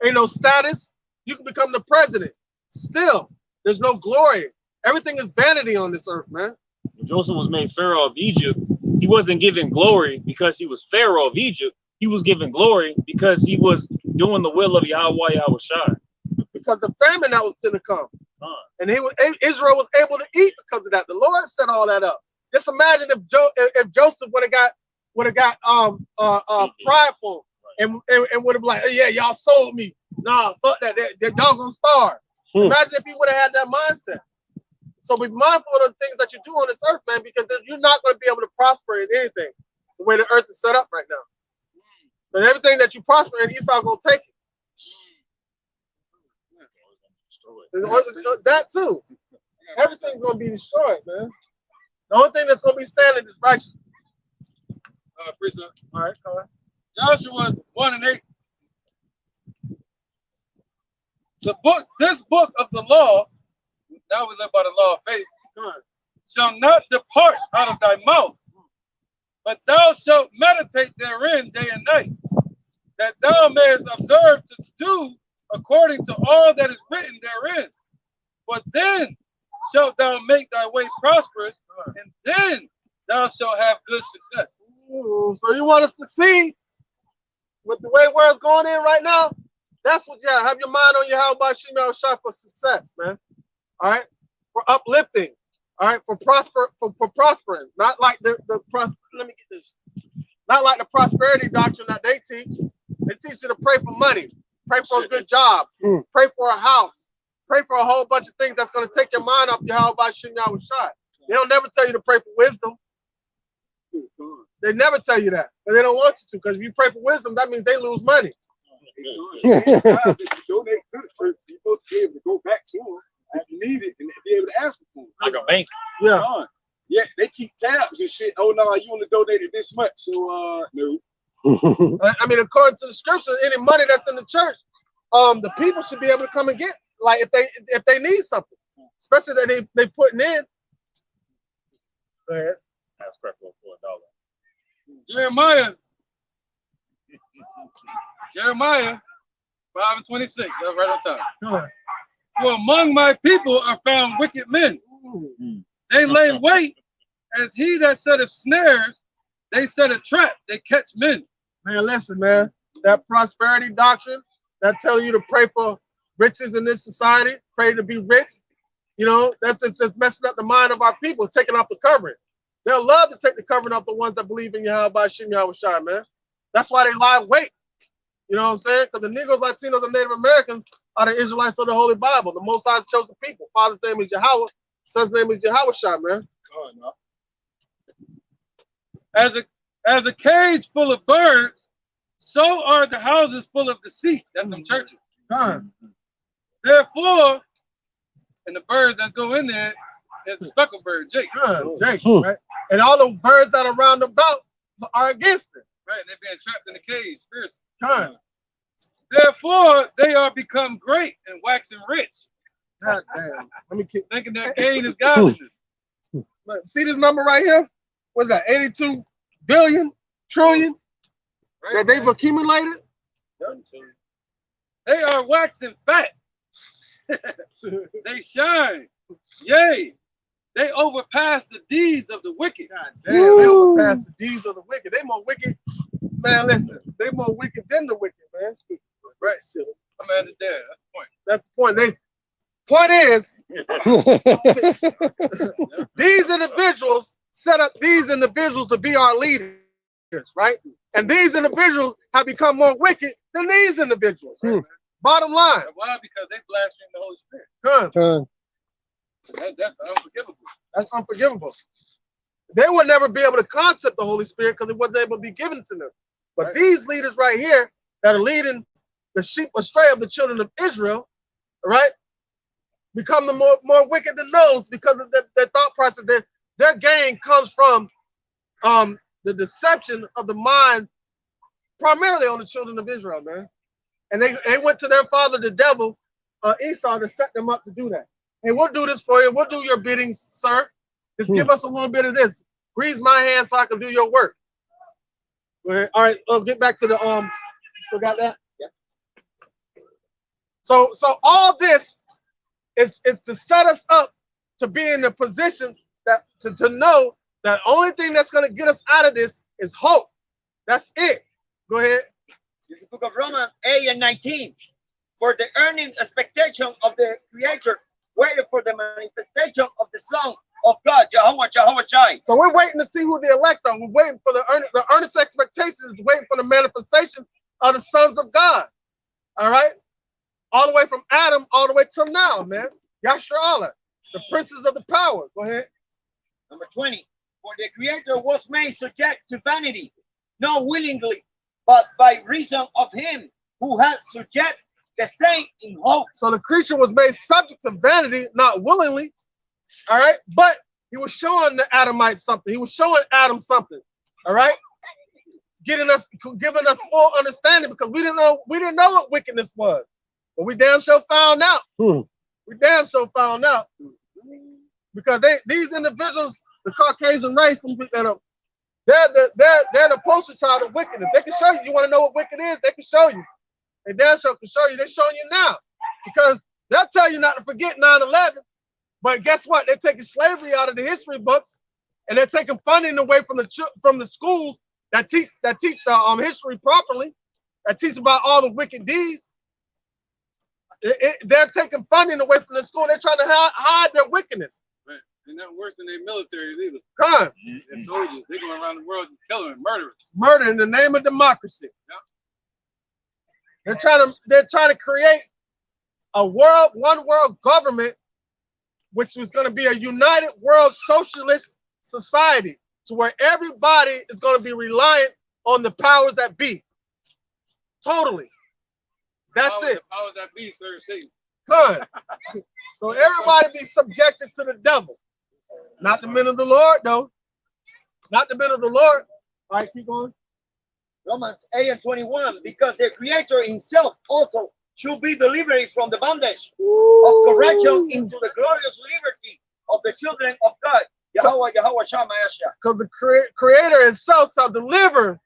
I: Ain't no status. You can become the president. Still, there's no glory. Everything is vanity on this earth, man.
J: When Joseph was made Pharaoh of Egypt, he wasn't given glory because he was Pharaoh of Egypt. He was given glory because he was doing the will of Yahweh Shai.
I: Because the famine that was going to come. And Israel was able to eat because of that. The Lord set all that up. Just imagine if Joseph would have got prideful and would have been like, hey, yeah, y'all sold me. Nah, fuck that. Y'all gonna starve. Imagine if he would have had that mindset. So be mindful of the things that you do on this earth, man, because you're not going to be able to prosper in anything the way the earth is set up right now. But everything that you prosper in, Esau gonna take it. That too. Everything's gonna be destroyed, man. The only thing that's gonna be standing is righteousness.
B: Precept.
I: All right, come on.
B: Joshua 1 and 8. This book of the law, now we live by the law of faith, shall not depart out of thy mouth, but thou shalt meditate therein day and night, that thou mayest observe to do according to all that is written therein. For then shalt thou make thy way prosperous, and then thou shalt have good success.
I: Ooh, so you want us to see with the way the world's going in right now? That's what, yeah, have your mind on Yahweh Shai for success, man. All right, for uplifting. All right, for prospering. Not like let me get this. Not like the prosperity doctrine that they teach. They teach you to pray for money, pray for a good job, pray for a house, pray for a whole bunch of things that's going to take your mind off Yahweh Shai. They don't never tell you to pray for wisdom. They never tell you that, but they don't want you to, because if you pray for wisdom, that means they lose money.
H: If you donate to the church, you're supposed to be able to go back to them if you need it and be able to ask for it.
J: Like a bank.
I: Yeah.
H: Yeah, they keep tabs and shit. Oh no, you only donated this much, so no.
I: I mean, according to the scripture, any money that's in the church, the people should be able to come and get, like, if they need something, especially that they putting in. Go ahead.
J: That's preferable for $1.
B: Jeremiah 5 and 26. That's right on time. For among my people are found wicked men. They lay wait as he that setteth snares. They set a trap. They catch men.
I: Man, listen, man. That prosperity doctrine that telling you to pray for riches in this society, pray to be rich. You know, that's just messing up the mind of our people, taking off the covering. They'll love to take the covering off the ones that believe in Yahweh Shai, man. That's why they lie wait. You know what I'm saying? Because the Negroes, Latinos, and Native Americans are the Israelites of the Holy Bible. The Most High's chosen people. Father's name is Yahweh. Son's name is Yahweh Shai, man.
B: Oh, no. As a cage full of birds, so are the houses full of deceit. That's them churches. Therefore, and the birds that go in there is the speckled bird, Jake.
I: Jake, right? And all the birds that are round about are against it.
B: Right, they're being trapped in the cage spiritually. Therefore, they are become great and waxing rich.
I: God damn. Let me keep
B: thinking that gain is godliness.
I: See this number right here? What's that? 82 billion trillion that they've accumulated?
B: They are waxing fat. They shine. Yea, they overpass the deeds of the wicked.
I: God damn, they overpass the deeds of the wicked. They more wicked. Man, listen, they more wicked than the wicked, man.
B: Right. I'm at it there. That's the point.
I: That's the point. Point is, these individuals set up these individuals to be our leaders, right? And these individuals have become more wicked than these individuals. Right, bottom line.
B: Why? Because they blaspheme the Holy Spirit. That's unforgivable.
I: That's unforgivable. They would never be able to concept the Holy Spirit because it wasn't able to be given to them. But these leaders right here that are leading the sheep astray of the children of Israel, right, become the more wicked than those because of their thought process. Their gain comes from the deception of the mind, primarily on the children of Israel, man. And they went to their father, the devil, Esau, to set them up to do that. Hey, we'll do this for you. We'll do your bidding, sir. Just give us a little bit of this. Grease my hands so I can do your work. All right, get back to the still got that? Yeah. So all this is to set us up to be in a position that to know that the only thing that's going to get us out of this is hope. That's it. Go ahead.
K: This is the book of Romans 8:19. For the earning expectation of the Creator, waiting for the manifestation of the Son of God, Jehovah Shai.
I: So we're waiting to see who the elect are. We're waiting for the earnest expectations, waiting for the manifestation of the sons of God. All right? All the way from Adam, all the way till now, man. Yasharallah, the princes of the power. Go ahead.
K: Number 20. For the Creator was made subject to vanity, not willingly, but by reason of him who has subject the same in hope.
I: So the creature was made subject to vanity, not willingly. All right, but he was showing the Adamites something. He was showing Adam something. All right, giving us full understanding because we didn't know what wickedness was, but we damn sure found out. We damn sure found out because these individuals, the Caucasian race, they're the poster child of wickedness. They can show you. You want to know what wicked is? They can show you. They damn sure can show you. They're showing you now because they'll tell you not to forget 9/11. But guess what? They're taking slavery out of the history books, and they're taking funding away from the schools that teach the history properly, that teach about all the wicked deeds. They're taking funding away from the school. They're trying to hide their wickedness.
B: Right. They're not worse than their militaries either.
I: Come.
B: They're soldiers. They're going around the world just killing and murdering.
I: Murder in the name of democracy. Yep. They're trying to create a one world government, which was going to be a united world socialist society to where everybody is going to be reliant on the powers that be. Totally. That's it.
B: The powers that be serve Satan.
I: Good. So everybody be subjected to the devil. Not the men of the Lord, though. Not the men of the Lord. All right, keep going.
K: Romans 8:21. Because the Creator himself also should be delivered from the bondage of correction into the glorious liberty of the children of God. Yahweh Shai.
I: Because the Creator himself shall deliver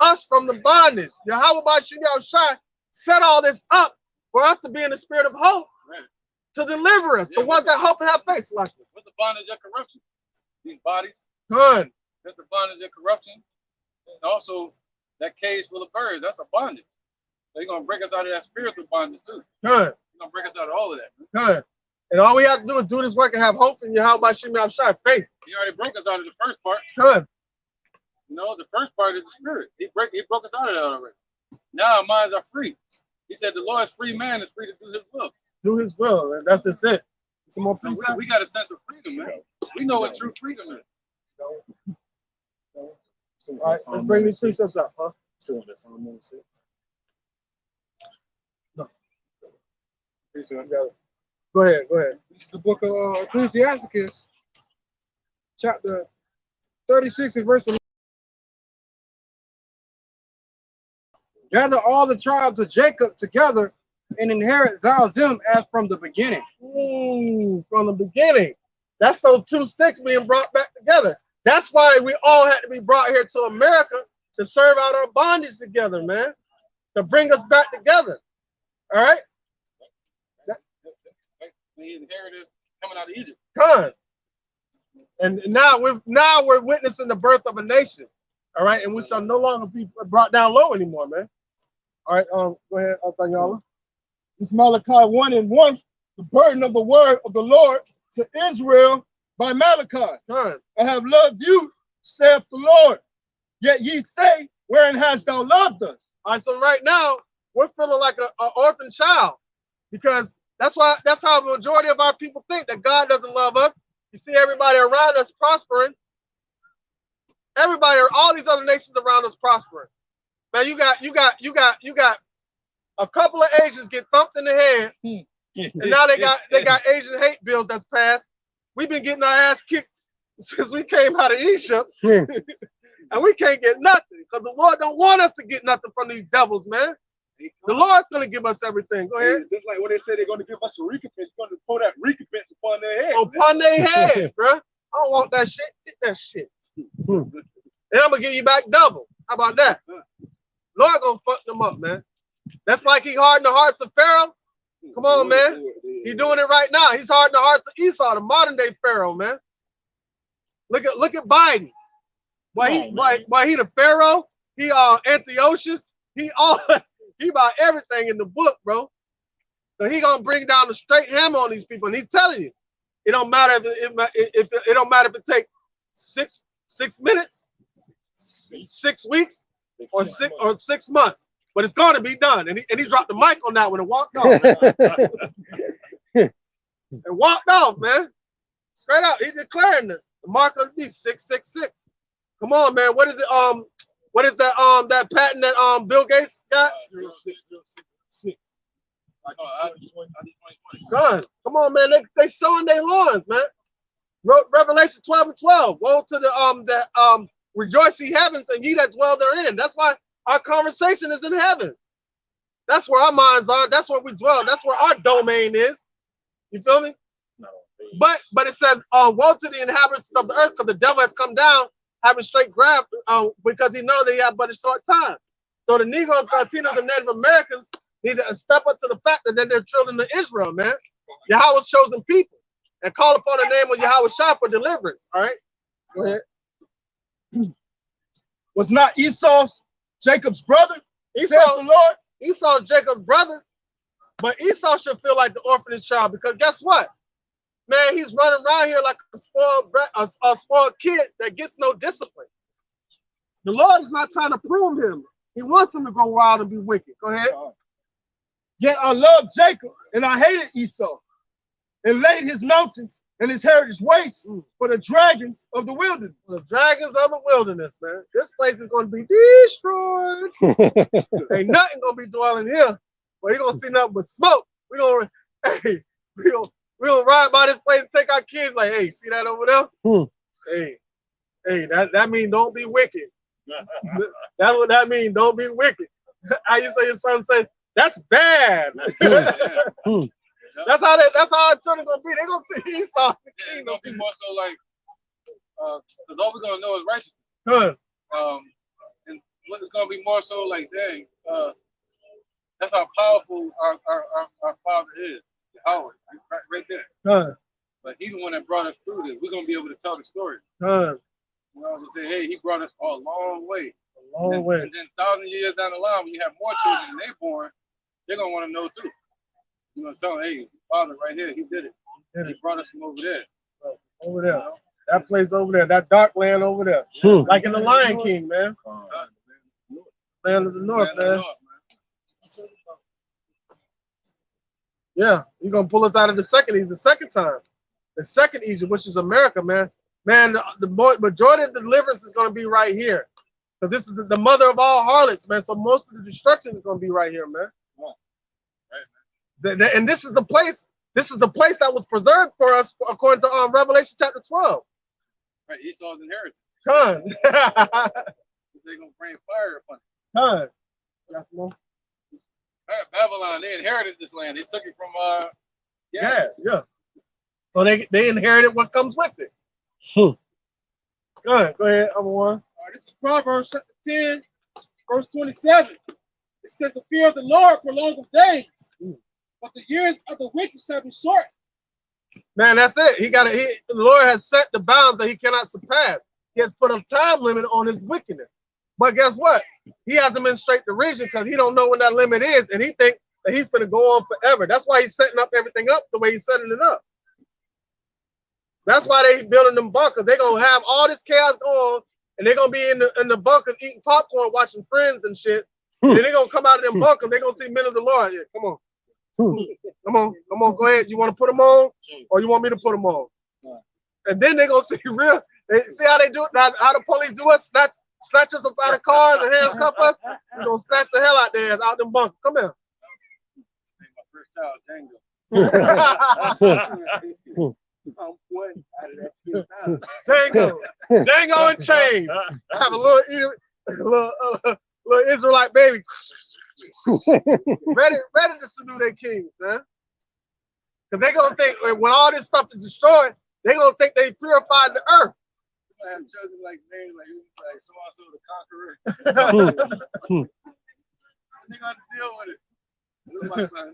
I: us from the bondage. Yahweh Shai set all this up for us to be in the spirit of hope, to deliver us, the ones that hope and have faith. Like
B: what's the bondage of corruption? These bodies.
I: Good.
B: That's the bondage of corruption. And also that cage full of birds. That's a bondage. So he's going to break us out of that spiritual bondage too.
I: Good.
B: He's going to break us out of all of that.
I: Good. And all we have to do is do this work and have hope in Yahweh Shai, faith.
B: He already broke us out of the first part.
I: Good.
B: You know, the first part is the spirit. He broke us out of that already. Now our minds are free. He said the Lord's free man is free to do his will.
I: Do his will, and that's just it. Some more
B: So we got a sense of freedom, man. We know what true freedom is.
I: All right, let's bring these precepts up, huh? No. Go ahead, go ahead.
N: This is the book of Ecclesiasticus, chapter 36 and verse 11. Gather all the tribes of Jacob together and inherit Zalzim as from the beginning.
I: From the beginning. That's those two sticks being brought back together. That's why we all had to be brought here to America to serve out our bondage together, man. To bring us back together. All right?
B: We inherited coming out of Egypt.
I: Come. And now we're witnessing the birth of a nation. All right, and we shall no longer be brought down low anymore, man. All right, go ahead, Tanyala.
F: This Malachi 1:1, the burden of the word of the Lord to Israel by Malachi. I have loved you, saith the Lord. Yet ye say, wherein hast thou loved us?
I: All right, so right now we're feeling like an orphan child, because that's how the majority of our people think, that God doesn't love us. You see everybody around us prospering. Everybody, all these other nations around us prospering. Man, you got a couple of Asians get thumped in the head, and now they got Asian hate bills that's passed. We've been getting our ass kicked since we came out of Egypt, and we can't get nothing because the Lord don't want us to get nothing from these devils, man. The Lord's gonna give us everything. Go ahead.
H: Just like what they said, they're gonna give us a recompense. Going to pour that recompense upon their head.
I: Upon their head, bro. I don't want that shit. Get that shit. And I'm gonna give you back double. How about that? Lord gonna fuck them up, man. That's like he hardened the hearts of Pharaoh. Come on, man. He's doing it right now. He's hardening the hearts of Esau, the modern day Pharaoh, man. Look at Biden. Why he the Pharaoh? He Antiochus. He about everything in the book, bro. So he gonna bring down the straight hammer on these people, and he's telling you, it don't matter if it don't matter if it takes six minutes, 6 weeks, or 6 months, but it's gonna be done. And he dropped the mic on that one and walked off. And walked off, man. Straight out, he declaring the mark of the beast, 666. Come on, man. What is it? What is that patent that Bill Gates got?
H: 06066.
I: Come on, man. They showing their horns, man. Revelation 12:12. Woe to the rejoice ye heavens and ye that dwell therein. That's why our conversation is in heaven. That's where our minds are. That's where we dwell. That's where our domain is. You feel me?
H: No.
I: But it says, woe to the inhabitants of the earth, because the devil has come down having straight grab, because he knows they have but a short time. So the Negroes, Latinos, and Native Americans need to step up to the fact that they're children of Israel, man. Yahweh's chosen people, and call upon the name of Yahweh Shah for deliverance. All right, go ahead.
F: Was not Esau Jacob's brother? Esau, the Lord.
I: Esau's Jacob's brother, but Esau should feel like the orphanage child, because guess what? Man, he's running around here like a spoiled kid that gets no discipline. The Lord is not trying to prune him. He wants him to go wild and be wicked. Go ahead.
F: Yet I loved Jacob and I hated Esau, and laid his mountains and his heritage waste for the dragons of the wilderness.
I: The dragons of the wilderness, man. This place is going to be destroyed. Ain't nothing going to be dwelling here. But you're going to see nothing but smoke. We're going to ride by this place and take our kids like, hey, see that over there? Hey, that means don't be wicked. That's what that means. Don't be wicked. How you say your son say, that's bad. That's how our children gonna be. They're gonna see Esau.
B: It's gonna be more so like, because all we're gonna know is righteousness.
I: Good.
B: And it's gonna be more so like, dang, that's how powerful our Father is, Yahweh, right there.
I: Good.
B: But He's the one that brought us through this. We're gonna be able to tell the story.
I: Good.
B: We're gonna say, hey, He brought us a long way.
I: A long way.
B: And then 1,000 years down the line, when you have more children and they're born, they're gonna want to know too. You're gonna tell them, hey, Father, right here, He did it. He brought us from over there.
I: Over there. That place over there, that dark land over there. Like in the Lion King, man. Land of the North, man. Yeah, you're gonna pull us out of the second Egypt, the second time. The second Egypt, which is America, man. Man, the majority of the deliverance is gonna be right here. Because this is the mother of all harlots, man. So most of the destruction is gonna be right here, man. And this is the place. This is the place that was preserved for us, according to Revelation chapter 12.
C: Right, Esau's inheritance.
I: Con.
C: They're gonna bring fire upon it.
I: Con. Yes, man.
C: Babylon, they inherited this land. They took it from
I: yeah. So they inherited what comes with it. Go ahead, number one.
G: This is Proverbs chapter 10, verse 27. It says, the fear of the Lord prolongeth days, but the years of the wicked shall be short.
I: Man, that's it. The Lord has set the bounds that he cannot surpass. He has put a time limit on his wickedness. But guess what? He hasn't been straight to reason because he don't know when that limit is, and he think that he's going to go on forever. That's why he's setting up everything up the way he's setting it up. That's why they building them bunkers. They're going to have all this chaos going on, and they're going to be in the bunkers eating popcorn, watching Friends and shit. And then they're going to come out of them bunkers. They're going to see men of the Lord. Yeah, come on. Come on, go ahead. You want to put them on, or you want me to put them on? And then they're going to see real. See how they do it? How the police do it? Snatch us up out of cars and handcuff us. We're going to snatch the hell out there, out them bunkers. Come here.
C: My first child, Django.
I: Django in chains. I have a little Israelite baby. ready to salute their kings, man. Because they're going to think, when all this stuff is destroyed, they're going to think they purified the earth.
C: I have chosen like names like so the Conqueror. They got to deal with it. This is my son.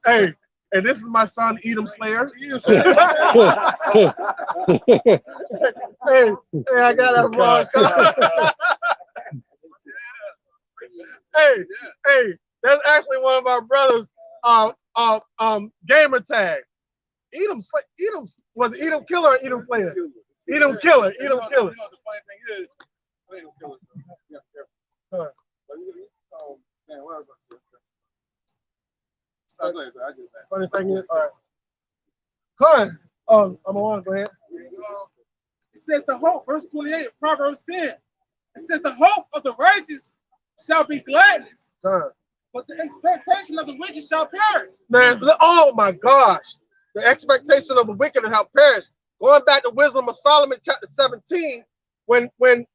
I: Hey, and this is my son, Edom Slayer. Hey, I got that wrong. Hey, that's actually one of our brothers' gamer tag. Edom was it Edom Killer or Edom Slayer? Edom Killer.
C: You know the funny thing is, Edom Killer. Yeah, man, what was I saying? Oh, go ahead, bro. I get that.
I: Funny thing is, all right. Con, I'm on. Go ahead.
G: It says the hope, verse 28, Proverbs 10. It says the hope of the righteous shall be gladness, but the expectation of the wicked shall perish.
I: Man, oh my gosh. The expectation of the wicked shall perish. Going back to Wisdom of Solomon, chapter 17, when they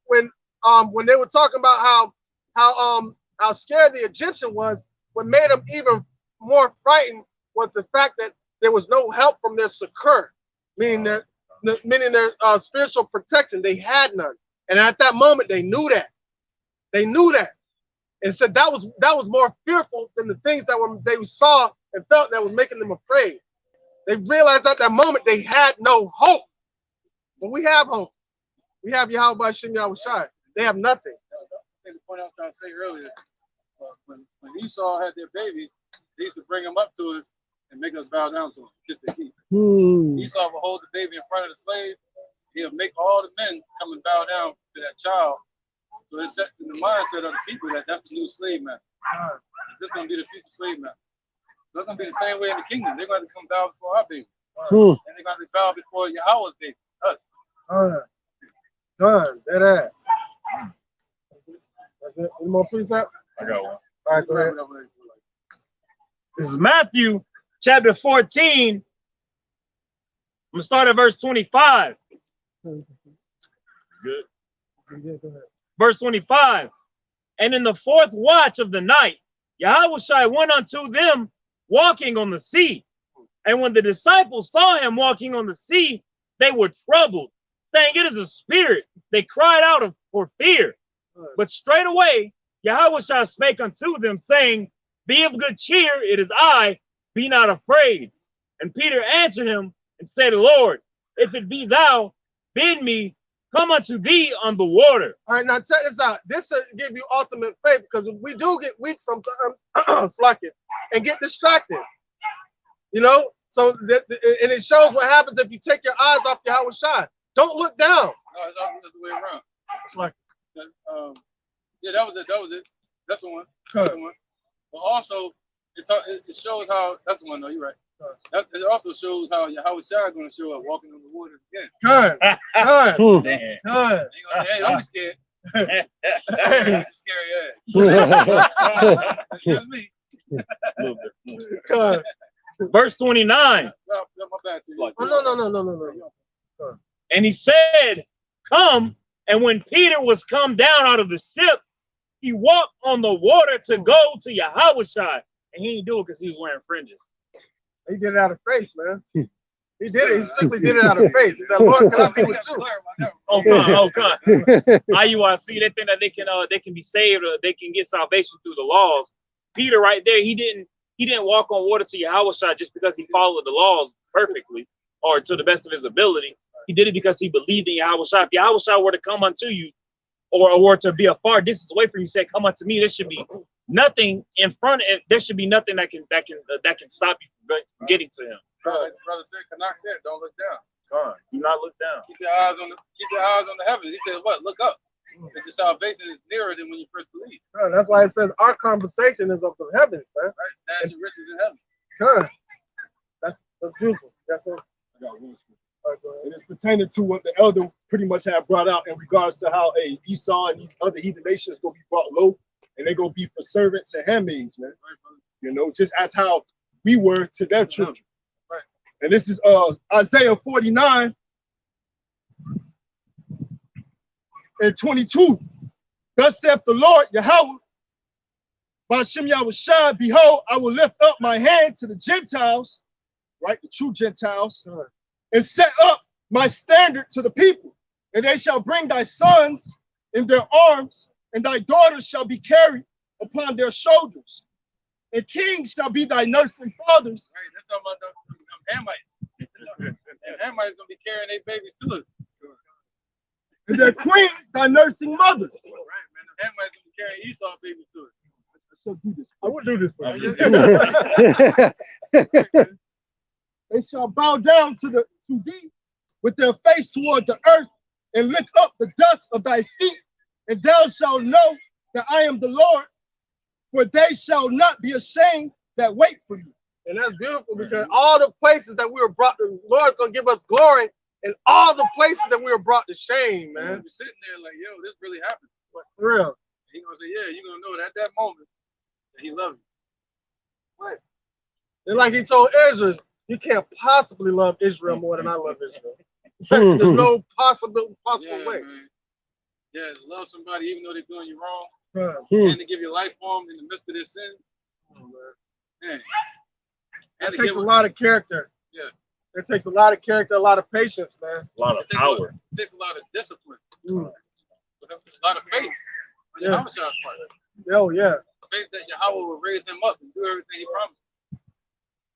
I: were talking about how scared the Egyptian was, what made them even more frightened was the fact that there was no help from their succor, meaning their spiritual protection. They had none, and at that moment they knew that. They knew that, and said that was more fearful than the things that they saw and felt that was making them afraid. They realized at that moment they had no hope. But we have hope. We have Yahweh Shem Yahweh Shai. They have nothing.
C: The point I was trying to say earlier, when Esau had their babies, they used to bring them up to us and make us bow down to them, kiss their feet. Esau would hold the baby in front of the slave. He'll make all the men come and bow down to that child. So it sets in the mindset of the people that that's the new slave master. This is going to be the future slave master. They're going to be the same way in the kingdom. They're going to come bow before our baby. And they're going to bow before Yahweh's baby, us.
I: Done. That ass. That's it. Any more precepts?
J: I got one.
I: All right, go ahead.
J: This is Matthew chapter 14. I'm going to start at verse 25. Good. Verse 25. And in the fourth watch of the night, Yahushua went unto them walking on the sea. And when the disciples saw him walking on the sea, they were troubled, saying, it is a spirit. They cried out for fear. But straightway Yahushua spake unto them, saying, be of good cheer, it is I, be not afraid. And Peter answered him and said, Lord, if it be thou, bid me come unto thee on the water.
I: All right, now check this out. This will give you ultimate faith, because we do get weak sometimes, and get distracted. You know, so and it shows what happens if you take your eyes off Yahweh Shai. Don't look down.
C: No, it's the way around.
I: It's like,
C: yeah, that was it. That's the one. That's the one. But also, It shows how, that's the one, though, you're right. It also shows how Yahweh Shai is going to show up walking on the water again.
I: Good. Good. Good.
C: He going to say, hey, don't be scared. That's scary ass. That's just me.
I: Good.
J: Verse 29.
I: No.
J: And he said, come. And when Peter was come down out of the ship, he walked on the water to go to Yahweh Shai. And he didn't do it because he was wearing fringes.
I: He did it out of faith, man. He did it. He strictly did it out of faith. He said, Lord, can I be with you?
J: Oh God. IUIC, they think that they can be saved or they can get salvation through the laws. Peter right there, he didn't walk on water to Yahweh Shai just because he followed the laws perfectly or to the best of his ability. He did it because he believed in Yahweh Shai. If Yahweh Shai were to come unto you or were to be a far distance away from you, say, come unto me, there should be nothing in front of it. There should be nothing that can stop you from getting to him.
C: Brother said, Canuck said, don't look down.
J: God, do not look down.
C: Keep your eyes on the heavens. He said, what? Look up. Because your salvation is nearer than when you first believed.
I: That's why it says our conversation is of the heavens, man.
C: Right, stash your riches in heaven.
I: Good. That's beautiful. That's it.
F: I got one scripture. And it's pertaining to what the elder pretty much had brought out in regards to how Esau and these other heathen nations gonna be brought low, and they're gonna be for servants and handmaids, man. You know, just as how we were to their children.
C: Right.
F: And this is Isaiah 49 and 22. Thus saith the Lord Yahweh, by Shem Yahushua, behold, I will lift up my hand to the Gentiles, right, the true Gentiles, and set up my standard to the people. And they shall bring thy sons in their arms, and thy daughters shall be carried upon their shoulders. And kings shall be thy nursing fathers.
C: Right, that's talking about them Hamites. And Hamites going to be carrying their babies to us.
F: And their queens thy nursing mothers.
C: Right, man, the Hamites going to be carrying Esau babies to us.
F: I will do this for you. They shall bow down to thee with their face toward the earth and lick up the dust of thy feet, and thou shalt know that I am the Lord, for they shall not be ashamed that wait for you.
I: And that's beautiful because all the places that we were brought to, the Lord's gonna give us glory in all the places that we were brought to shame, man.
C: You're sitting there like, yo, this really happened.
I: For real.
C: He gonna say, yeah, you're gonna know that at that moment that he loves you.
I: What? And like he told Israel, you can't possibly love Israel more than I love Israel. There's no possible way.
C: Man. Yeah, love somebody even though they're doing you wrong.
I: And
C: to give your life for them in the midst of their sins. Man.
I: It takes a lot of character.
C: Yeah.
I: It takes a lot of character, a lot of patience, man.
J: A lot of power.
C: It takes a lot of discipline. A lot of faith.
I: Yeah.
C: Part.
I: Oh, yeah.
C: Faith that Yahweh will raise him up and do everything he promised.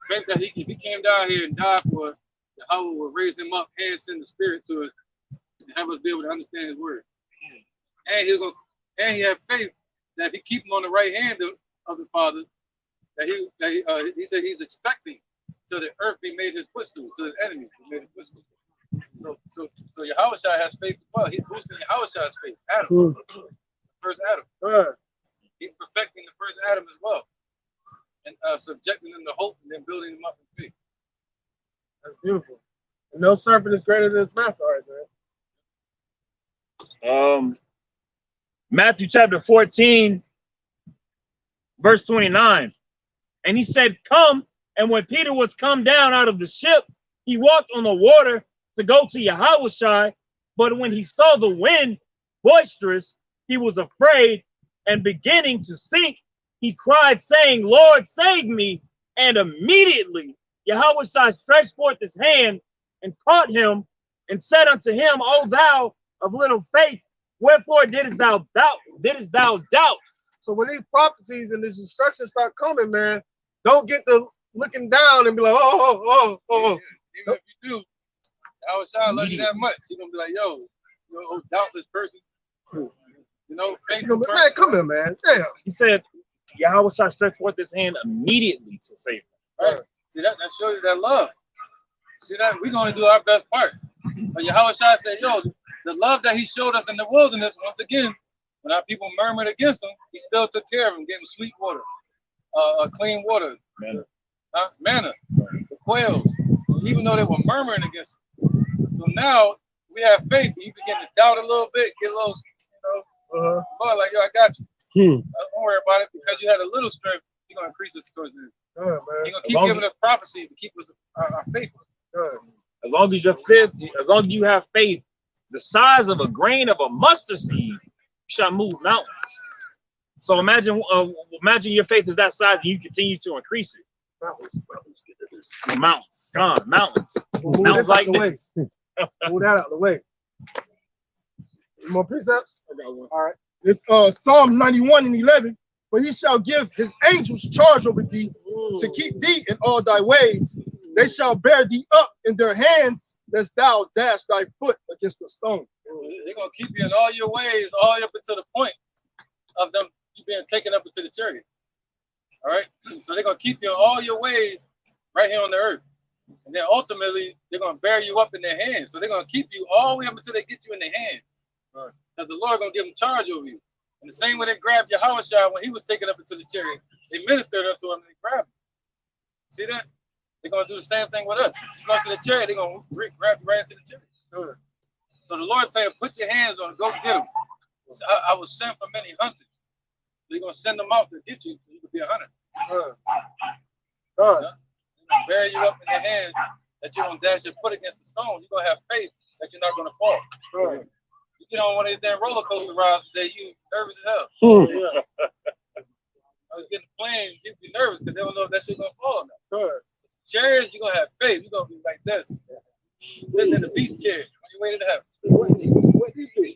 C: Faith that if he came down here and died for us, Yahweh will raise him up and send the Spirit to us and have us be able to understand his word. And he had faith that if he keep him on the right hand of the Father, that he said he's expecting till the earth be made his footstool, till his enemies be made his footstool. So Yahweh Shai has faith as well. He's boosting Yahweh Shai's faith. Adam, the first Adam. He's perfecting the first Adam as well, and subjecting them to hope and then building them up in faith.
I: That's beautiful. And no serpent is greater than his master, right, man?
J: Matthew chapter 14, verse 29. And he said, come. And when Peter was come down out of the ship, he walked on the water to go to Yahweh Shai. But when he saw the wind boisterous, he was afraid, and beginning to sink, he cried, saying, Lord, save me. And immediately Yahweh Shai stretched forth his hand and caught him and said unto him, O thou of little faith, wherefore didst thou doubt?
I: So when these prophecies and these instructions start coming, man, don't get to looking down and be like, oh.
C: Even if you do, Yahweh Shai love you that much. He's gonna be like, yo, doubtless person.
I: Man, come here, man. Damn.
J: He said, Yahweh Shai stretched forth his hand immediately to save him.
C: Right. See, that shows you that love. See that we're gonna do our best part. But Yahweh Shai said, yo, the love that he showed us in the wilderness, once again, when our people murmured against him, he still took care of them, gave them sweet water.
B: clean water, manna, the quails, even though they were murmuring against him. So now we have faith. You begin to doubt a little bit, get a little, but like, yo, I got you. Don't worry about it, because you had a little strength. You're gonna increase us towards the end. You're gonna keep giving us prophecy to keep us our faith.
J: As long as you have faith, the size of a grain of a mustard seed, you shall move mountains. So imagine your faith is that size, and you continue to increase it. Mountains, mountains like this.
I: Move that out of the way. More precepts? I got one. All right. It's Psalm 91:11. For he shall give his angels charge over thee to keep thee in all thy ways. They shall bear thee up in their hands, lest thou dash thy foot against a stone.
B: They're gonna keep you in all your ways, all up until the point of them being taken up into the chariot. All right. So they're gonna keep you in all your ways right here on the earth. And then ultimately they're gonna bear you up in their hands. So they're gonna keep you all the way up until they get you in their hands. Because the Lord gonna give them charge over you. And the same way they grabbed Yahushua when he was taken up into the chariot, they ministered unto him and they grabbed him. See that? They're gonna do the same thing with us. You go to the chariot, they're gonna grab you right into the chariot. So the Lord said, put your hands on it, go get them. So I will send for many hunters. So you're gonna send them out to get you so you can be a hunter. They're gonna bury you up in their hands that you're gonna dash your foot against the stone. You're gonna have faith that you're not gonna fall. You get on one of these damn roller coaster rides today, you nervous as hell. I was getting planes, you be nervous because they don't know if that shit gonna fall or not. Chairs, you're gonna have faith. You're gonna be like this. Sitting in the beast chair on your way to heaven.
I: What you do?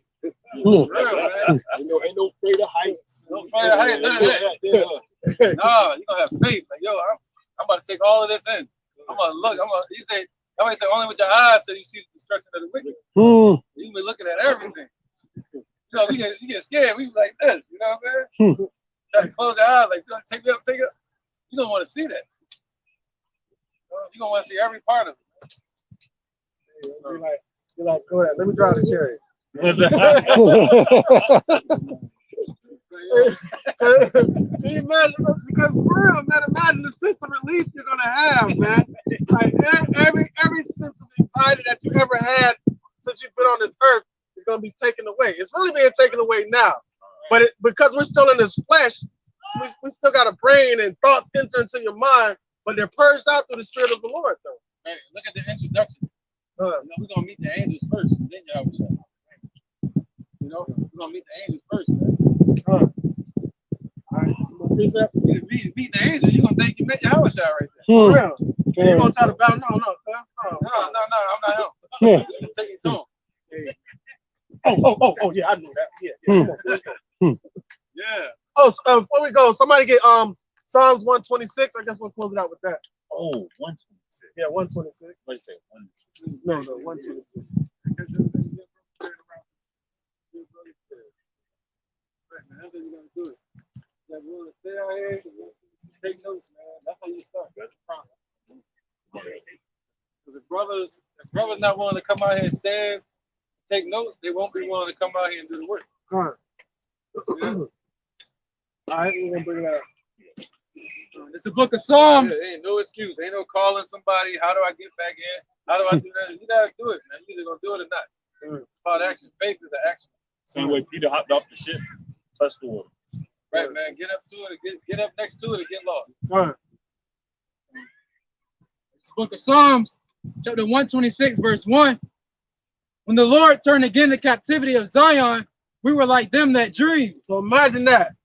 B: Real, man.
I: Ain't no afraid of heights.
B: No afraid of heights, none of that. Nah, you're gonna have faith. Like, yo, I'm about to take all of this in. I'm gonna look. You say, somebody say only with your eyes so you see the destruction of the wicked. You be looking at everything. You know, you get scared. We be like this. You know what I'm saying? Try to close your eyes, like, take me up, take it up. You don't want to see that. You're gonna want to see every part of it.
I: You're like, go ahead, let me drive the chariot. Can you imagine? Because for real, man, imagine the sense of relief you're gonna have, man. Like every sense of anxiety that you ever had since you've been on this earth is gonna be taken away. It's really being taken away now, but because we're still in this flesh, we still got a brain and thoughts enter into your mind, but they're purged out through the Spirit of the Lord, though.
B: Hey, look at the introduction. We're gonna meet the angels first, and then Yahushua. You know, we're gonna meet the angels first, man.
I: All right, some more precepts.
B: Meet the angel, you're gonna think you met Yahushua right there.
I: For real. You're gonna try to bow? No, I'm
B: not him. Take it to him.
I: Oh, yeah, I knew that.
B: Yeah.
I: Oh, before we go, somebody get Psalms 126. I guess we'll close it out with that.
J: Oh, 126.
I: Yeah, 126.
J: What do you say? 126.
I: No, 126.
B: Stay out here, take notes, man. That's how you start. If brothers not willing to come out here and stand, take notes, they won't be willing to come out here and do the work.
I: All right.
B: Yeah.
I: All right, we're gonna bring it out.
B: It's the book of Psalms. Yeah, ain't no excuse. Ain't no calling somebody. How do I get back in? How do I do that? You gotta do it, man. You either gonna do it or not. It's called action. Faith is an action.
J: Same way Peter hopped off the ship, touched the water.
B: Right, man. Get up to it. Get up next to it and get lost.
I: All right.
G: It's the book of Psalms, chapter 126, verse 1. When the Lord turned again the captivity of Zion, we were like them that dream.
I: So imagine that.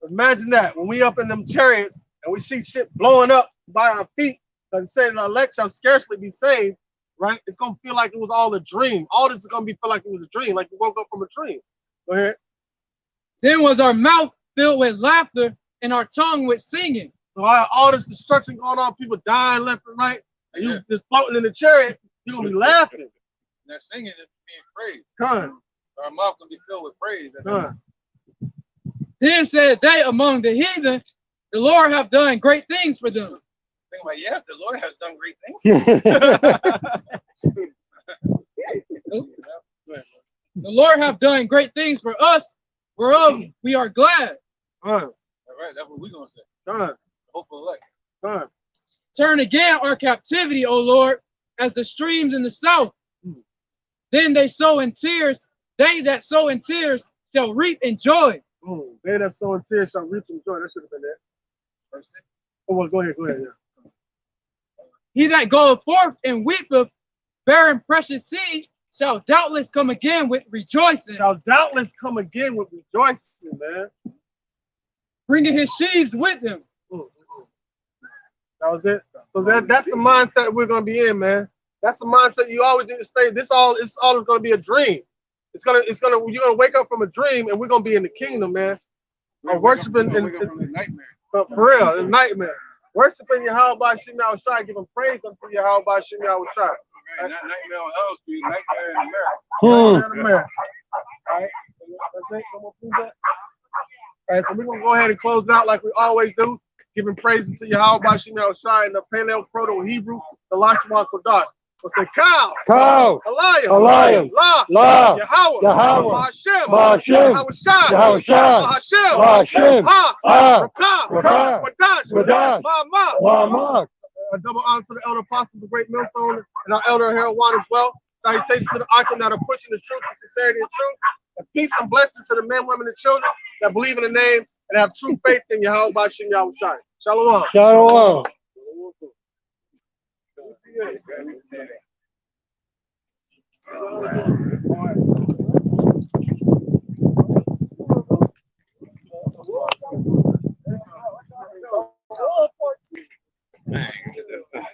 I: Imagine that when we up in them chariots and we see shit blowing up by our feet, because it says the elect shall scarcely be saved, right? It's gonna feel like it was all a dream. All this is gonna feel like it was a dream, like you woke up from a dream. Go ahead.
G: Then was our mouth filled with laughter and our tongue with singing.
I: So all this destruction going on, people dying left and right, and you just floating in the chariot, you're gonna be laughing.
B: That singing is being praised.
I: Come.
B: Our mouth can be filled with praise.
G: Then said they among the heathen, the Lord hath done great things for them.
B: Think about, yes, the Lord has done great things.
G: The Lord hath done great things for us, whereof we are glad.
B: All
C: right, that's what we're gonna say.
N: Done.
C: Hopeful elect.
N: Done.
G: Turn again our captivity, O Lord, as the streams in the south. Then they sow in tears. They that sow in tears shall reap in joy.
I: They that sow in tears shall reap in joy. That should have been there. Oh, well, go ahead. Yeah.
G: He that goeth forth and weepeth, bearing precious seed, shall doubtless come again with rejoicing.
I: Shall doubtless come again with rejoicing, man.
G: Bringing his sheaves with him.
I: That was it. So that's the mindset we're gonna be in, man. That's the mindset you always need to stay. It's all gonna be a dream. You're gonna wake up from a dream and we're gonna be in the kingdom, man. Worshiping in
C: nightmare.
I: For real, a nightmare. Worshiping Yahweh Shem Shai, giving praise unto Yahweh Shem Shai.
C: Right, not nightmare on Elm Street, nightmare in America.
I: Nightmare in America. All right. That's it. No more food back. All right, so we're gonna go ahead and close it out like we always do, giving praises to Yahweh Shem Shai in the Paleo Proto Hebrew, the Lashma Kodash. We'll say Cow,
L: Eliam, La, Yahweh, Hashem, Hashem, Rakah, Wadash, Mama.
I: A double honor to the elder apostles, the great millstone, and our elder Harold One as well. Salutations to the Hearken that are pushing the truth and sincerity and truth. And peace and blessings to the men, women, and children that believe in the name and have true faith in Yahweh Shem Shai. Shalom.
L: Shalom.